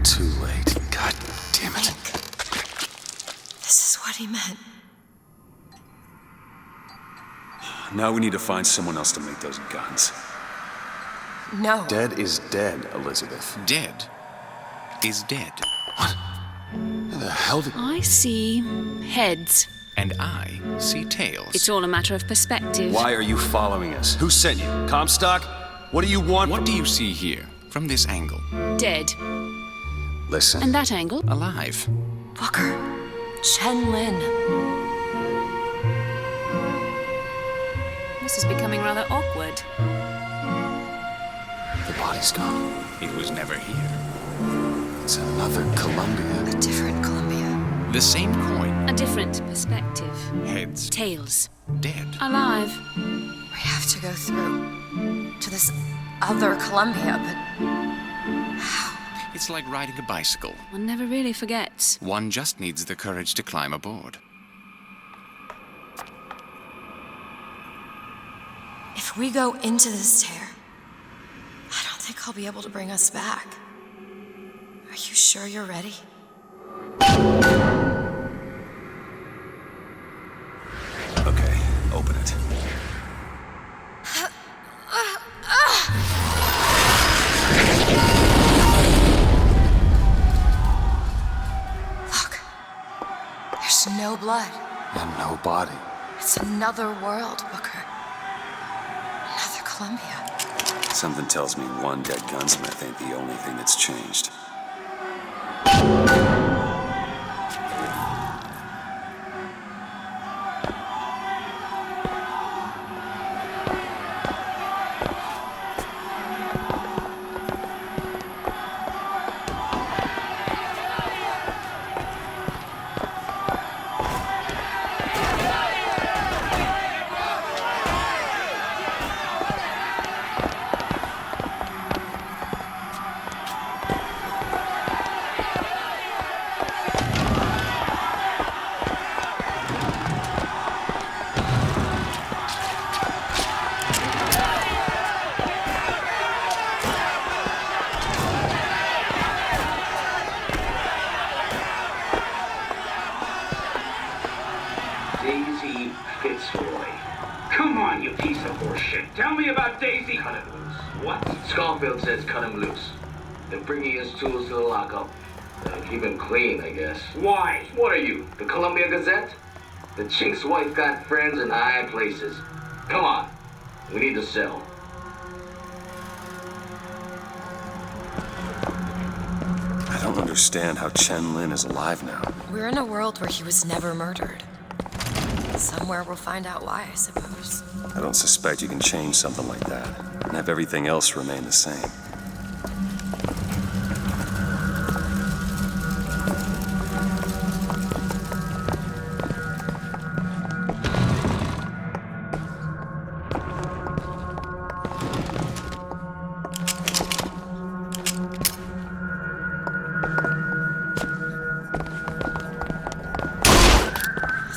Too late. God damn it. This is what he meant. Now we need to find someone else to make those guns. No. Dead is dead, Elizabeth. Dead is dead. Who the hell did... I see heads. And I see tails. It's all a matter of perspective. Why are you following us? Who sent you? Comstock? What do you want? What do you see here, from this angle? Dead. Listen. And that angle? Alive. Booker. Chen Lin. This is becoming rather awkward. The body's gone. It was never here. It's another Columbia. A different Columbia. The same coin. A different perspective. Heads. Tails. Dead. Alive. We have to go through to this other Columbia, but It's like riding a bicycle. One never really forgets. One just needs the courage to climb aboard. if we go into this tear, I don't think I'll be able to bring us back. Are you sure you're ready? Okay, open it. Look, there's no blood. And no body. It's another world, Booker. Another Columbia. Something tells me one dead gunsmith ain't the only thing that's changed. Daisy Fitzroy. Come on, you piece of horseshit. Tell me about Daisy. Cut him loose. What? Schofield says cut him loose. They're bringing his tools to the lockup. Keep him clean, I guess. Why? What are you, the Columbia Gazette? The chink's wife got friends in high places. Come on. We need to sell. I don't understand how Chen Lin is alive now. We're in a world where he was never murdered. Somewhere we'll find out why, I suppose. I don't suspect you can change something like that and have everything else remain the same.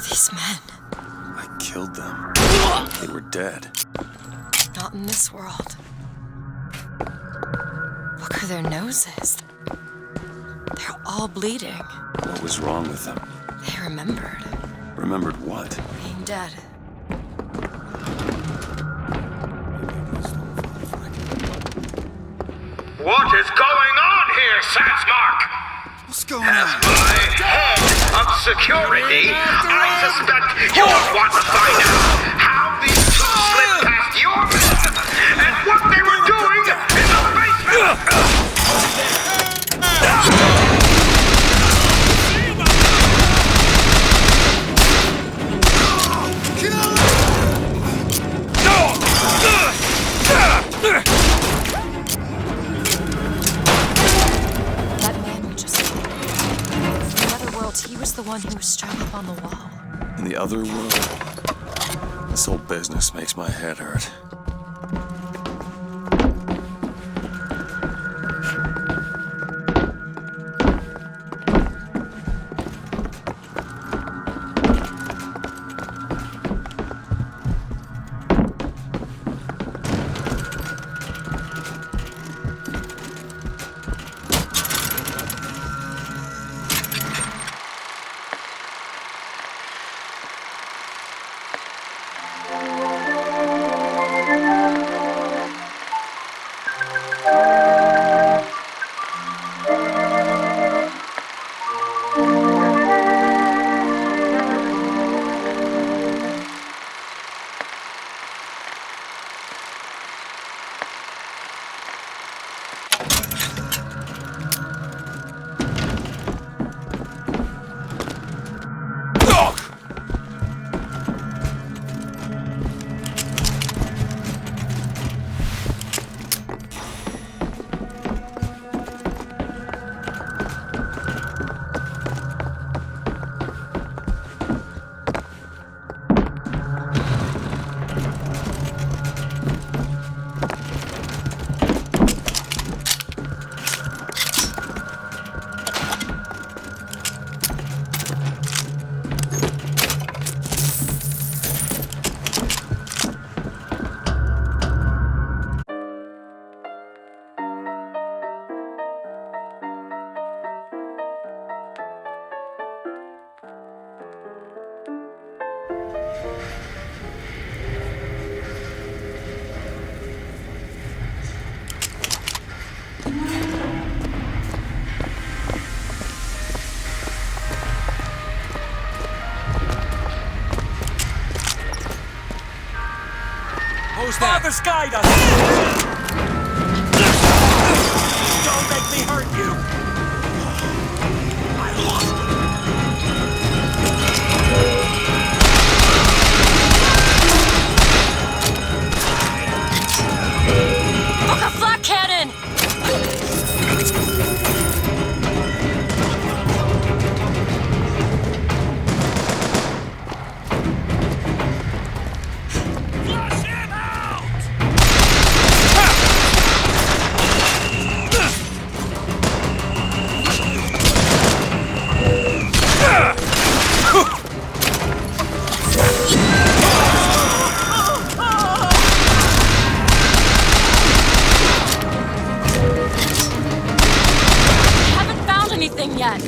These men, I killed them. They were dead. not in this world. Look at their noses. They're all bleeding. What was wrong with them? They remembered Remembered what? being dead. What is going on here, Satsmark? What's going As my head of security, I suspect you'll want to find out how these two slipped past your men and what they were doing in the basement. That man we just saw. In another world, he was the one who was strung up on the wall. In the other world? This whole business makes my head hurt. Who's that? Father's guide us! Don't make me hurt you! Booker flak cannon! Anything yet?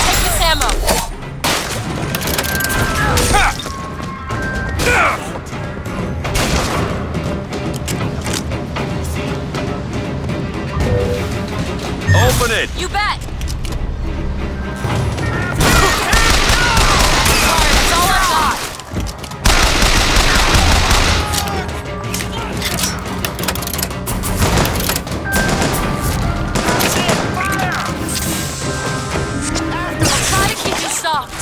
Take this ammo. Open it! You bet! Sorry, that's all I got. I'll try to keep you stopped.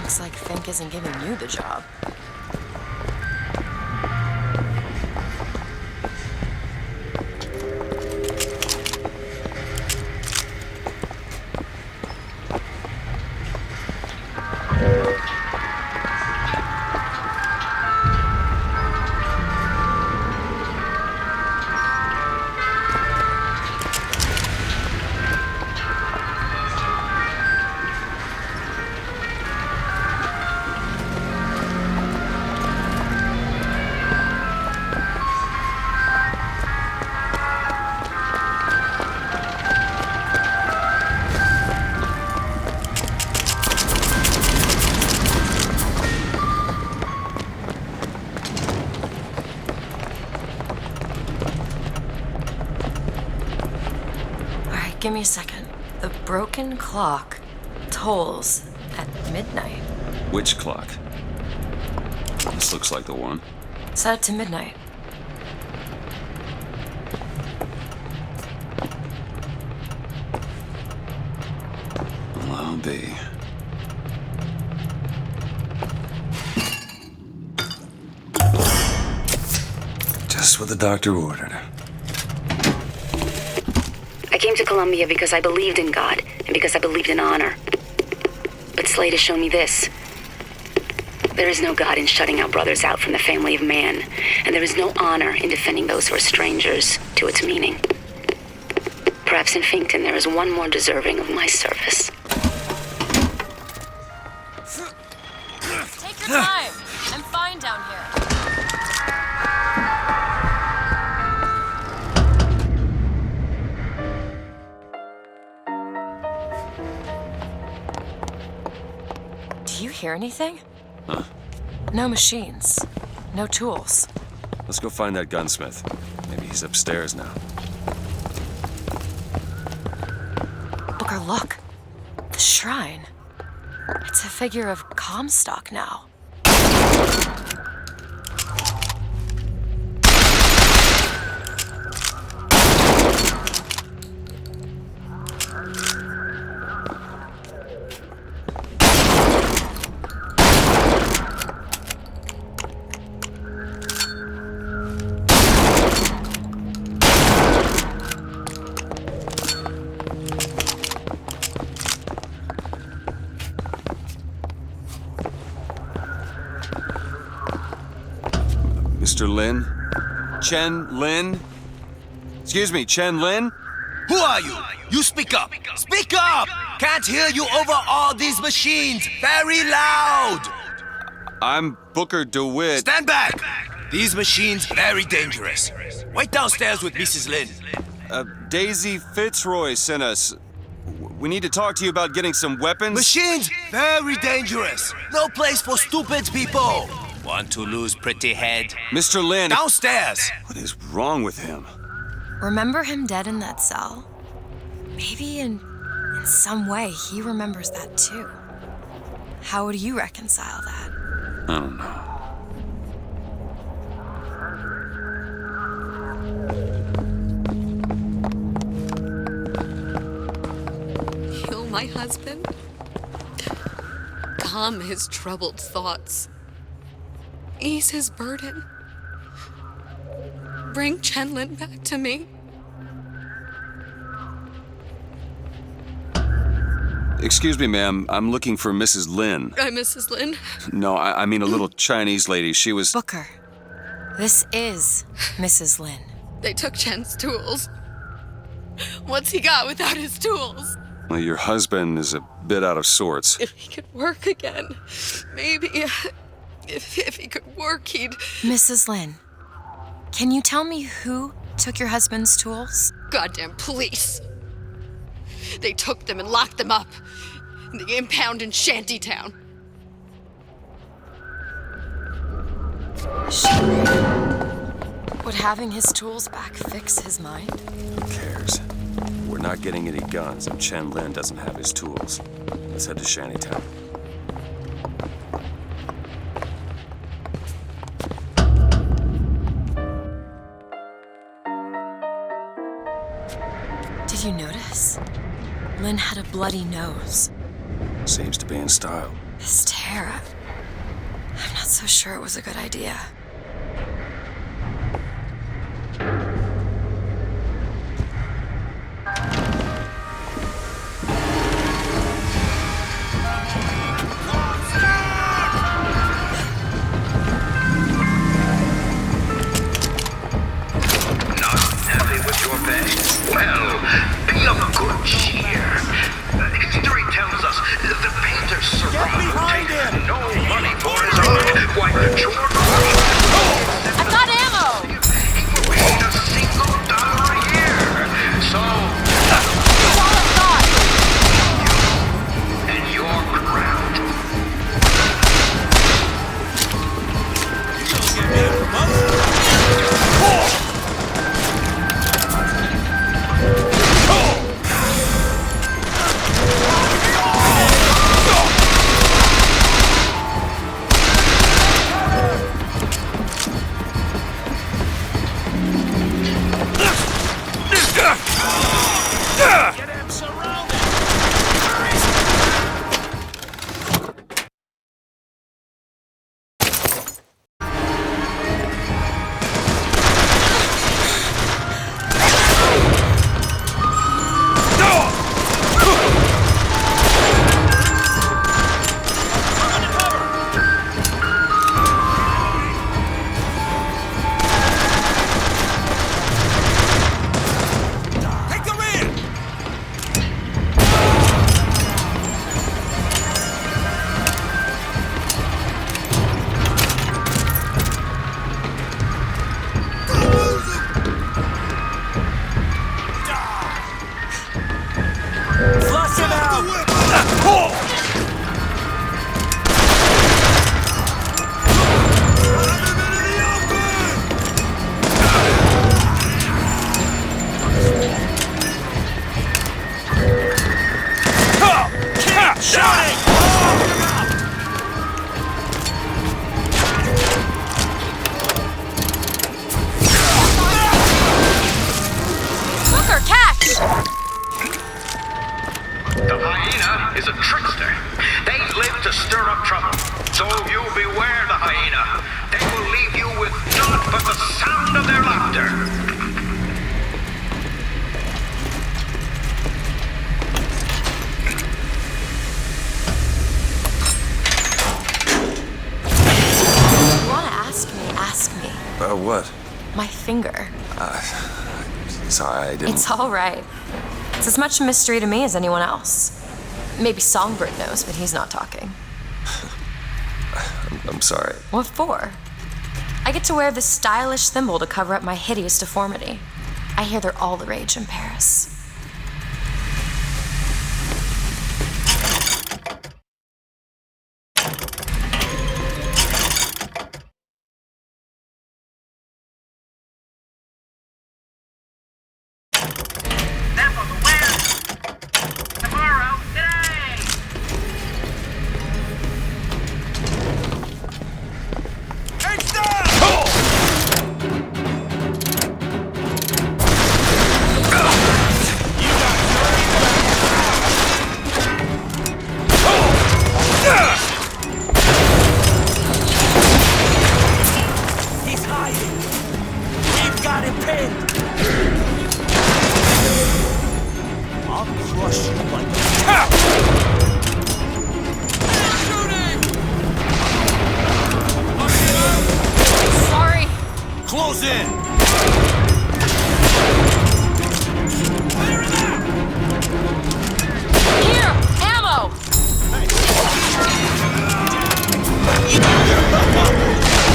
Looks like Fink isn't giving you the job. Give me a second. The broken clock tolls at midnight. Which clock? This looks like the one. Set it to midnight. Well, I'll be. Just what the doctor ordered. I came to Columbia because I believed in God and because I believed in honor. But Slade has shown me this. There is no God in shutting our brothers out from the family of man, and there is no honor in defending those who are strangers to its meaning. Perhaps in Finkton there is one more deserving of my service. Take your time. I'm fine down here. Do you hear anything? Huh? No machines. No tools. Let's go find that gunsmith. Maybe he's upstairs now. Booker, look. The shrine. It's a figure of Comstock now. Mr. Lin? Chen Lin? Excuse me, Chen Lin? Who are you? You speak up! Speak up! Can't hear you over all these machines! Very loud! I'm Booker DeWitt. Stand back! These machines very dangerous. Wait downstairs with Mrs. Lin. Daisy Fitzroy sent us. We need to talk to you about getting some weapons. Machines very dangerous. No place for stupid people. Want to lose pretty head? Mr. Lin. Downstairs! What is wrong with him? Remember him dead in that cell? Maybe in some way he remembers that too. How would you reconcile that? I don't know. Kill my husband? Calm his troubled thoughts. Ease his burden. Bring Chenlin back to me. Excuse me, ma'am. I'm looking for Mrs. Lin. I'm Mrs. Lin. No, I mean a little Chinese lady. She was... Booker, this is Mrs. Lin. They took Chen's tools. What's he got without his tools? Well, your husband is a bit out of sorts. If he could work again, maybe... If he could work, he'd... Mrs. Lin, can you tell me who took your husband's tools? Goddamn police. They took them and locked them up in the impound in Shantytown. Would having his tools back fix his mind? Who cares? We're not getting any guns, and Chen Lin doesn't have his tools. Let's head to Shantytown. Did you notice? Lin had a bloody nose. Seems to be in style. This tear, I'm not so sure it was a good idea. I've got ammo! Ask me. What? My finger. Sorry, I didn't... It's all right. It's as much a mystery to me as anyone else. Maybe Songbird knows, but he's not talking. I'm sorry. What for? I get to wear this stylish thimble to cover up my hideous deformity. I hear they're all the rage in Paris. Close in! Here! Ammo!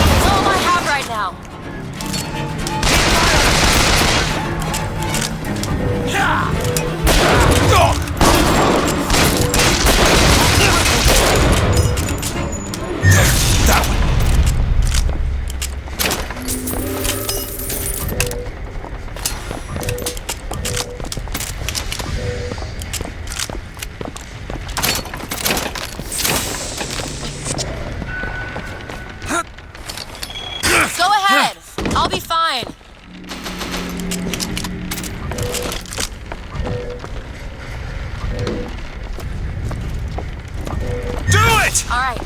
That's all I have right now. That one! Go ahead. I'll be fine. Do it! All right.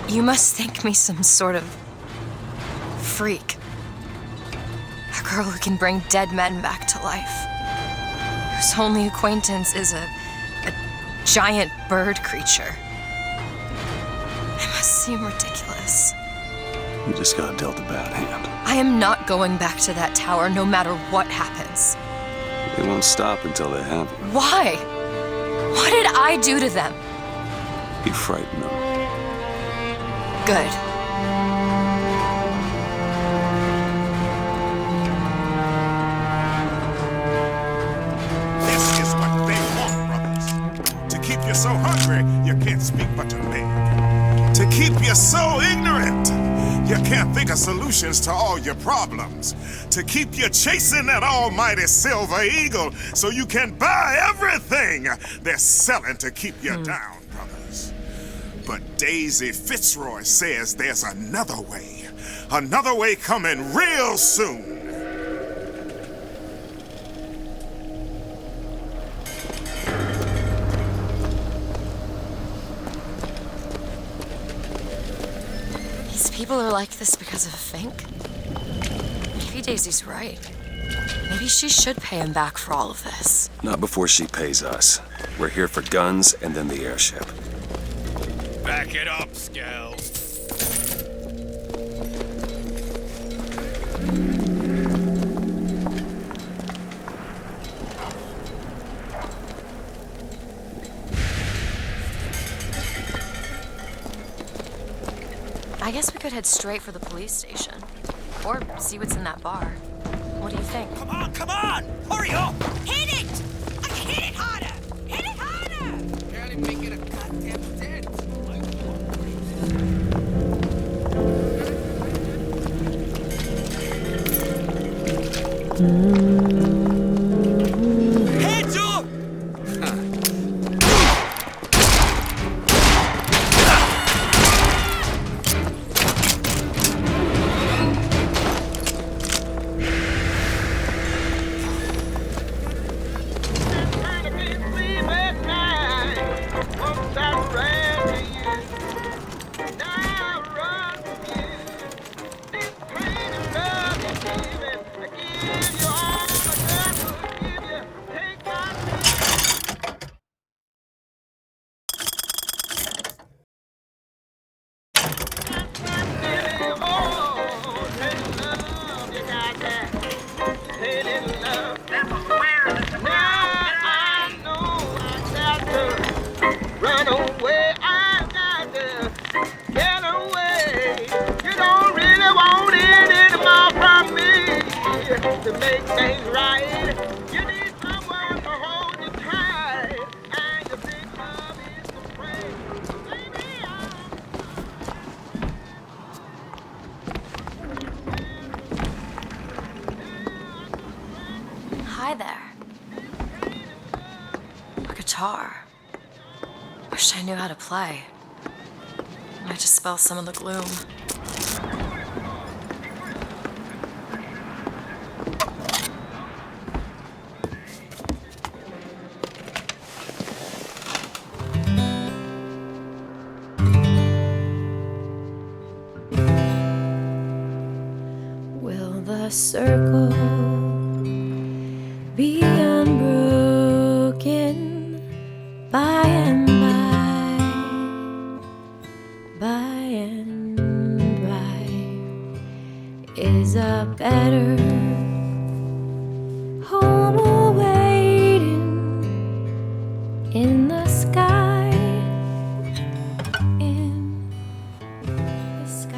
You must think me some sort of freak. A girl who can bring dead men back to life. Whose only acquaintance is a giant bird creature. It must seem ridiculous. You just got dealt a bad hand. I am not going back to that tower no matter what happens. They won't stop until they have you. Why? What did I do to them? You frighten them. Good. This is what they want, brothers. but to make. To keep you so ignorant, you can't think of solutions to all your problems. To keep you chasing that almighty silver eagle so you can buy everything they're selling to keep you down, brothers. But Daisy Fitzroy says there's another way coming real soon. These people are like this because of Fink? Maybe Daisy's right. Maybe she should pay him back for all of this. Not before she pays us. We're here for guns and then the airship. Back it up, Skell. I guess we could head straight for the police station. Or see what's in that bar. What do you think? Come on! Hurry up! Hit it! Hit it harder! Hit it harder! Can't even make it a goddamn dent. Hands up! Run away, I've got to get away. You don't really want it anymore from me to make things right. You need someone to hold you tight, and your big love is to pray. Hi there. A guitar. Wish I knew how to play. Might just spell some of the gloom. Will the circle be unbroken by and by, by and by? Is a better home awaiting in the sky, in the sky?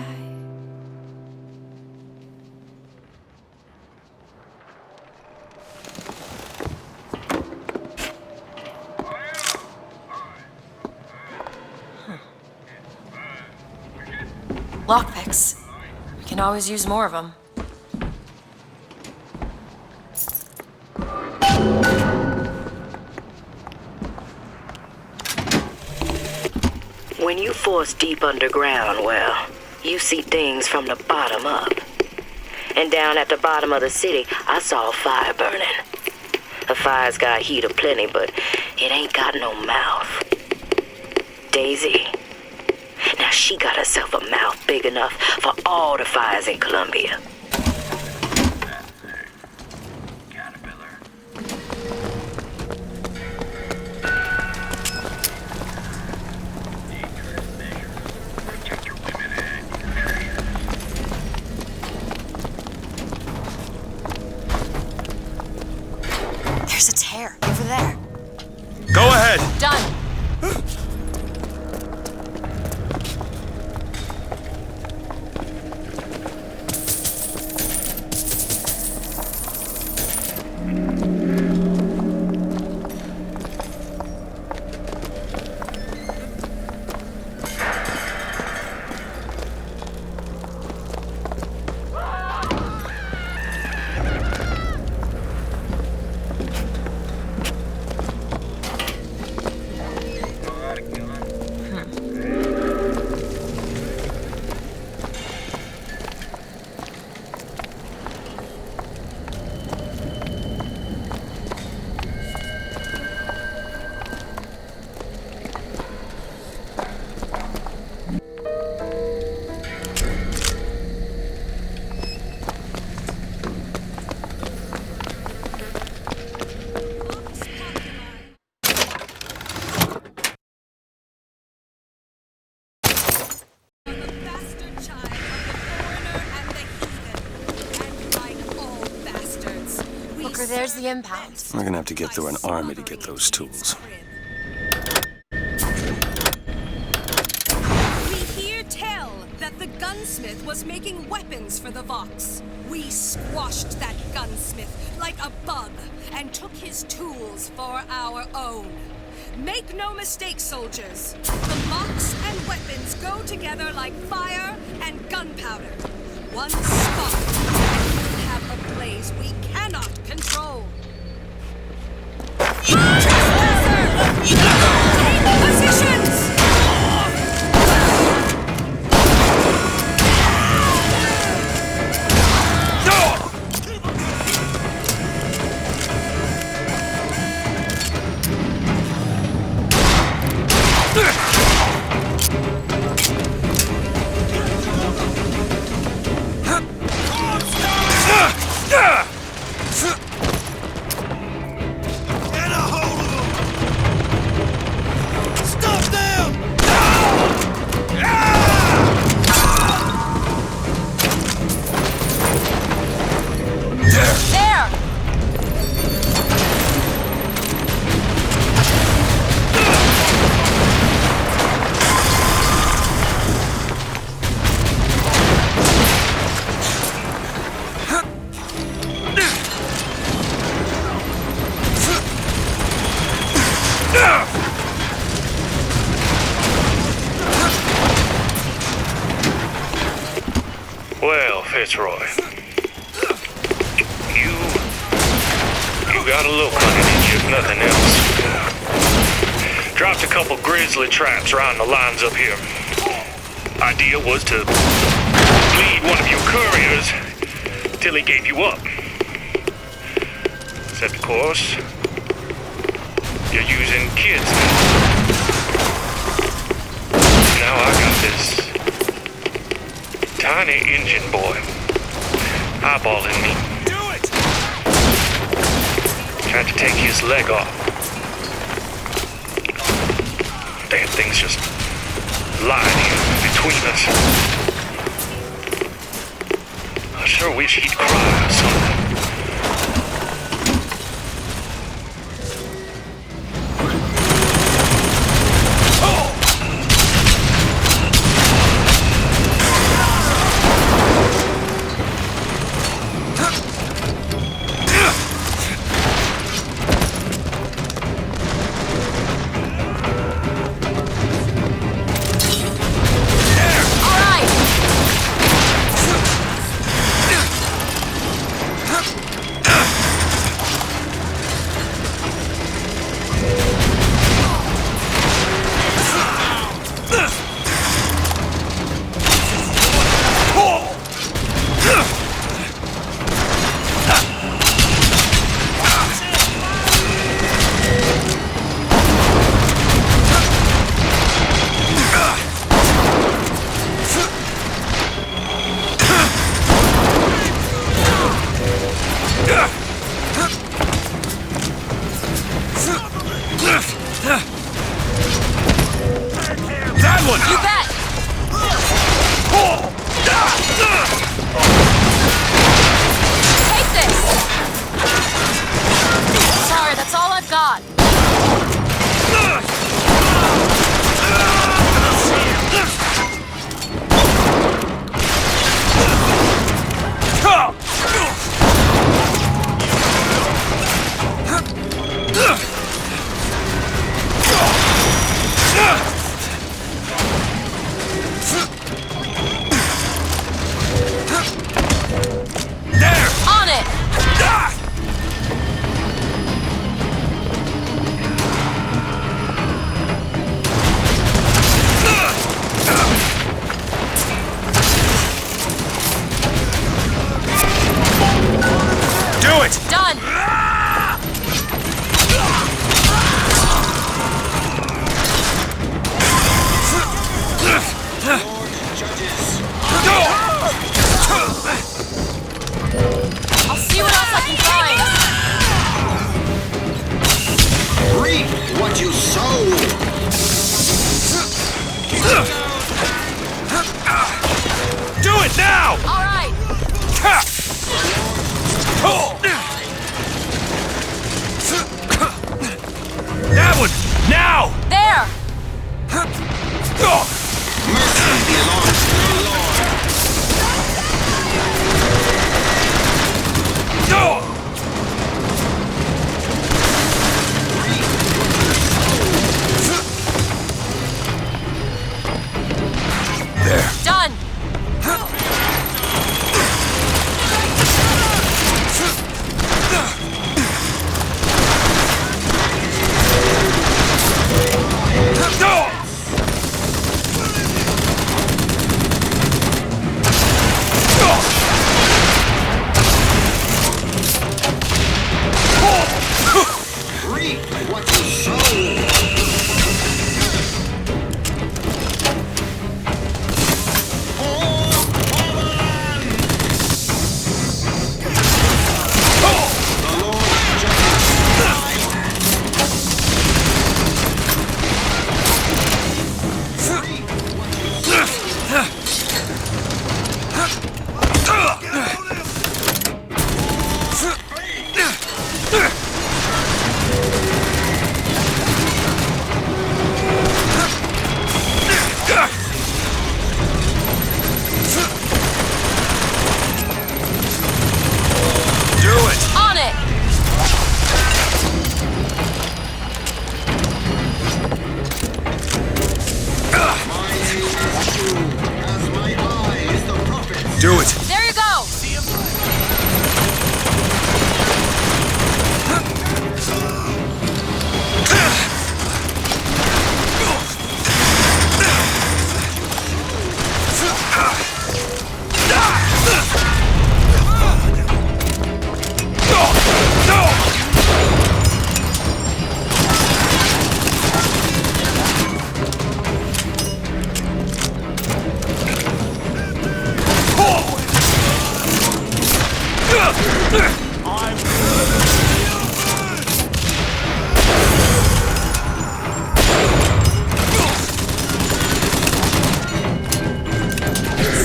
Lockpicks. We can always use more of them. When you force deep underground, well, you see things from the bottom up. And down at the bottom of the city, I saw a fire burning. The fire's got heat aplenty, but it ain't got no mouth. Daisy. Now she got herself a mouth big enough for all the fires in Columbia. There's a tear over there. Go ahead. Done. Where's the impound? We're gonna have to get through an army to get those tools. We hear tell that the gunsmith was making weapons for the Vox. We squashed that gunsmith like a bug and took his tools for our own. Make no mistake, soldiers. The Vox and weapons go together like fire and gunpowder. One spark and we'll have a blaze we cannot control. Take positions! Well, Fitzroy, you got a look on it, if nothing else. Dropped a couple grizzly traps around the lines up here. Idea was to lead one of your couriers till he gave you up. Except, of course, you're using kids. Now I got this tiny engine boy eyeballing me. Do it! Tried to take his leg off. Damn thing's just lying here between us. I sure wish he'd cry or something. That one! You bet! Take this! Sorry, that's all I've got. On it! Do it! Done! I'll see what else I can find. Reap what you sow. Do it now! All right. what you sow. Do it! There you go!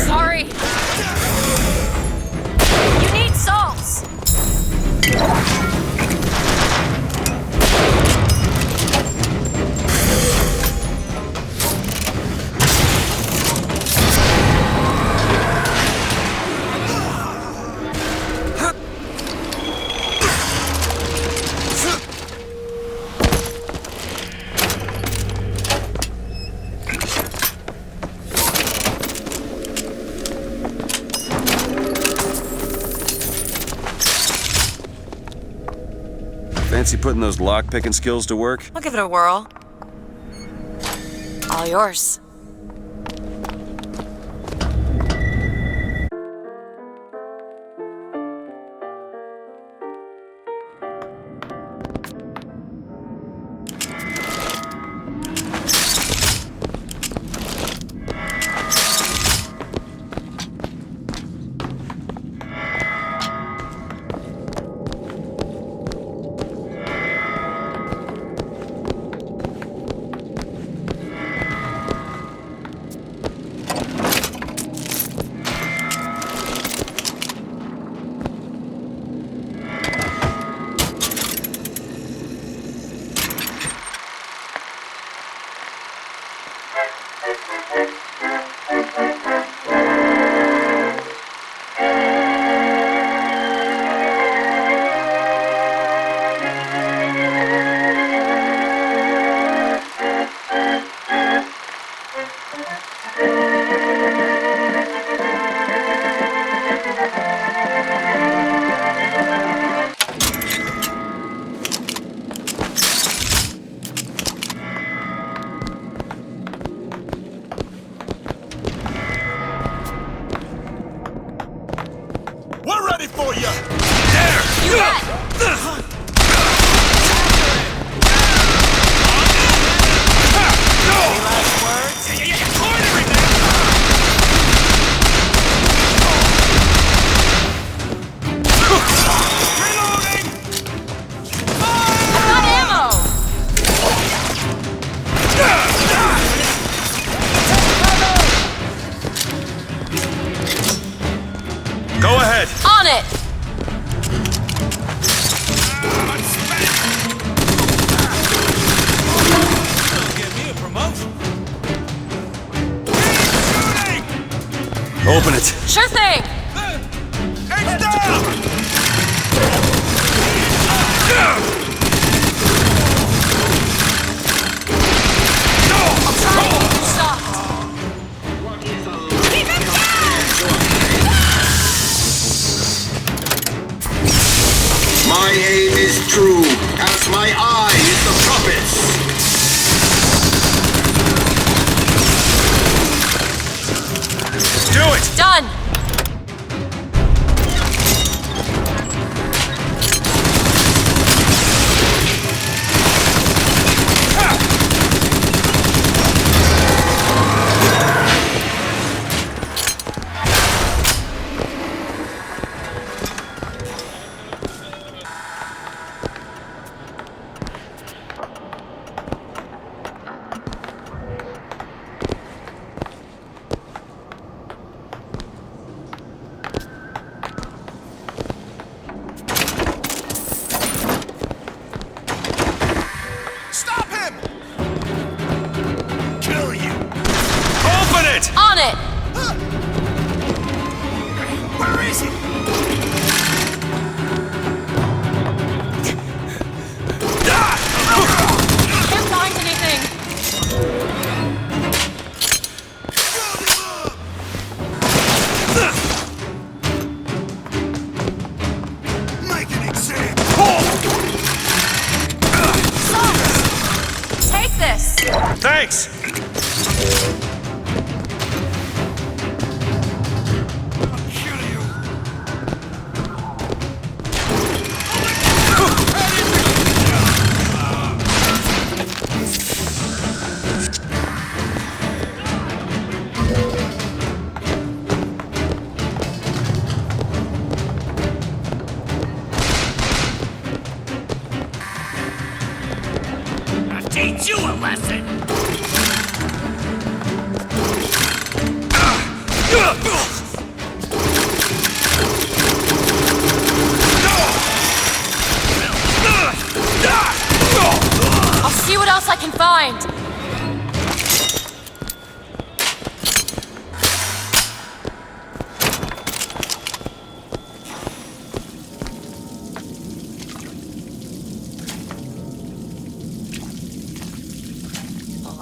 Sorry. You need salts. Fancy putting those lock-picking skills to work? I'll give it a whirl. All yours. We're ready for you! There! You bet! Go ahead! On it! Give me a promotion. Open it! Sure thing! It's down! Stop! My aim is true, as my eye is the prophet's. Do it! Done! Thanks! I'll teach you a lesson! I'll see what else I can find.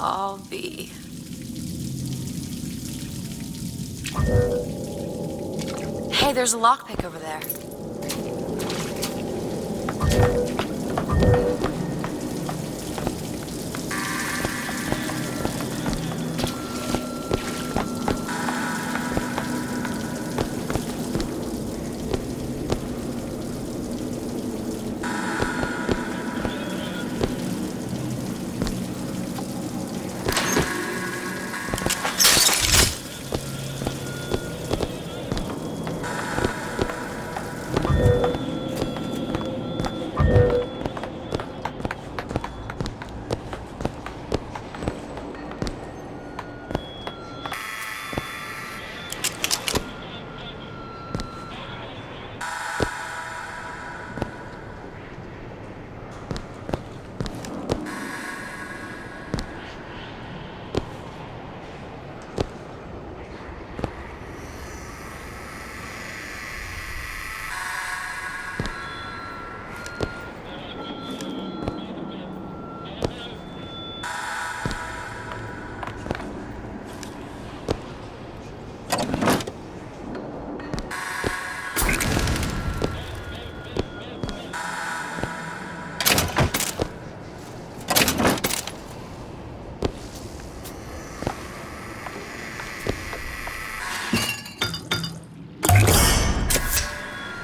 I'll be. Hey, there's a lockpick over there.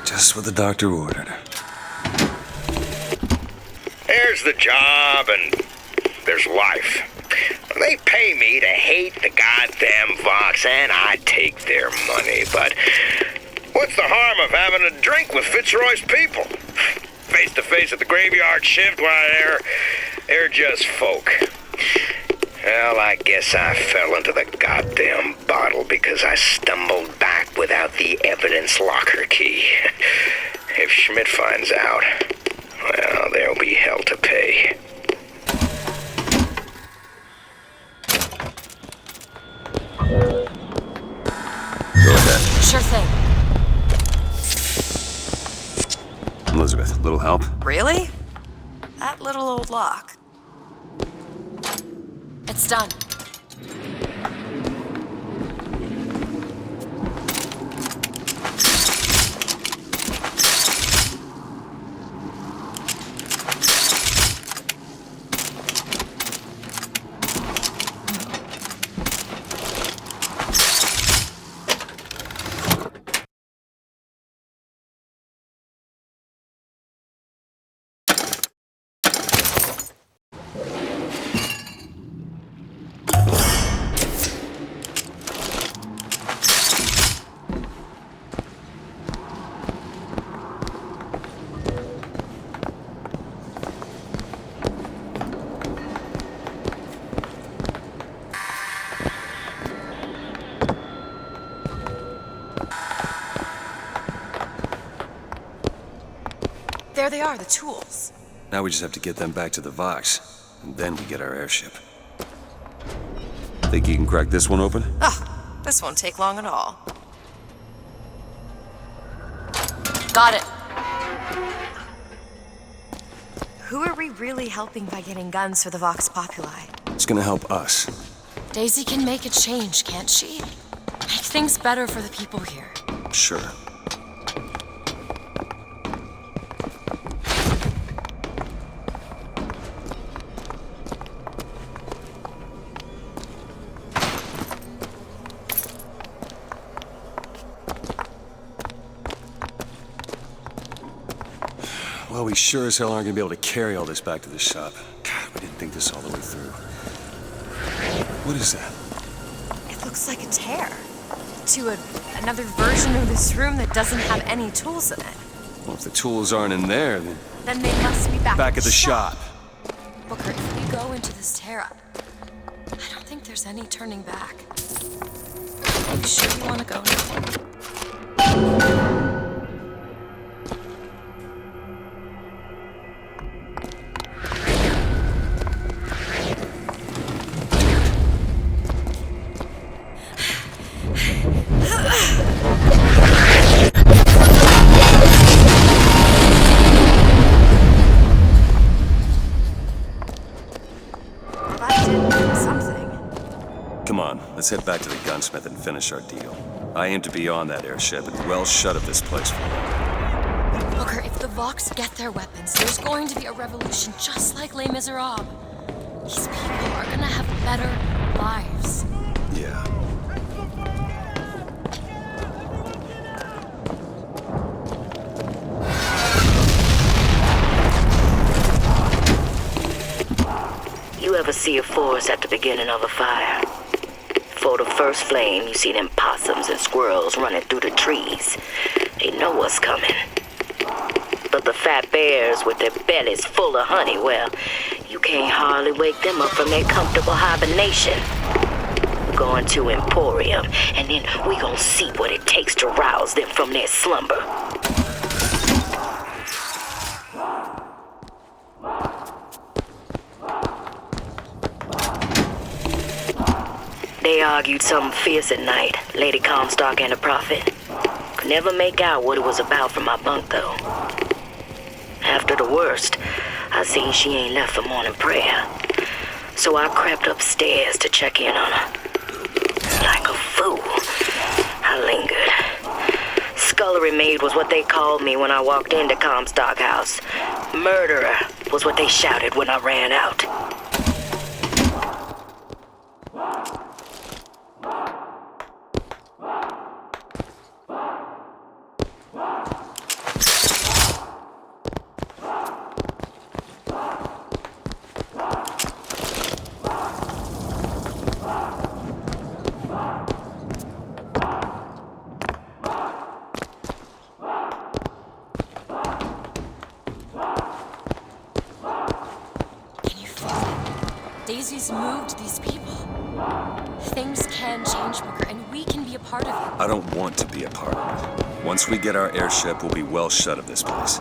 Just what the doctor ordered. There's the job and there's life. They pay me to hate the goddamn Vox and I take their money, but what's the harm of having a drink with Fitzroy's people? Face to face at the graveyard shift, why, they're just folk. Well, I guess I fell into the goddamn bottle because I stumbled back without the evidence locker key. If Schmidt finds out, well, there'll be hell to pay. Go ahead. Sure thing. Elizabeth, little help? Really? That little old lock. It's done. There they are, the tools. Now we just have to get them back to the Vox, and then we get our airship. Think you can crack this one open? This won't take long at all. Got it. Who are we really helping by getting guns for the Vox Populi? It's gonna help us. Daisy can make a change, can't she? Make things better for the people here. Sure. Well, we sure as hell aren't gonna be able to carry all this back to the shop. God, we didn't think this all the way through. What is that? It looks like a tear to another version of this room that doesn't have any tools in it. Well, if the tools aren't in there, Then they must be back at the shop. Booker, if we go into this tear up, I don't think there's any turning back. Are you sure you want to go now? Come on, let's head back to the gunsmith and finish our deal. I aim to be on that airship and well shut of this place for you. Booker, if the Vox get their weapons, there's going to be a revolution just like Les Miserables. These people are gonna have better lives. Yeah. You ever see a forest at the beginning of a fire? For the first flame, you see them possums and squirrels running through the trees. They know what's coming. But the fat bears with their bellies full of honey, well, you can't hardly wake them up from their comfortable hibernation. We're going to Emporium, and then we gonna see what it takes to rouse them from their slumber. They argued something fierce at night, Lady Comstock and the Prophet. Could never make out what it was about from my bunk, though. After the worst, I seen she ain't left for morning prayer. So I crept upstairs to check in on her. Like a fool, I lingered. Scullery maid was what they called me when I walked into Comstock House. Murderer was what they shouted when I ran out. Daisy's moved these people. Things can change, Booker, and we can be a part of it. I don't want to be a part of it. Once we get our airship, we'll be well shut of this place.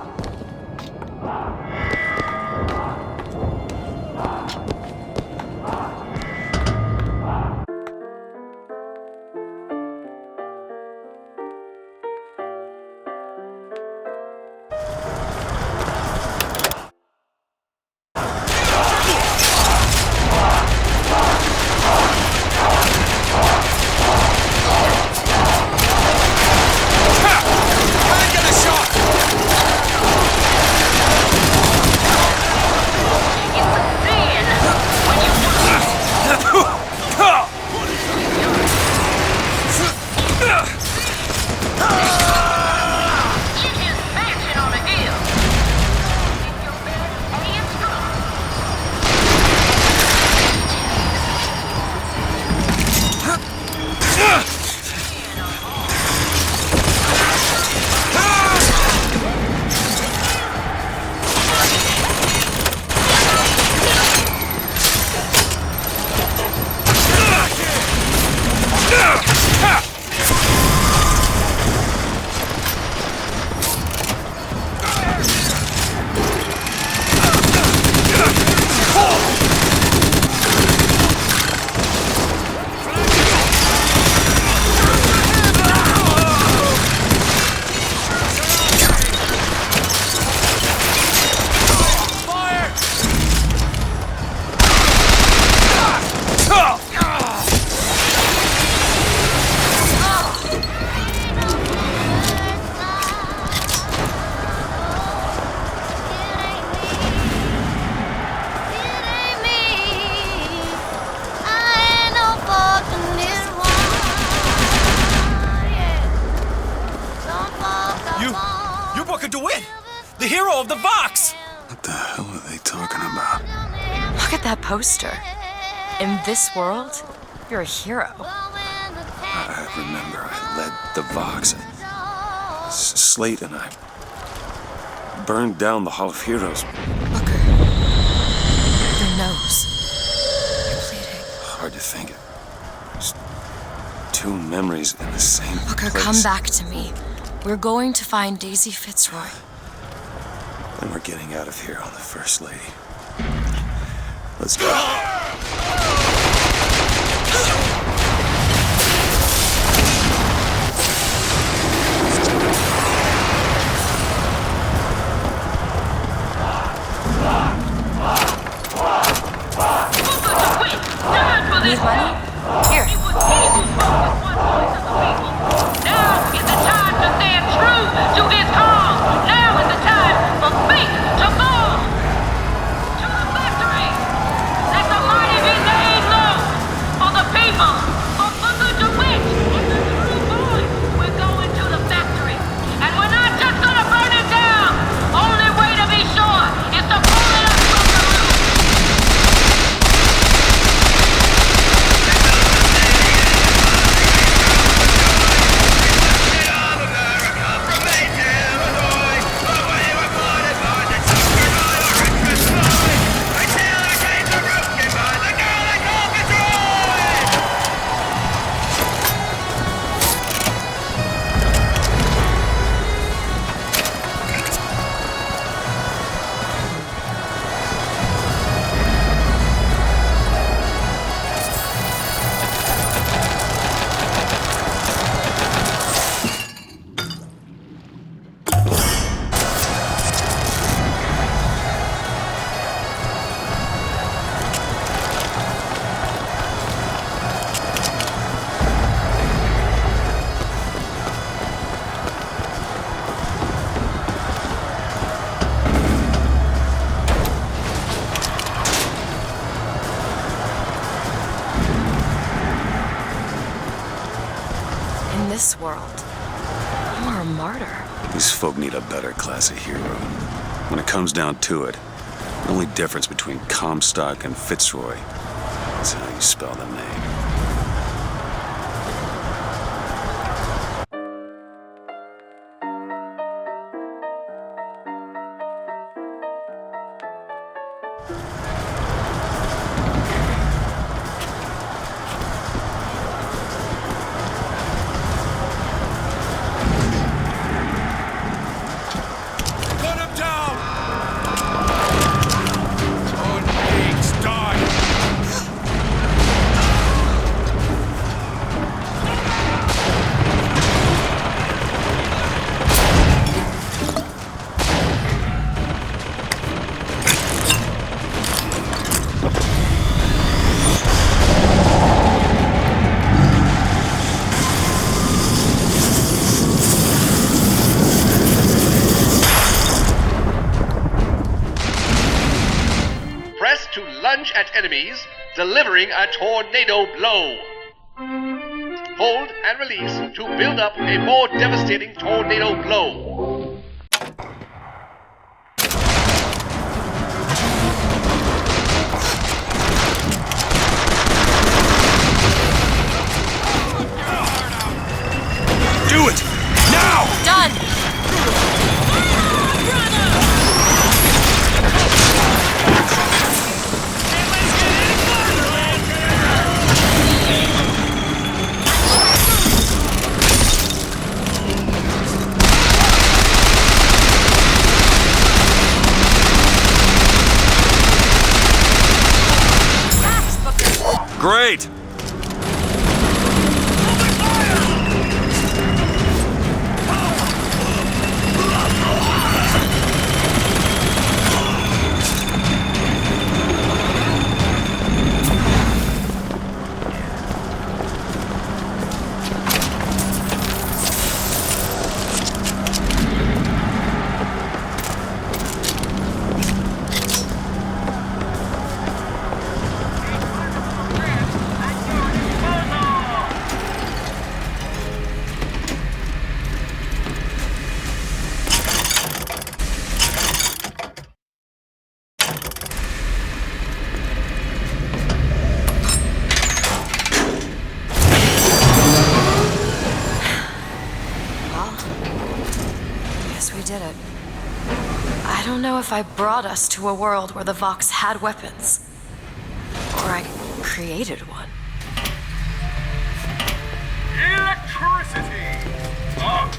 hero of the Vox! What the hell are they talking about? Look at that poster. In this world, you're a hero. I remember I led the Vox. Slate and I burned down the Hall of Heroes. Booker. Your nose. You're bleeding. Hard to think. There's two memories in the same Booker, place. come back to me. We're going to find Daisy Fitzroy. And we're getting out of here on the First Lady. Let's go. Need money? Here. Now is the time to stand true to his cause. Now is the time for faith to fall. To the victory. Let the mighty be laid low. For the people. For Booker DeWitt and the true boys. We're going to the factory. And we're not just gonna burn it down. Only way to be sure is to pull it up from the roof. In this world, you are a martyr. These folk need a better class of hero. When it comes down to it, the only difference between Comstock and Fitzroy is how you spell the name. Put him down! Unleash die! Press to lunge at enemies, delivering a tornado blow. Hold and release to build up a more devastating tornado blow. Do it! Now! Done! Great! know if I brought us to a world where the Vox had weapons, or I created one. Electricity! Vox!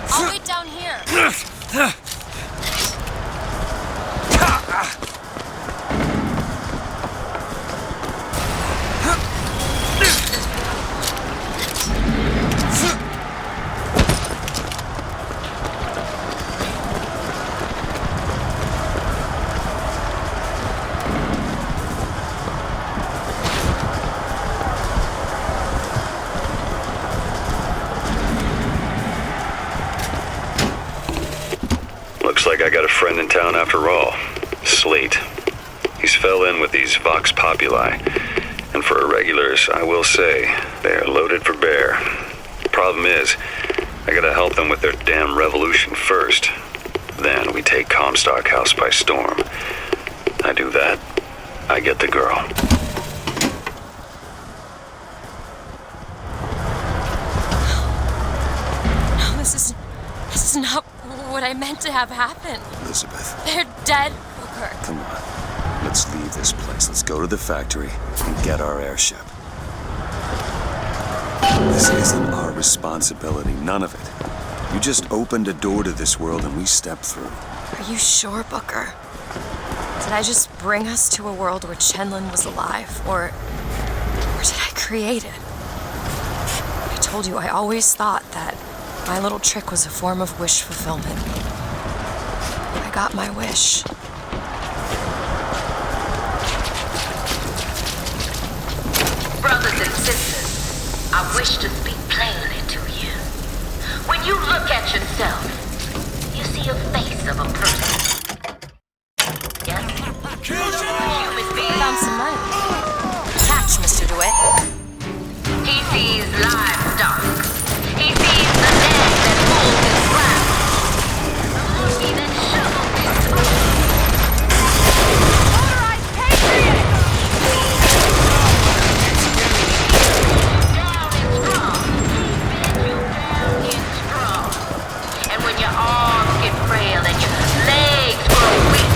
I'll wait down here. Looks like I got a friend in town after all. Slate. He's fell in with these Vox Populi. And for irregulars, I will say, they're loaded for bear. Problem is, I gotta help them with their damn revolution first. Then we take Comstock House by storm. I do that, I get the girl. No, this is not what I meant to have happen. Elizabeth, They're dead, Booker. come on. Let's leave this place. Let's go to the factory and get our airship. This isn't our responsibility, none of it. You just opened a door to this world and we stepped through. Are you sure, Booker? Did I just bring us to a world where Chenlin was alive, or did I create it? I told you I always thought that my little trick was a form of wish fulfillment. I got my wish. Brothers and sisters, I wish to speak plainly to you. When you look at yourself, you see a face of a person. Yes? Human being. Found some money. Catch, Mr. DeWitt. He sees livestock. He sees the land that pulls his ground. The monkey that shovels his food. Motorized patriot! Down and strong. Bend you down and strong. And when your arms get frail and your legs grow weak,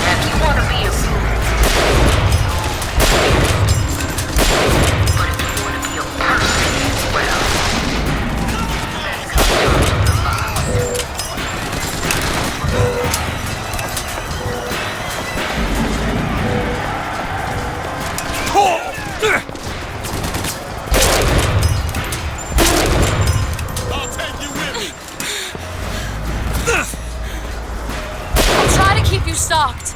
if you want to be a fool, but if you want to be a person as well, let's come down to the box. I'll take you with me. I'll try to keep you stocked.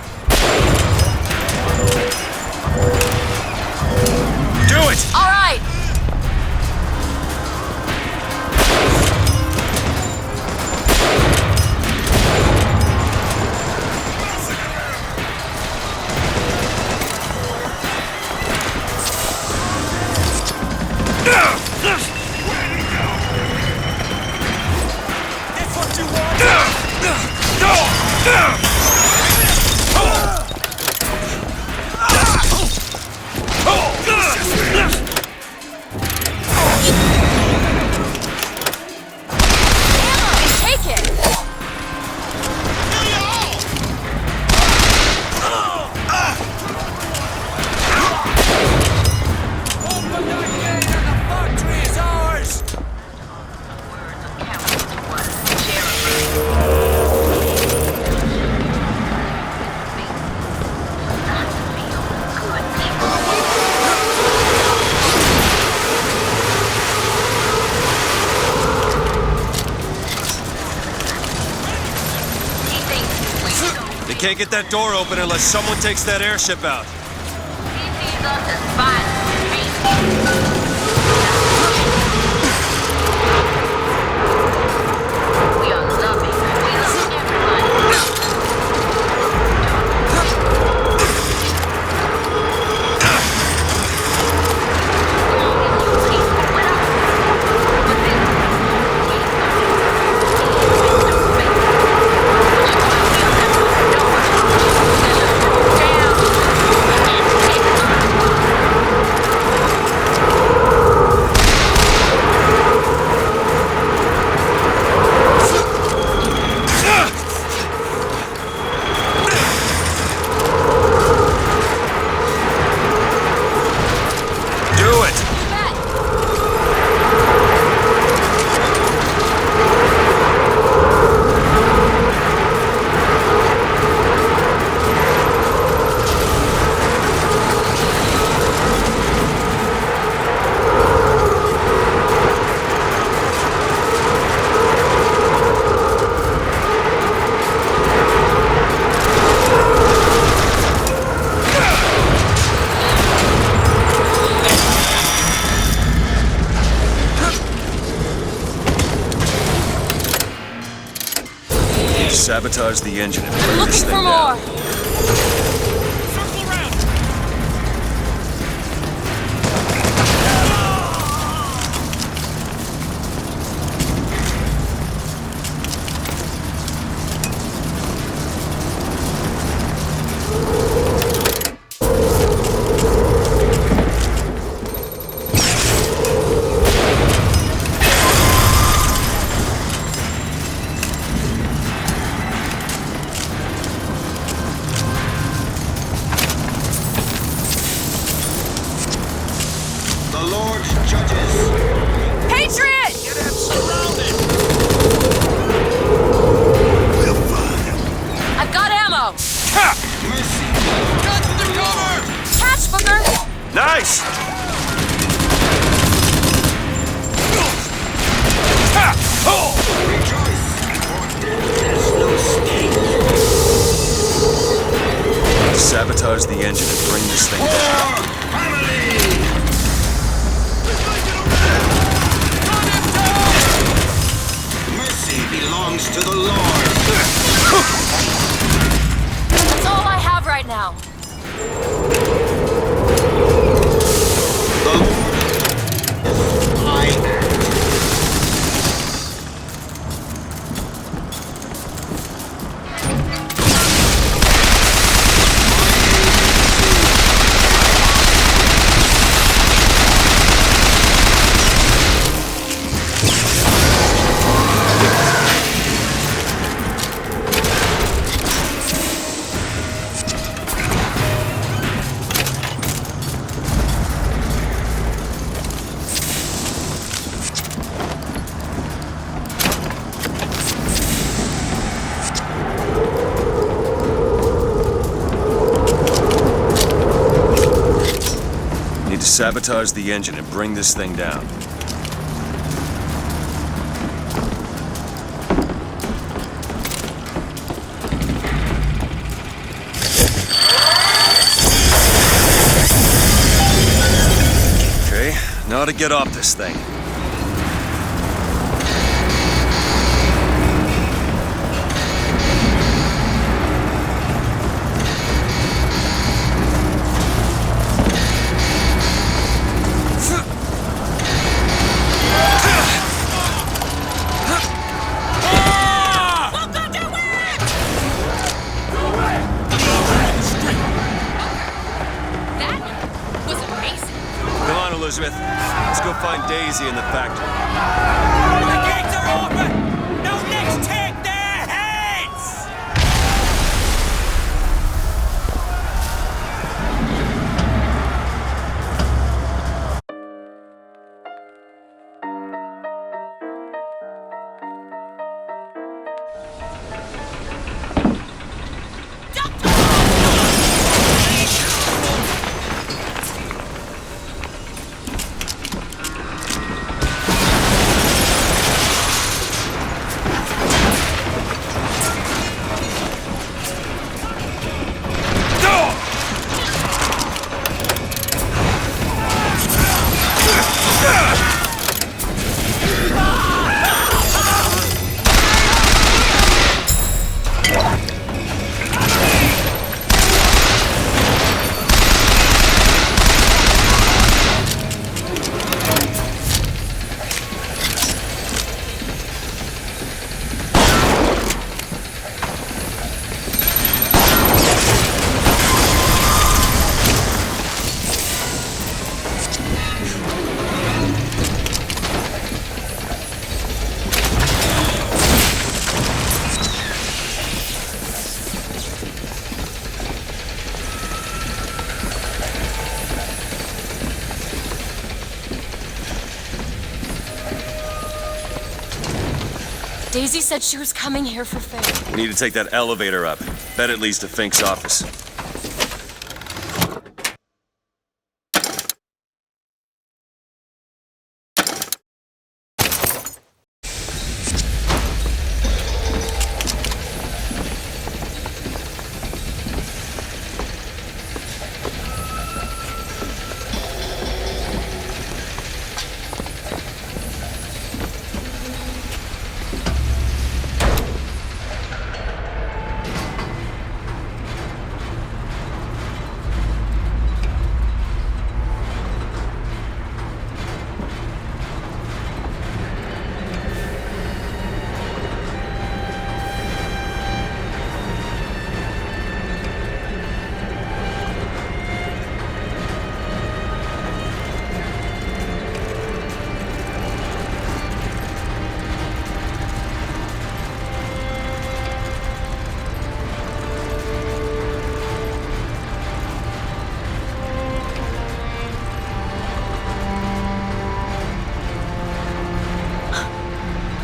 Do it! All right. That's what you want! can't get that door open unless someone takes that airship out. Sabotage the engine and bring this thing down. Nice! Sabotage the engine and bring this thing down. Mercy belongs to the Lord. That's all I have right now. Sabotage the engine and bring this thing down. Okay, now to get off this thing. Elizabeth, let's go find Daisy in the factory. The gates are open! Now let's take their heads! Daisy said she was coming here for Fink. We need to take that elevator up. Bet it leads to Fink's office.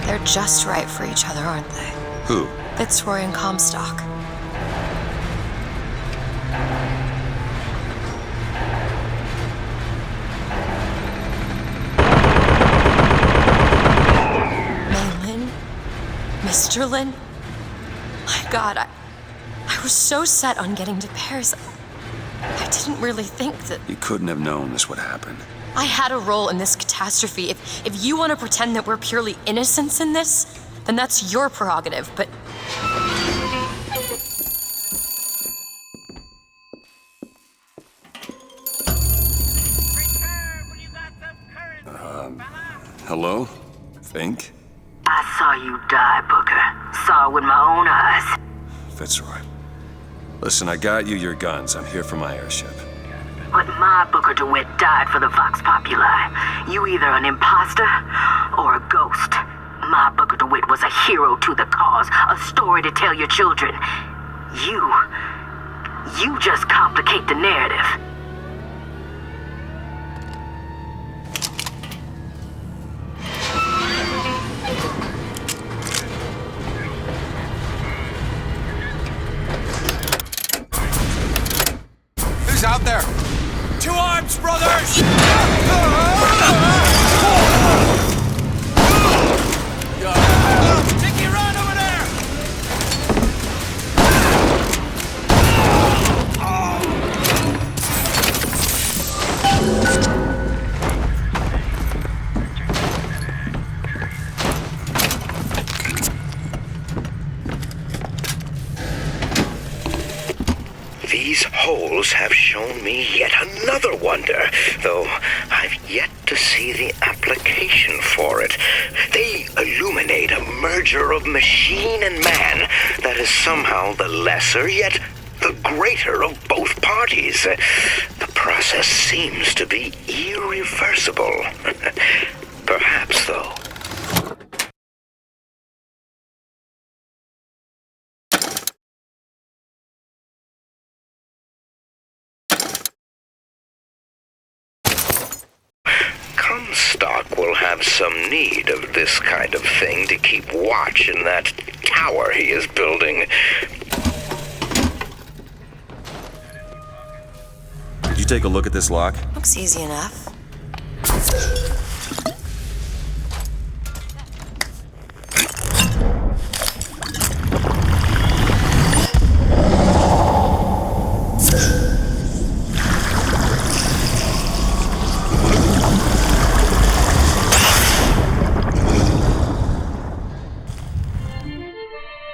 They're just right for each other, aren't they? Who? Fitzroy and Comstock. Maylin? Mr. Lin? My God, I was so set on getting to Paris. I didn't really think that... You couldn't have known this would happen. I had a role in this catastrophe. If you want to pretend that we're purely innocents in this, then that's your prerogative, but... Hello? Fink? I saw you die, Booker. Saw it with my own eyes. Fitzroy. Listen, I got you your guns. I'm here for my airship. But my Booker DeWitt died for the Vox Populi. You either an imposter or a ghost. My Booker DeWitt was a hero to the cause, a story to tell your children. You just complicate the narrative. Who's out there? Two arms, brothers! Sticky run over there! These holes have shown me yet another wonder, though I've yet to see the application for it. They illuminate a merger of machine and man that is somehow the lesser yet the greater of both parties. The process seems to be irreversible. Perhaps, though. Comstock will have some need of this kind of thing to keep watch in that tower he is building. Did you take a look at this lock? Looks easy enough.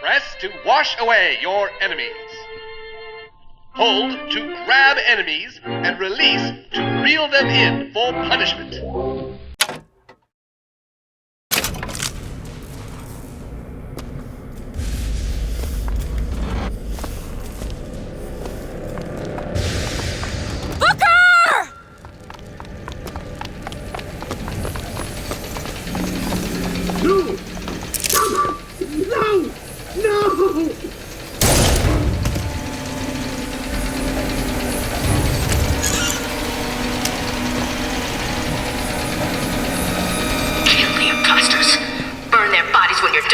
Press to wash away your enemies. Hold to grab enemies and release to reel them in for punishment. Booker! No! No! No!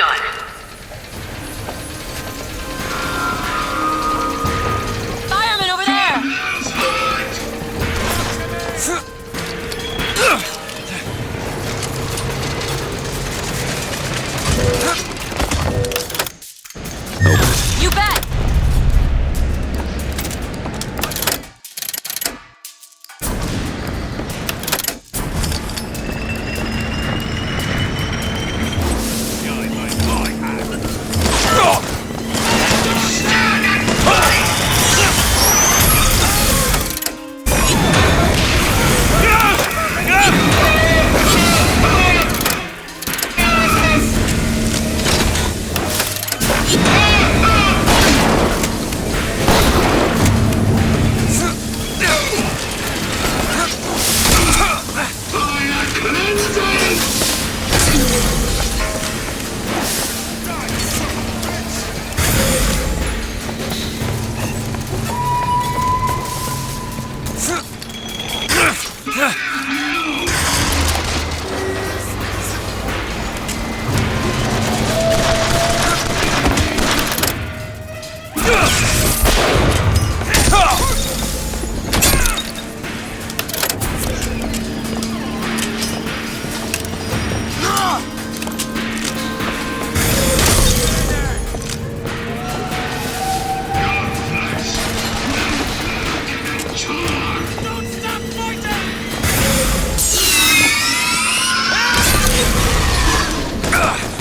done. Fireman over there! You bet!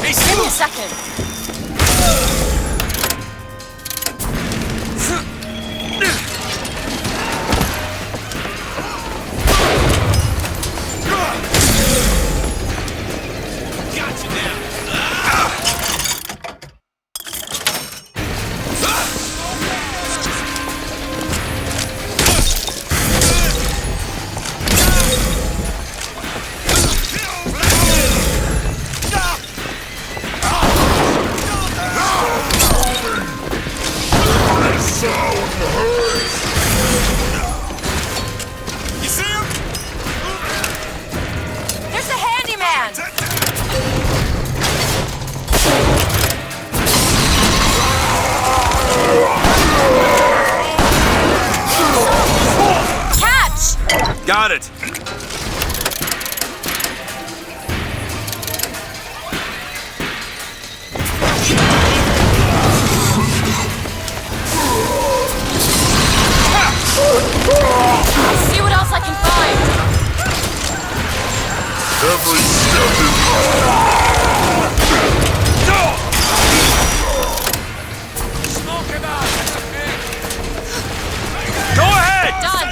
Give me a second. You see him? There's the handyman! Catch! Got it. See what else I can find. Every step Smoke him out. Go ahead. Done.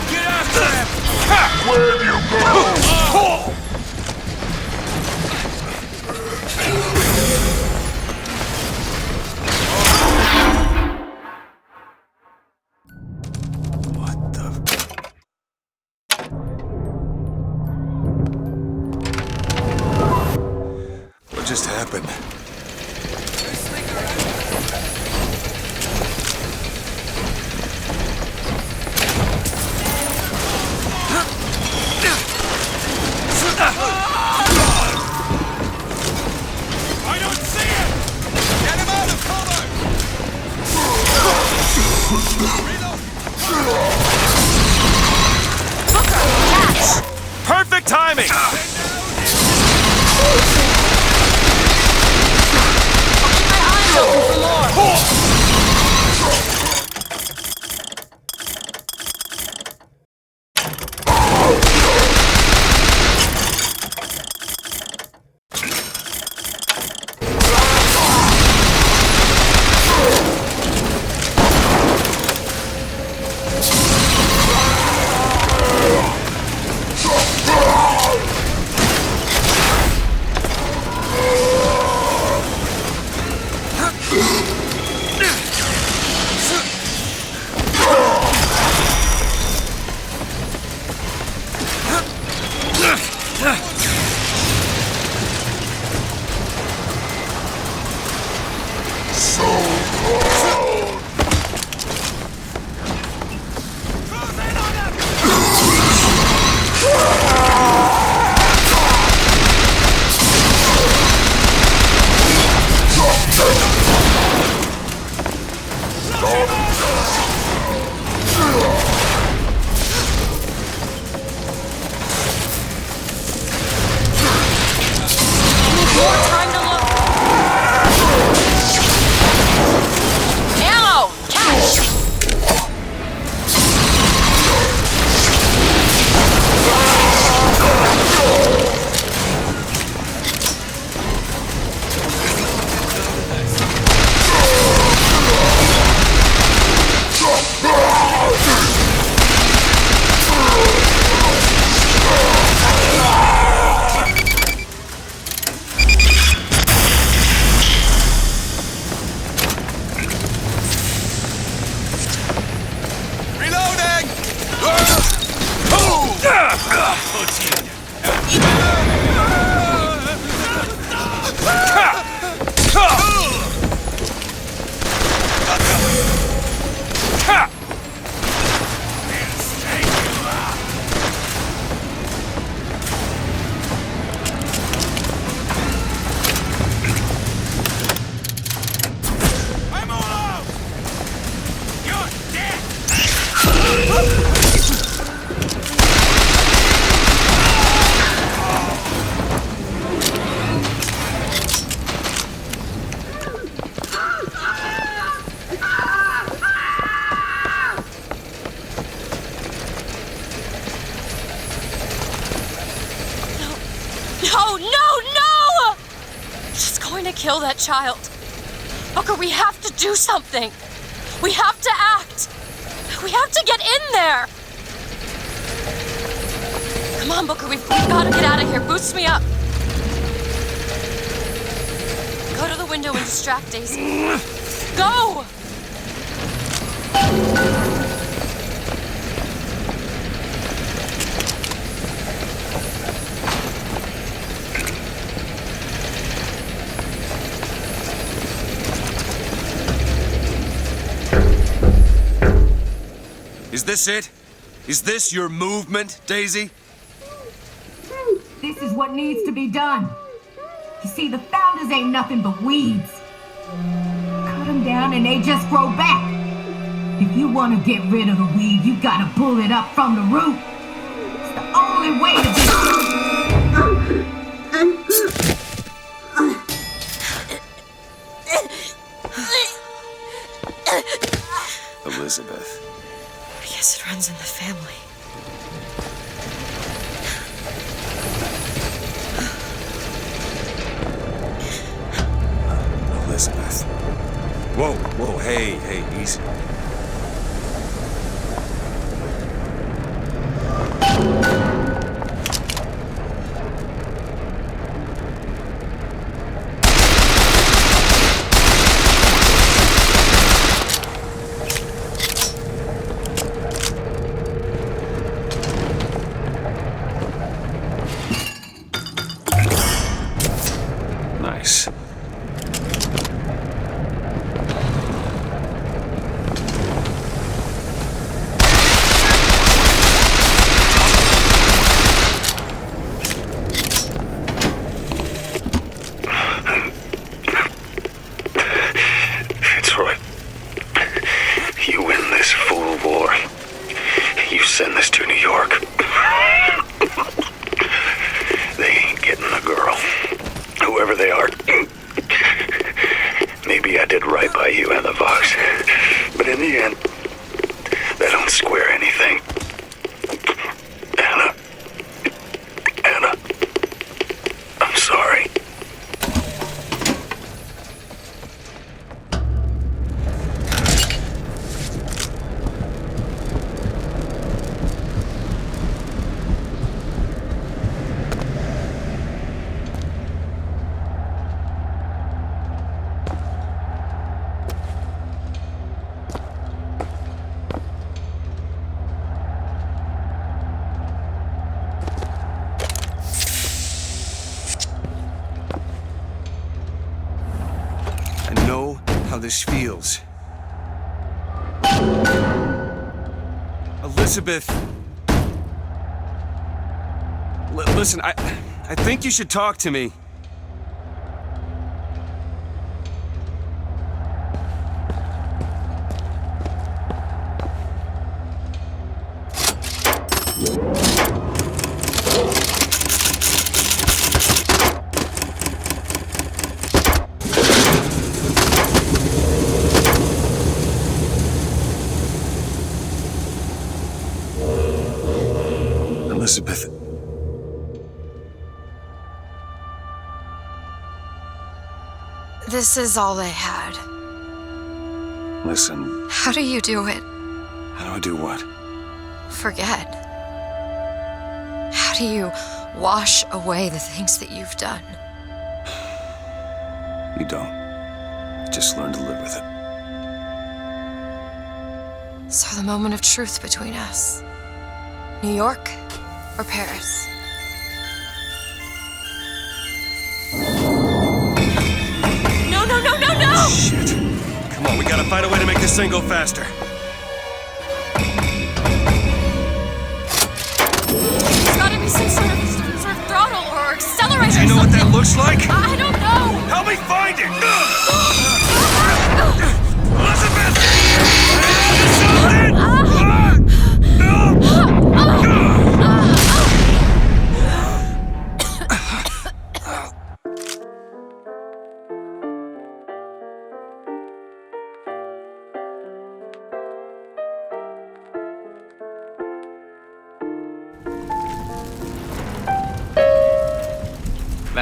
Get after him. Where'd you go? What just happened? I don't see him! Get him out of cover! Perfect timing. trying to kill that child. Booker, we have to do something. We have to act. We have to get in there. Come on, Booker, we've got to get out of here. Boost me up. Go to the window and distract Daisy. Go! Is this it? Is this your movement, Daisy? This is what needs to be done. You see, the founders ain't nothing but weeds. Cut them down and they just grow back. If you want to get rid of the weed, you gotta pull it up from the root. It's the only way to Elizabeth. I guess it runs in the family. Elizabeth. Whoa, hey, easy. Nice. Fitzroy, you win this fool war. You send this to New York. They ain't getting the girl. Whoever they are. Maybe I did right by you and the Vox. But in the end, they don't square anything. Anna, I'm sorry. I know how this feels. Elizabeth. Listen, I think you should talk to me. Elizabeth. This is all they had. Listen, How do you do it? how do I do what? Forget. How do you wash away the things that you've done? You don't. Just learn to live with it. So the moment of truth between us. New York or Paris? No, no, no, no, no! Shit. Come on, we gotta find a way to make this thing go faster. There's gotta be some sort of throttle or accelerator. Do you know what that looks like? I don't know. Help me find it! Elizabeth!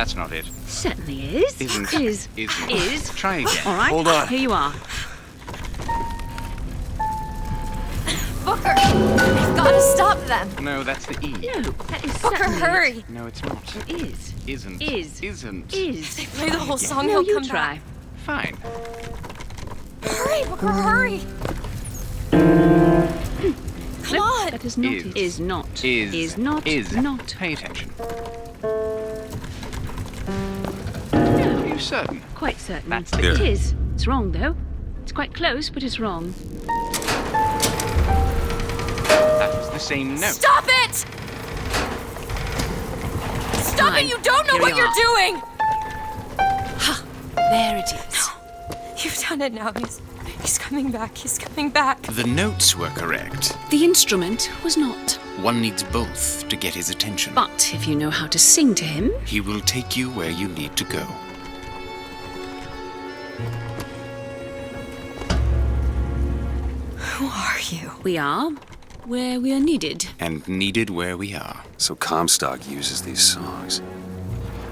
That's not it. Certainly is. Isn't. Is. Isn't. Is. Try again. All right. Hold on. Here you are. Booker! We've got to stop them! No, that's the E. No, that is Booker, certainly... hurry! No, it's not. It is. Isn't. Is. Isn't. Is. They play the whole Yeah. song, No, he'll you come try. back. Fine. Hurry, Booker, hurry! Come on! That is not. Is not. Is not. Is. Not. Pay attention. No. Are you certain? Quite certain. That's But the it E. is. It's wrong, though. It's quite close, but it's wrong. That was the same note. Stop it! Stop Fine. it! You don't know Here what we you're are. doing! There it is. You've done it now. He's coming back. He's coming back. The notes were correct. The instrument was not. One needs both to get his attention. But if you know how to sing to him... He will take you where you need to go. Who are you? We are where we are needed. And needed where we are. So Comstock uses these songs.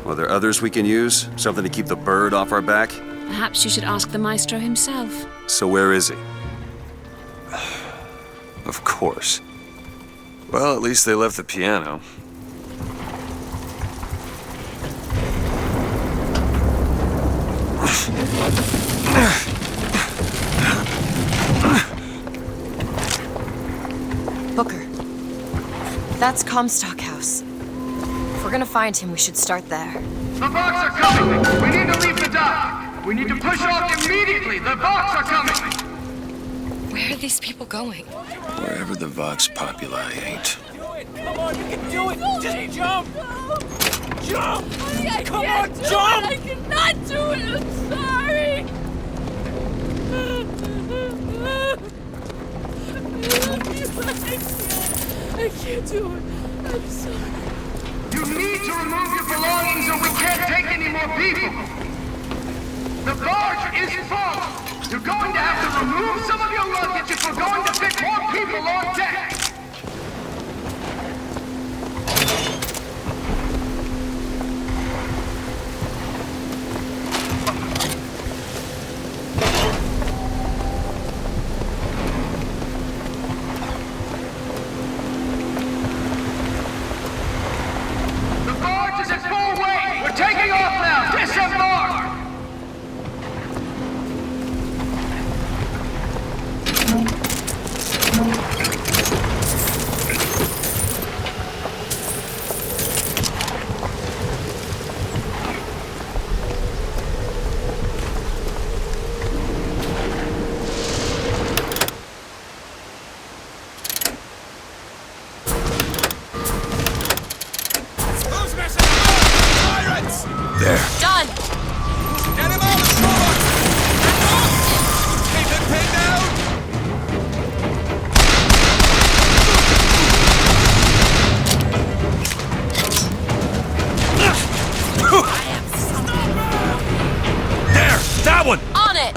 Well, there others we can use? Something to keep the bird off our back? Perhaps you should ask the maestro himself. So where is he? Of course. Well, at least they left the piano. Booker. That's Comstock House. If we're gonna find him, we should start there. The Vox are coming! We need to leave the dock! We need to push off immediately! The Vox are coming! Where are these people going? Wherever the Vox Populi ain't. Come on, you can do it! Just jump! Jump! I Come can't on, do jump! it. I cannot do it! I'm sorry! I can't do it. I'm sorry. You need to remove your belongings or we can't take any more people! The barge is full! You're going to have to remove some of your luggage if we're going to fit more people on deck! The barge is at full weight! We're taking off now! Disembark! Who's missing? Pirates! There. Done! Get him on the shore! Keep him pinned down! There! That one! On it!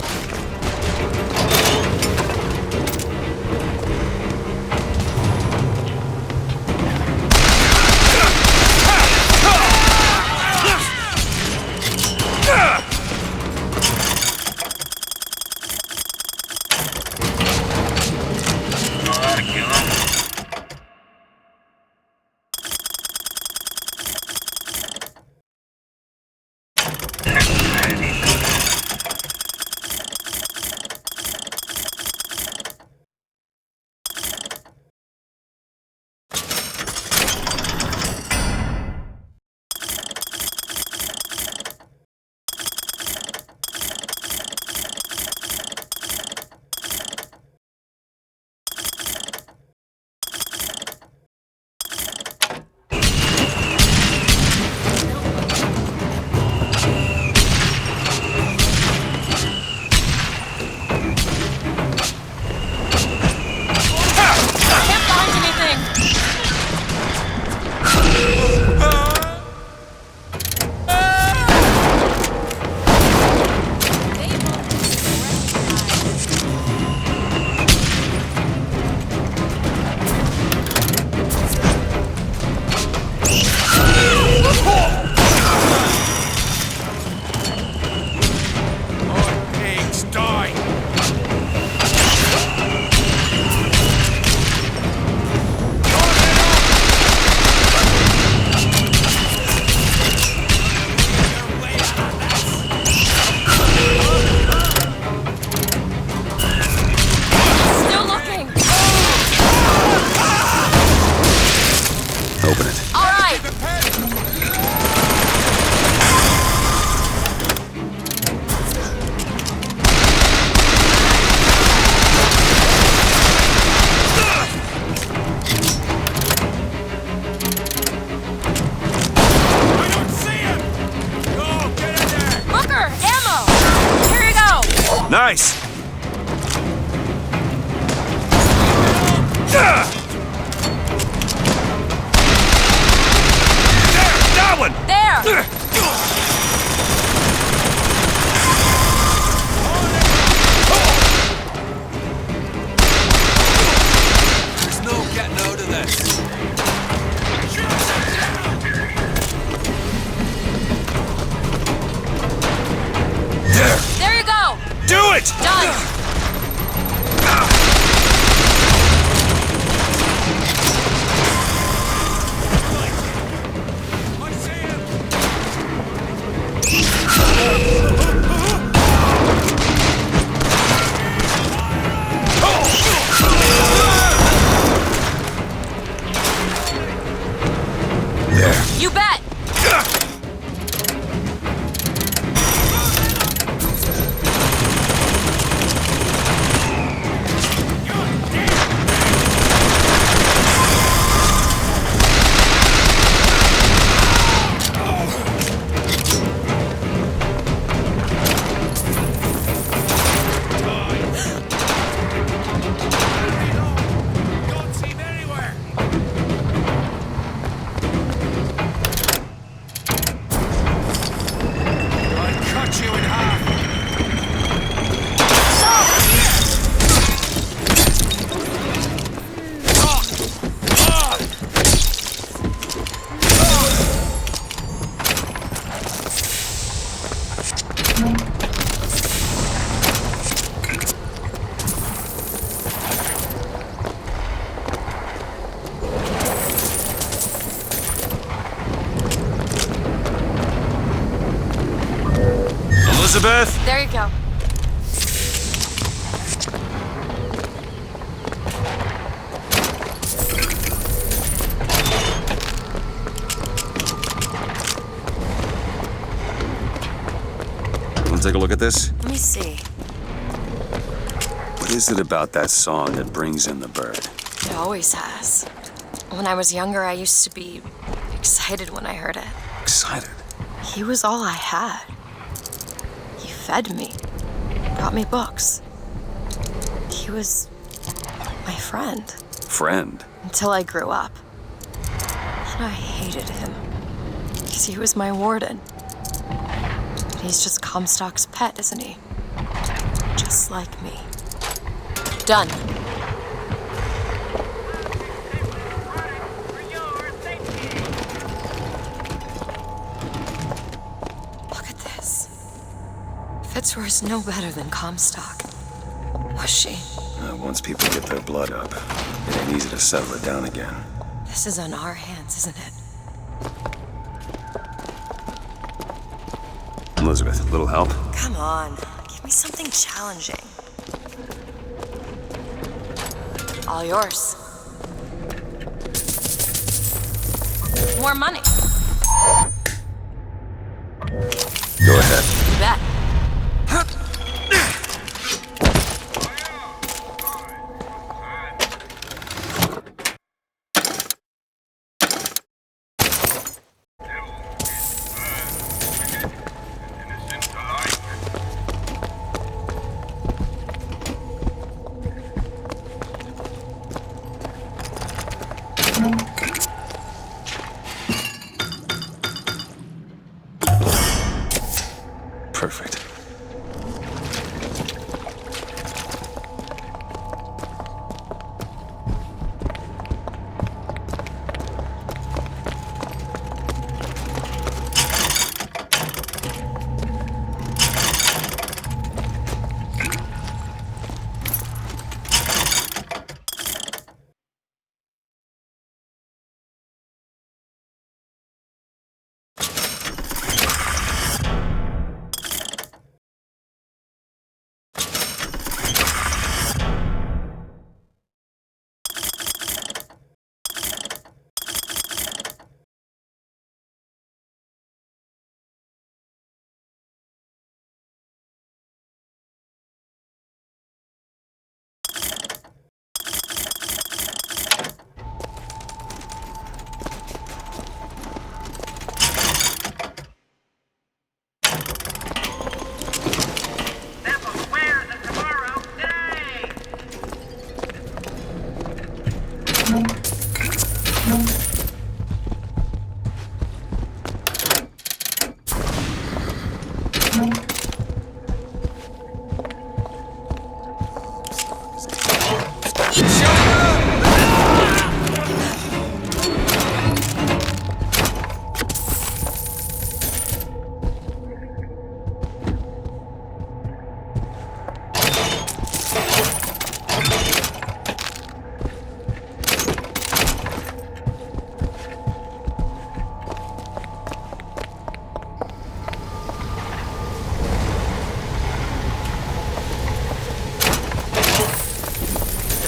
Nice! That one! There! There's no getting out of this. There you go! Do it! Done! You bet! Elizabeth? There you go. Want to take a look at this? Let me see. What is it about that song that brings in the bird? It always has. When I was younger, I used to be excited when I heard it. Excited? He was all I had. He fed me, brought me books. He was my friend. Friend? Until I grew up. And I hated him. Because he was my warden. But he's just Comstock's pet, isn't he? Just like me. Done. Look at this. Fitzroy's no better than Comstock. Was she? Once people get their blood up, it ain't easy to settle it down again. This is on our hands, isn't it? Elizabeth, a little help? Come on. Give me something challenging. All yours. More money. Go ahead. You bet. Perfect.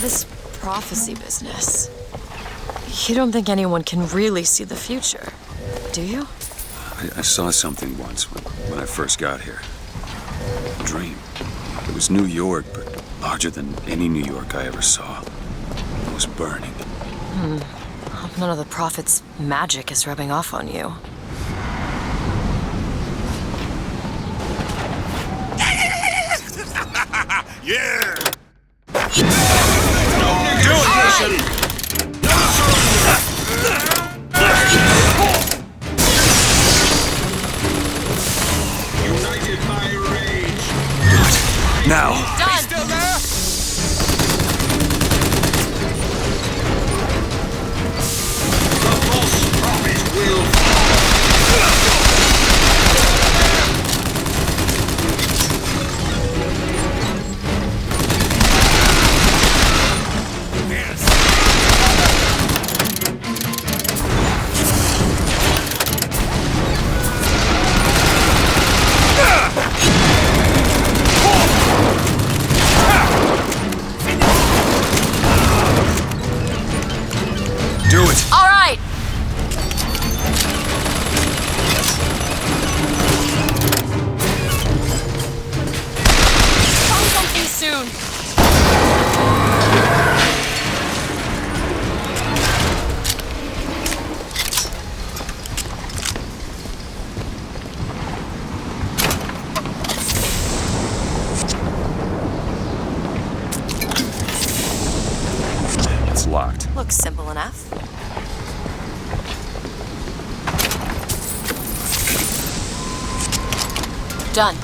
This prophecy business. You don't think anyone can really see the future, do you? I saw something once when I first got here. A dream. It was New York, but larger than any New York I ever saw. It was burning. Hope none of the prophet's magic is rubbing off on you. Yeah! United by rage. Now! Done! Still there? The false prophet will Do it! All right! Find something soon. It's locked. Looks simple enough. Done.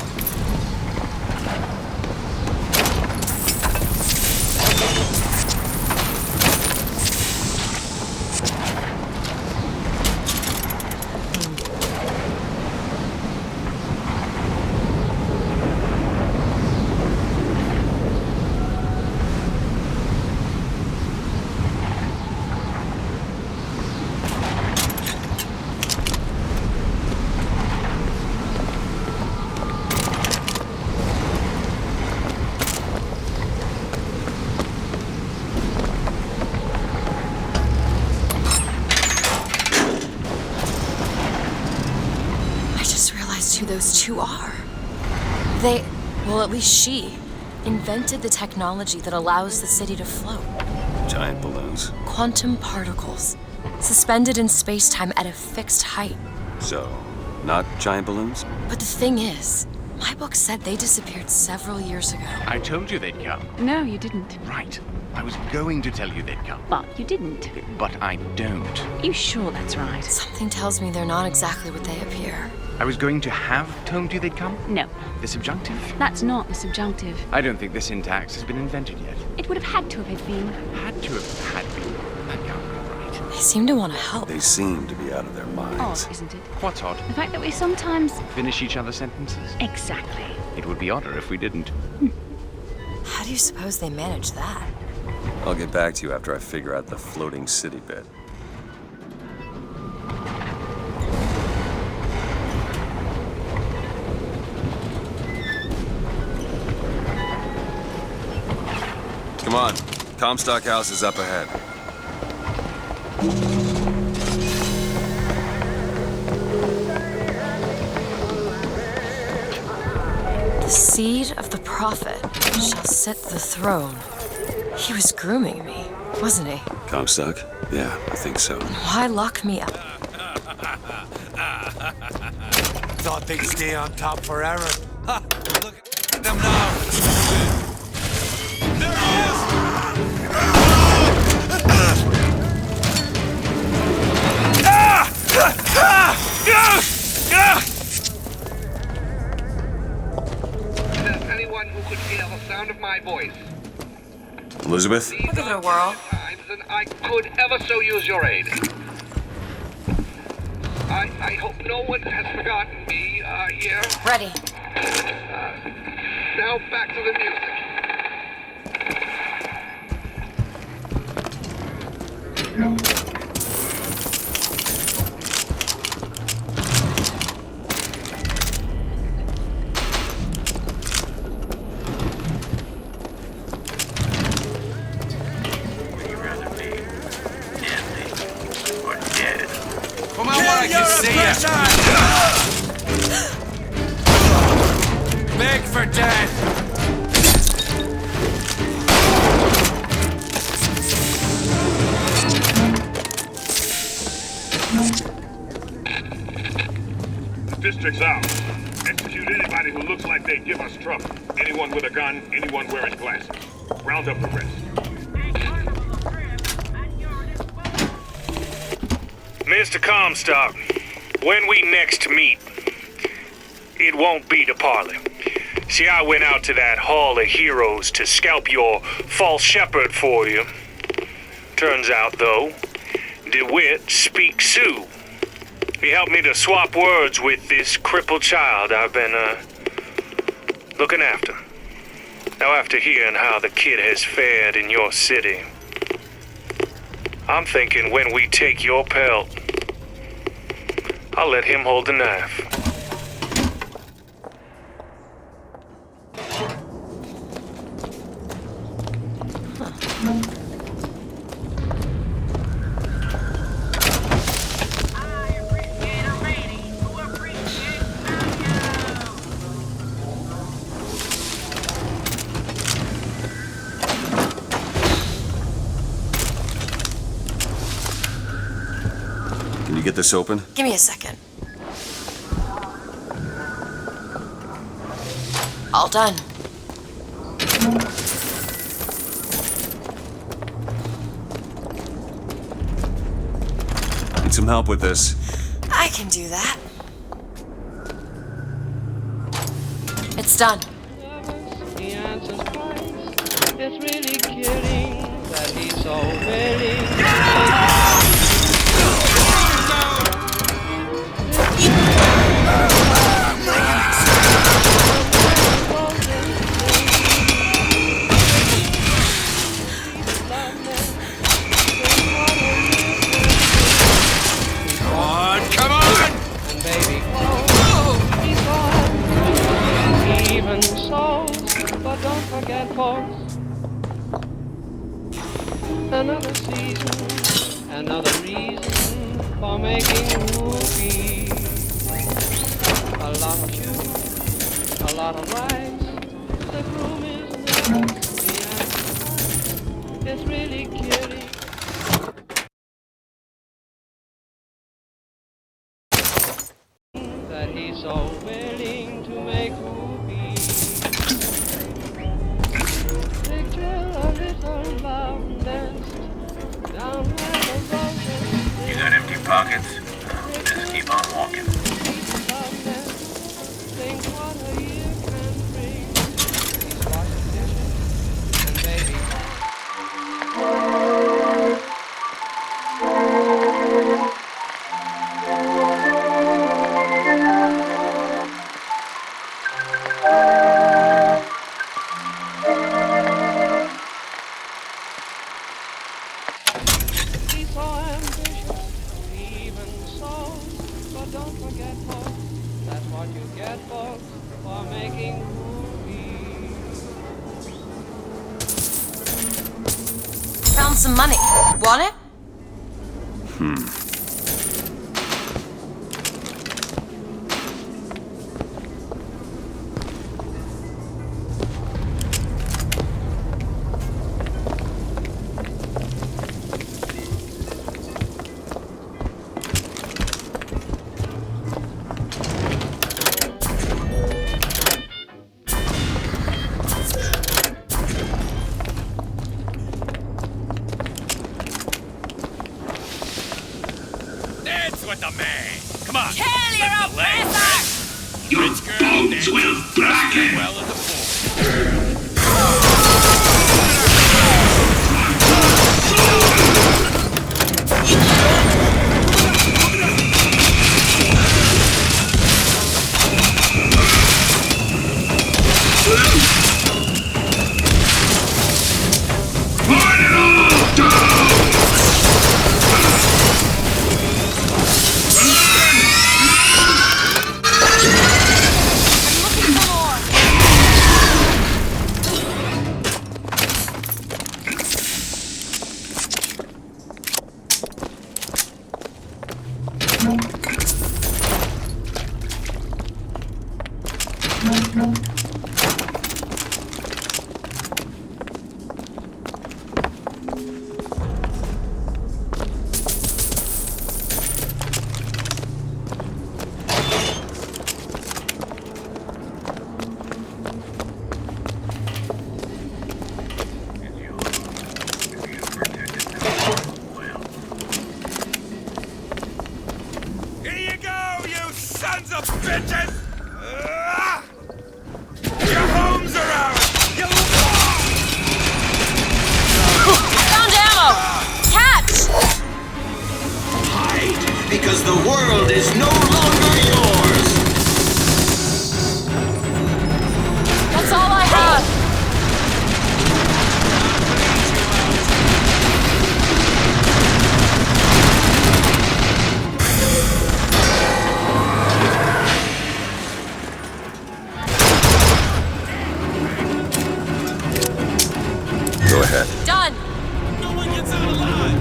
Who those two are. They, well, at least she, invented the technology that allows the city to float. Giant balloons. Quantum particles, suspended in space-time at a fixed height. So, not giant balloons? But the thing is, my book said they disappeared several years ago. I told you they'd come. No, you didn't. Right. I was going to tell you they'd come. But you didn't. But I don't. You sure that's right? Something tells me they're not exactly what they appear. I was going to have told you they'd come? No. The subjunctive? That's not the subjunctive. I don't think the syntax has been invented yet. It would have had to have been. Had to have had been. That can't be right. They seem to want to help. They seem to be out of their minds. Odd, isn't it? What's odd? The fact that we sometimes... Finish each other's sentences? Exactly. It would be odder if we didn't. How do you suppose they manage that? I'll get back to you after I figure out the floating city bit. Come on. Comstock House is up ahead. The seed of the prophet shall sit the throne. He was grooming me, wasn't he? Comstock? Yeah, I think so. Why lock me up? Thought they'd stay on top forever. Ha! Look at them now. There he is! could hear the sound of my voice. Elizabeth? I'll give it a whirl. Times than I could ever so use your aid. I hope no one has forgotten me here. Ready. Now back to the music. Come on, I can see you. Beg for death. The district's out. Execute anybody who looks like they give us trouble. Anyone with a gun, anyone wearing glasses. Round up the rest. Mr. Comstock, when we next meet, it won't be to parley. See, I went out to that Hall of Heroes to scalp your false shepherd for you. Turns out, though, DeWitt speaks Sioux. He helped me to swap words with this crippled child I've been, looking after. Now, after hearing how the kid has fared in your city, I'm thinking when we take your pelt, I'll let him hold the knife. Can you get this open? Give me a second. All done. Need some help with this. I can do that. It's done. The answer's Christ. It's really kidding that he's so willing. Come on! And baby, even so, but don't forget, folks, another season, another reason for making movies. A lot of shoes, a lot of rides, the groom is next, the answer, it's really kidding. That he's so willing to make movies. Picture a little love nest down where the roses. You got empty pockets? Just keep on walking. Love nest, think what a year can bring. He's washing dishes, and baby. He's so ambitious, even so, but don't forget, folks, that's what you get, folks, for making movies. Found some money. Want it? Dance with the man! Come on! Kill your oppressor! Your bones will blacken! Well in the floor. Because the world is no longer yours! That's all I have! Go ahead. Done! No one gets out alive!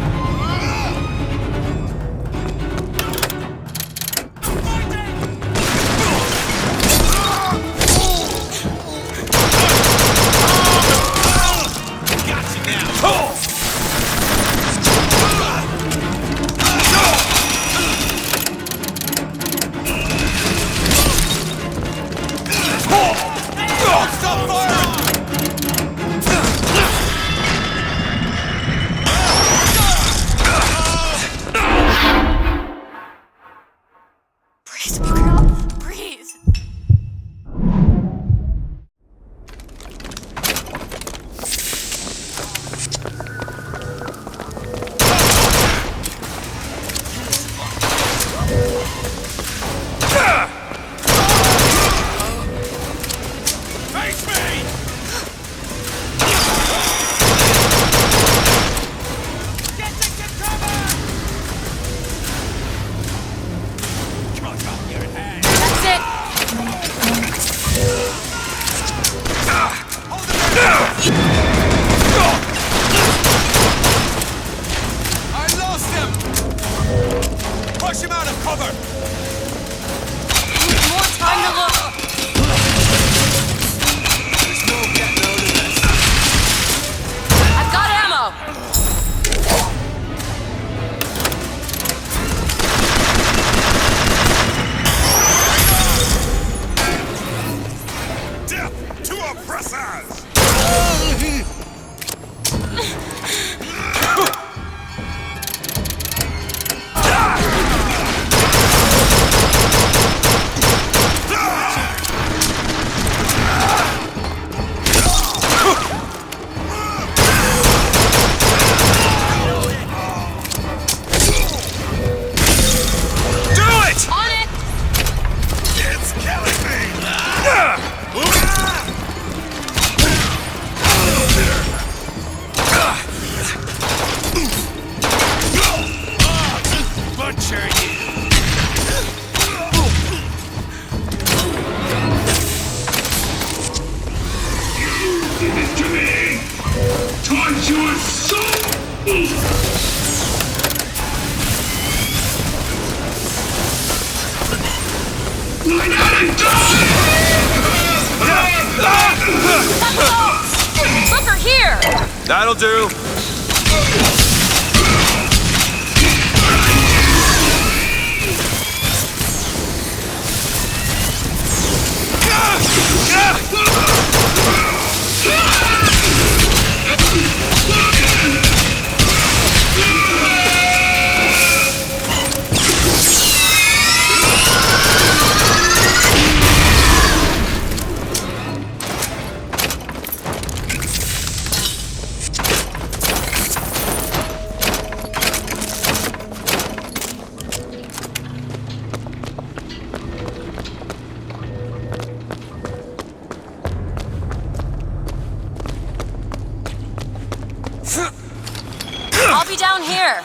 Push him out of cover! More time to look! There's no getting out of this. I've got ammo! Death to oppressors! Look here! That'll do. I'll be down here.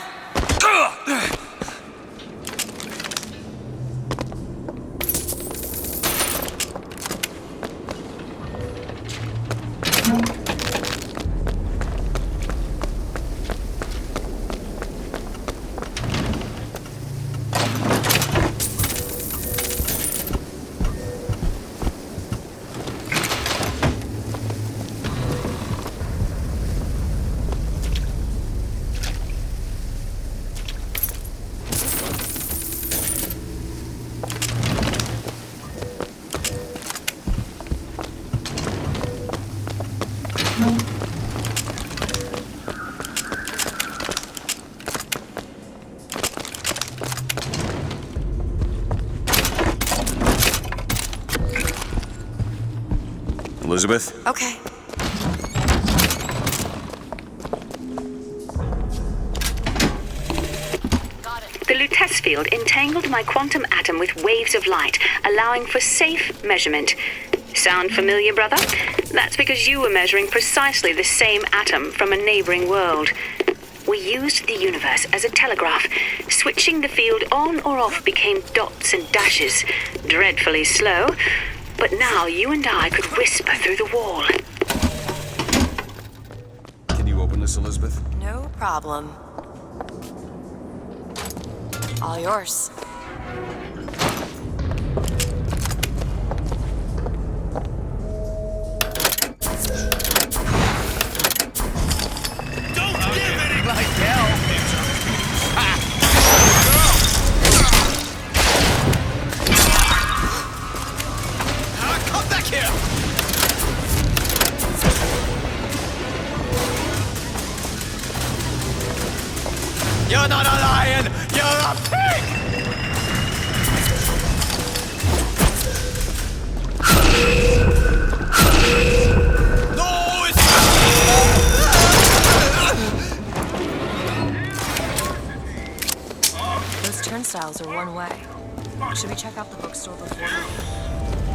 Elizabeth? Okay. The Lutece field entangled my quantum atom with waves of light, allowing for safe measurement. Sound familiar, brother? That's because you were measuring precisely the same atom from a neighboring world. We used the universe as a telegraph. Switching the field on or off became dots and dashes. Dreadfully slow, but now you and I could whisper through the wall. Can you open this, Elizabeth? No problem. All yours. You're not a lion! You're a pig! No, Those turnstiles are one way. Should we check out the bookstore before?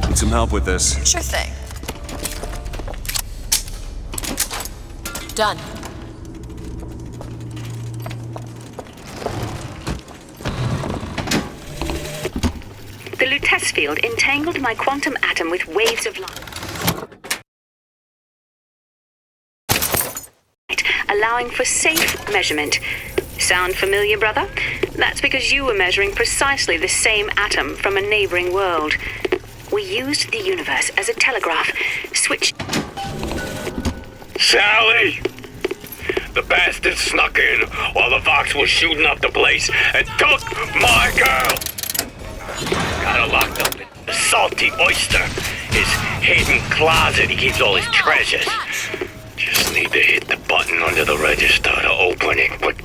Need some help with this. Sure thing. Done. The Lutece field entangled my quantum atom with waves of light, allowing for safe measurement. Sound familiar, brother? That's because you were measuring precisely the same atom from a neighboring world. We used the universe as a telegraph. Sally! The bastard snuck in while the Vox was shooting up the place and took my girl! Got her locked up in the salty oyster, his hidden closet he keeps all his treasures. Just need to hit the button under the register to open it, but...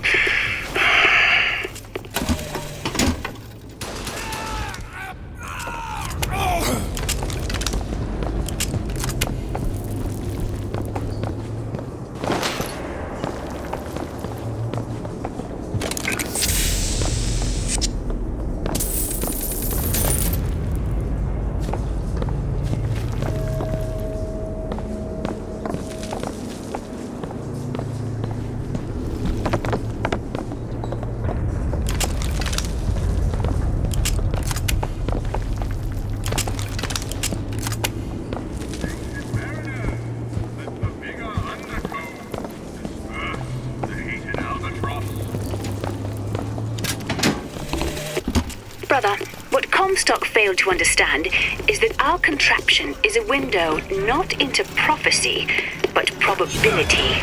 Brother, what Comstock failed to understand is that our contraption is a window not into prophecy, but probability.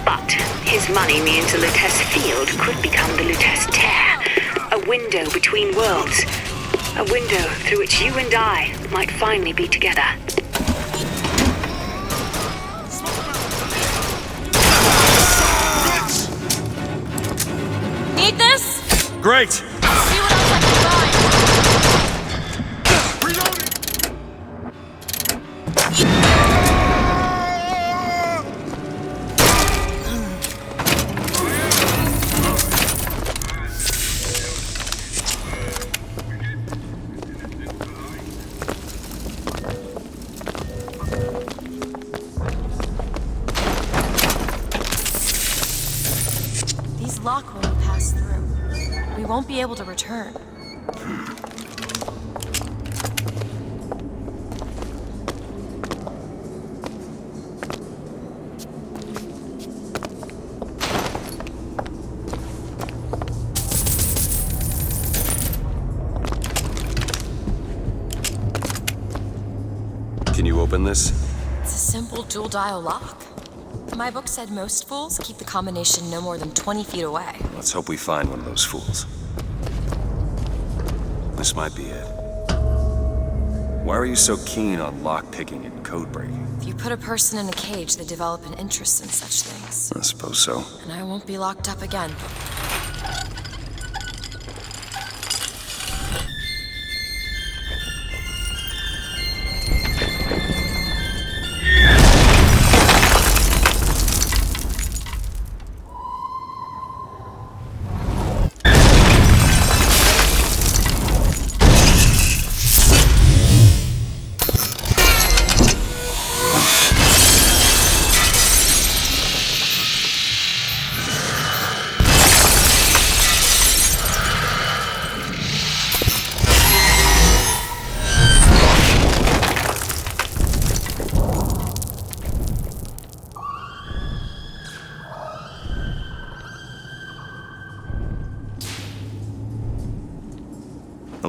But his money means the Lutece field could become the Lutece tear, a window between worlds, a window through which you and I might finally be together. Need this? Great! See what else I can find. These lock when we pass through. We won't be able to return. Can you open this? It's a simple dual dial lock. My book said most fools keep the combination no more than 20 feet away. Let's hope we find one of those fools. This might be it. Why are you so keen on lock-picking and code-breaking? If you put a person in a cage, they develop an interest in such things. I suppose so. And I won't be locked up again.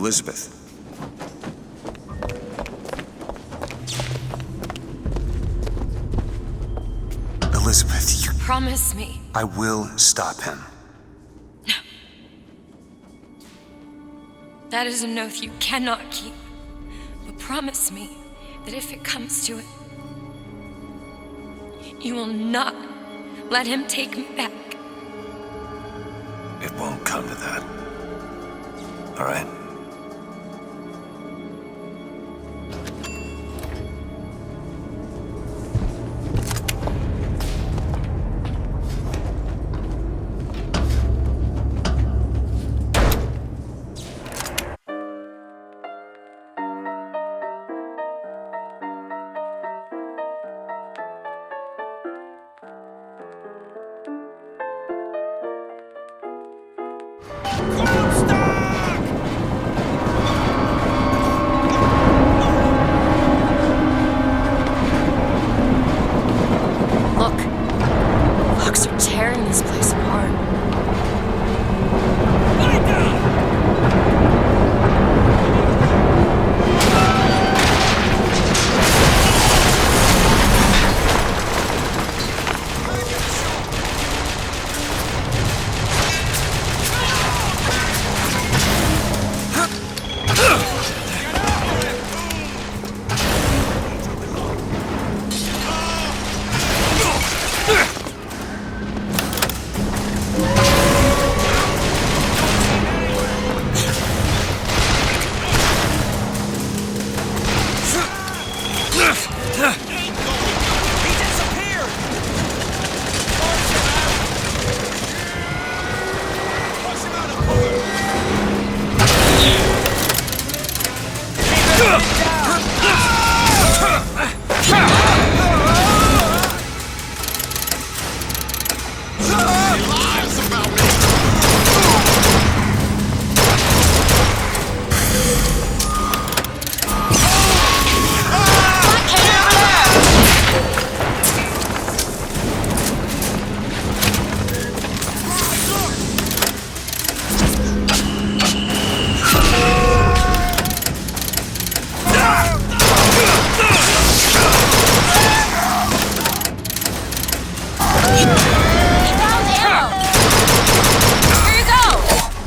Elizabeth. Elizabeth, you... Promise me. I will stop him. That is an oath you cannot keep. But promise me that if it comes to it, you will not let him take me back. It won't come to that. All right? Look, Fox are tearing this place apart.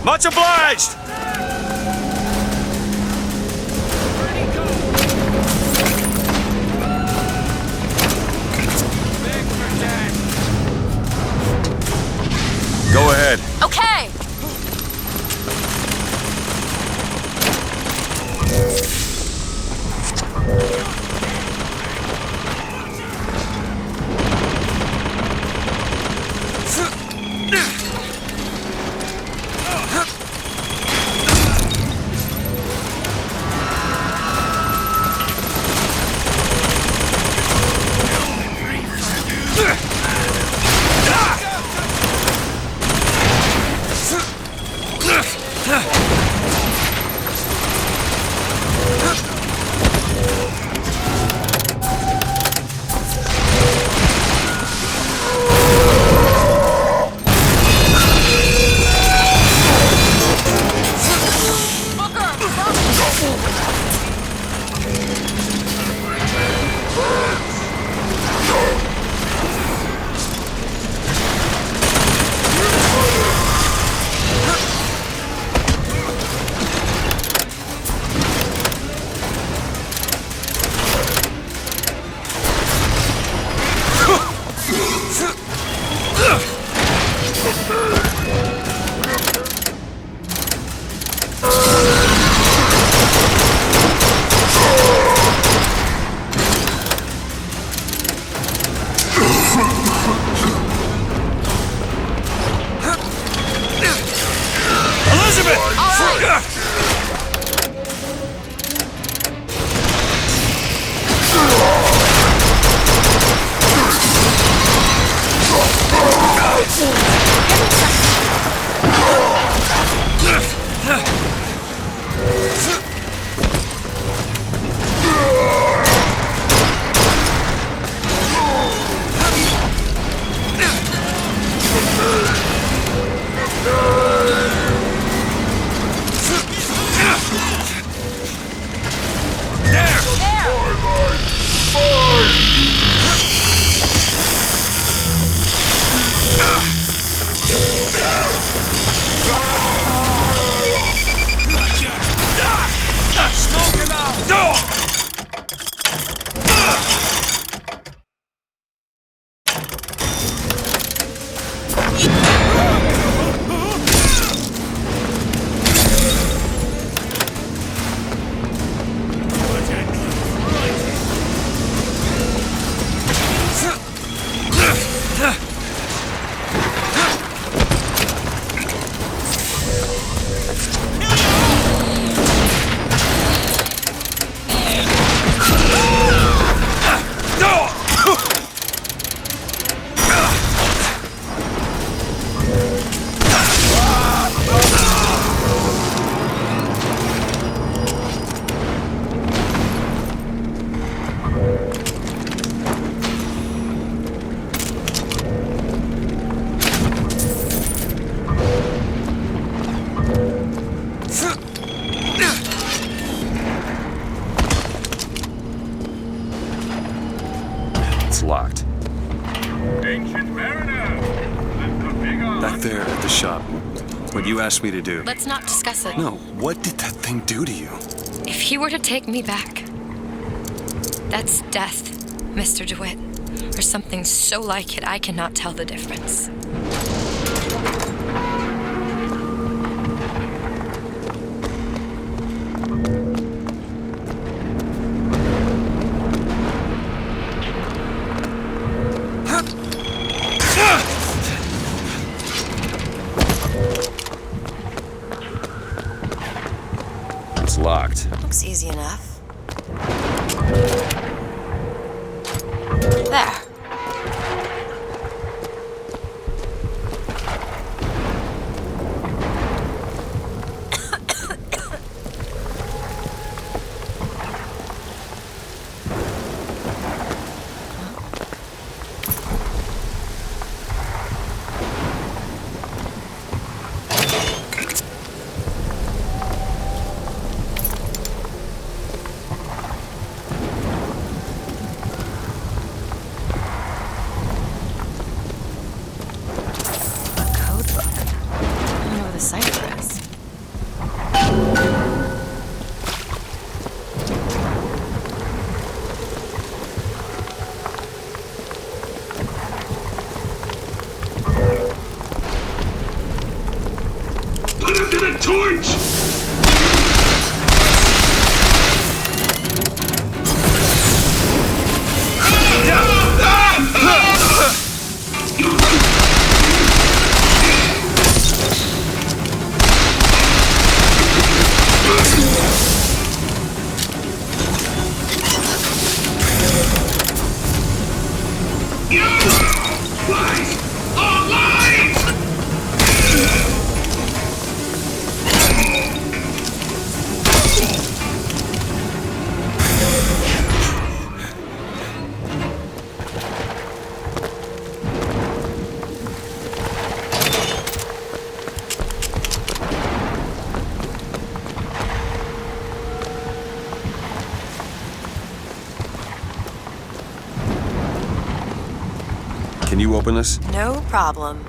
Much obliged! Go ahead. Okay. It's locked. Ancient mariner! Let the big on. Back there at the shop. What you asked me to do. Let's not discuss it. No, what did that thing do to you? If he were to take me back, that's death, Mr. DeWitt. Or something so like it I cannot tell the difference. It's locked. Looks easy enough. There. Can you open this? No problem.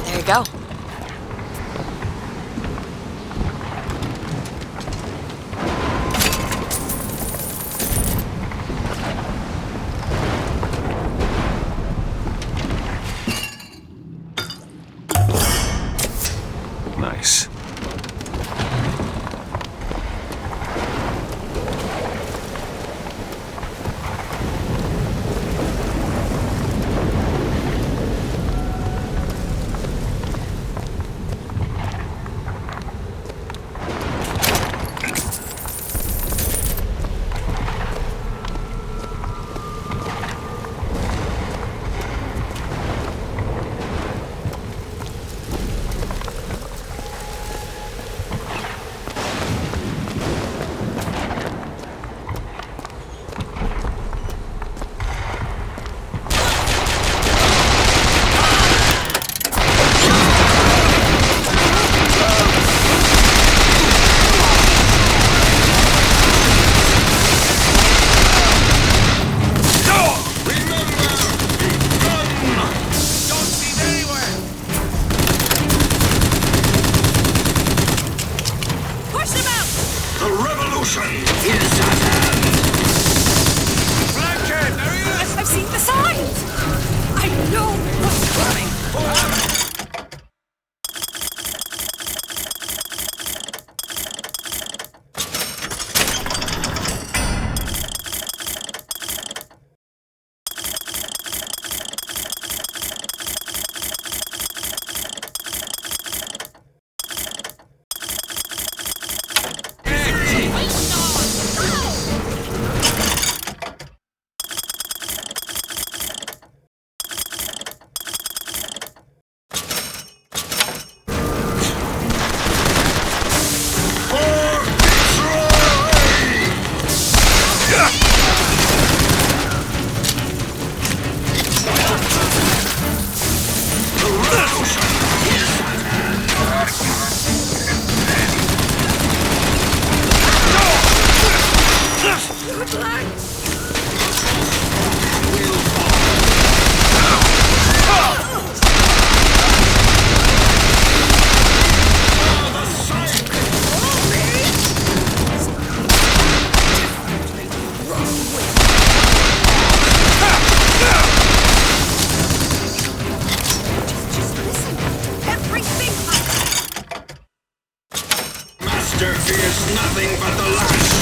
There you go. Nice. I've seen the signs! I know what's coming! is nothing but the last.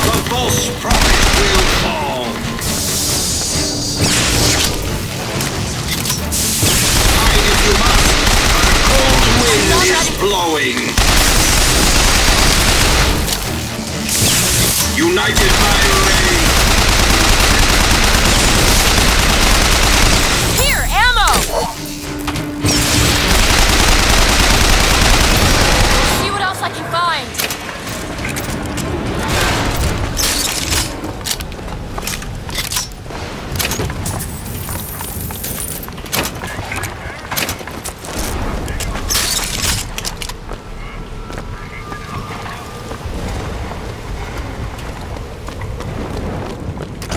The false prophet will fall. Hide if you must. A cold wind is blowing. United by rain. Here, ammo! See what else I can find.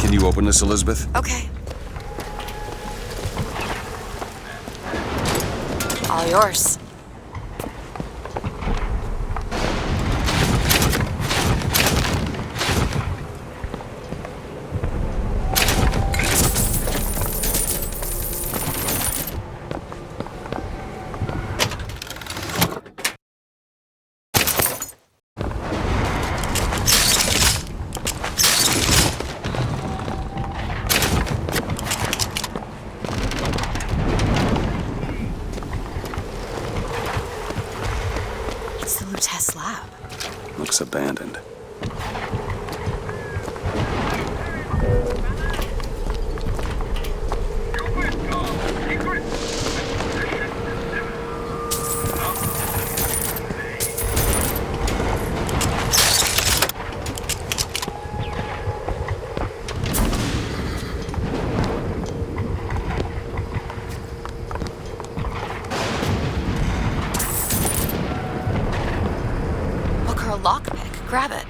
Can you open this, Elizabeth? Okay. All yours. It's the Lutece lab. Looks abandoned. Look, or a lockpick. Grab it.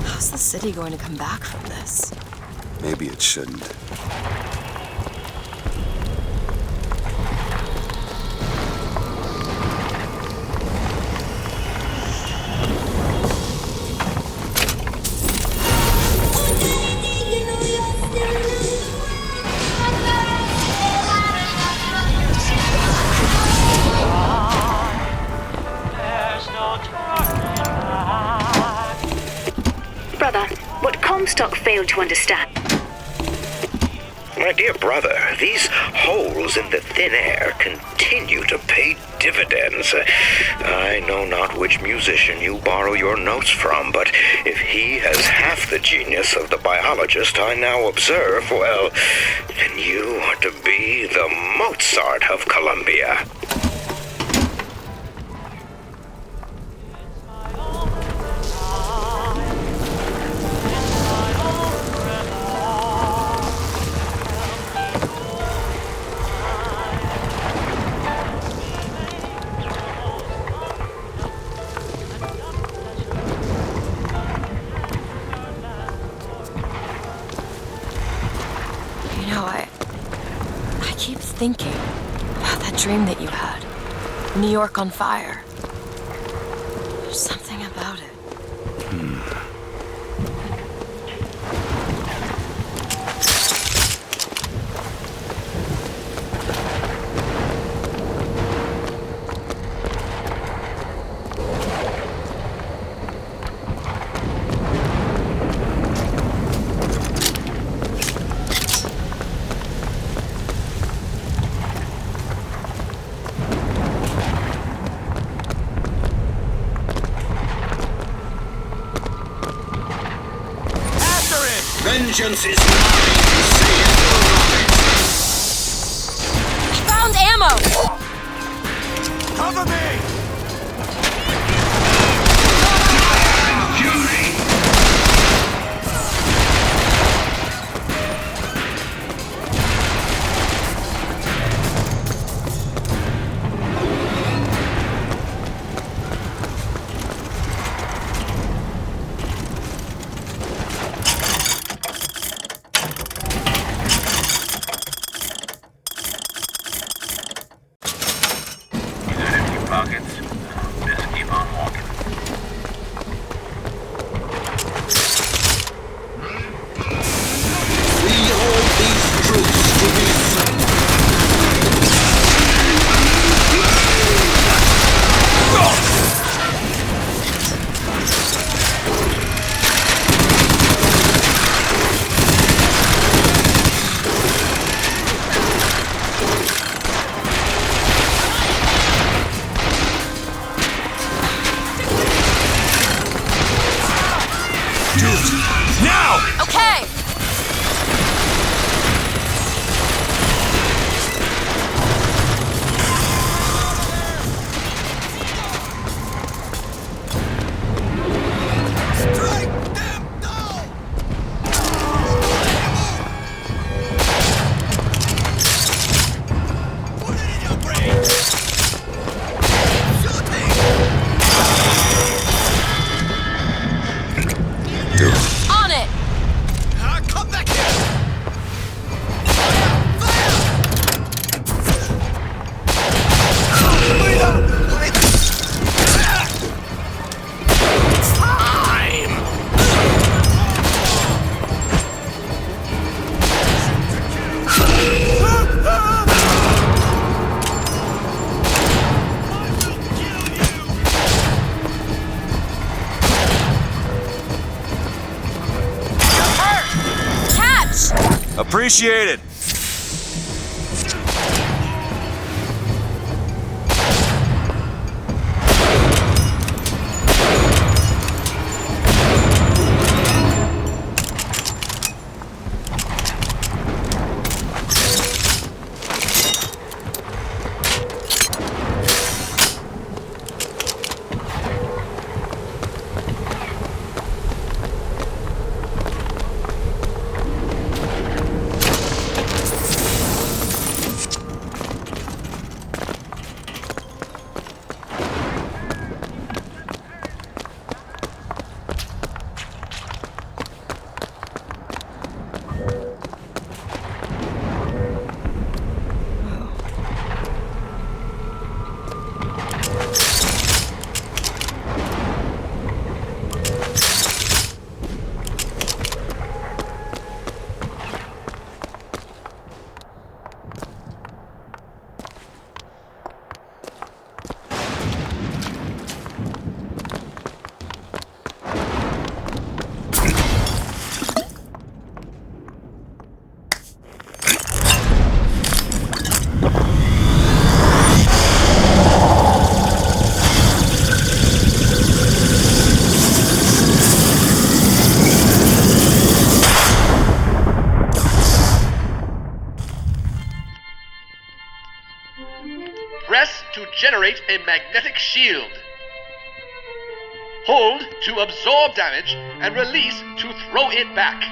How's the city going to come back from this? Maybe it shouldn't. Brother, what Comstock failed to understand. My dear brother, these holes in the thin air continue to pay dividends. I know not which musician you borrow your notes from, but if he has half the genius of the biologist I now observe, well, then you are to be the Mozart of Columbia. You know, I keep thinking about that dream that you had. New York on fire. There's something about it. Vengeance is mine, saith the prophet. Found ammo! Cover me! Pockets. Just keep on walking. We hold these truths to be Now! Okay! On it! Come back here! Catch! Appreciate it. Press to generate a magnetic shield. Hold to absorb damage and release to throw it back.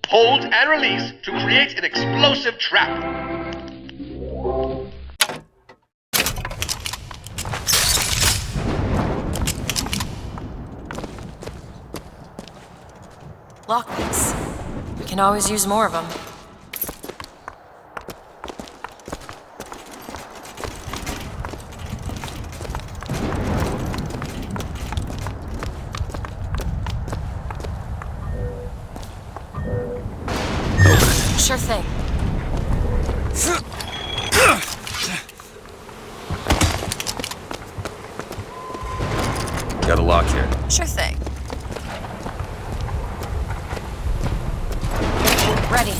Hold and release to create an explosive trap. Lockpicks. We can always use more of them. Sure thing. Got a lock here. Sure thing. Ready.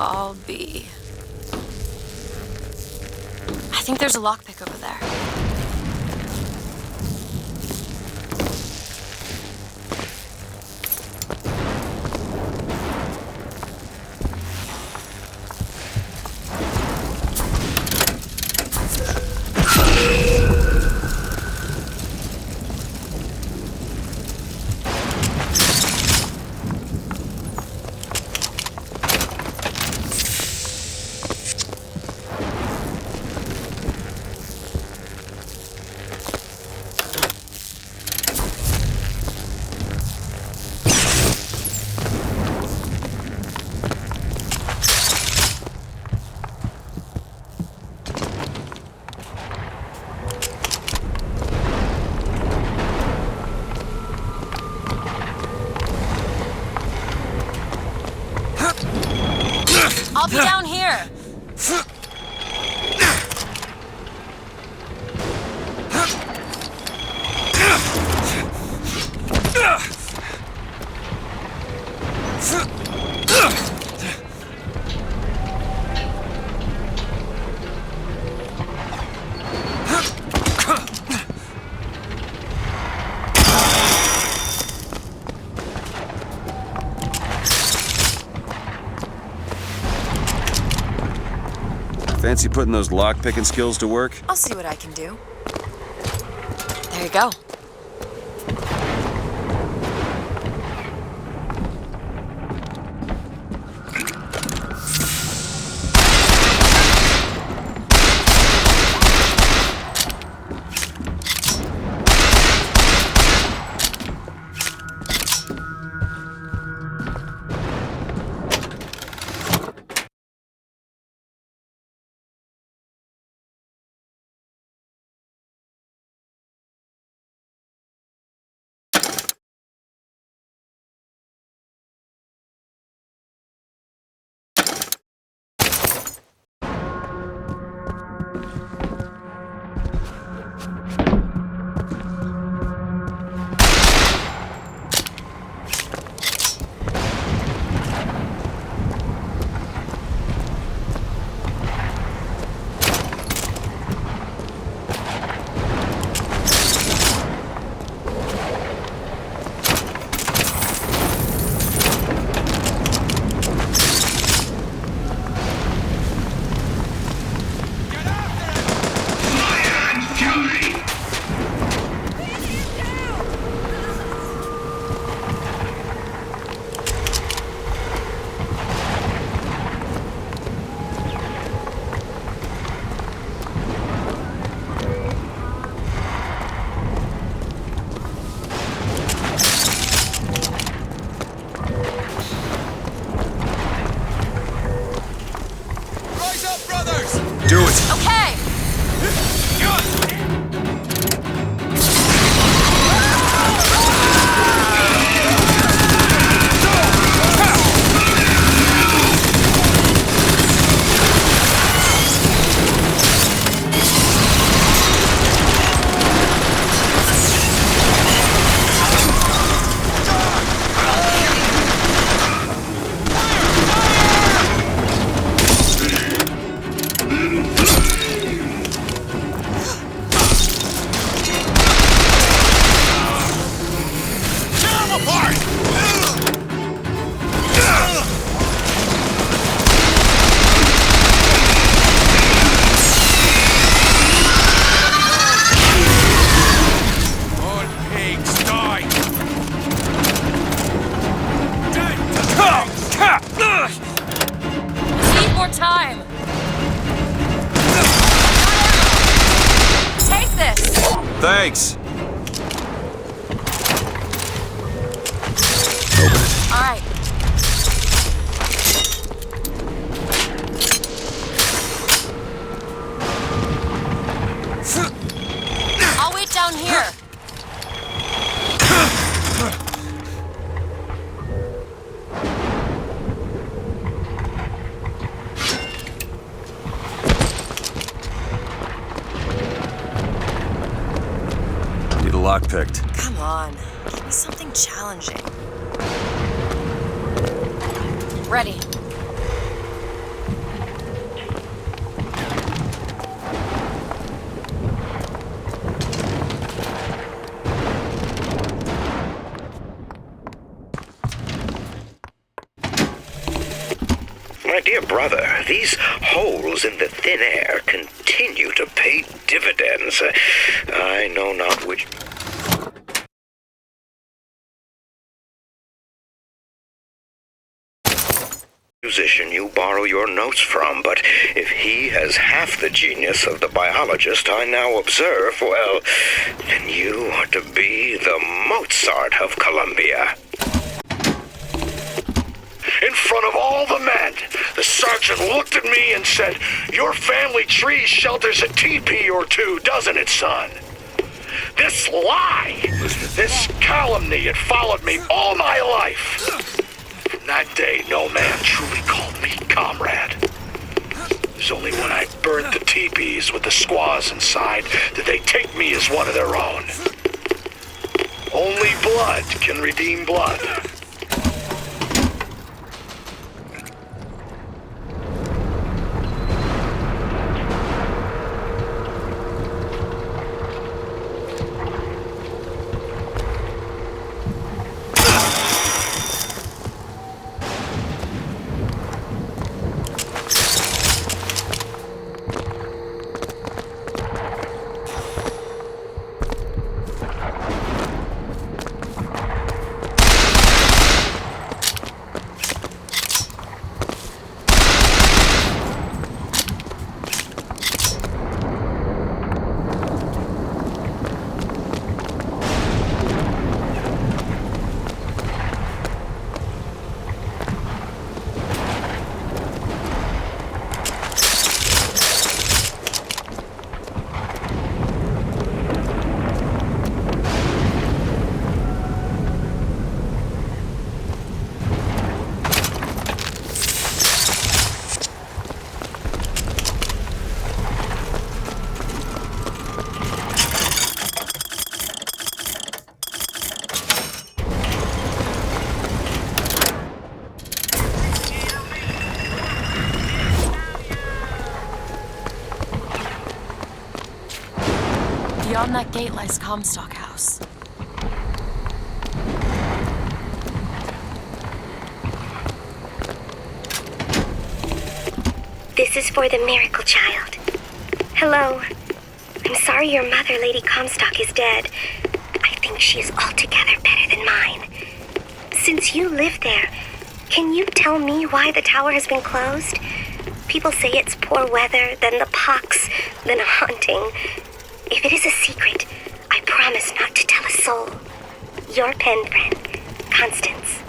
I'll be. I think there's a lockpick over there. I'll be down here. Fancy putting those lock-picking skills to work? I'll see what I can do. There you go. Do it! Okay! Time. Take this. Thanks. All right. I'll wait down here. Lock-picked. Come on, give me something challenging. Ready. My dear brother, these holes in the thin air continue to pay dividends. I know not which... musician you borrow your notes from, but if he has half the genius of the biologist I now observe, well, then you are to be the Mozart of Columbia. In front of all the men, the sergeant looked at me and said, "Your family tree shelters a teepee or two, doesn't it, son?" This lie, this calumny had followed me all my life. From that day, no man truly called me comrade. It was only when I burnt the teepees with the squaws inside did they take me as one of their own. Only blood can redeem blood. Beyond that gate lies Comstock House. This is for the miracle child. Hello. I'm sorry your mother, Lady Comstock, is dead. I think she is altogether better than mine. Since you live there, can you tell me why the tower has been closed? People say it's poor weather, then the pox, then a haunting. If it is a secret, I promise not to tell a soul. Your pen friend, Constance.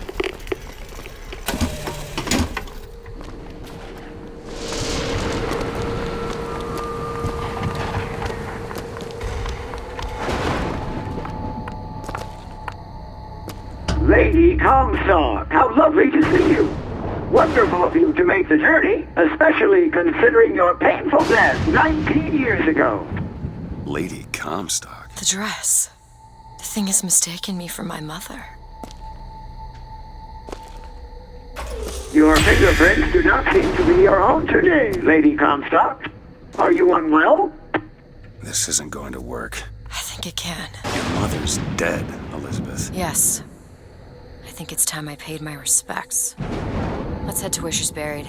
Lady Comstock, how lovely to see you. Wonderful of you to make the journey, especially considering your painful death 19 years ago. Lady Comstock? The dress. The thing has mistaken me for my mother. Your fingerprints do not seem to be your own today, Lady Comstock. Are you unwell? This isn't going to work. I think it can. Your mother's dead, Elizabeth. Yes. I think it's time I paid my respects. Let's head to where she's buried.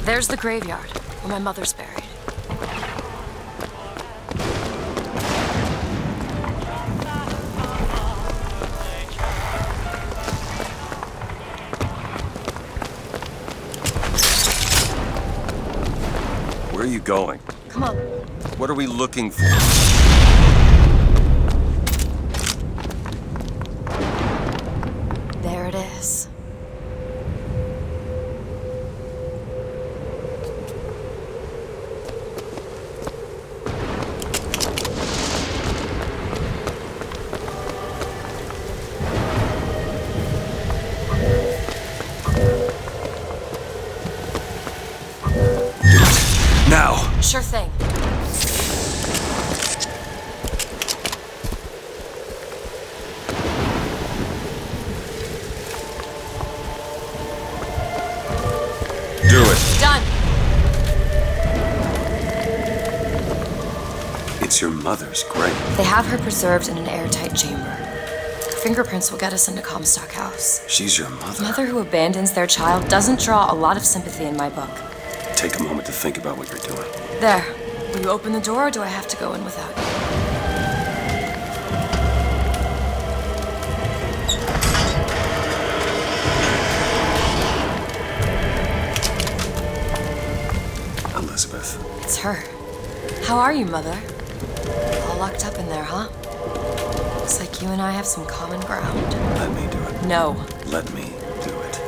There's the graveyard, where my mother's buried. Where are you going? Come on. What are we looking for? There it is. Now! Sure thing. your mother's grave. They have her preserved in an airtight chamber. Her fingerprints will get us into Comstock House. She's your A mother. mother who abandons their child doesn't draw a lot of sympathy in my book. Take a moment to think about what you're doing. There. Will you open the door, or do I have to go in without you? Elizabeth. It's her. How are you, Mother? All locked up in there, huh? Looks like you and I have some common ground. Let me do it. No. Let me do it.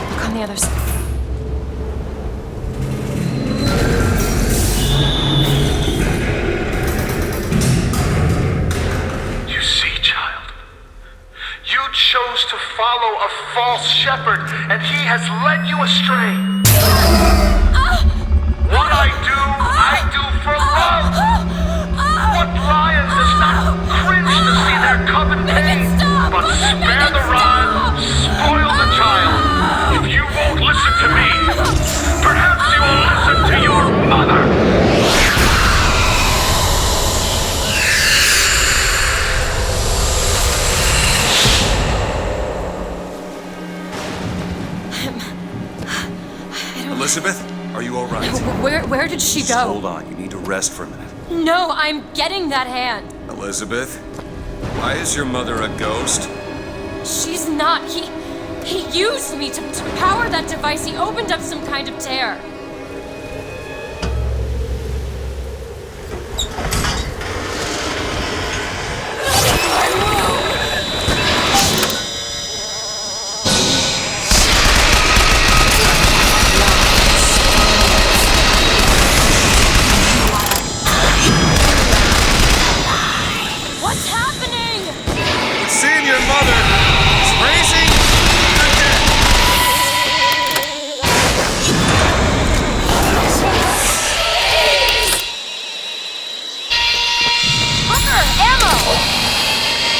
Look on the other side. You see, child, you chose to follow a false shepherd, and he has led you astray. What I do for love. What lion does not cringe to see their cub in pain? But spare the rod, spoil the child. If you won't listen to me, perhaps you will listen to your mother. Elizabeth, are you all right? Where did she Just go? hold on. You need to rest for a minute. No, I'm getting that hand. Elizabeth, why is your mother a ghost? She's not. He used me to power that device. He opened up some kind of tear. What's happening? It's seeing your mother. It's raising the dead. Hooker, ammo!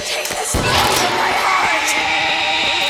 Take this from my heart.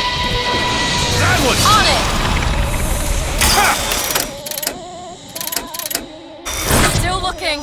That was On it! Still looking.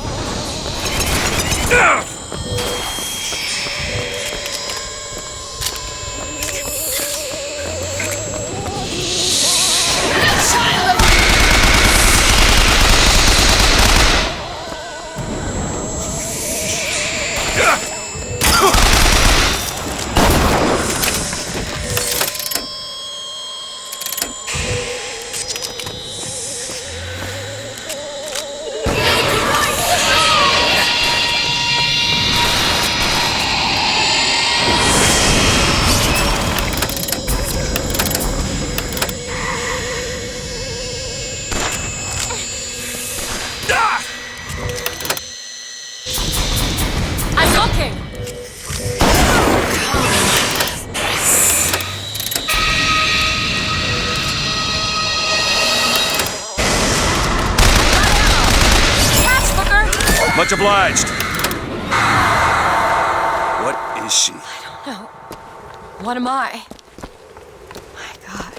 I'm looking. Catch, Booker. much obliged. is she? No. What am I? My God.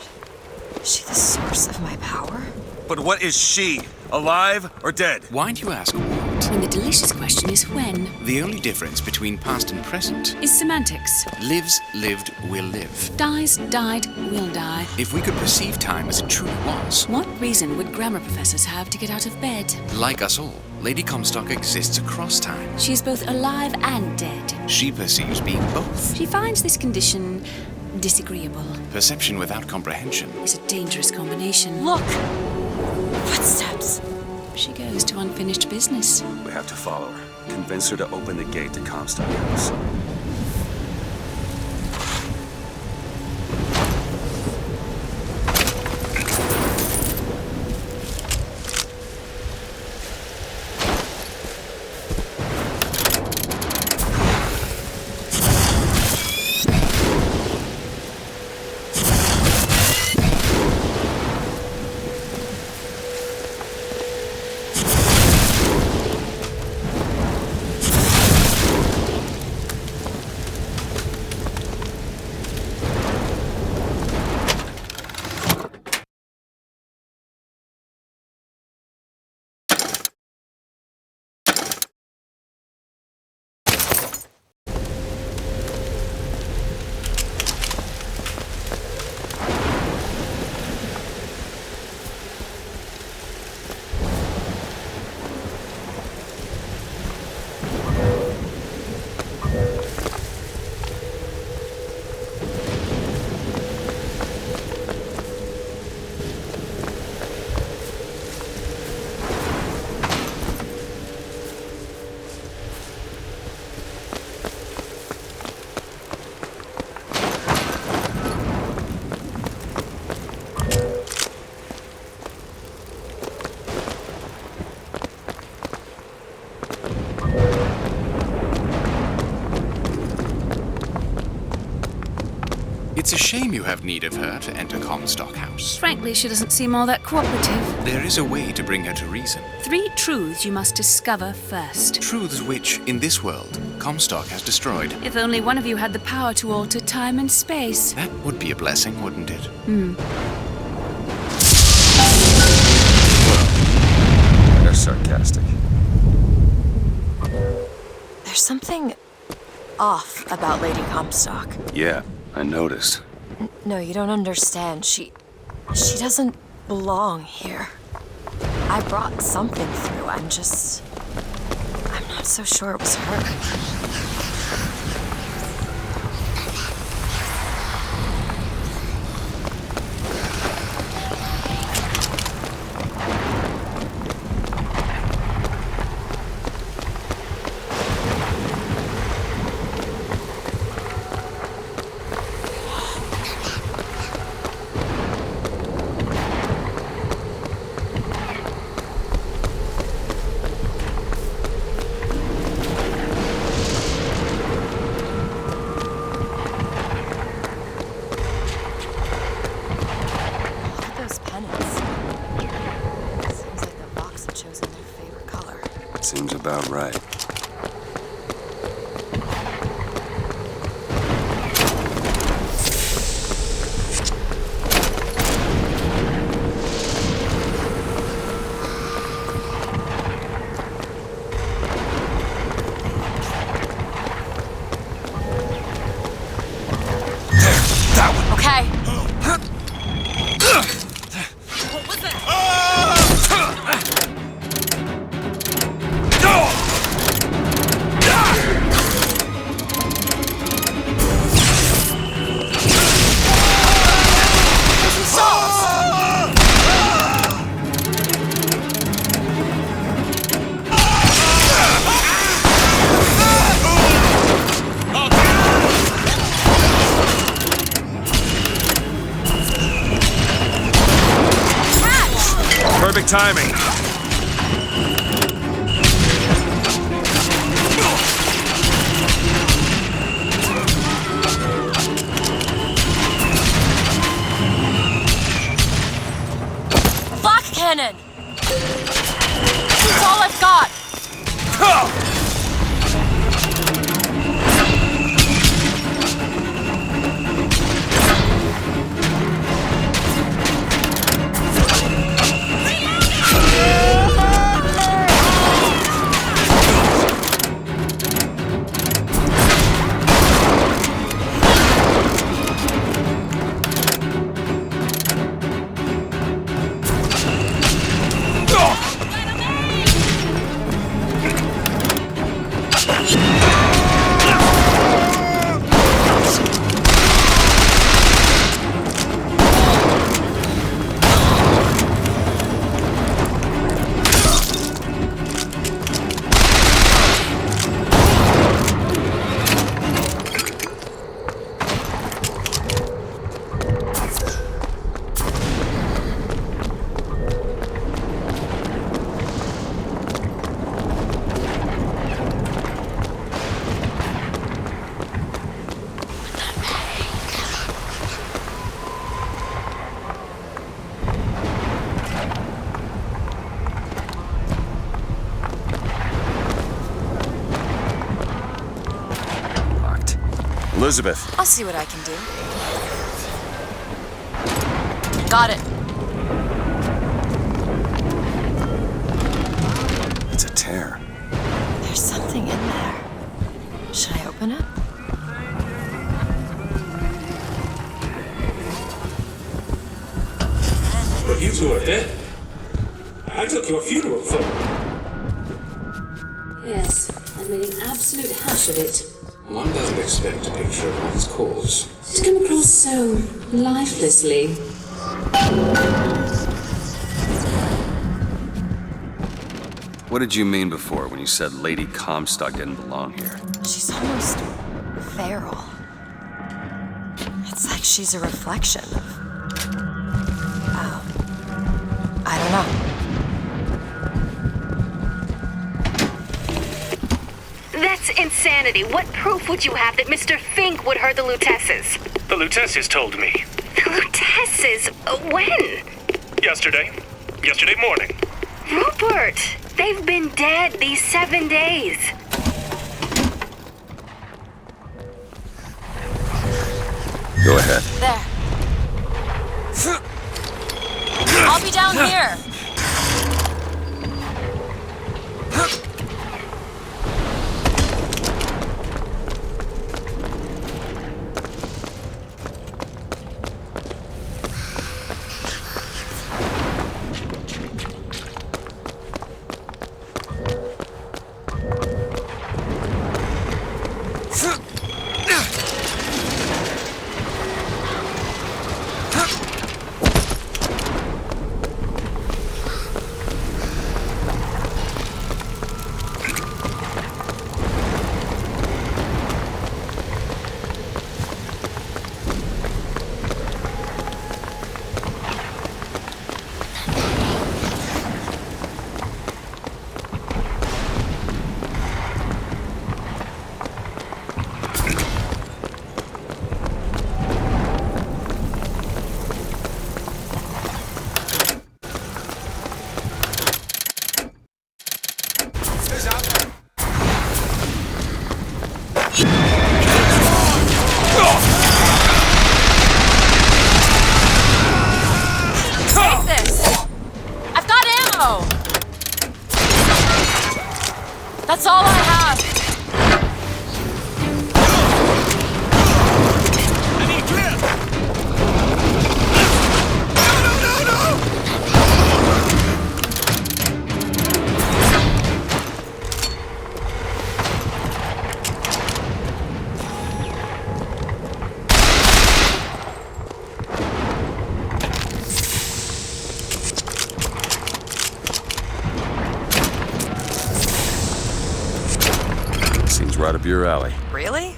Is she the source of my power? But what is she? Alive or dead? Why do you ask what? When the delicious question is when. The only difference between past and present Is semantics. lives, lived, will live. Dies, died, will die. If we could perceive time as it truly was, What reason would grammar professors have to get out of bed? like us all, Lady Comstock exists across time. She is both alive and dead. She perceives being both. She finds this condition disagreeable. Perception without comprehension Is a dangerous combination. Look! Footsteps. She goes to unfinished business. We have to follow her. Convince her to open the gate to Comstock House. It's a shame you have need of her to enter Comstock House. Frankly, she doesn't seem all that cooperative. There is a way to bring her to reason. 3 truths you must discover first. Truths which, in this world, Comstock has destroyed. If only one of you had the power to alter time and space. That would be a blessing, wouldn't it? They're sarcastic. There's something off about Lady Comstock. Yeah, I noticed. No, you don't understand. She doesn't belong here. I brought something through. I'm not so sure it was her. Seems about right. Okay. What was that? Perfect timing. Flak cannon! That's all I've got! Elizabeth. I'll see what I can do. Got it. It's a tear. There's something in there. Should I open it? But you two are dead. I took your funeral photo. Yes, and made an absolute hash of it. One doesn't expect a picture of one's corpse To come across so lifelessly. What did you mean before when you said Lady Comstock didn't belong here? She's almost feral. It's like she's a reflection of... I don't know. That's insanity. What proof would you have that Mr. Fink would hurt the Lutesses? The Lutesses told me. The Lutesses? When? Yesterday. Yesterday morning. Rupert! They've been dead these 7 days. Go ahead. There. I'll be down here. That's all I have. I need clear. Seems right up your alley. Really?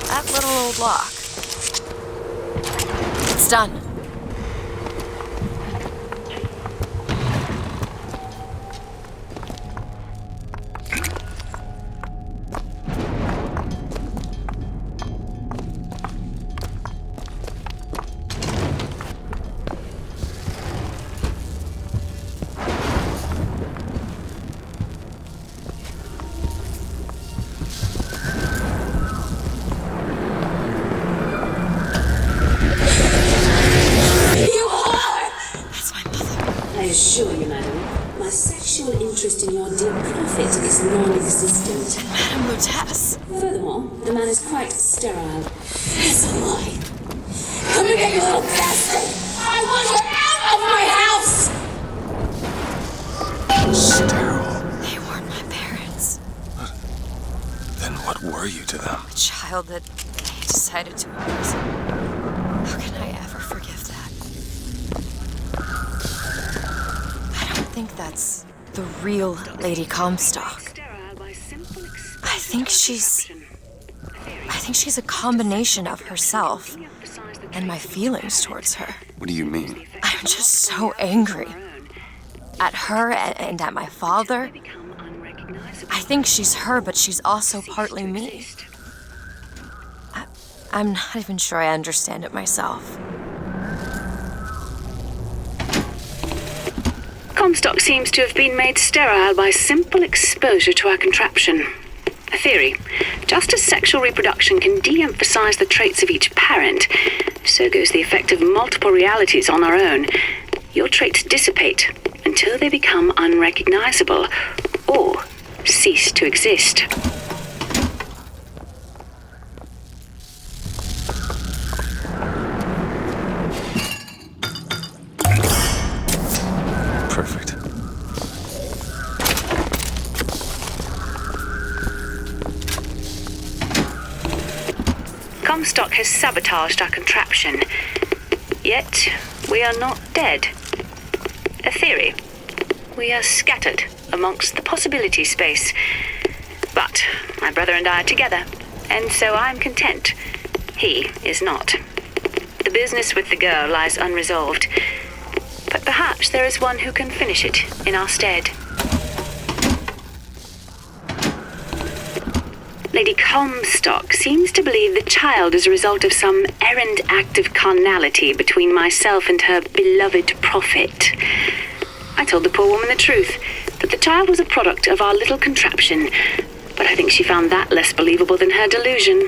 That little old lock. It's done. I assure you, madam, my sexual interest in your dear prophet is non-existent. Madame Lutece. Furthermore, the man is quite sterile. Yes, am I. Come and get you little bastard! I want you out of my house! Sterile. They weren't my parents. Then what were you to them? A child that they decided to imprison. How can I ever forgive that? I don't think that's the real Lady Comstock. I think she's a combination of herself and my feelings towards her. What do you mean? I'm just so angry. At her and at my father. I think she's her, but she's also partly me. I'm not even sure I understand it myself. Comstock seems to have been made sterile by simple exposure to our contraption. A theory. Just as sexual reproduction can de-emphasize the traits of each parent, so goes the effect of multiple realities on our own. Your traits dissipate until they become unrecognizable or cease to exist. Perfect. Comstock has sabotaged our contraption. Yet, we are not dead. A theory. We are scattered amongst the possibility space. But my brother and I are together, and so I'm content. He is not. The business with the girl lies unresolved. But perhaps there is one who can finish it in our stead. Lady Comstock seems to believe the child is a result of some errant act of carnality between myself and her beloved prophet. I told the poor woman the truth, that the child was a product of our little contraption, but I think she found that less believable than her delusion.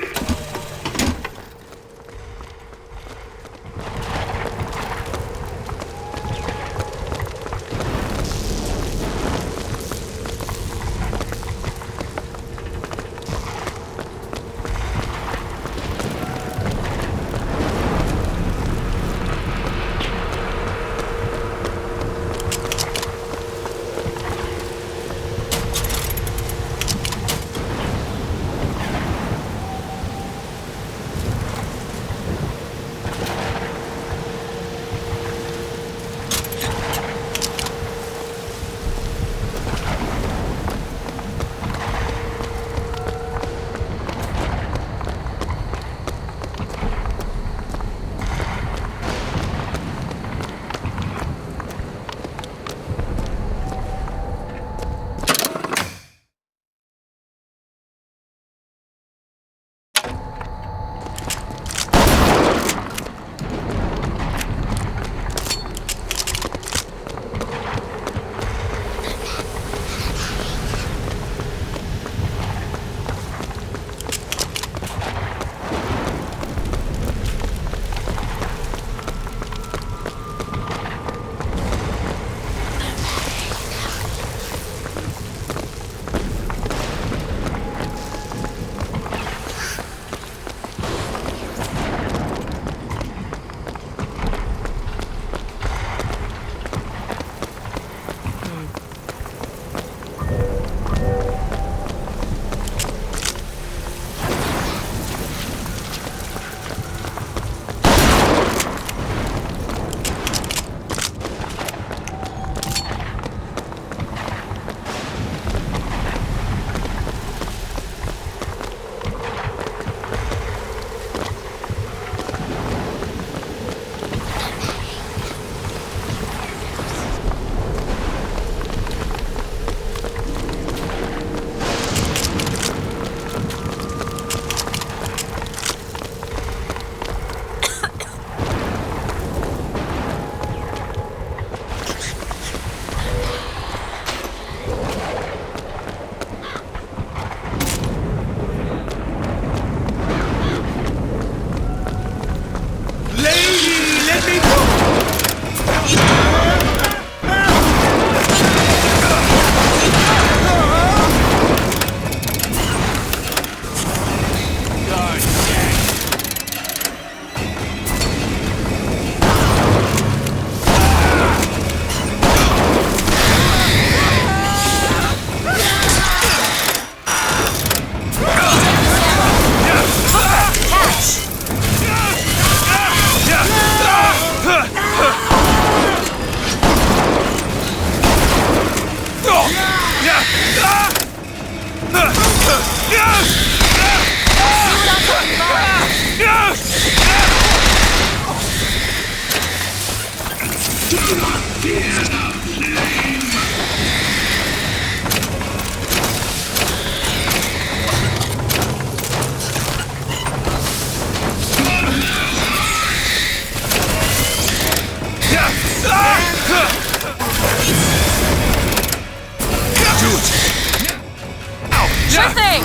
Sure thing!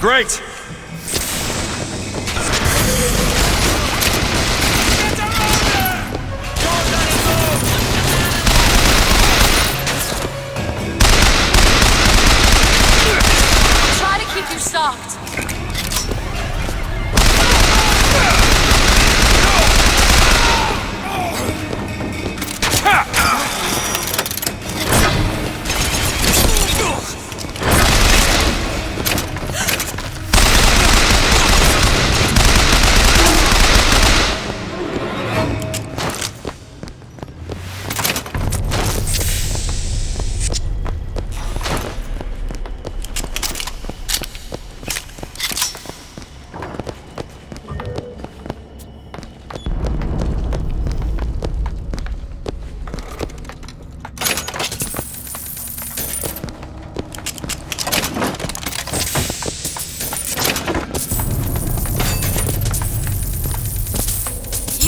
Great! Try to keep you stocked.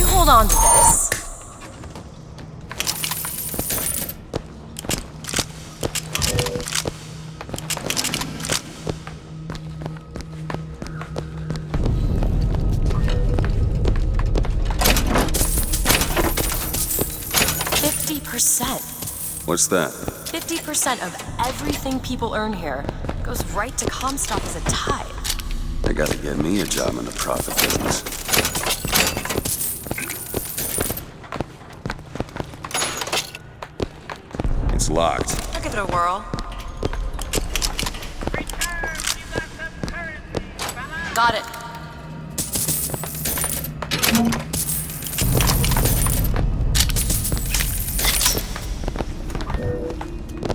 Hold on to this. What's that? 50% of everything people earn here goes right to Comstock as a tithe. They gotta get me a job in the profit business. It's locked. I'll give it a whirl. Got it.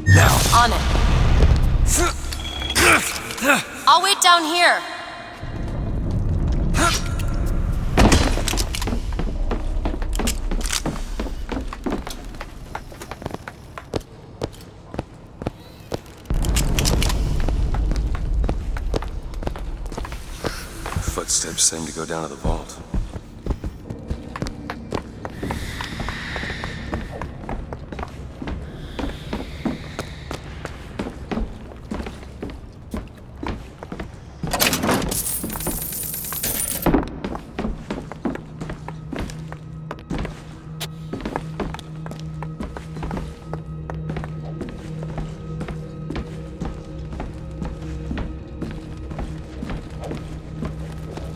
Now. On it. I'll wait down here. Footsteps seem to go down to the vault.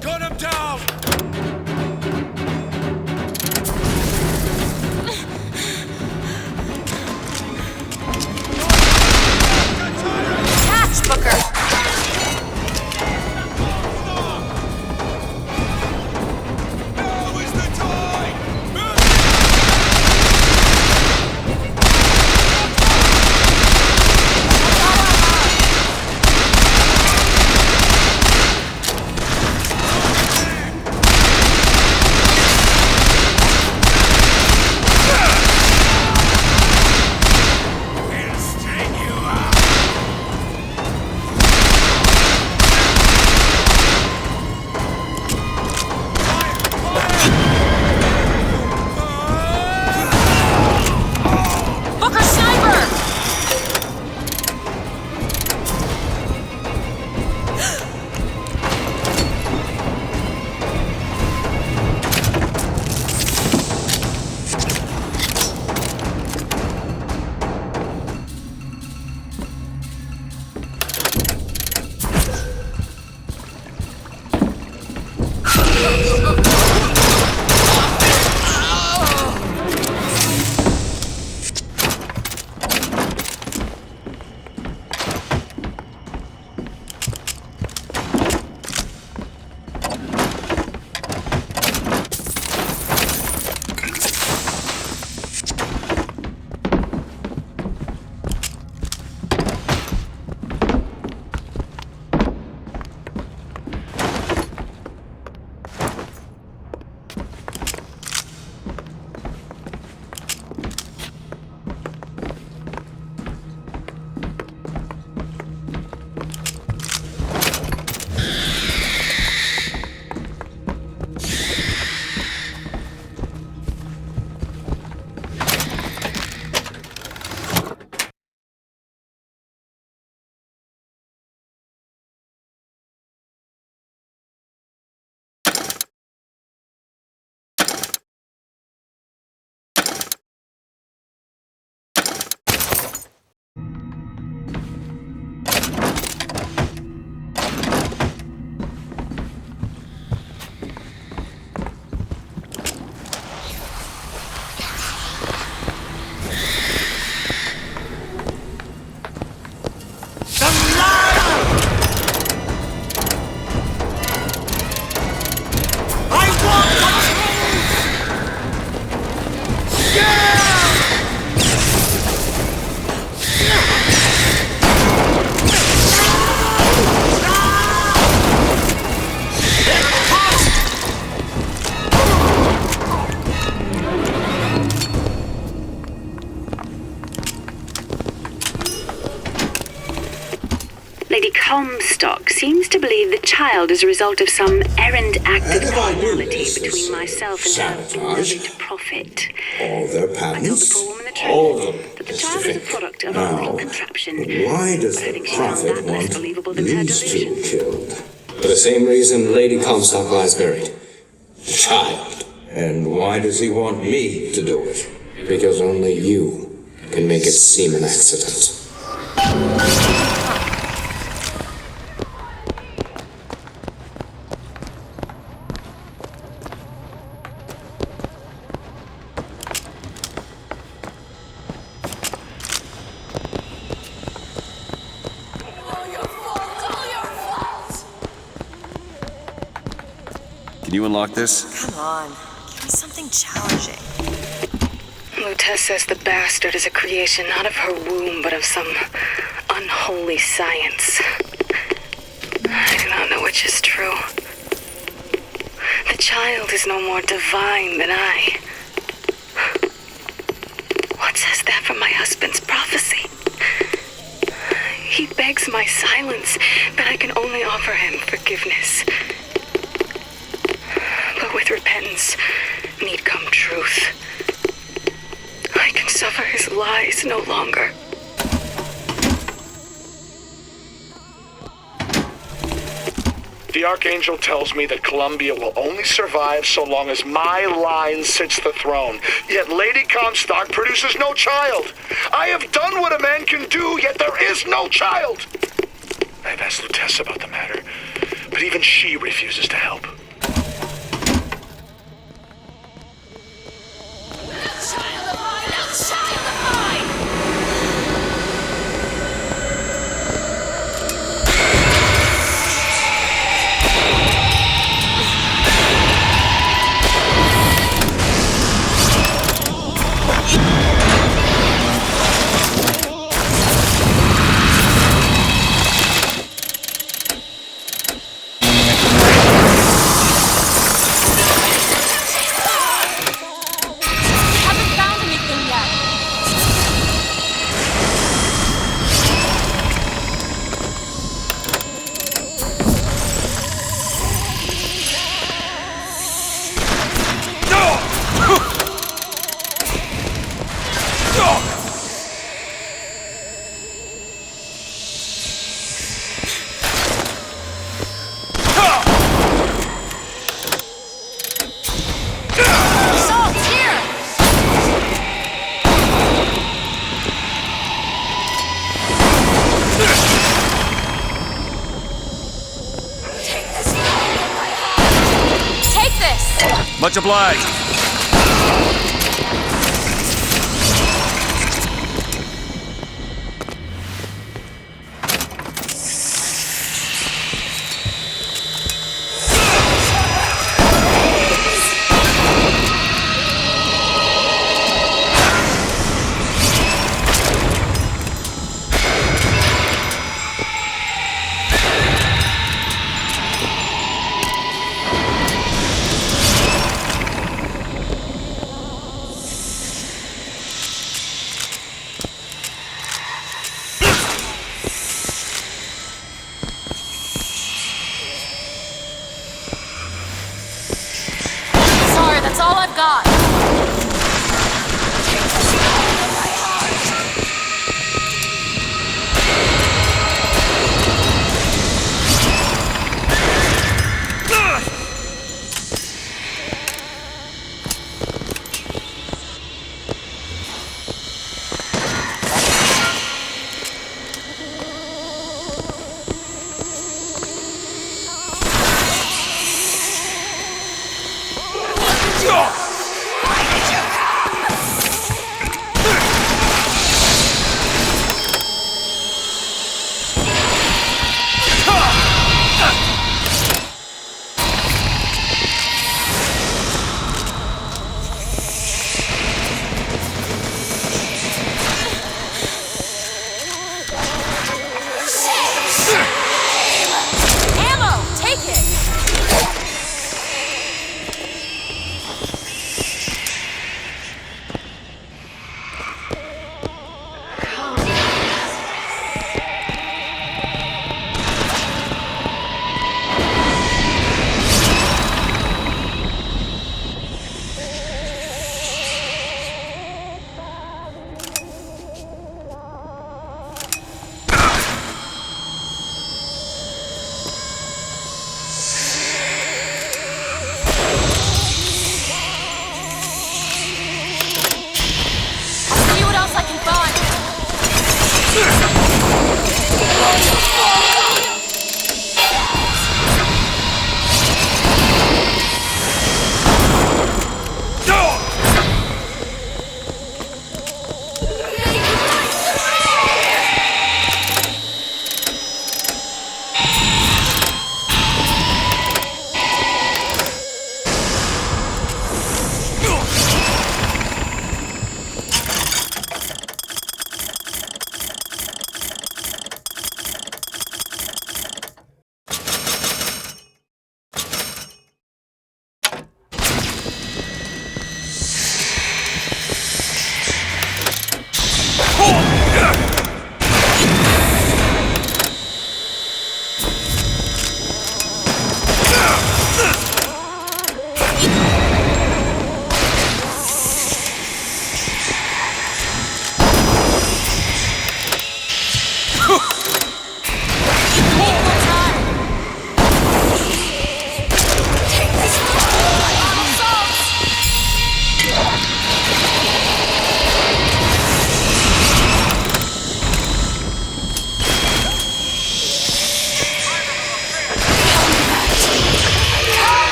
Gun him down! Lady Comstock seems to believe the child is a result of some errant act of criminality between myself and her beloved prophet. All their I told the patents, poor woman the truth, all of them, that the is child is a fake. product of Now, our little contraption. why does But I the think she found prophet that less want believable than her these delusion. two killed? For the same reason Lady Comstock lies buried. The child. And why does he want me to do it? Because only you can make it seem an accident. Can you unlock this? Come on, give me something challenging. Lutez says the bastard is a creation not of her womb, but of some unholy science. I do not know which is true. The child is no more divine than I. What says that from my husband's prophecy? He begs my silence, but I can only offer him forgiveness. But with repentance need come truth. I can suffer his lies no longer. The Archangel tells me that Columbia will only survive so long as my line sits the throne. Yet Lady Comstock produces no child. I have done what a man can do, yet there is no child. I've asked Lutez about the matter, but even she refuses to help. Much obliged.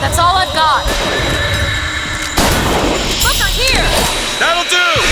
That's all I've got. Booker, here! That'll do!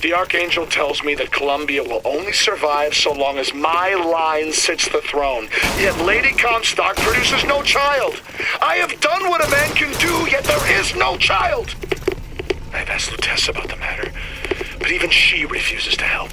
The Archangel tells me that Columbia will only survive so long as my line sits the throne. Yet Lady Comstock produces no child. I have done what a man can do, yet there is no child. I've asked Lutece about the matter, but even she refuses to help.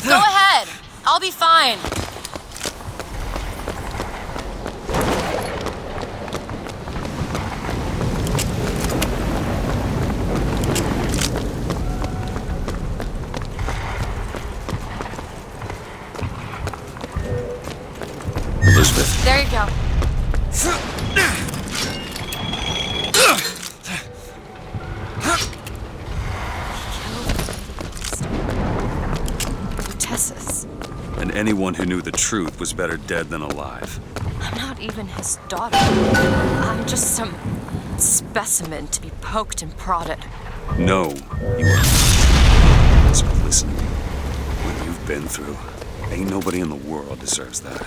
Go ahead. I'll be fine. Elizabeth. There you go. Tessa's. And anyone who knew the truth was better dead than alive. I'm not even his daughter. I'm just some specimen to be poked and prodded. No, you are. So listen to me. What you've been through, ain't nobody in the world deserves that.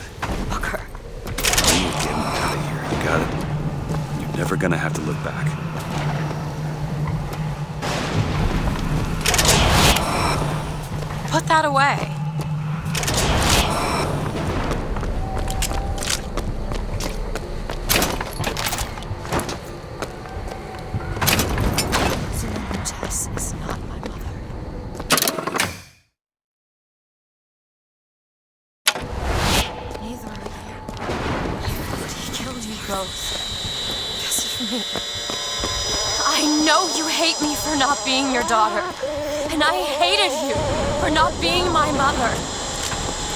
Booker. You're getting out of here, you got it? You're never gonna have to look back. Put that away. Tess is not my mother. Neither are you. He killed you both. Because of me. I know you hate me for not being your daughter. And I hated you for not being my mother.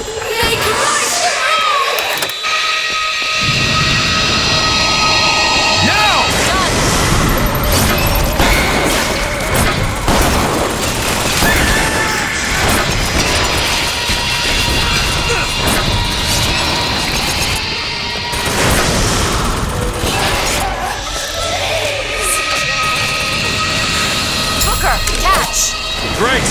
Make right! Now! Booker, catch! Great!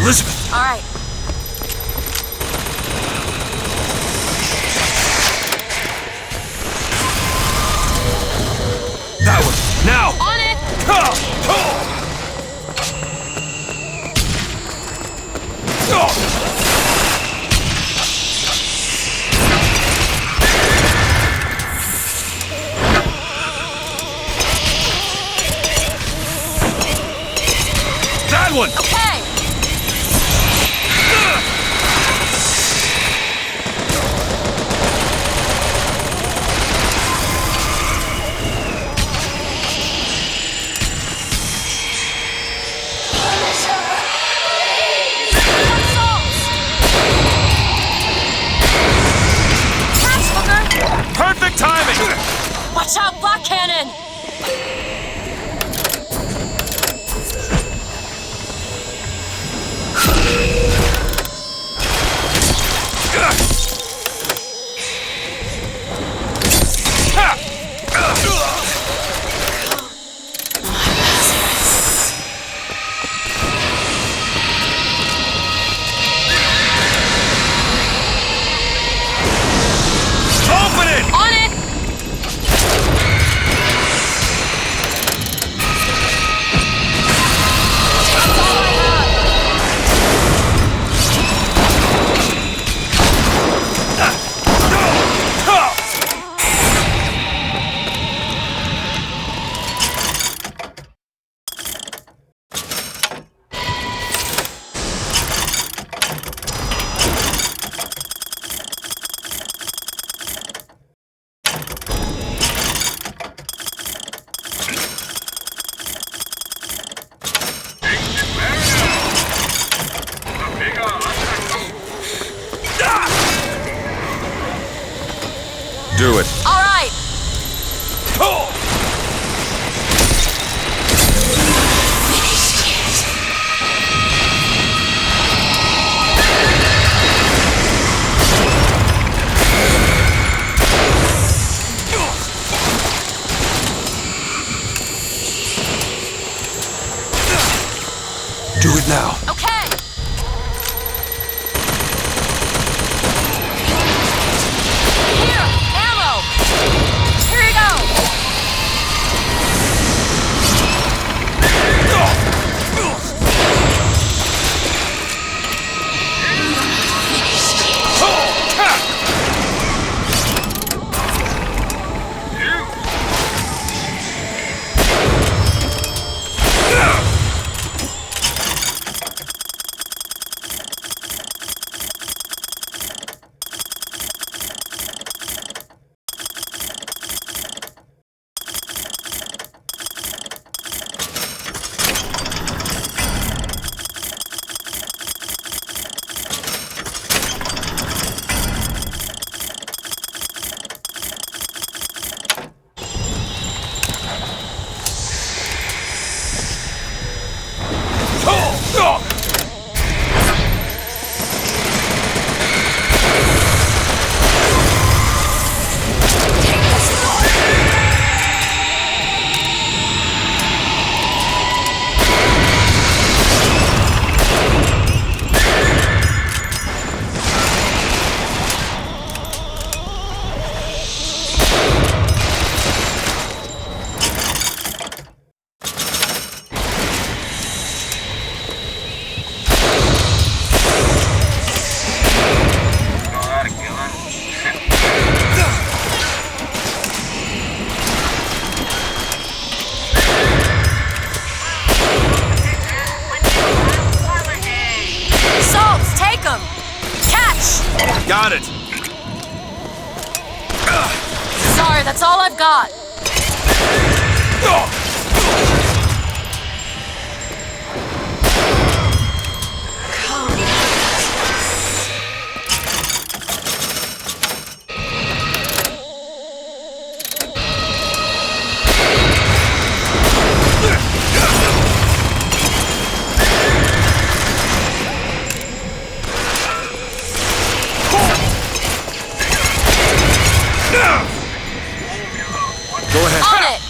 Elizabeth! All right. That one! Now! On it! That one! Okay! Perfect timing! Watch out, Black Cannon! Open it! On it! That's all I have. Do it. All right. Do it now. Okay. Here, ammo. Here you go. Salts, take them. Catch. Got it. Sorry, that's all I've got. Go ahead. On it.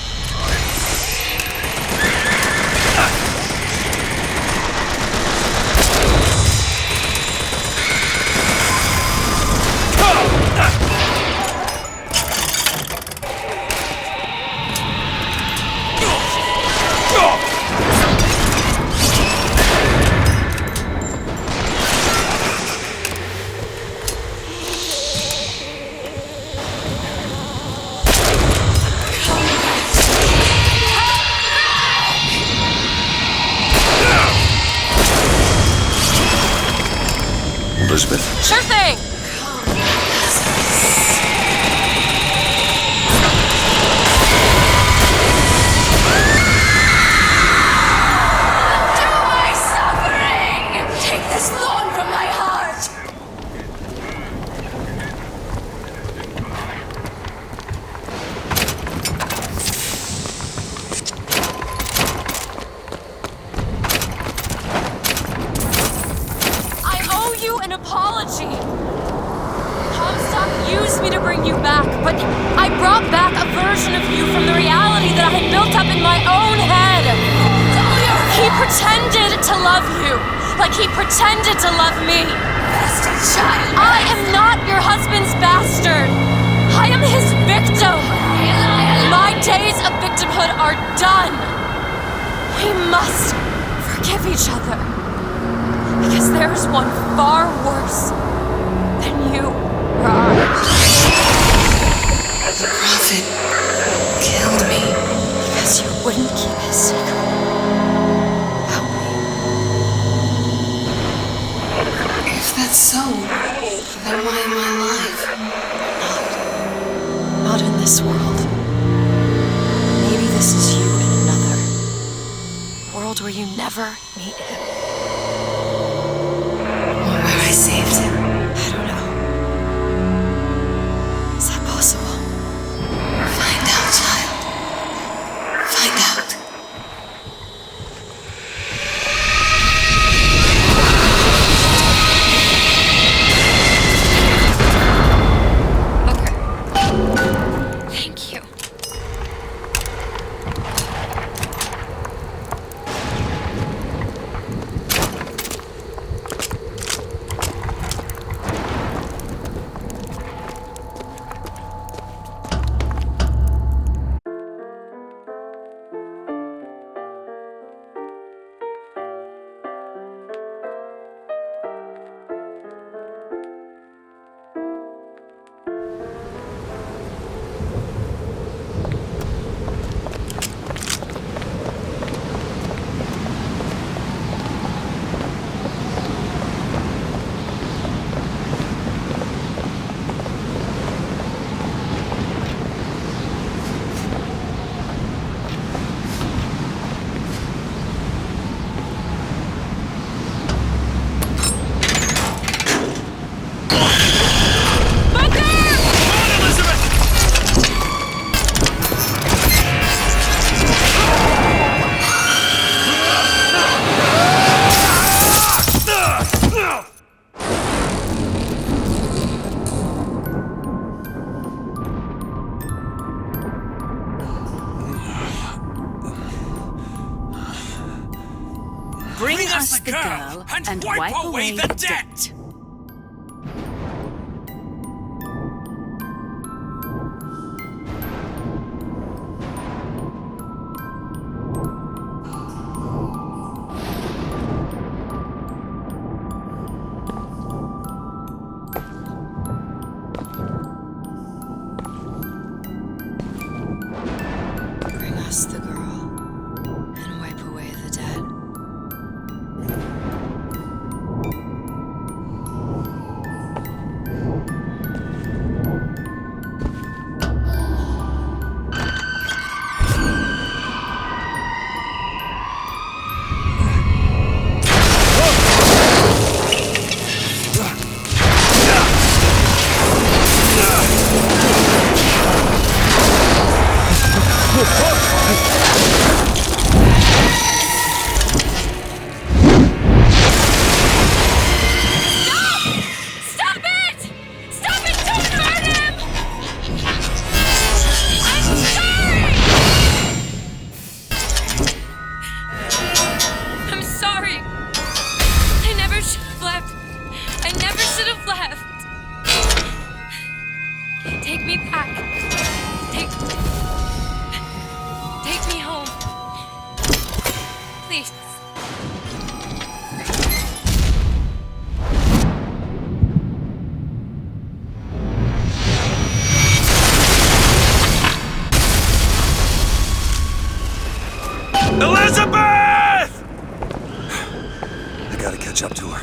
Elizabeth? Sure thing! This thorn from my heart! I owe you an apology. Comstock used me to bring you back, but I brought back a version of you from the reality that I had built up in my own head. He pretended to love you, like he pretended to love me. Bastard child! I am not your husband's bastard. I am his victim. My days of victimhood are done. We must forgive each other. Because there's one far worse than you or I. The prophet killed me. Because you wouldn't keep his secret. If that's so, then why am I alive? Not in this world. Maybe this is you in another. A world where you never meet him. Or where I saved him. I don't know. Is that possible? Find out, child. Find out. Thank you. Bring us the girl and wipe away the debt. Bring us the girl and wipe away the dead. Take me back. Take me home. Please. Elizabeth! I gotta catch up to her.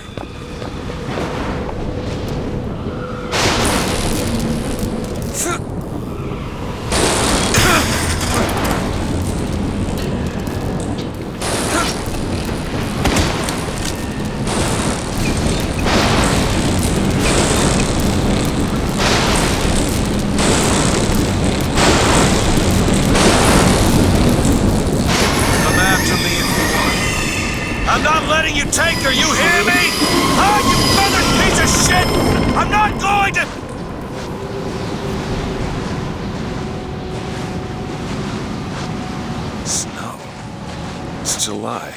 I'm not letting you take her, you hear me? Oh, you feathered piece of shit! I'm not going to... Snow. It's July.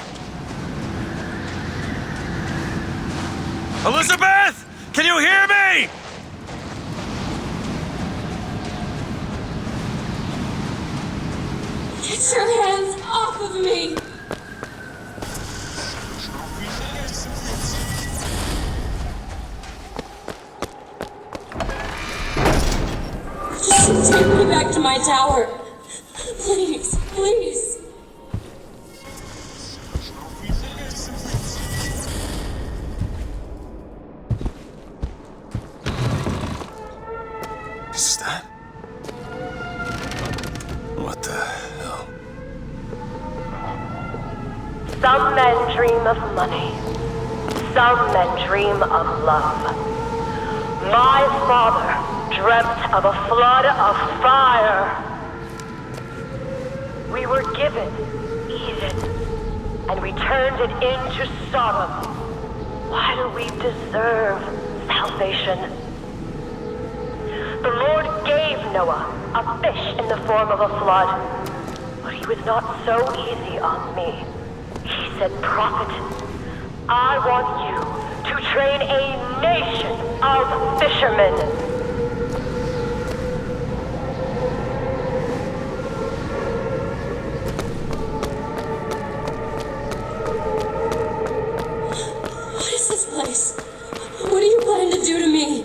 Elizabeth! Can you hear me? Get your hands off of me! Just take me back to my tower. Please, please. Is that? What the hell? Some men dream of money. Some men dream of love. My father dreamt of a flood of fire. We were given Eden, and we turned it into Sodom. Why do we deserve salvation? The Lord gave Noah a fish in the form of a flood, but he was not so easy on me. He said, "Prophet, I want you to train a nation of fishermen." What is this place? What do you plan to do to me?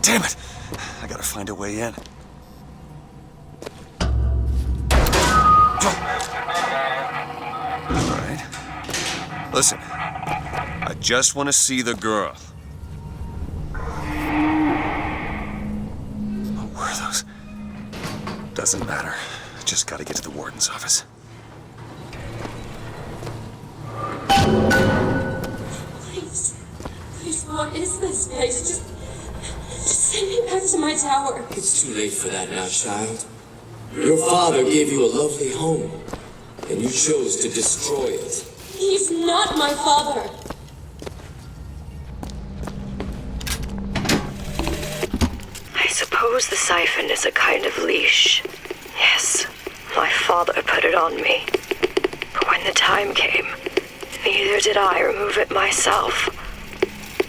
Damn it! I gotta find a way in. Alright. Listen, I just want to see the girl. Oh, where are those? Doesn't matter. Just gotta get to the warden's office. Please, please, what is this place? Just send me back to my tower. It's too late for that now, child. Your father gave you a lovely home, and you chose to destroy it. He's not my father. I suppose suppose the siphon is a kind of leash. Yes, my father put it on me. But when the time came, neither did I remove it myself.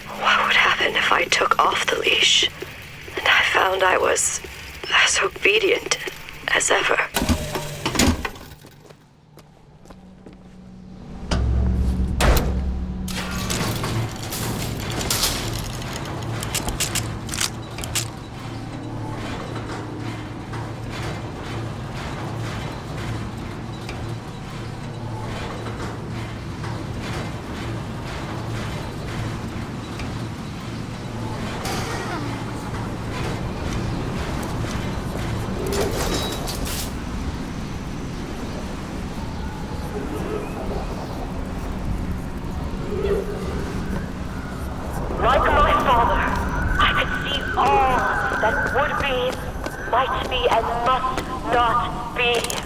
What would happen if I took off the leash, and I found I was as obedient as ever? Like my father, I could see all that would be, might be, and must not be.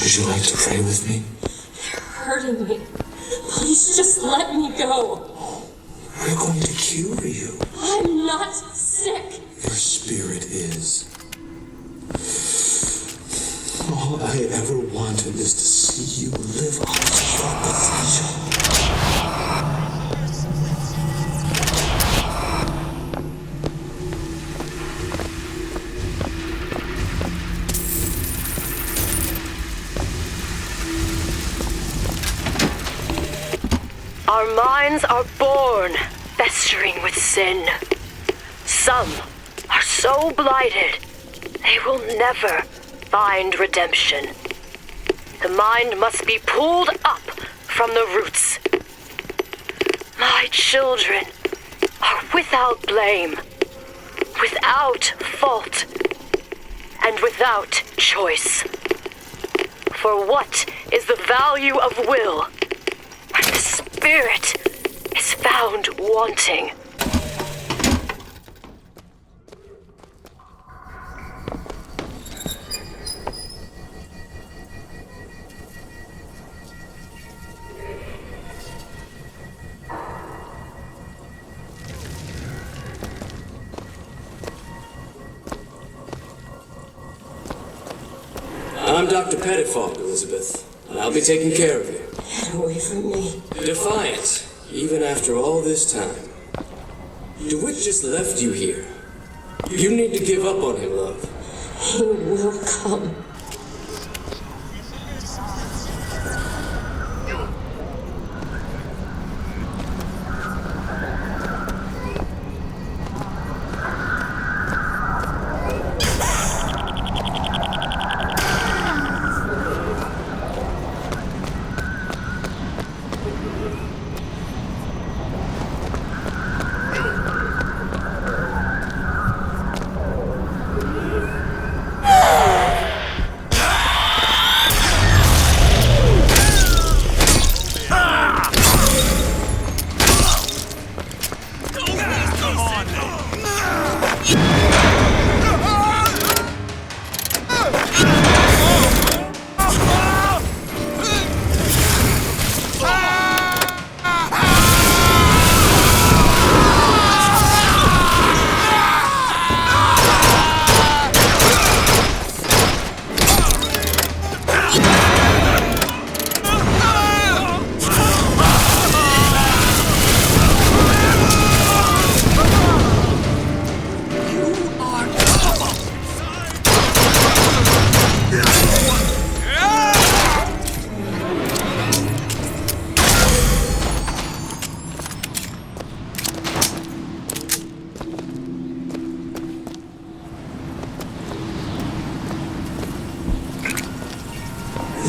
Would you like to pray with me? You're hurting me. Please just let me go. We're going to cure you. I'm not sick. Your spirit is. All I ever wanted is to see you live up to your potential. Our minds are born festering with sin. Some are so blighted, they will never find redemption. The mind must be pulled up from the roots. My children are without blame, without fault, and without choice. For what is the value of will when the spirit is found wanting? I'm Dr. Pettifalk, Elizabeth, and I'll be taking care of you. Get away from me. Defiant, even after all this time. DeWitt just left you here. You need to give up on him, love. He will come.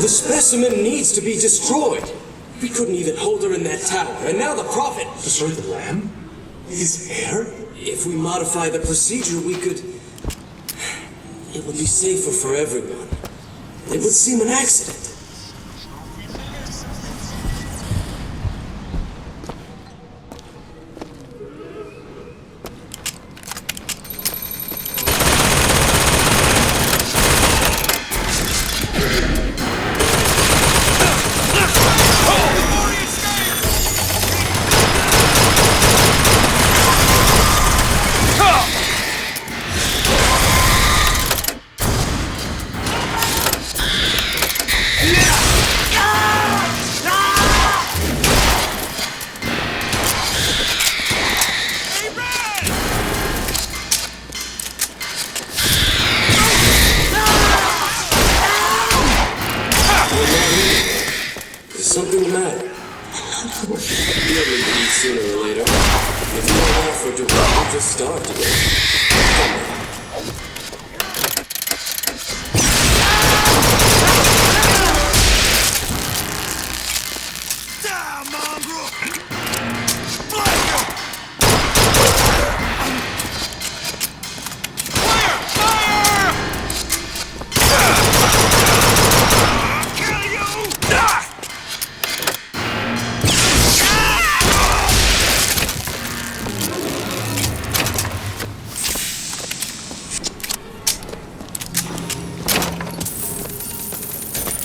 The specimen needs to be destroyed. We couldn't even hold her in that tower, and now the Prophet... Destroy the lamb? His hair? If we modify the procedure, we could... It would be safer for everyone. It would seem an accident. Something the matter. You'll need to eat sooner or later. If you don't offer to work, you'll just starve to death.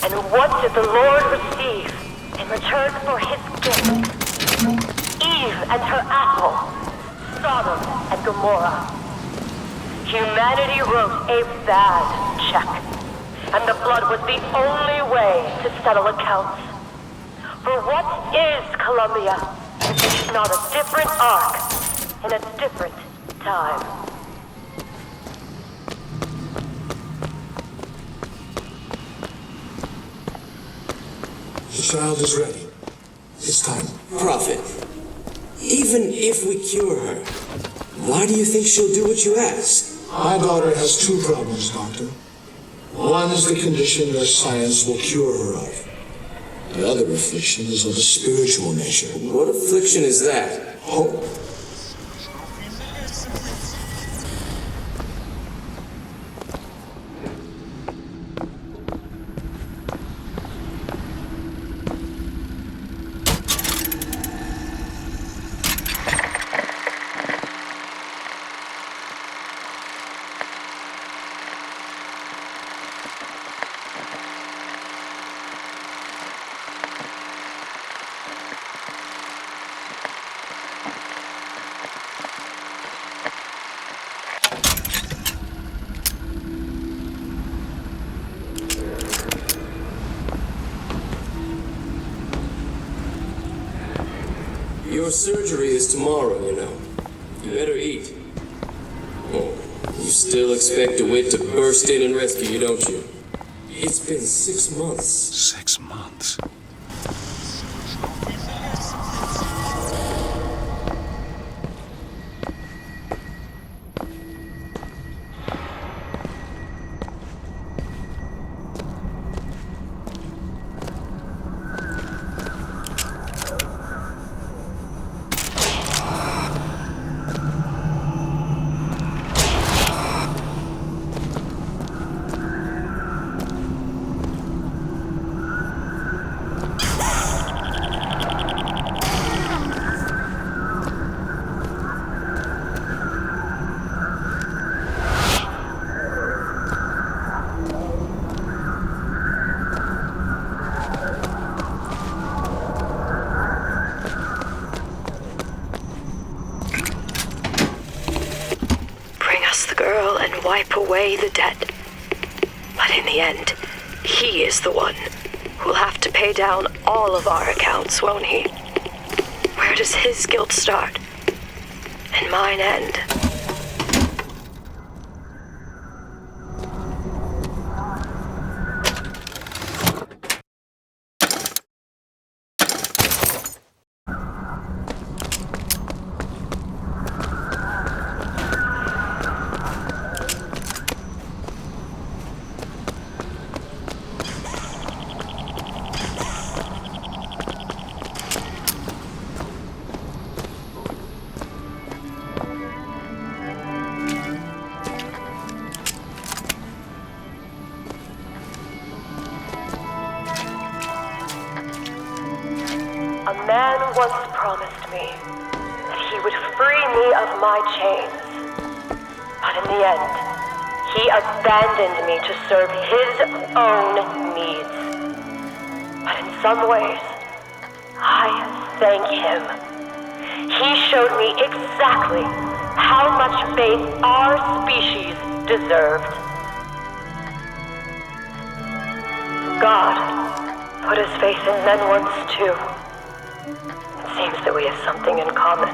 And what did the Lord receive in return for his gift? Eve and her apple, Sodom and Gomorrah. Humanity wrote a bad check, and the blood was the only way to settle accounts. For what is Columbia if not a different arc in a different time? The child is ready. It's time. Prophet, even if we cure her, why do you think she'll do what you ask? My daughter has two problems, Doctor. One is the condition your science will cure her of. The other affliction is of a spiritual nature. What affliction is that? Hope. Your surgery is tomorrow, you know. You better eat. Oh, you still expect DeWitt to burst in and rescue you, don't you? It's been 6 months. 6 months? Wipe away the debt. But in the end, he is the one who'll have to pay down all of our accounts, won't he? Where does his guilt start? And mine end? man once promised me that he would free me of my chains. But in the end, he abandoned me to serve his own needs. But in some ways, I thank him. He showed me exactly how much faith our species deserved. God put his faith in men once too. It seems that we have something in common.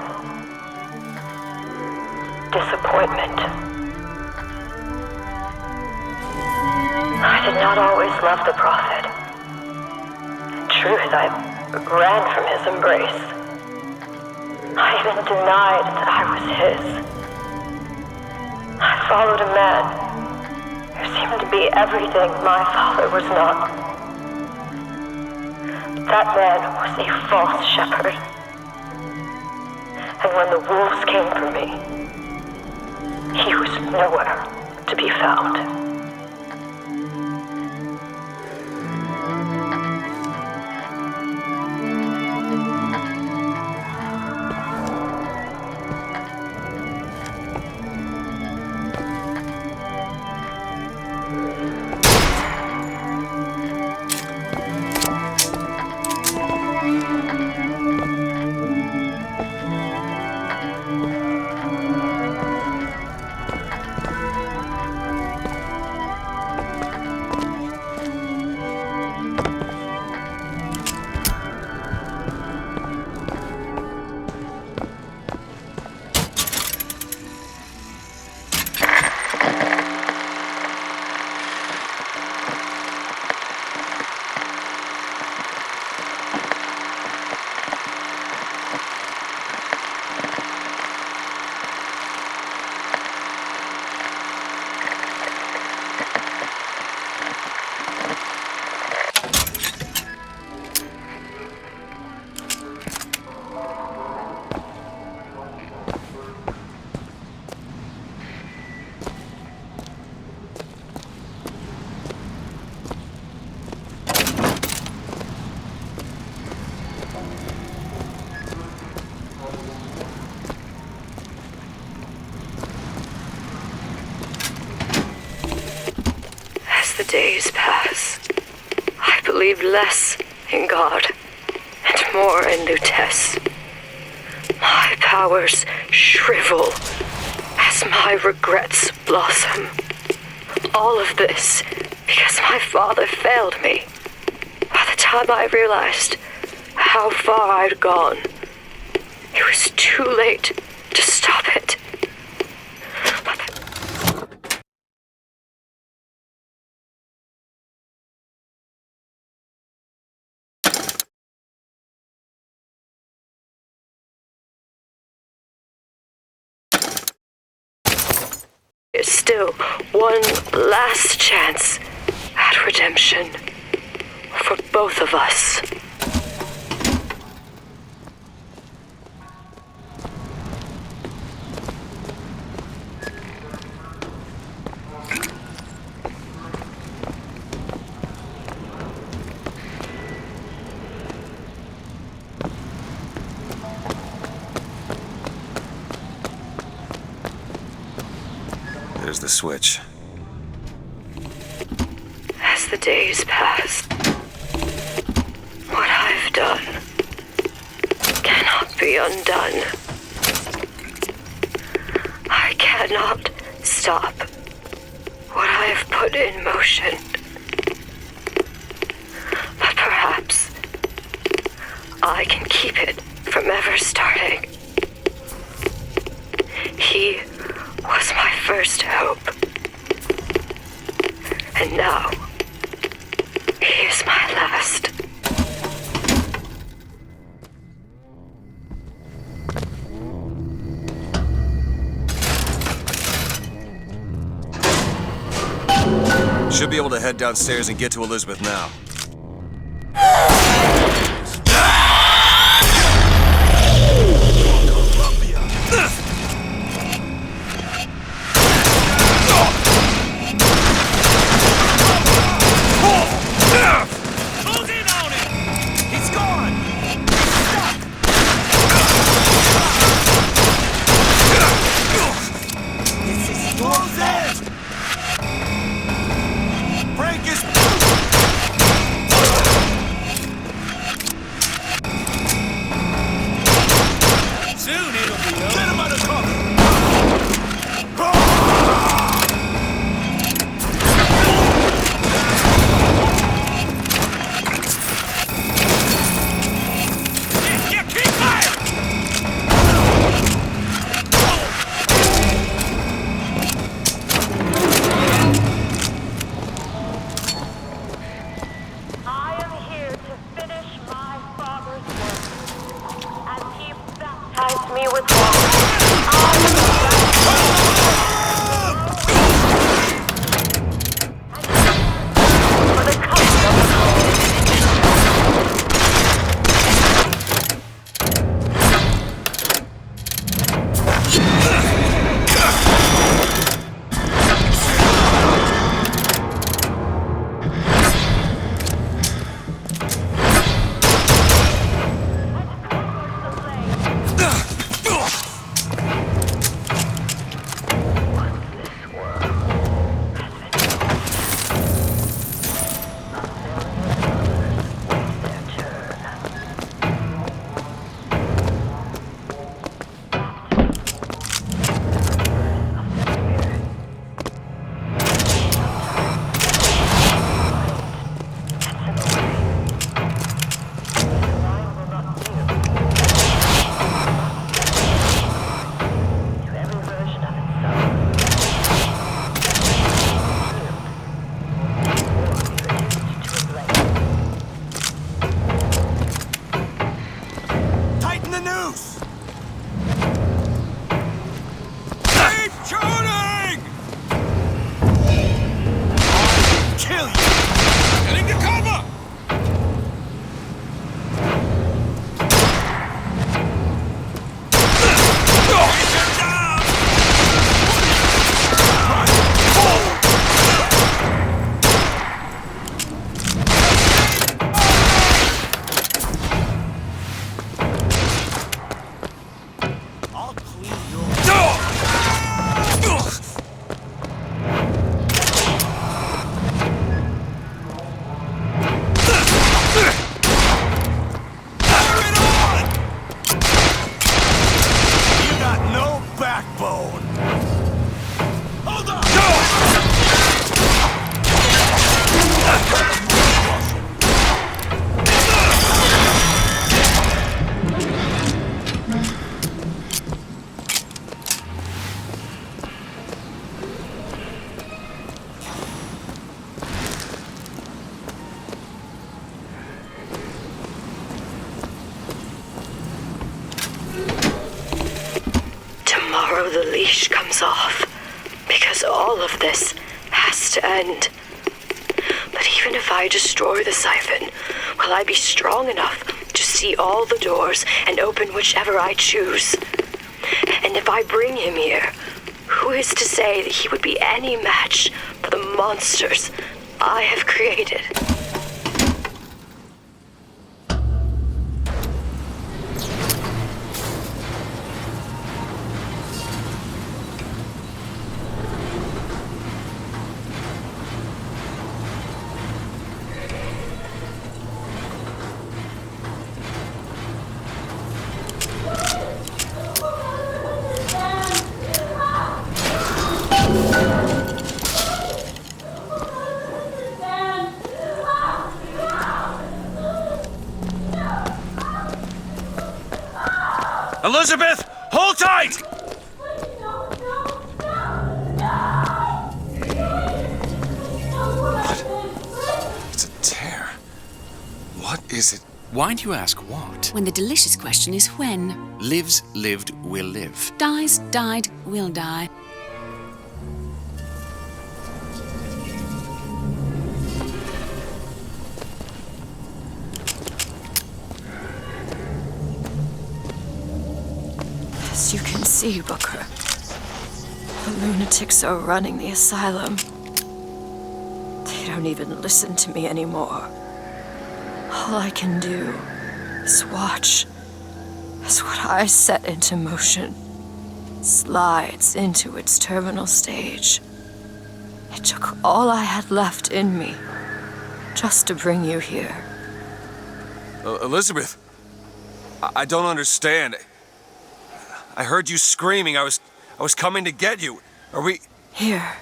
Disappointment. I did not always love the prophet. In truth, I ran from his embrace. I even denied that I was his. I followed a man who seemed to be everything my father was not. That man was a false shepherd. And when the wolves came for me, he was nowhere to be found. The days pass. I believe less in God and more in Lutece. My powers shrivel as my regrets blossom. All of this because my father failed me. By the time I realized how far I'd gone, it was too late to stop it. There's still one last chance at redemption for both of us. There's the switch. As the days pass, what I've done cannot be undone. I cannot stop what I have put in motion. But perhaps I can keep it from ever starting. He was my first hope. And now, he is my last. Should be able to head downstairs and get to Elizabeth now. Close in on him! He's gone! Stop how the leash comes off, because all of this has to end. But even if I destroy the siphon, will I be strong enough to see all the doors and open whichever I choose? And if I bring him here, who is to say that he would be any match for the monsters I have created? Elizabeth, hold tight! What? It's a tear. What is it? Why do you ask what? When the delicious question is when. Lives, lived, will live. Dies, died, will die. As you can see, Booker, the lunatics are running the asylum. They don't even listen to me anymore. All I can do is watch as what I set into motion slides into its terminal stage. It took all I had left in me just to bring you here. Elizabeth, I don't understand. I heard you screaming. I was coming to get you. Are we... Here.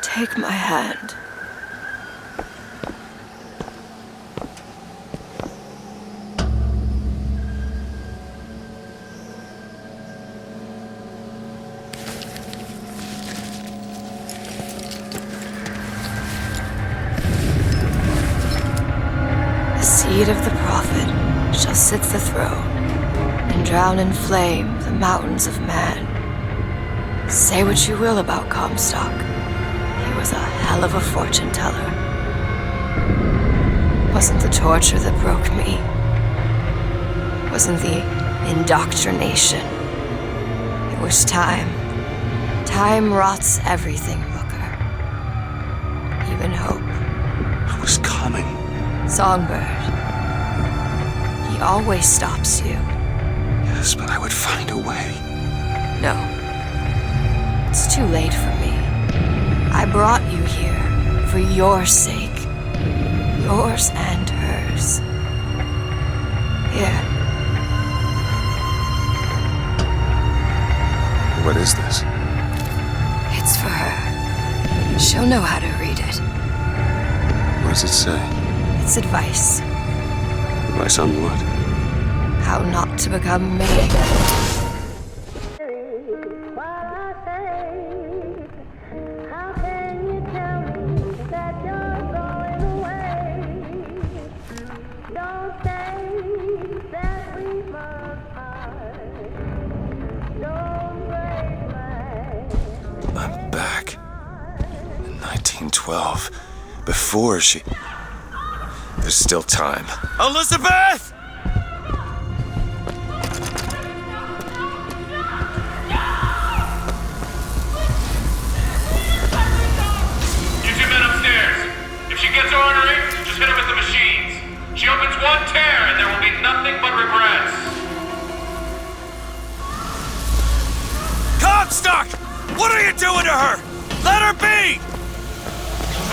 Take my hand. The seed of the prophet shall sit the throne and drown in flame the mountains of man. Say what you will about Comstock. He was a hell of a fortune teller. Wasn't the torture that broke me. Wasn't the indoctrination. It was time. Time rots everything, Booker. Even hope. I was coming. Songbird. He always stops you. Yes, but I would find a way. No. It's too late for me. I brought you here for your sake. Yours and hers. Here. What is this? It's for her. She'll know how to read it. What does it say? It's advice. Advice on what? How not to become me. I'm back. In 1912. Before she... There's still time. Elizabeth! You two men upstairs. If she gets ornery, just hit her with the machines. She opens one tear and there will be nothing but regrets. Comstock! What are you doing to her? Let her be!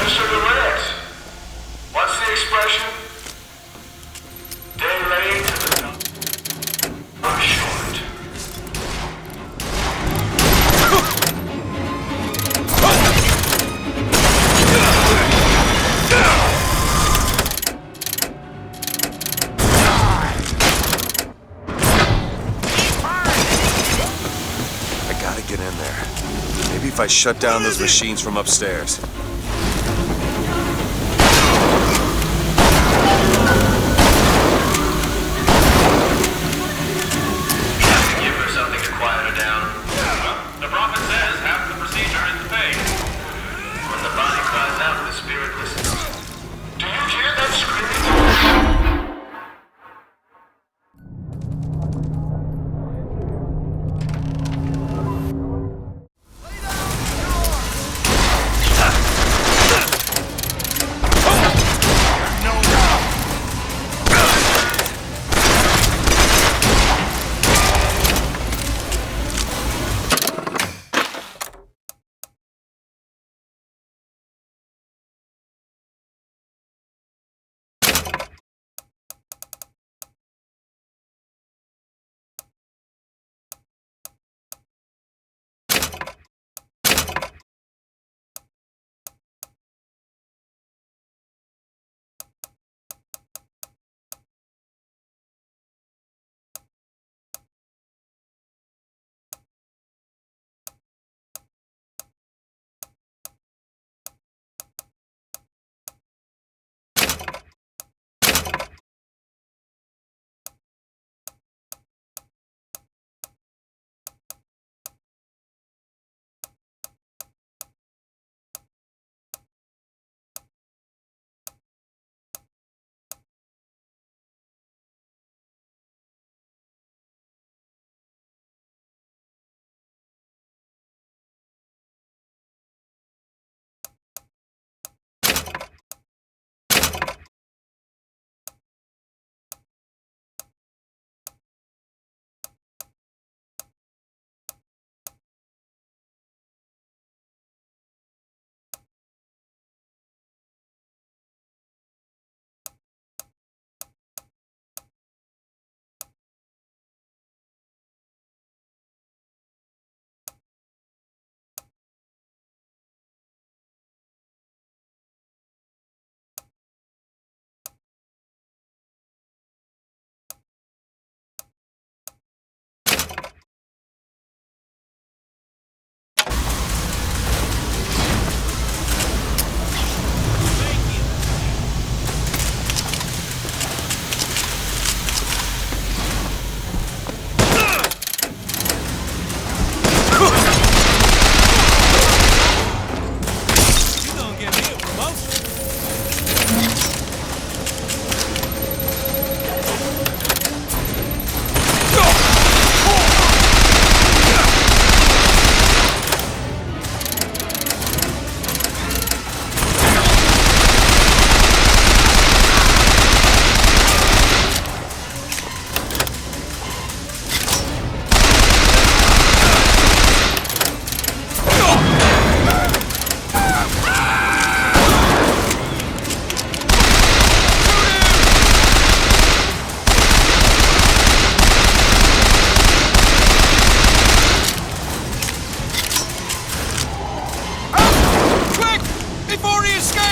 Mr. DeWitt, what's the expression? Day late, or short. I gotta get in there. Maybe if I shut down those machines from upstairs. Give her something to quiet her down.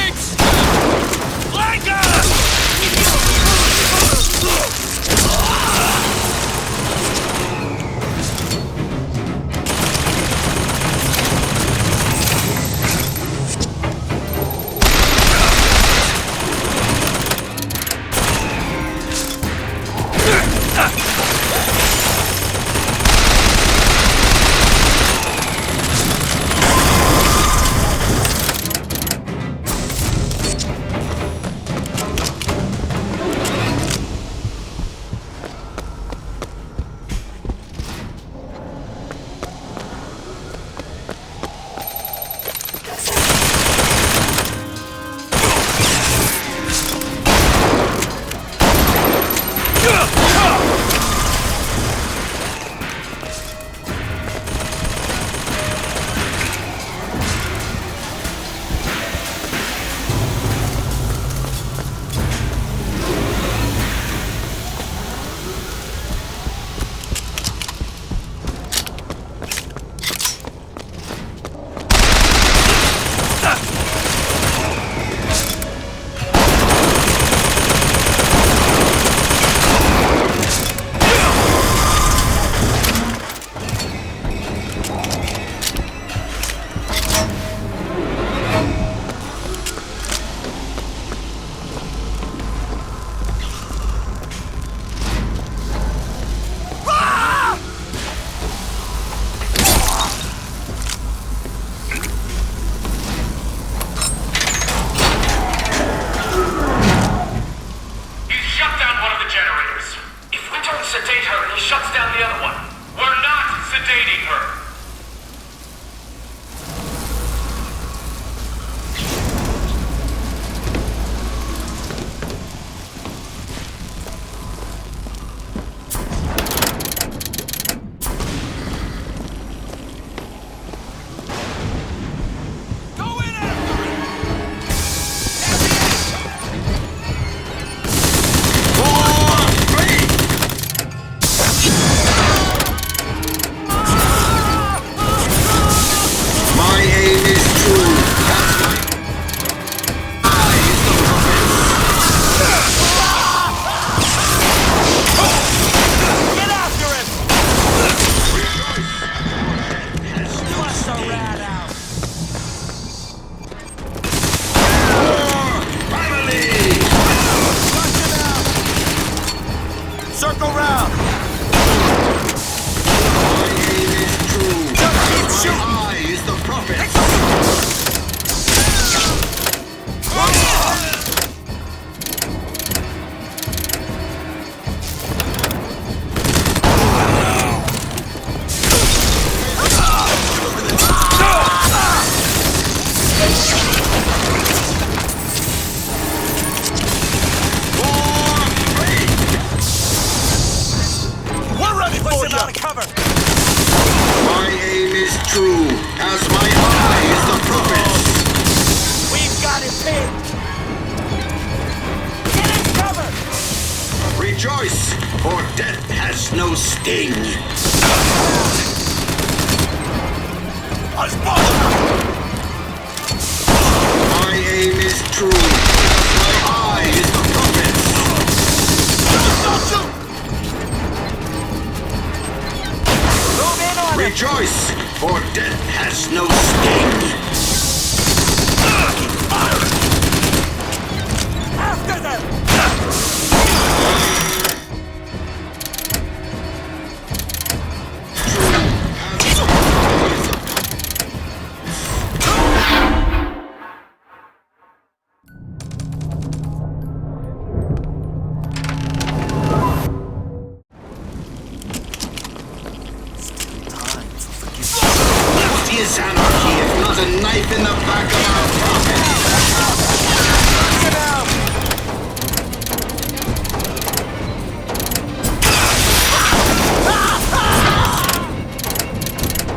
Tanks! Flank us! Rejoice, for death has no sting. My aim is true. My eye is the prophet's. Rejoice, for death has no sting. After them! Is anarchy if not a knife in the back of our prophet?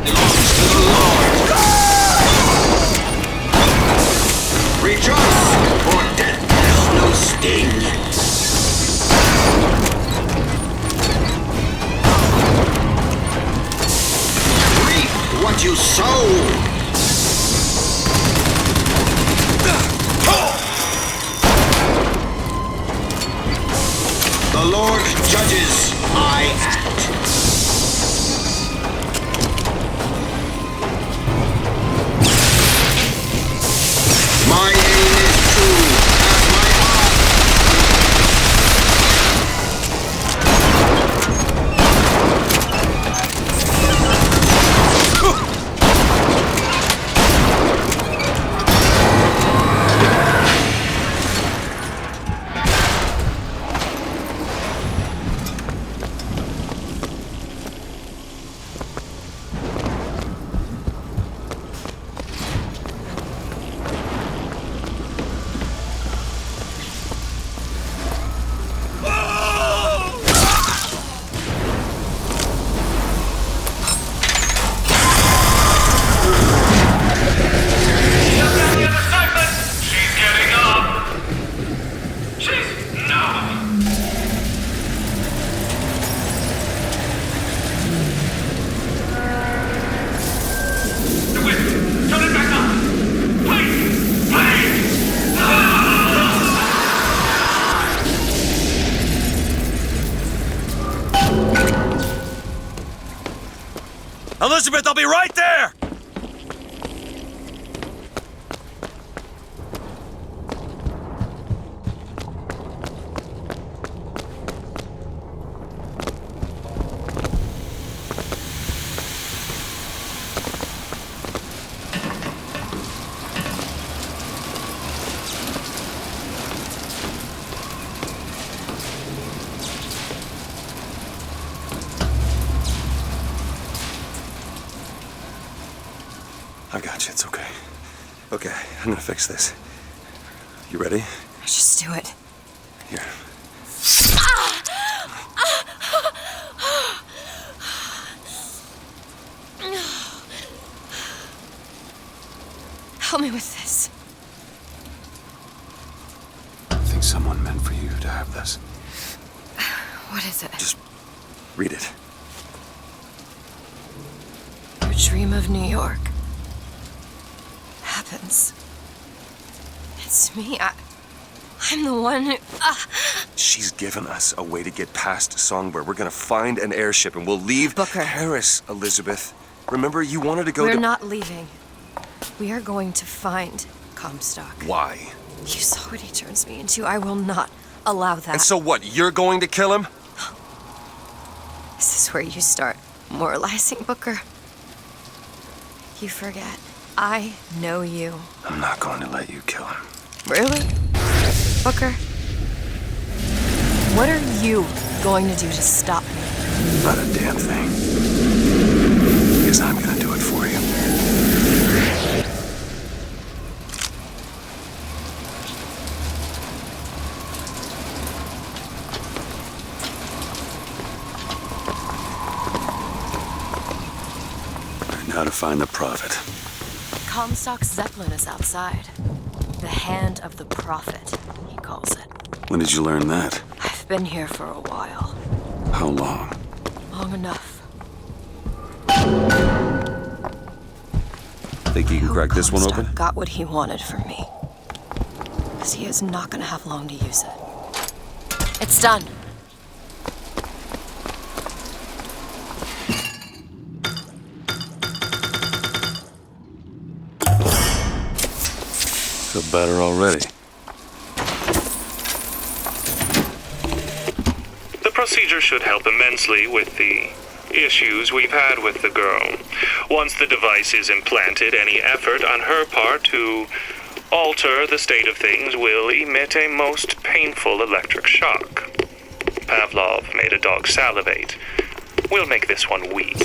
Belongs to the Lord. Rejoice, for death has no sting. Reap what you sow. Lord judges, I act. My aim is true, as my heart. Elizabeth, I'll be right there! I got you, it's okay. Okay, I'm gonna fix this. You ready? Just do it. Here. Help me with this. I think someone meant for you to have this. What is it? Just read it. Your dream of New York happens. It's me. I'm the one who... She's given us a way to get past Songbird. We're gonna find an airship and we'll leave Paris, Elizabeth. Remember, you wanted to go We're to... not leaving. We are going to find Comstock. Why? You saw what he turns me into. I will not allow that. And so what, you're going to kill him? This is where you start moralizing, Booker. You forget. I know you. I'm not going to let you kill him. Really? Booker? What are you going to do to stop me? Not a damn thing. Because I'm gonna do it for you. Now to find the Prophet. Comstock's Zeppelin is outside. The hand of the Prophet, he calls it. When did you learn that? I've been here for a while. How long? Long enough. Think you can crack this one open? Comstock got what he wanted from me. Because he is not going to have long to use it. It's done. Feel better already. The procedure should help immensely with the issues we've had with the girl. Once the device is implanted, any effort on her part to alter the state of things will emit a most painful electric shock. Pavlov made a dog salivate. We'll make this one weep.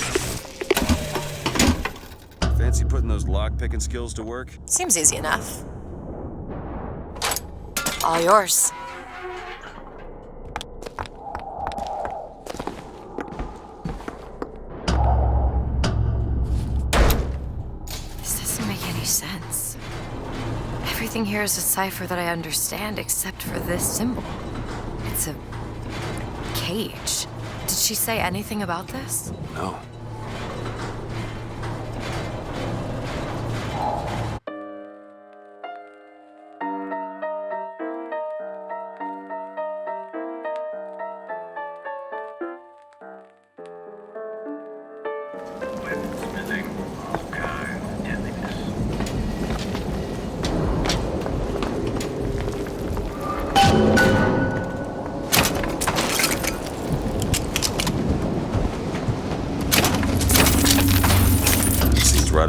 Fancy putting those lock-picking skills to work? Seems easy enough. All yours. This doesn't make any sense. Everything here is a cipher that I understand except for this symbol. It's a cage. Did she say anything about this? No.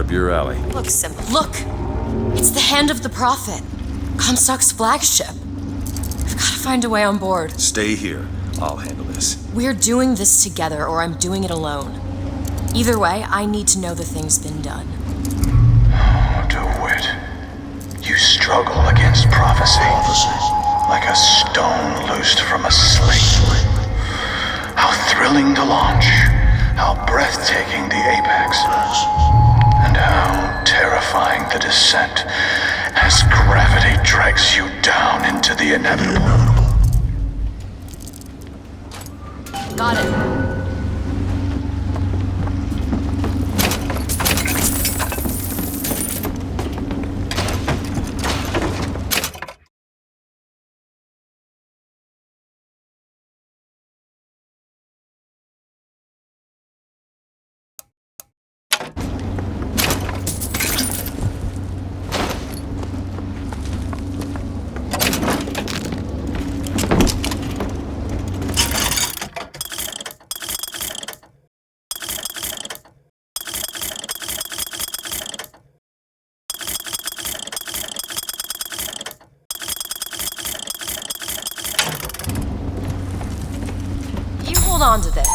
up your alley. Look, Simba, look! It's the Hand of the Prophet, Comstock's flagship. I've got to find a way on board. Stay here. I'll handle this. We're doing this together, or I'm doing it alone. Either way, I need to know the thing's been done. DeWitt, you struggle against prophecy like a stone loosed from a sling. How thrilling to launch, how breathtaking the apex, and how terrifying the descent as gravity drags you down into the inevitable. Got it. Hold on to this.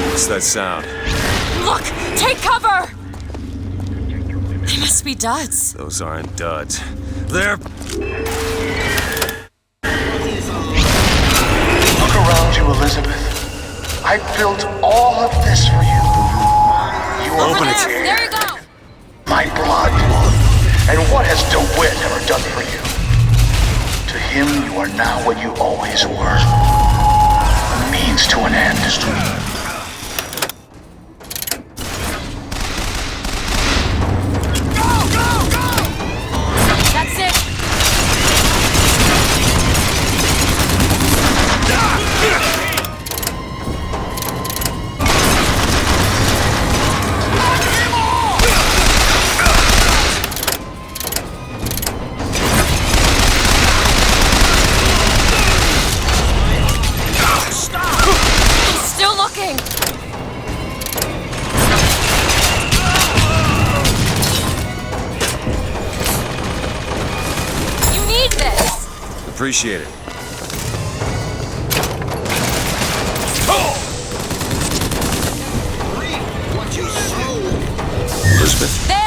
What's that sound? Look! Take cover! They must be duds. Those aren't duds. They're... Look around you, Elizabeth. I built all of this for you. You Open it. There you go! My blood. And what has DeWitt ever done for you? To him, you are now what you always were. A means to an end. That's it! Appreciate it. What you sow? Elizabeth? There!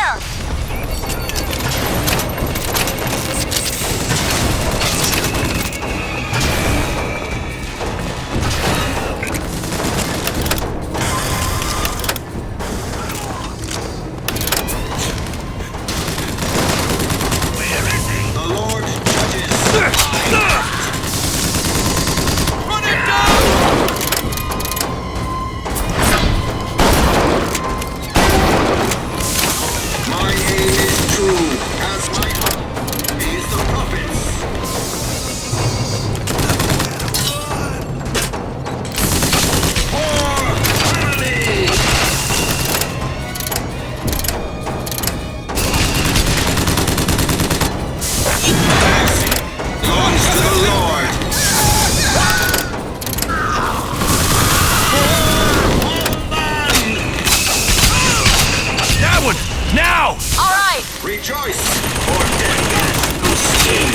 Now! All right! Rejoice, for death has no sting.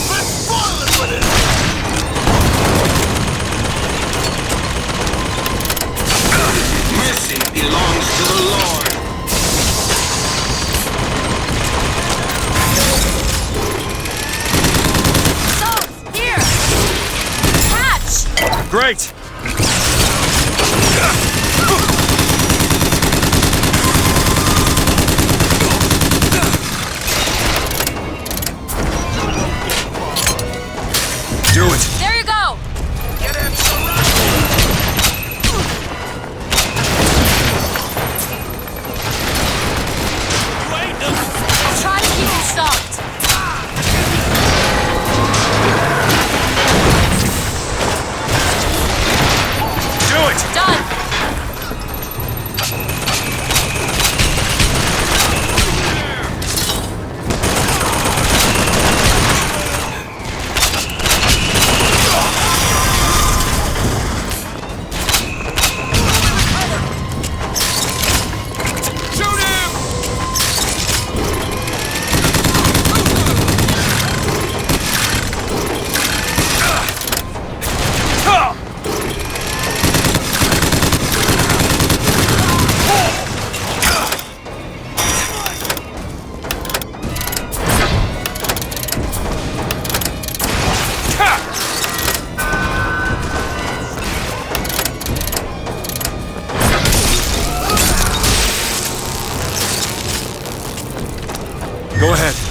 Let's spoil it with it! Mercy belongs to the Lord. Salt! Here! Catch! Great! Do it! There you go! Get him surrounded! I'll try to keep you stopped.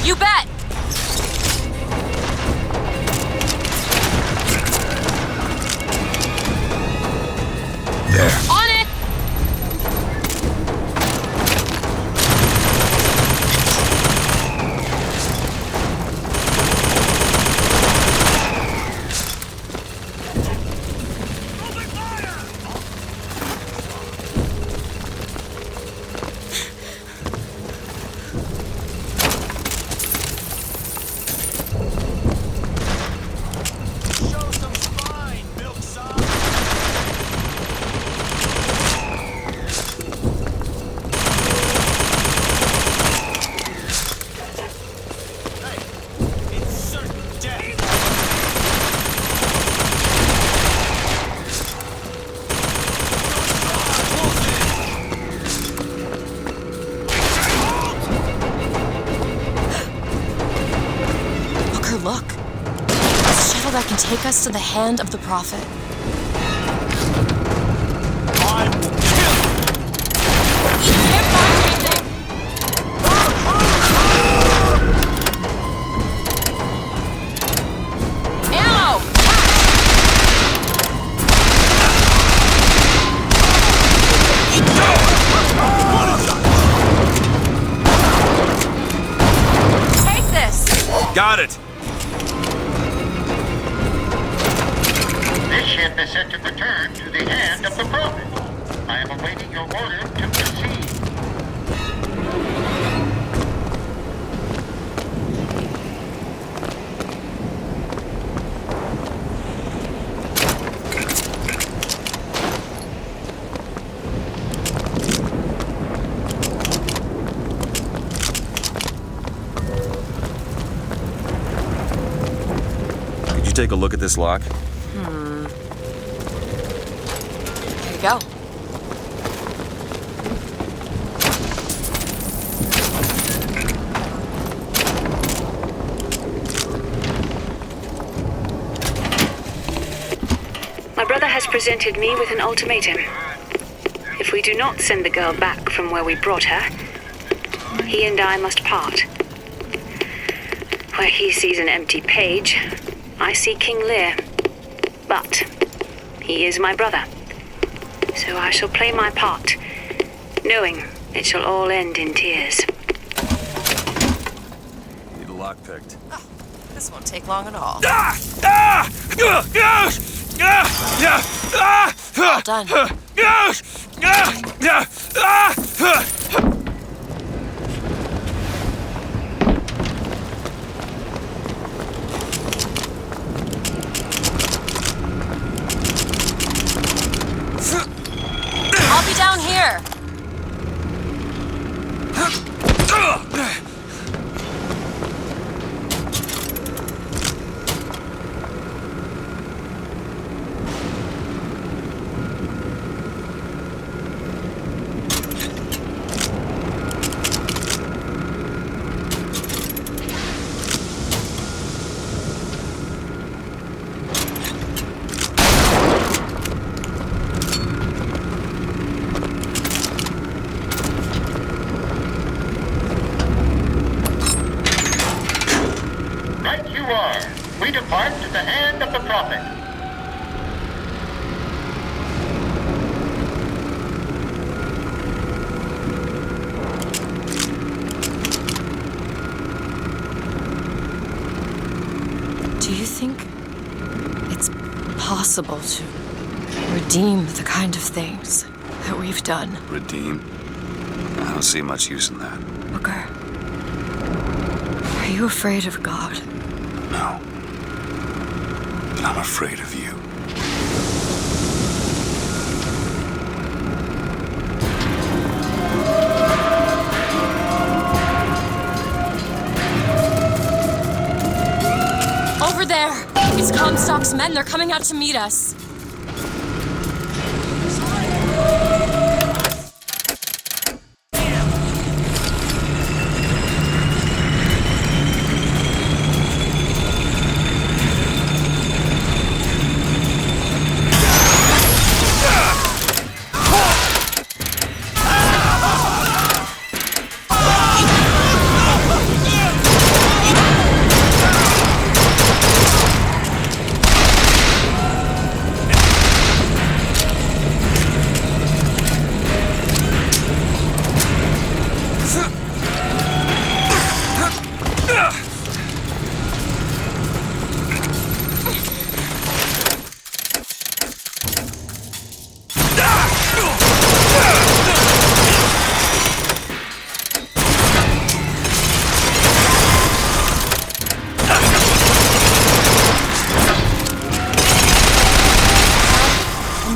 You bet! There. On it! Look. A shuttle that can take us to the hand of the Prophet. I will kill you! You can't find anything! Ammo! Take this! Got it! This ship is set to return to the hand of the Prophet. I am awaiting your order to proceed. Could you take a look at this lock? Here you go. My brother has presented me with an ultimatum. If we do not send the girl back from where we brought her, he and I must part. Where he sees an empty page, I see King Lear. But he is my brother. So I shall play my part, knowing it shall all end in tears. Need a lock picked. Oh, this won't take long at all. All done. I'll be down here. Right you are. We depart to the hand of the Prophet. Do you think it's possible to redeem the kind of things that we've done? Redeem? I don't see much use in that. Booker, are you afraid of God? No. But I'm afraid of you. Over there! It's Comstock's men. They're coming out to meet us.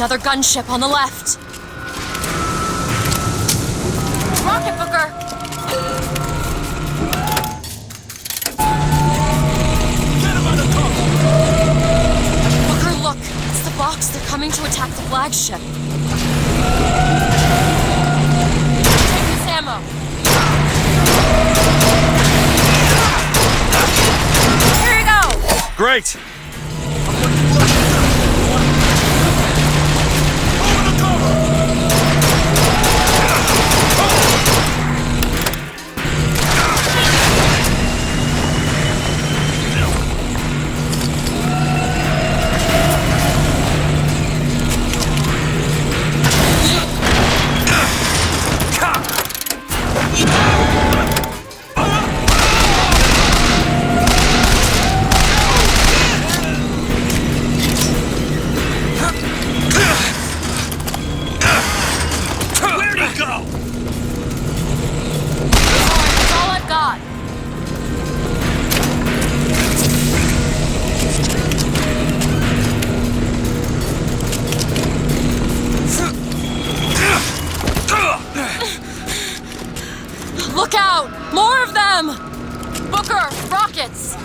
Another gunship on the left. Rocket, Booker! Booker, look! It's the box. They're coming to attack the flagship. Take this ammo. Here you go! Great! Look out! More of them! Booker, rockets!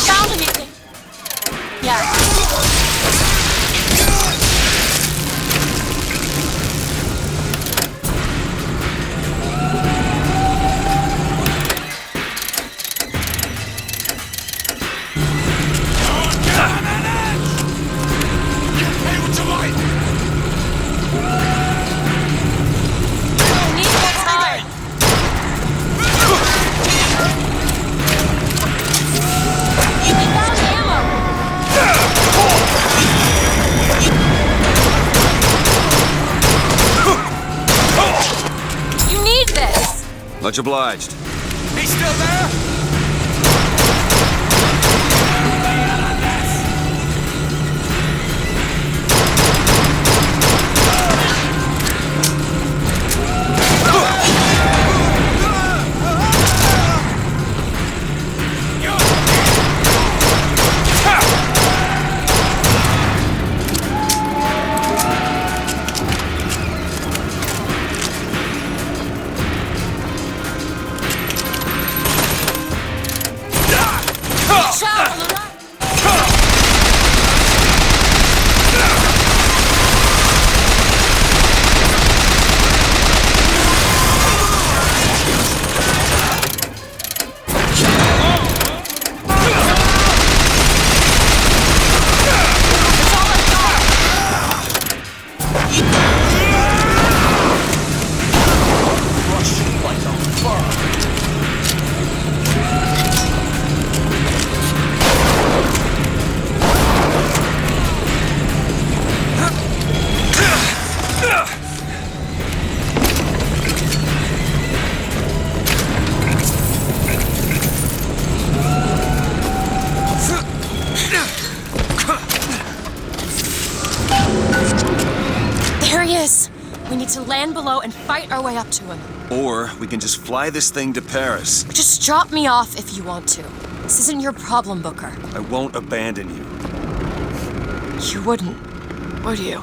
Found anything? Yeah. Much obliged. He's still there? There he is! We need to land below and fight our way up to him. Or we can just fly this thing to Paris. Just drop me off if you want to. This isn't your problem, Booker. I won't abandon you. You wouldn't, would you?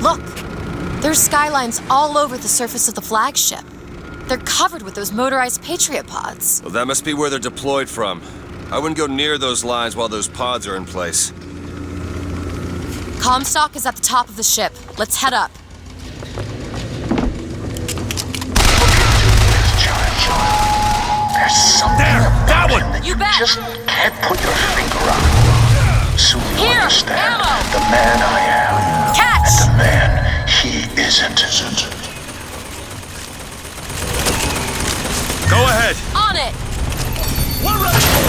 Look! There's skylines all over the surface of the flagship. They're covered with those motorized Patriot pods. Well, that must be where they're deployed from. I wouldn't go near those lines while those pods are in place. Comstock is at the top of the ship. Let's head up. There's something about that one! him that You bet! just can't put your finger on. Soon you'll understand the man I am. Catch! And the man he isn't. Go ahead! On it! We're ready!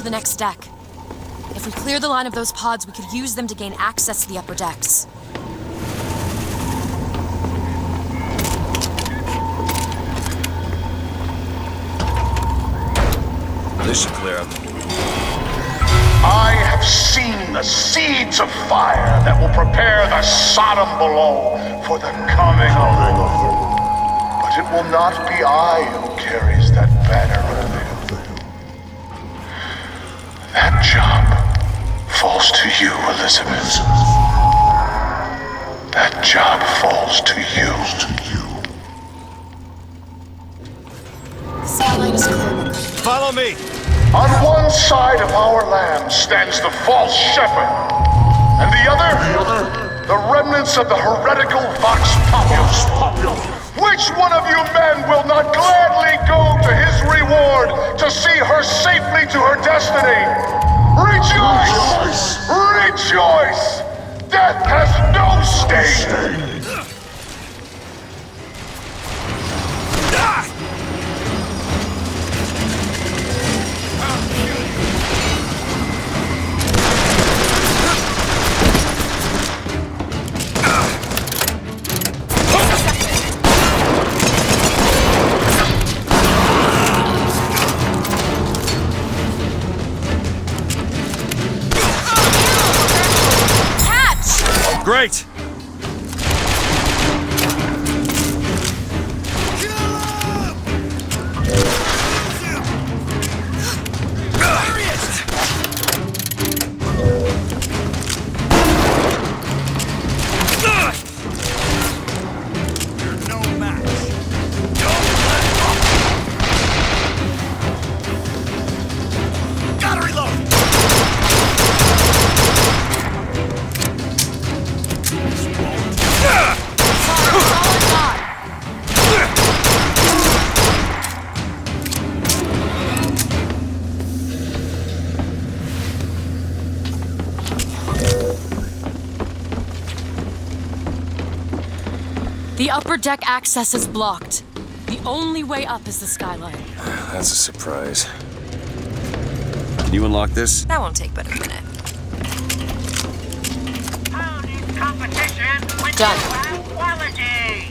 the next deck. If we clear the line of those pods, we could use them to gain access to the upper decks. This should clear up. I have seen the seeds of fire that will prepare the Sodom below for the coming of the Lord. But it will not be I who carries that banner over the hill. That job falls to you, Elizabeth. That job falls to you. The skyline is clear. Follow me! On one side of our land stands the false shepherd, and the other, the remnants of the heretical Vox Populi. Which one of you men will not gladly go to his reward to see her safely to her destiny? Rejoice! Rejoice! Death has no sting! Great! The upper deck access is blocked. The only way up is the skyline. That's a surprise. Can you unlock this? That won't take but a minute. Done. Quality!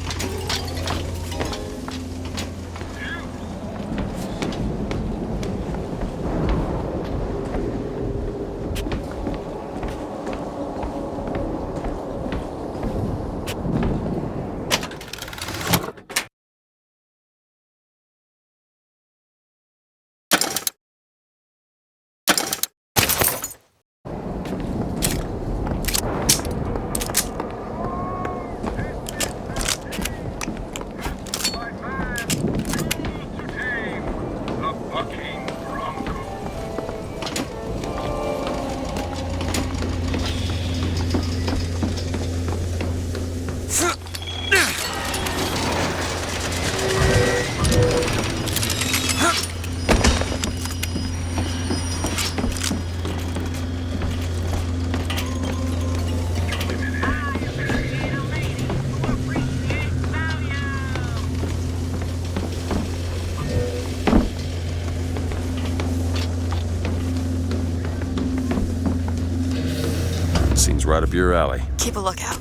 Seems right up your alley. Keep a lookout.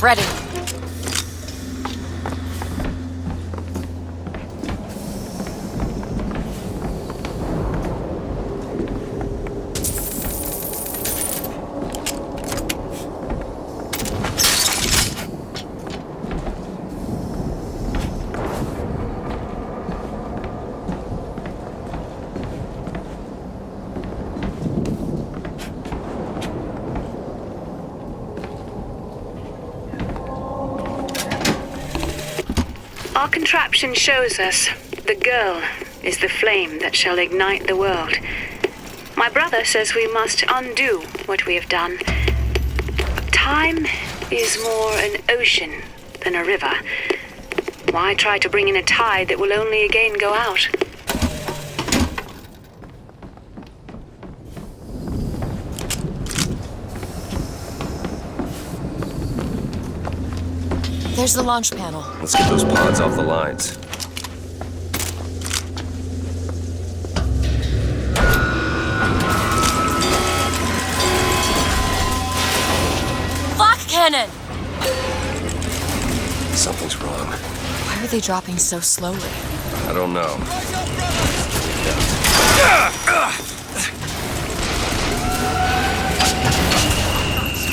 Ready. Our contraption shows us the girl is the flame that shall ignite the world. My brother says we must undo what we have done. Time is more an ocean than a river. Why try to bring in a tide that will only again go out? There's the launch panel. Let's get those pods off the lines. cannon! Something's wrong. Why are they dropping so slowly? I don't know.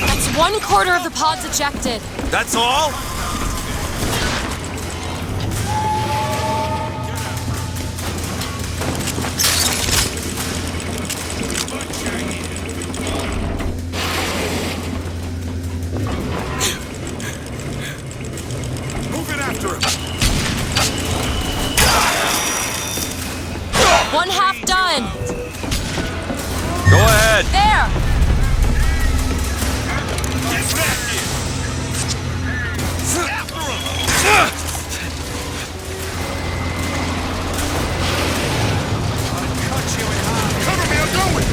That's 1/4 of the pods ejected. That's all? Moving after him. 1/2 done. Go ahead. There. Cover me, I'm going!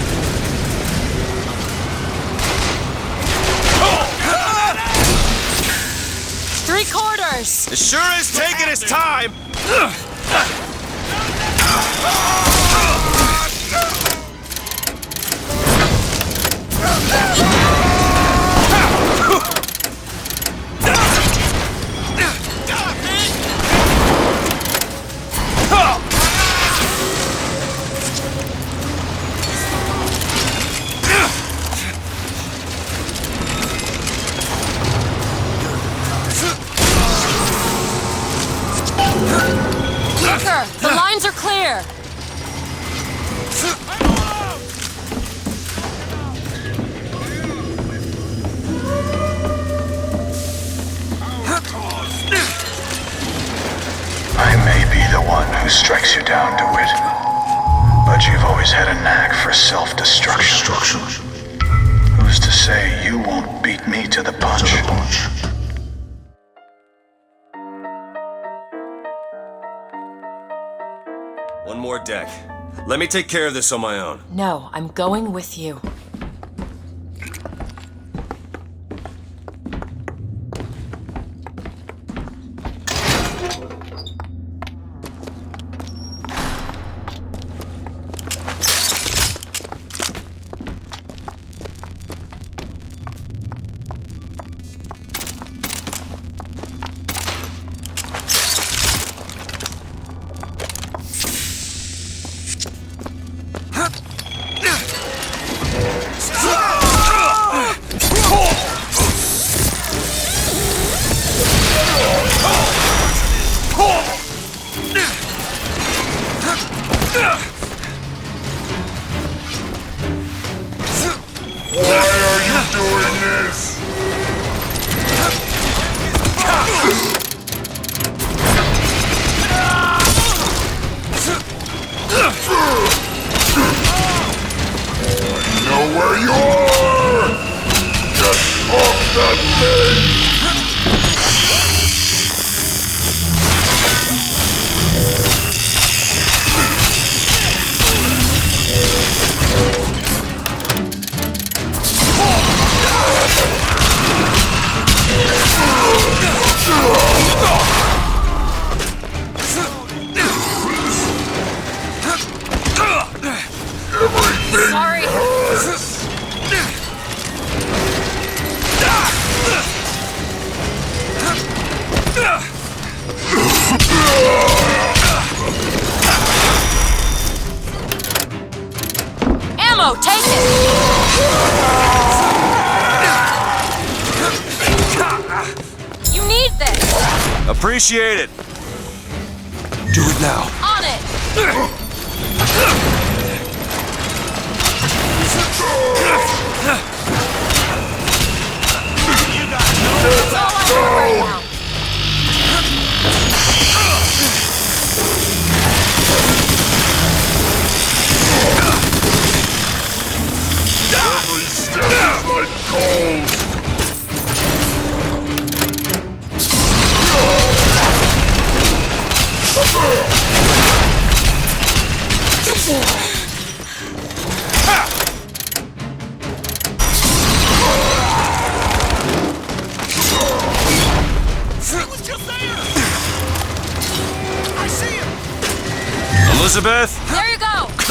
3/4. It sure is taking its time. Beaker, the lines are clear. I may be the one who strikes you down, DeWitt, but you've always had a knack for self-destruction. Who's to say you won't beat me to the punch? One more deck. Let me take care of this on my own. No, I'm going with you. Why are you doing this? I know where you are! Get off that thing! Sorry. Ammo, take it! You need this! Appreciate it. Do it now. On it! That's all I have right now. Every step is like gold! Elizabeth? There you go! Get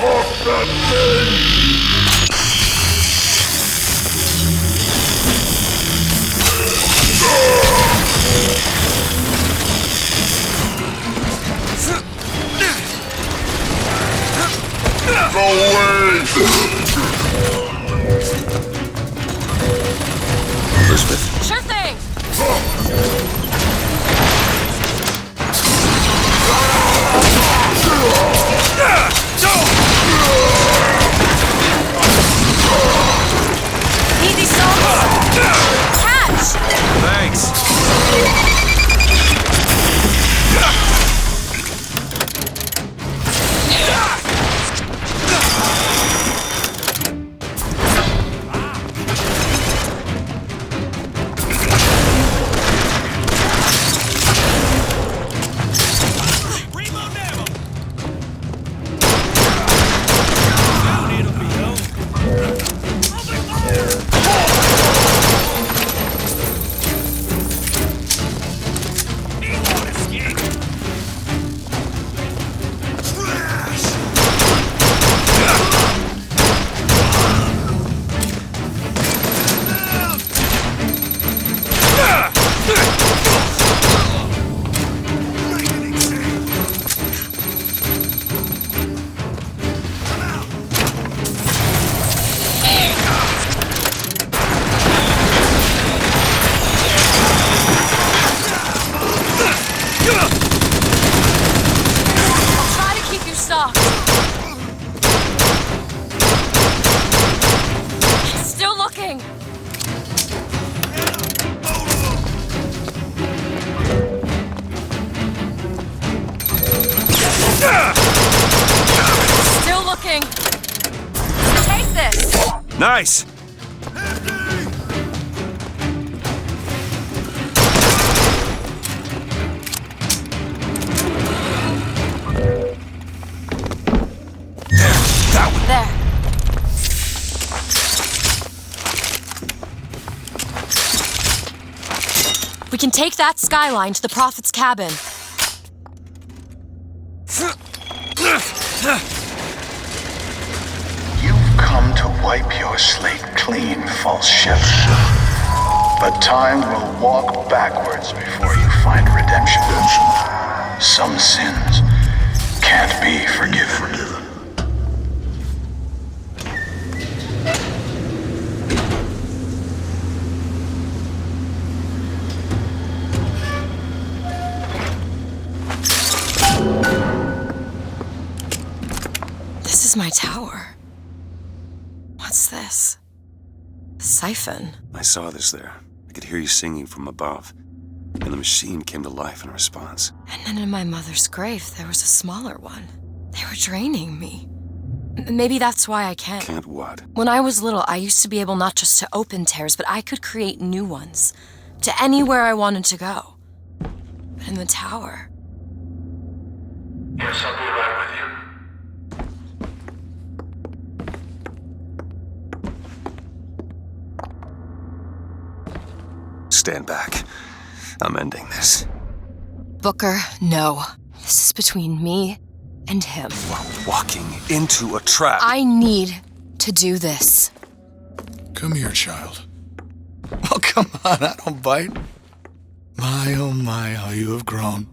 off that thing! Elizabeth? Sure thing! Need these songs? Catch! Thanks. Still looking. Still looking. Take this. Nice. There. We can take that skyline to the Prophet's cabin. You've come to wipe your slate clean, false shepherd. But time will walk backwards before you find redemption. Some sins can't be forgiven. This is my tower. What's this? A siphon. I saw this there. I could hear you singing from above. And the machine came to life in response. And then in my mother's grave, there was a smaller one. They were draining me. Maybe that's why I can't. Can't what? When I was little, I used to be able not just to open tears, but I could create new ones. To anywhere I wanted to go. But in the tower... Yes, I'll be right with you. Stand back. I'm ending this. Booker, no. This is between me and him. You are walking into a trap. I need to do this. Come here, child. Oh, come on, I don't bite. My, oh my, how you have grown.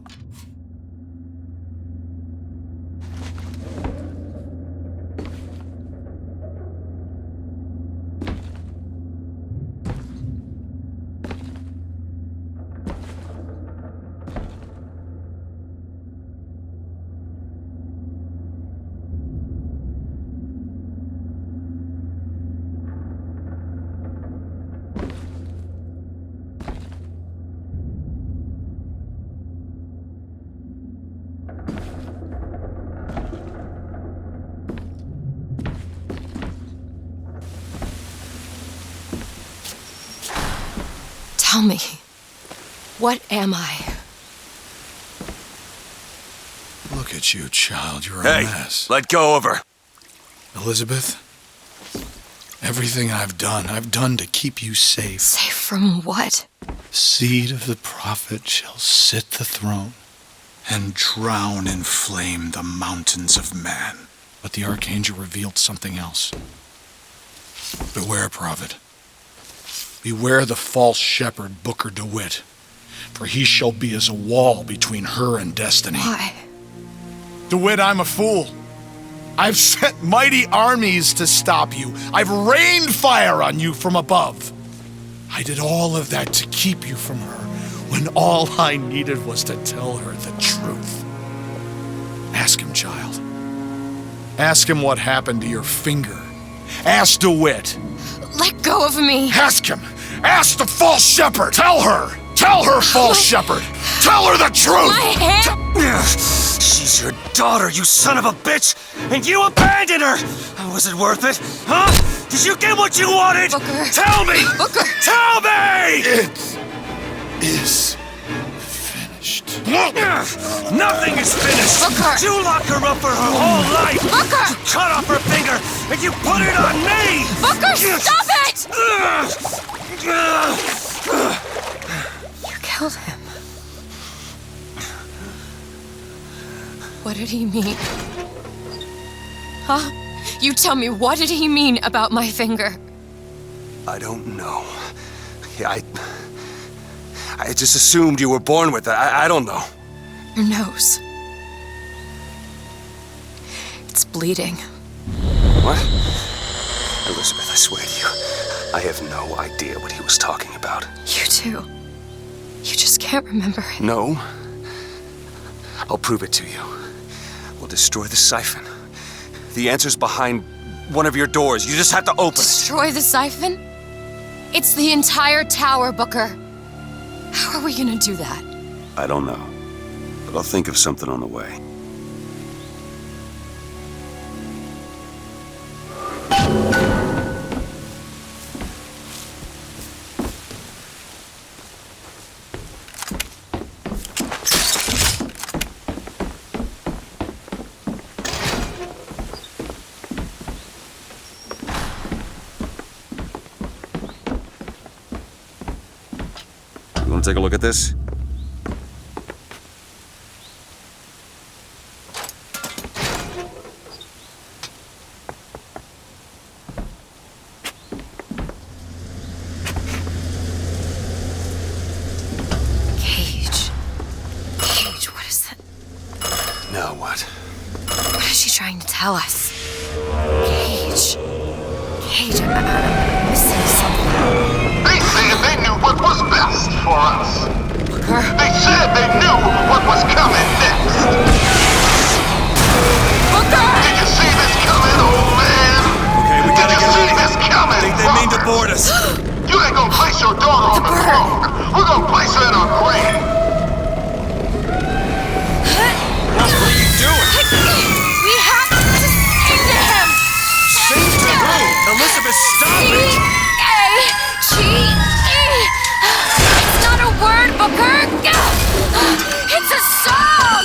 Tell me, what am I? Look at you, child. You're a Hey, mess. let go of her. Elizabeth, everything I've done to keep you safe. Safe from what? Seed of the prophet shall sit the throne and drown in flame the mountains of man. But the archangel revealed something else. Beware, prophet. Beware the false shepherd, Booker DeWitt, for he shall be as a wall between her and destiny. Why? DeWitt, I'm a fool. I've sent mighty armies to stop you. I've rained fire on you from above. I did all of that to keep you from her, when all I needed was to tell her the truth. Ask him, child. Ask him what happened to your finger. Ask DeWitt. Let go of me. Ask him. Ask the false shepherd. Tell her. Tell her, false shepherd. Tell her the truth. My hand. She's your daughter, you son of a bitch, and you abandoned her. Was it worth it? Huh? Did you get what you wanted? Booker. Tell me. Booker. Tell me. It is finished. Nothing is finished. Booker. You locked her up for her whole life. Booker. You cut off her finger and you put it on me. Booker, stop it! You killed him. What did he mean? Huh? You tell me, what did he mean about my finger? I don't know. I just assumed you were born with it. I don't know. Your nose. It's bleeding. What? Elizabeth, I swear to you, I have no idea what he was talking about. You too. You just can't remember it. No. I'll prove it to you. We'll destroy the siphon. The answer's behind one of your doors. You just have to open it. Destroy the siphon? It's the entire tower, Booker. How are we gonna do that? I don't know, but I'll think of something on the way. You want to take a look at this? Cage, what is that? Now what? What is she trying to tell us? Cage, I'm missing something. They said they knew what was best for us. Booker? They said they knew what was coming next. Booker! Did you see this coming, old man? Okay, we gotta get Did you see ready. this coming, I think they mean to board us. You ain't gonna place your daughter on the throne. We're gonna place her in her grave. What are you doing? We have to sing to him! Sing to who? Elizabeth, stop it! C-A-G-E! It's not a word, Booker! It's a song!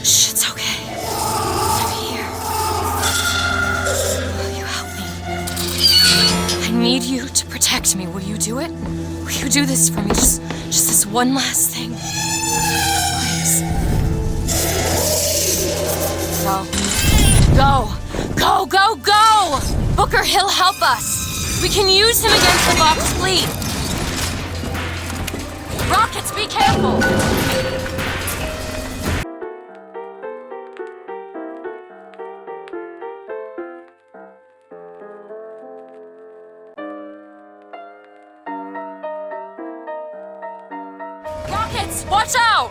Shh, it's okay. I'm here. Will you help me? I need you to protect me. Will you do it? Will you do this for me? Just this one last thing. Please. Go! Booker, he'll help us. We can use him against the Vox fleet. Rockets, be careful! Rockets, watch out!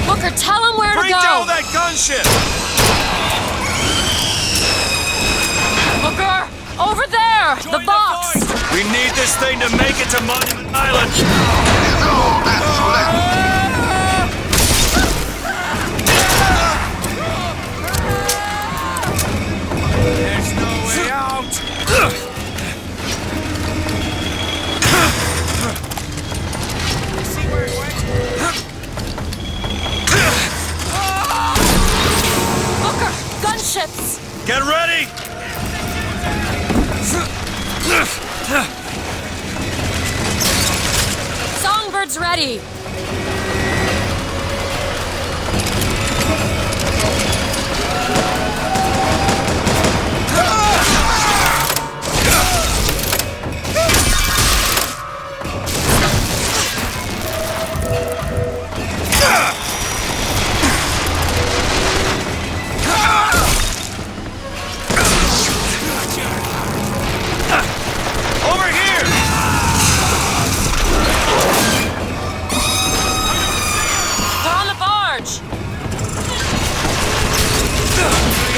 Booker, tell him where to go! Bring down that gunship! Booker, over there! The box! We need this thing to make it to Monument Island! There's no way out! See where it went? Booker, gunships! Get ready! Songbird's ready!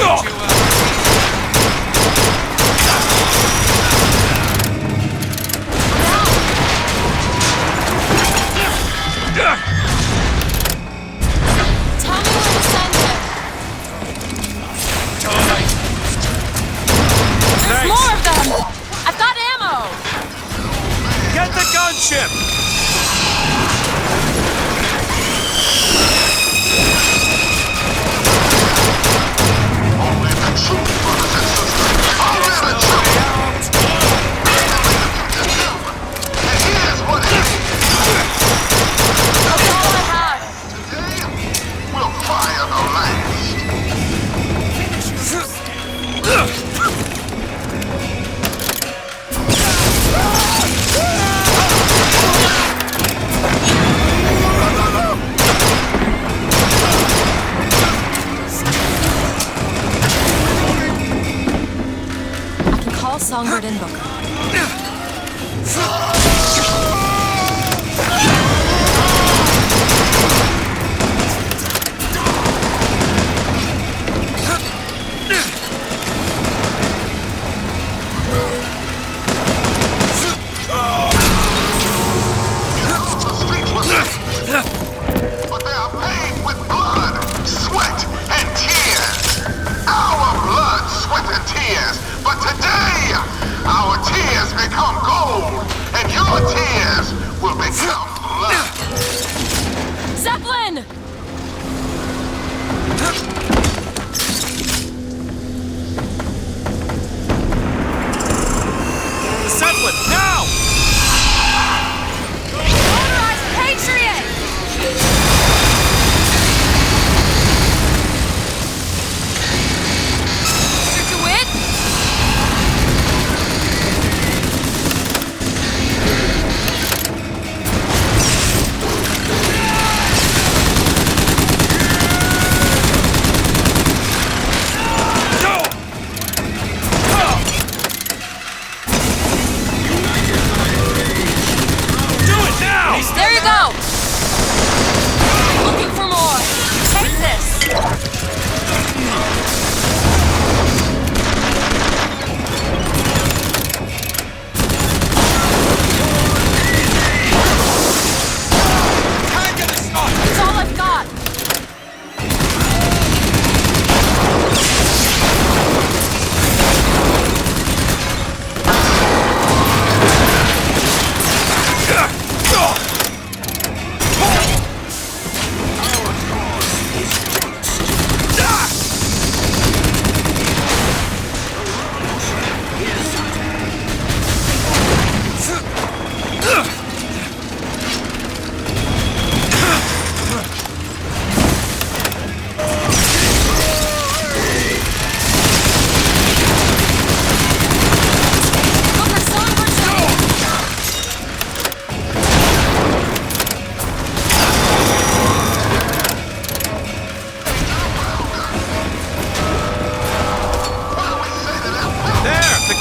There's more of them! I've got ammo! Get the gunship! Songbird and Booker. But they are paid with blood, sweat, and tears. Our blood, sweat, and tears. But today, our tears become gold, and your tears will become blood. Zeppelin! Zeppelin, now! Motorized Patriot! Mr. DeWitt? There you go! Looking for more. Take this. It's all I've got.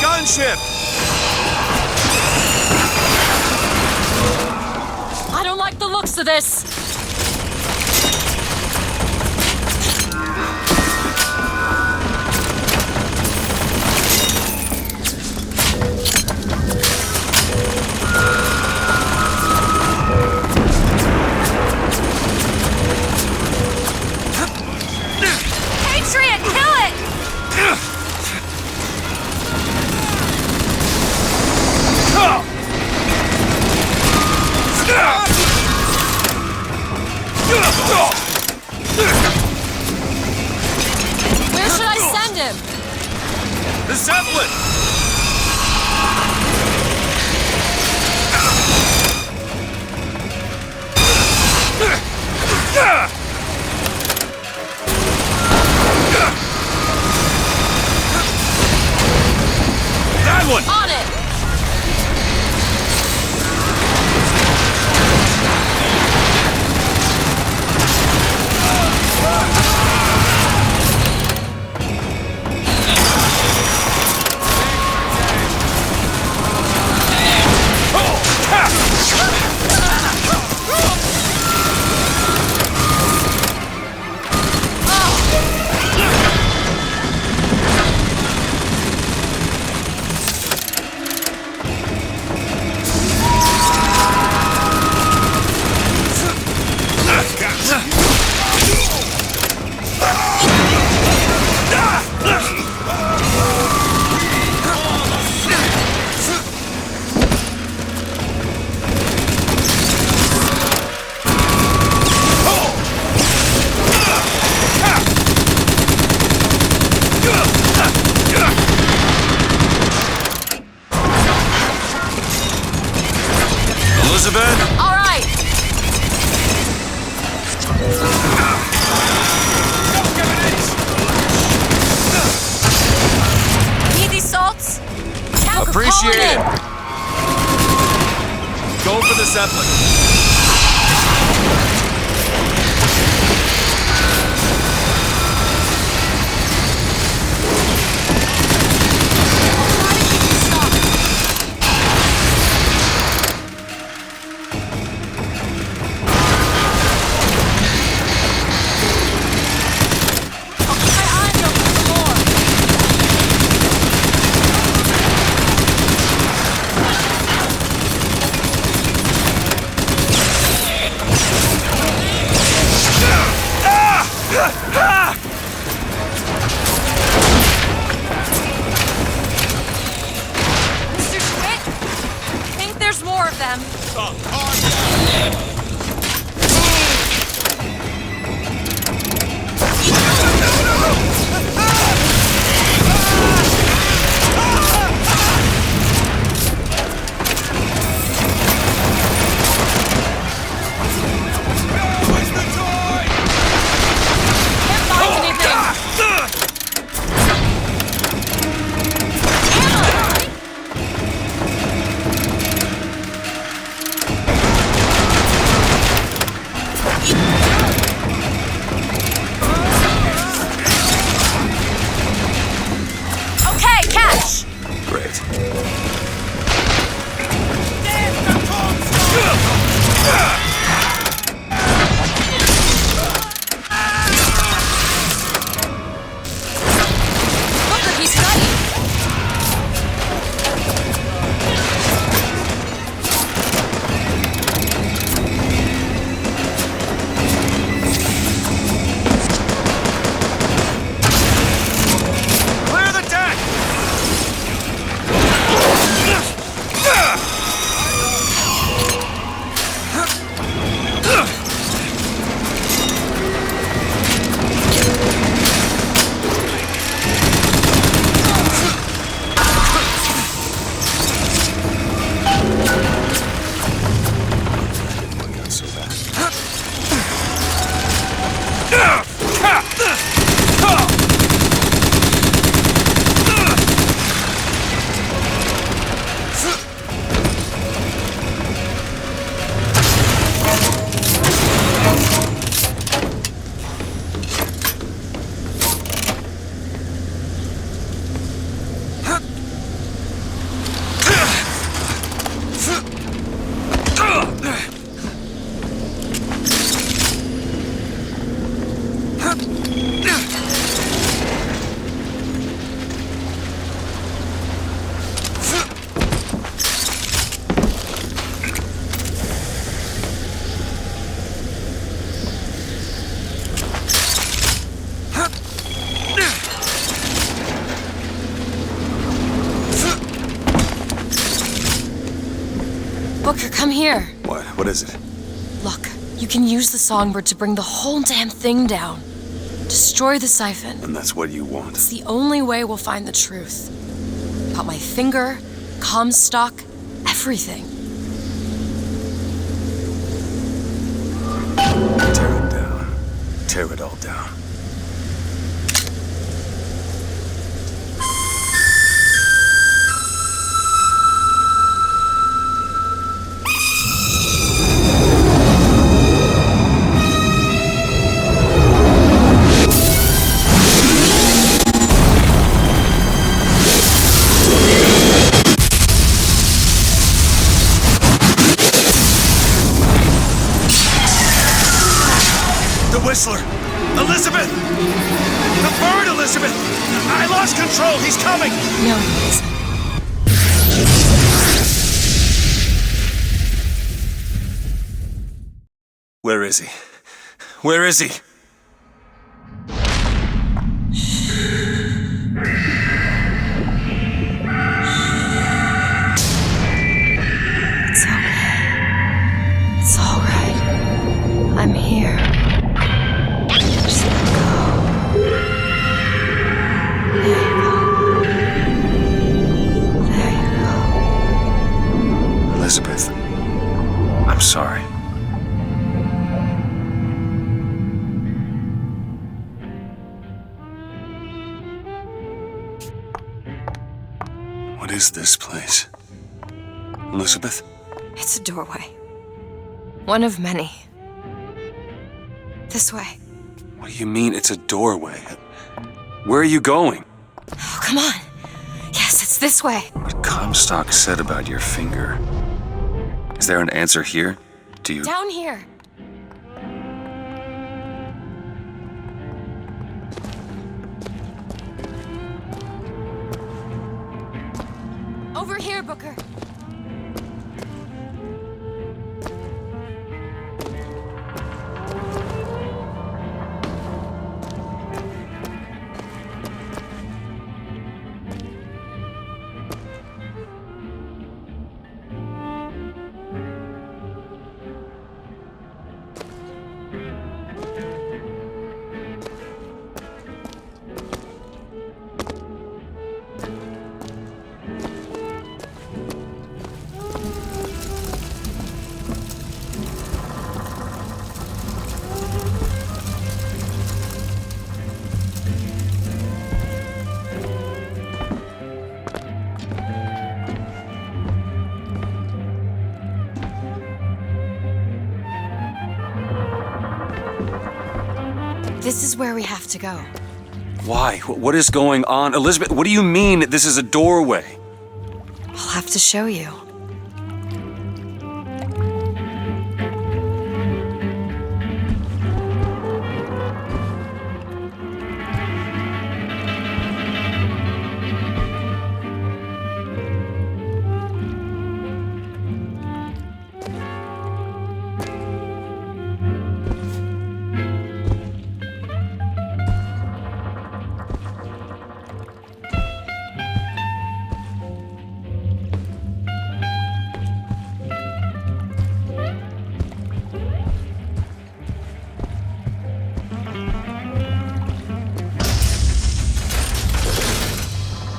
Gunship! I don't like the looks of this. Patriot, kill it! Where should I send him? The Zeppelin! That one! On it! Appreciate it. Go for the Zeppelin. Mr. Schmidt, I think there's more of them. Can't find anything. Okay, catch! Great. Look what he's studying. Clear the deck! Not so bad. Booker, come here. What? What is it? Look, you can use the songbird to bring the whole damn thing down. Destroy the siphon. And that's what you want. It's the only way we'll find the truth. About my finger, Comstock, everything. Tear it down. Tear it all down. The Whistler! Elizabeth! The bird, Elizabeth! I lost control! He's coming! No, he isn't. Where is he? Where is he? It's okay. It's all right. I'm here. Just let go. There you go. There you go. Elizabeth, I'm sorry. What is this place? Elizabeth? It's a doorway. One of many. This way. What do you mean it's a doorway? Where are you going? Oh, come on. Yes, it's this way. What Comstock said about your finger. Is there an answer here? Do you... Down here. Over here, Booker. This is where we have to go. Why? What is going on? Elizabeth, what do you mean this is a doorway? I'll have to show you.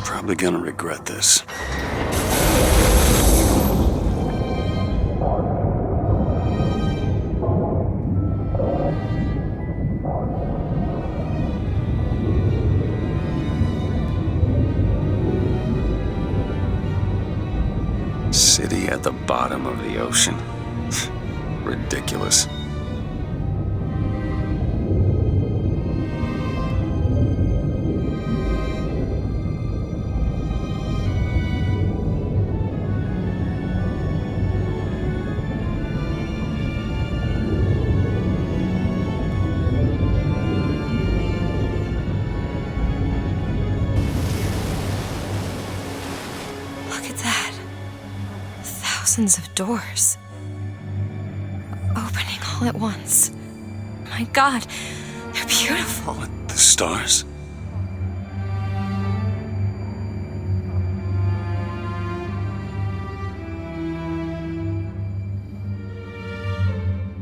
Probably gonna regret this. City at the bottom of the ocean. Ridiculous. Look at that. Thousands of doors. Opening all at once. My God, they're beautiful. The stars?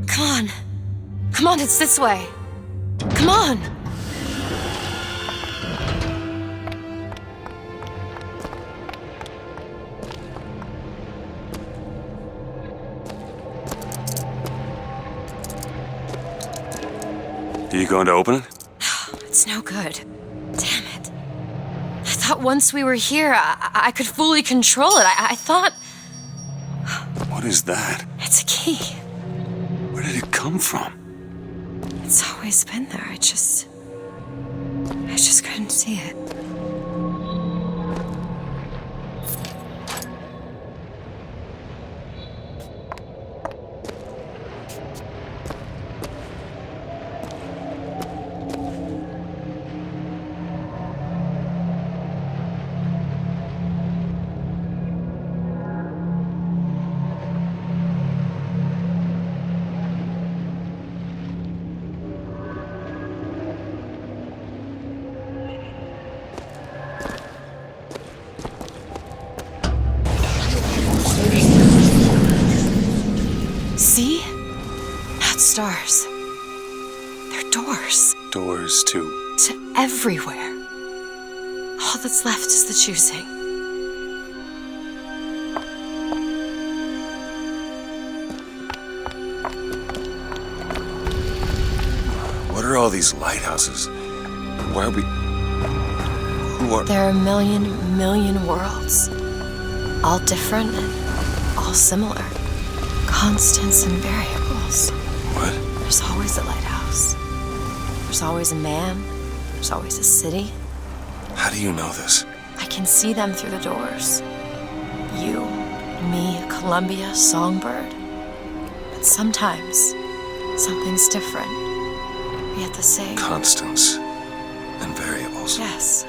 Come on. Come on, it's this way. Come on. Are you going to open it? It's no good. Damn it. I thought once we were here, I could fully control it. I thought... What is that? It's a key. Where did it come from? It's always been there. I just couldn't see it. See? Not stars. They're doors. Doors to... To everywhere. All that's left is the choosing. What are all these lighthouses? Why are we... Who are... There are a million worlds. All different and all similar. Constants and variables. What? There's always a lighthouse. There's always a man. There's always a city. How do you know this? I can see them through the doors. You, me, Columbia, Songbird. But sometimes, something's different, yet the same. Constants and variables. Yes.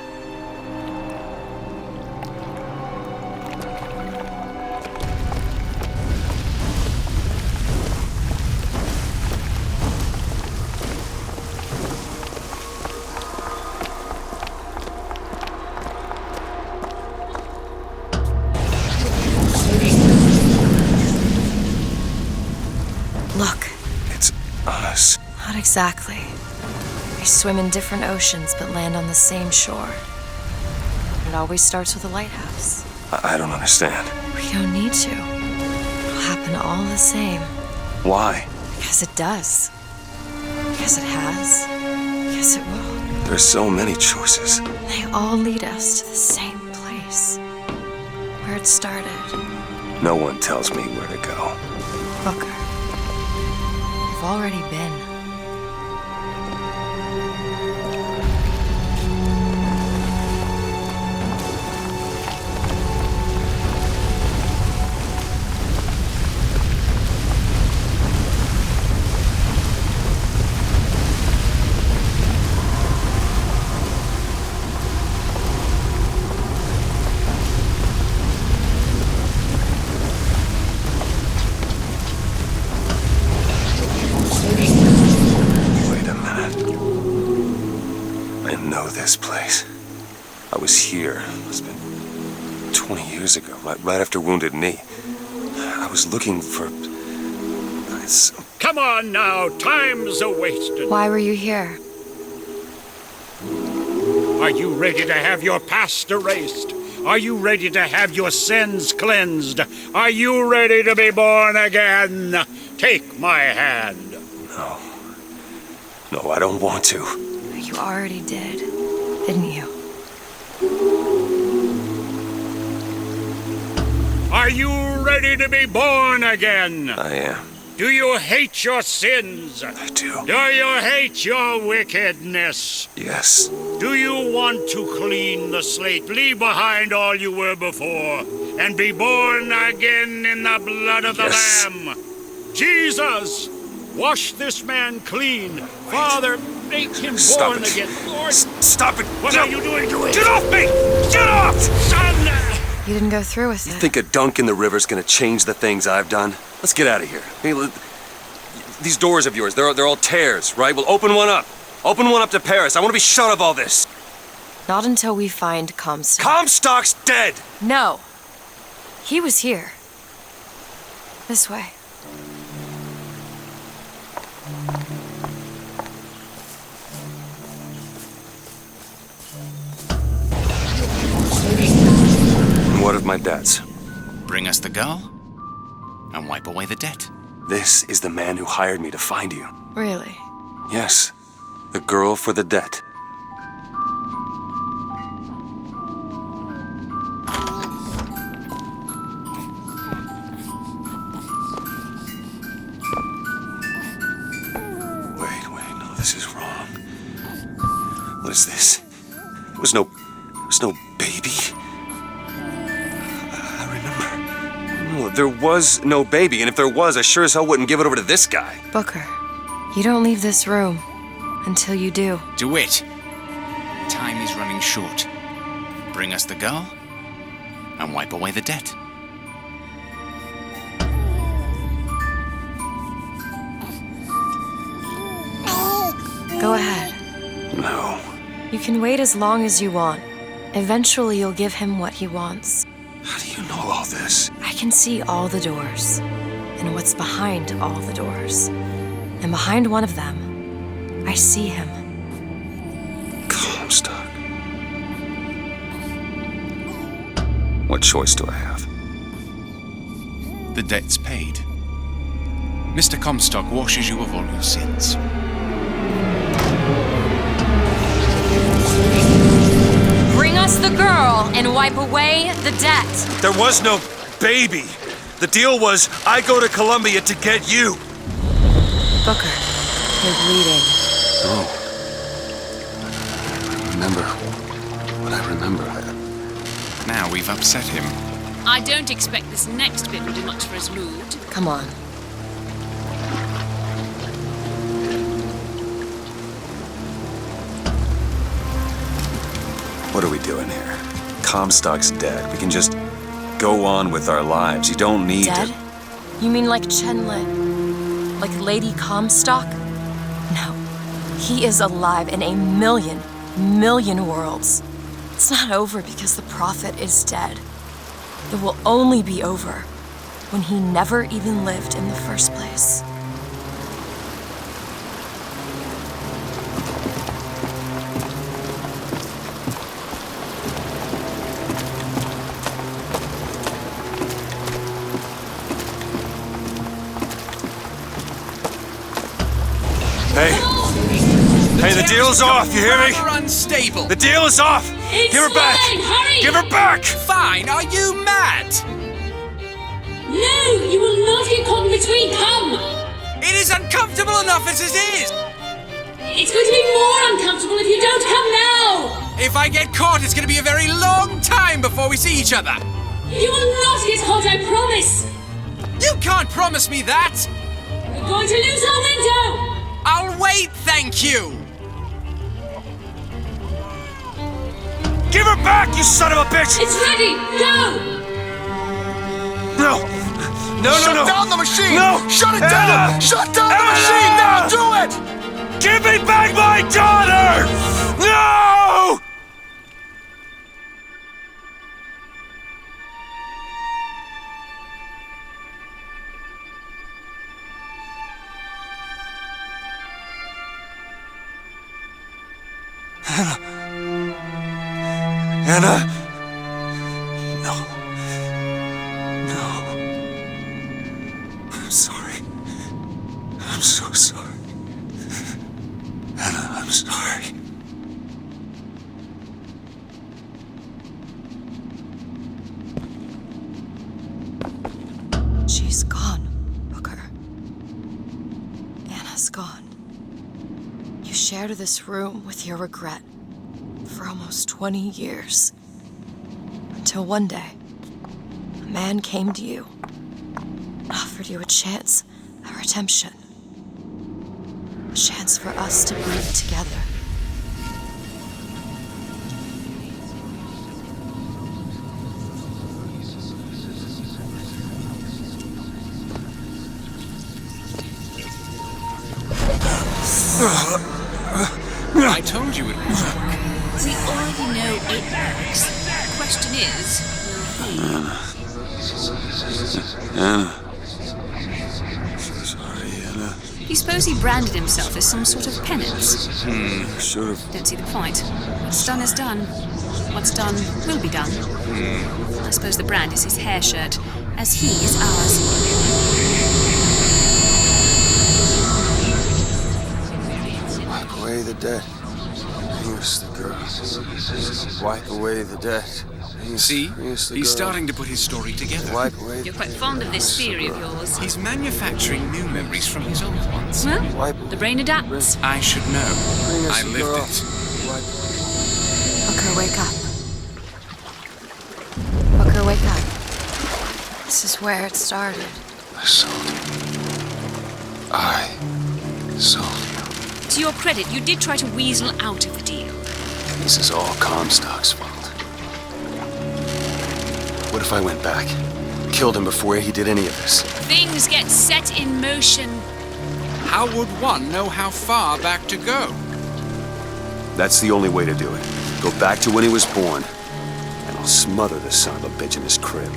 Look. It's us. Not exactly. We swim in different oceans but land on the same shore. It always starts with a lighthouse. I don't understand. We don't need to. It'll happen all the same. Why? Because it does. Because it has. Because it will. There's so many choices. They all lead us to the same place. Where it started. No one tells me where to go. Booker. We've already been. Wait a minute. I know this place. I was here. It's been 20 years ago, right after Wounded Knee. I was looking for... Come on now, time's a-wasted. Why were you here? Are you ready to have your past erased? Are you ready to have your sins cleansed? Are you ready to be born again? Take my hand. No. No, I don't want to. You already did, didn't you? Are you ready to be born again? I am. Do you hate your sins? I do. Do you hate your wickedness? Yes. Do you want to clean the slate, leave behind all you were before, and be born again in the blood of the Yes. Lamb? Jesus, wash this man clean. Father, make him Stop born it. again. Lord, Stop it! what No. are you doing to it? Get off me! Get off! Son! You didn't go through with it. Think a dunk in the river's gonna change the things I've done? Let's get out of here. Hey, these doors of yours, they're all tears, right? Well, open one up. Open one up to Paris. I want to be shut of all this. Not until we find Comstock. Comstock's dead! No. He was here. This way. What of my debts? Bring us the girl, and wipe away the debt. This is the man who hired me to find you. Really? Yes. The girl for the debt. Wait, no, this is wrong. What is this? There was no baby. I remember. No, there was no baby, and if there was, I sure as hell wouldn't give it over to this guy. Booker, you don't leave this room until you do. DeWitt, time is running short. Bring us the girl, and wipe away the debt. Go ahead. No. You can wait as long as you want. Eventually, you'll give him what he wants. How do you know all this? I can see all the doors, and what's behind all the doors. And behind one of them, I see him. Comstock. What choice do I have? The debt's paid. Mr. Comstock washes you of all your sins. Bring us the the girl and wipe away the debt. There was no baby. The deal was I go to Columbia to get you. Booker, you're bleeding. No. I remember what I remember. Now we've upset him. I don't expect this next bit will do much for his mood. Come on. What are we doing here? Comstock's dead. We can just go on with our lives. You don't need Dead? to... You mean like Chen-Lin? Like Lady Comstock? No. He is alive in a million worlds. It's not over because the Prophet is dead. It will only be over when he never even lived in the first place. Hey, the deal's off, you hear me? Unstable. The deal is off! It's Give her back! fine, hurry! Give her back! Fine, are you mad? No, you will not get caught in between, come! It is uncomfortable enough as it is! It's going to be more uncomfortable if you don't come now! If I get caught, it's going to be a very long time before we see each other. You will not get caught, I promise! You can't promise me that! We're going to lose our window! I'll wait, thank you! Give her back, you son of a bitch! It's ready! Go! No! No! Shut down the machine! No! Shut it Anna! down! Shut down the Anna! machine! Now do it! Give me back my daughter! No! Anna! No. No. I'm sorry. I'm so sorry. Anna, I'm sorry. She's gone, Booker. Anna's gone. You shared this room with your regret for almost 20 years. Until one day, a man came to you and offered you a chance at redemption. A chance for us to be together. I told you it would work. We already know it works. The question is, will he? Anna. So sorry, Anna. Do you suppose he branded himself as some sort of penance? Should have. Don't see the point. What's done is done. What's done will be done. I suppose the brand is his hair shirt, as he is ours. Wipe away the debt. Here's the girl. Wipe away the debt. See? Here's the He's girl. starting to put his story together. Wipe away. You're quite fond of this theory of yours. He's manufacturing new memories from his old ones. Well, the brain adapts. I should know. Bring us I the lived girl. it. Booker, wake up. Booker, wake up. This is where it started. I sold you. I sold you. To your credit, you did try to weasel out of the deal. This is all Comstock's fault. What if I went back? Killed him before he did any of this? Things get set in motion. How would one know how far back to go? That's the only way to do it. Go back to when he was born, and I'll smother the son of a bitch in his crib.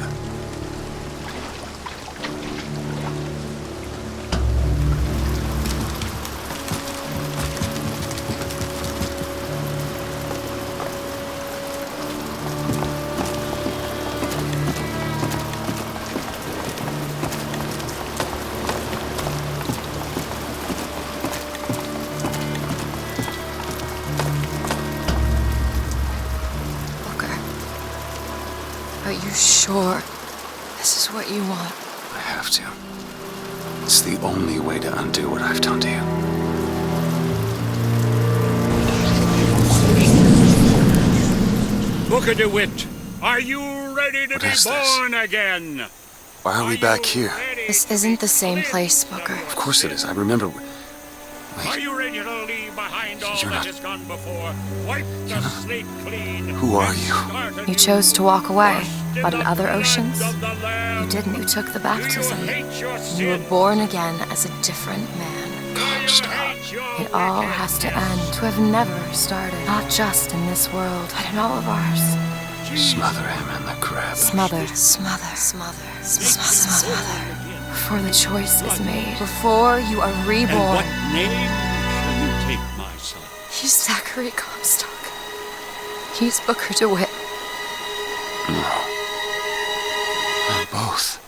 Booker. Are you sure this is what you want? I have to. It's the only way to undo what I've done to you. Booker DeWitt, are you ready to be born again? Why are we back here? This isn't the same place, Booker. Of course it is. I remember. Are you ready to leave behind all that has gone before? Wipe the slate clean. Who are you? You chose to walk away, but in other oceans, you didn't. You took the baptism. You were born again as a different man. Comstock. It all has to end, to have never started. Not just in this world, but in all of ours. Smother him in the crab. Smother, smother, smother, smother, smother. Before the choice is made. Before you are reborn. And what name shall you take, my son? He's Zachary Comstock. He's Booker DeWitt. No. They're both.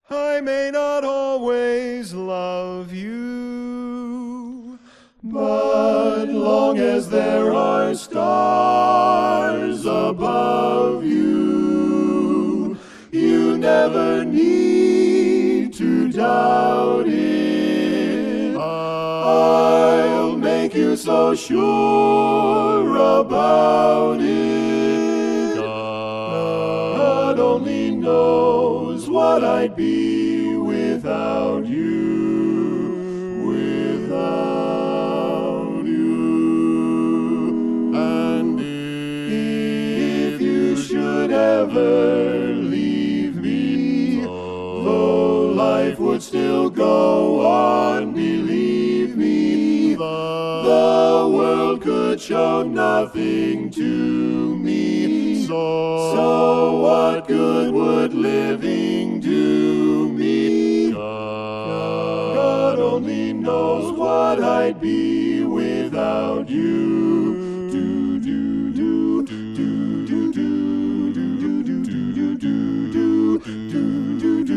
I may not always love you, but long as there are stars above you, you never need to doubt it. I'll make you so sure about it. God only knows what I'd be without you, without you. And if you should ever leave me, though life would still go on, believe me, the world could show nothing to me. So what good would living do me? God only knows what I'd be without you. Do do do do do do do do do do do do do do.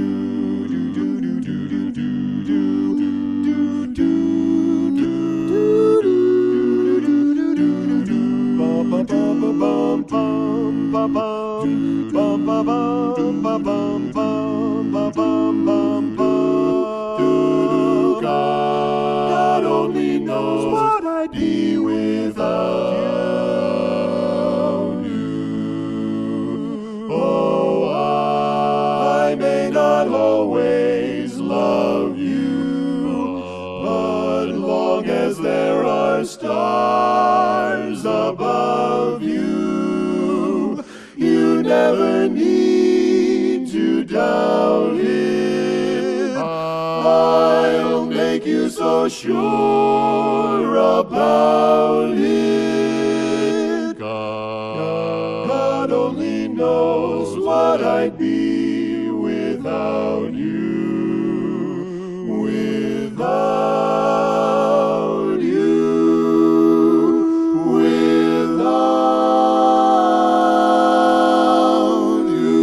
may not always love you, but long as there are stars above you, you never need to doubt it. I'll make you so sure about it. God only knows what I'd be without you. Without you. Without you.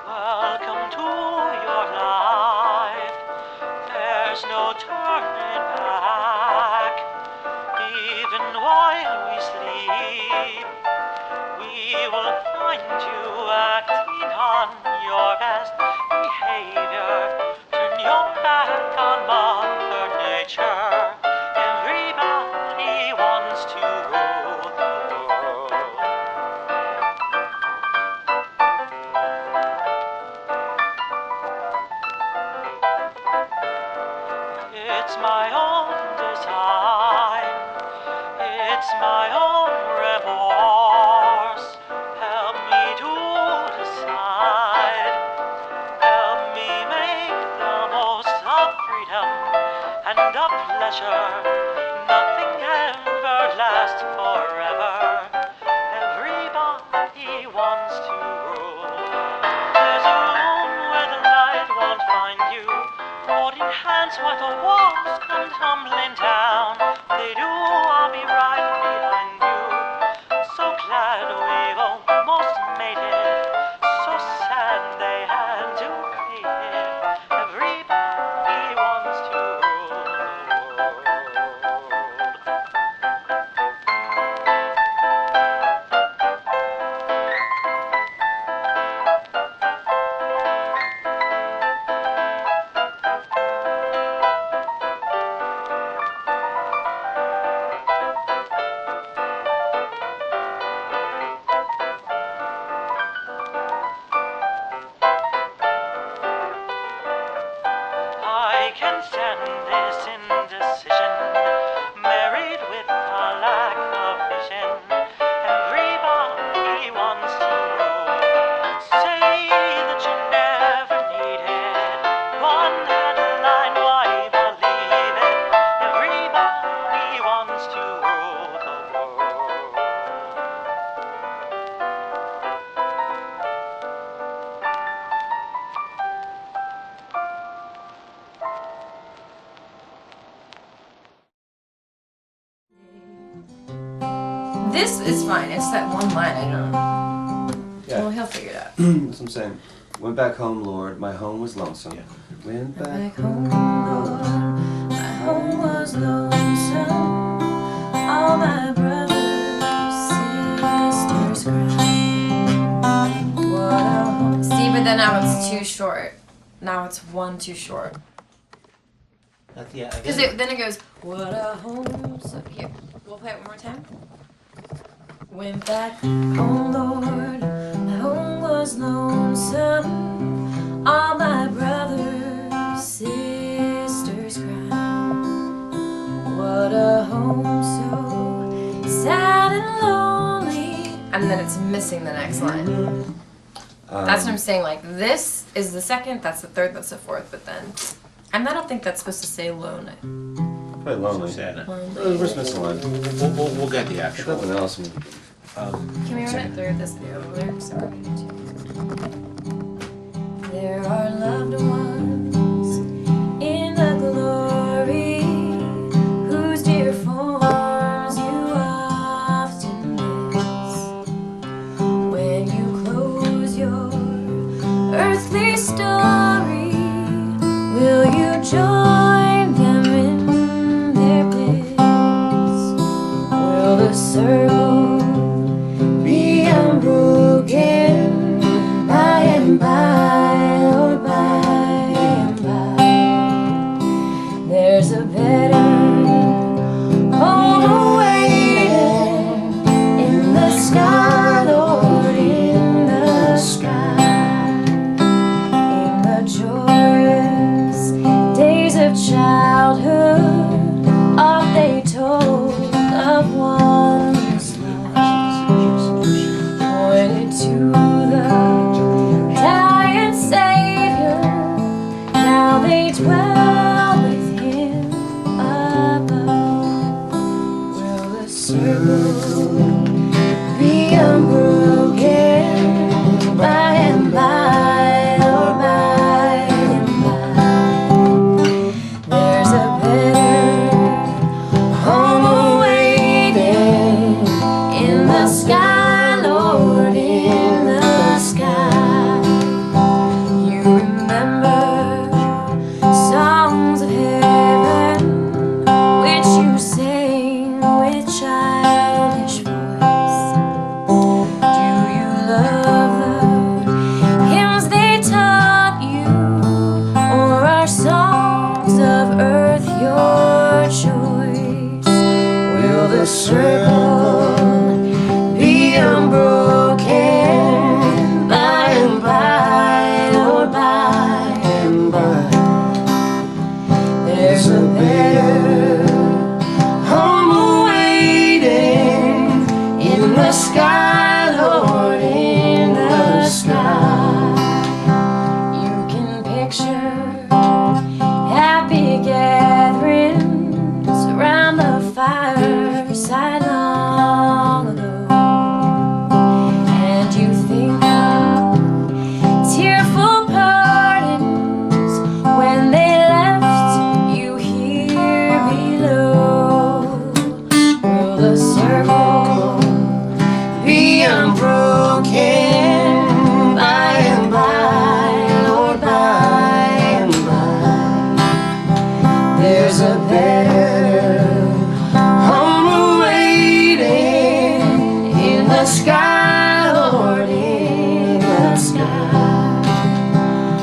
Welcome to your life. There's no turning back. Even while we sleep, we will find you acting on your best behavior. Turn your back on Mother Nature. Everybody wants to rule the world. It's my own design. It's my own remorse. Help me to decide. Help me make the most of freedom and of pleasure. Nothing ever lasts forever. Everybody wants to rule. There's a room where the light won't find you. Holding hands while the walls come tumbling down. They do, I'll be right behind you. So glad we've almost made it. So sad they had to This is fine. It's that one line I don't. Yeah. Well, he'll figure it out. That's what I'm saying. Went back home, Lord. My home was lonesome. Went back home, Lord. My home was lonesome. All my brothers, sisters cried. What a home. See, but then now it's too short. Now it's one too short. Because then it goes, what a home. So here, we'll play it one more time. Went back home, Lord. My home was lonesome. All my brothers, sisters cried. What a home so sad and lonely. And then it's missing the next line. That's what I'm saying. Like, this is the second, that's the third, that's the fourth, but then. And I don't think that's supposed to say lonely. Probably lonely. We're just missing one. We'll get the actual. Nothing else. Can we run it through this video lyrics? There are loved ones in the glory whose dear forms you often miss. When you close your earthly story, will you join them in their bliss? Will the circle be unbroken by and by, or by and by? There's a better home awaiting in the sky, Lord, in the sky, in the joyous days of childhood. Oft they told of wondrous love, pointed to the dying Savior. Now they dwell with Him above. Will the circle be unbroken by and by, or by and by? There's a better home awaiting in the sky, Lord, in the sky. You remember songs of heaven which you sang with childish voice. Do you love the hymns they taught you, or are songs of earth your choice? Will the circle be unbroken by and by, or by and by? There's a better home awaiting in the sky, Lord, in the sky. You can picture happy gatherings around the fireside long ago, and you think of tearful partings when they left you here below. Will the circle be unbroken by and by, Lord, by and by? There's a better home awaiting in the sky, Lord, in the sky.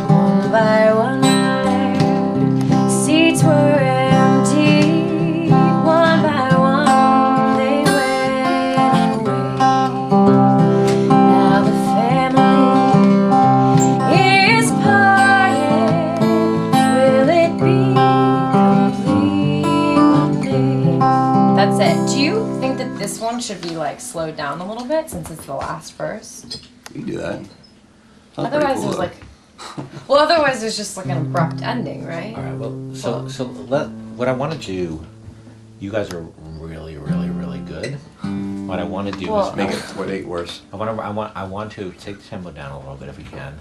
One by one their seats were empty. One by one they went away. Now the family is parted. Will it be complete one day? That's it. Do you think that this one should be like slowed down a little bit since it's the last verse? You can do that. Otherwise, there's like, well, otherwise there's just like an abrupt ending, right? All right. Well, what I want to do. You guys are really, really, really good. What I want to do is make it 8 worse. I want to take the tempo down a little bit if we can,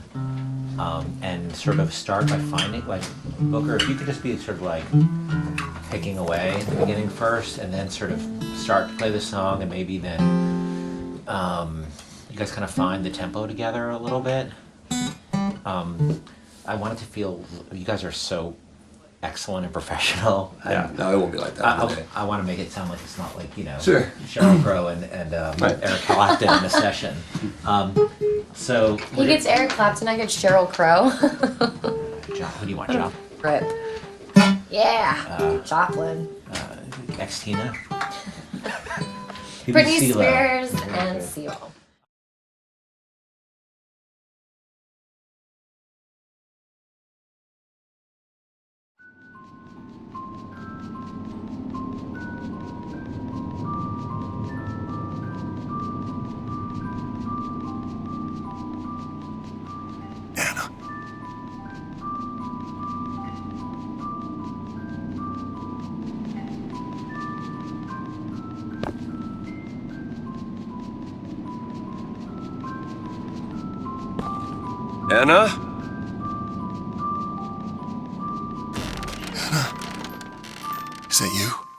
and sort of start by finding like Booker. If you could just be sort of like picking away at the beginning first, and then sort of start to play the song, and maybe then you guys kind of find the tempo together a little bit. I want it to feel, you guys are so excellent and professional. Yeah, no, it won't be like that. I want to make it sound like it's not like, Sure. Sheryl Crow and Right. Eric Clapton in a session. So He gets Eric Clapton, I get Sheryl Crow. Who do you want, Job? Rip. Yeah. Joplin. Ex-Tina? Britney Spears and Seal. Anna? Is that you?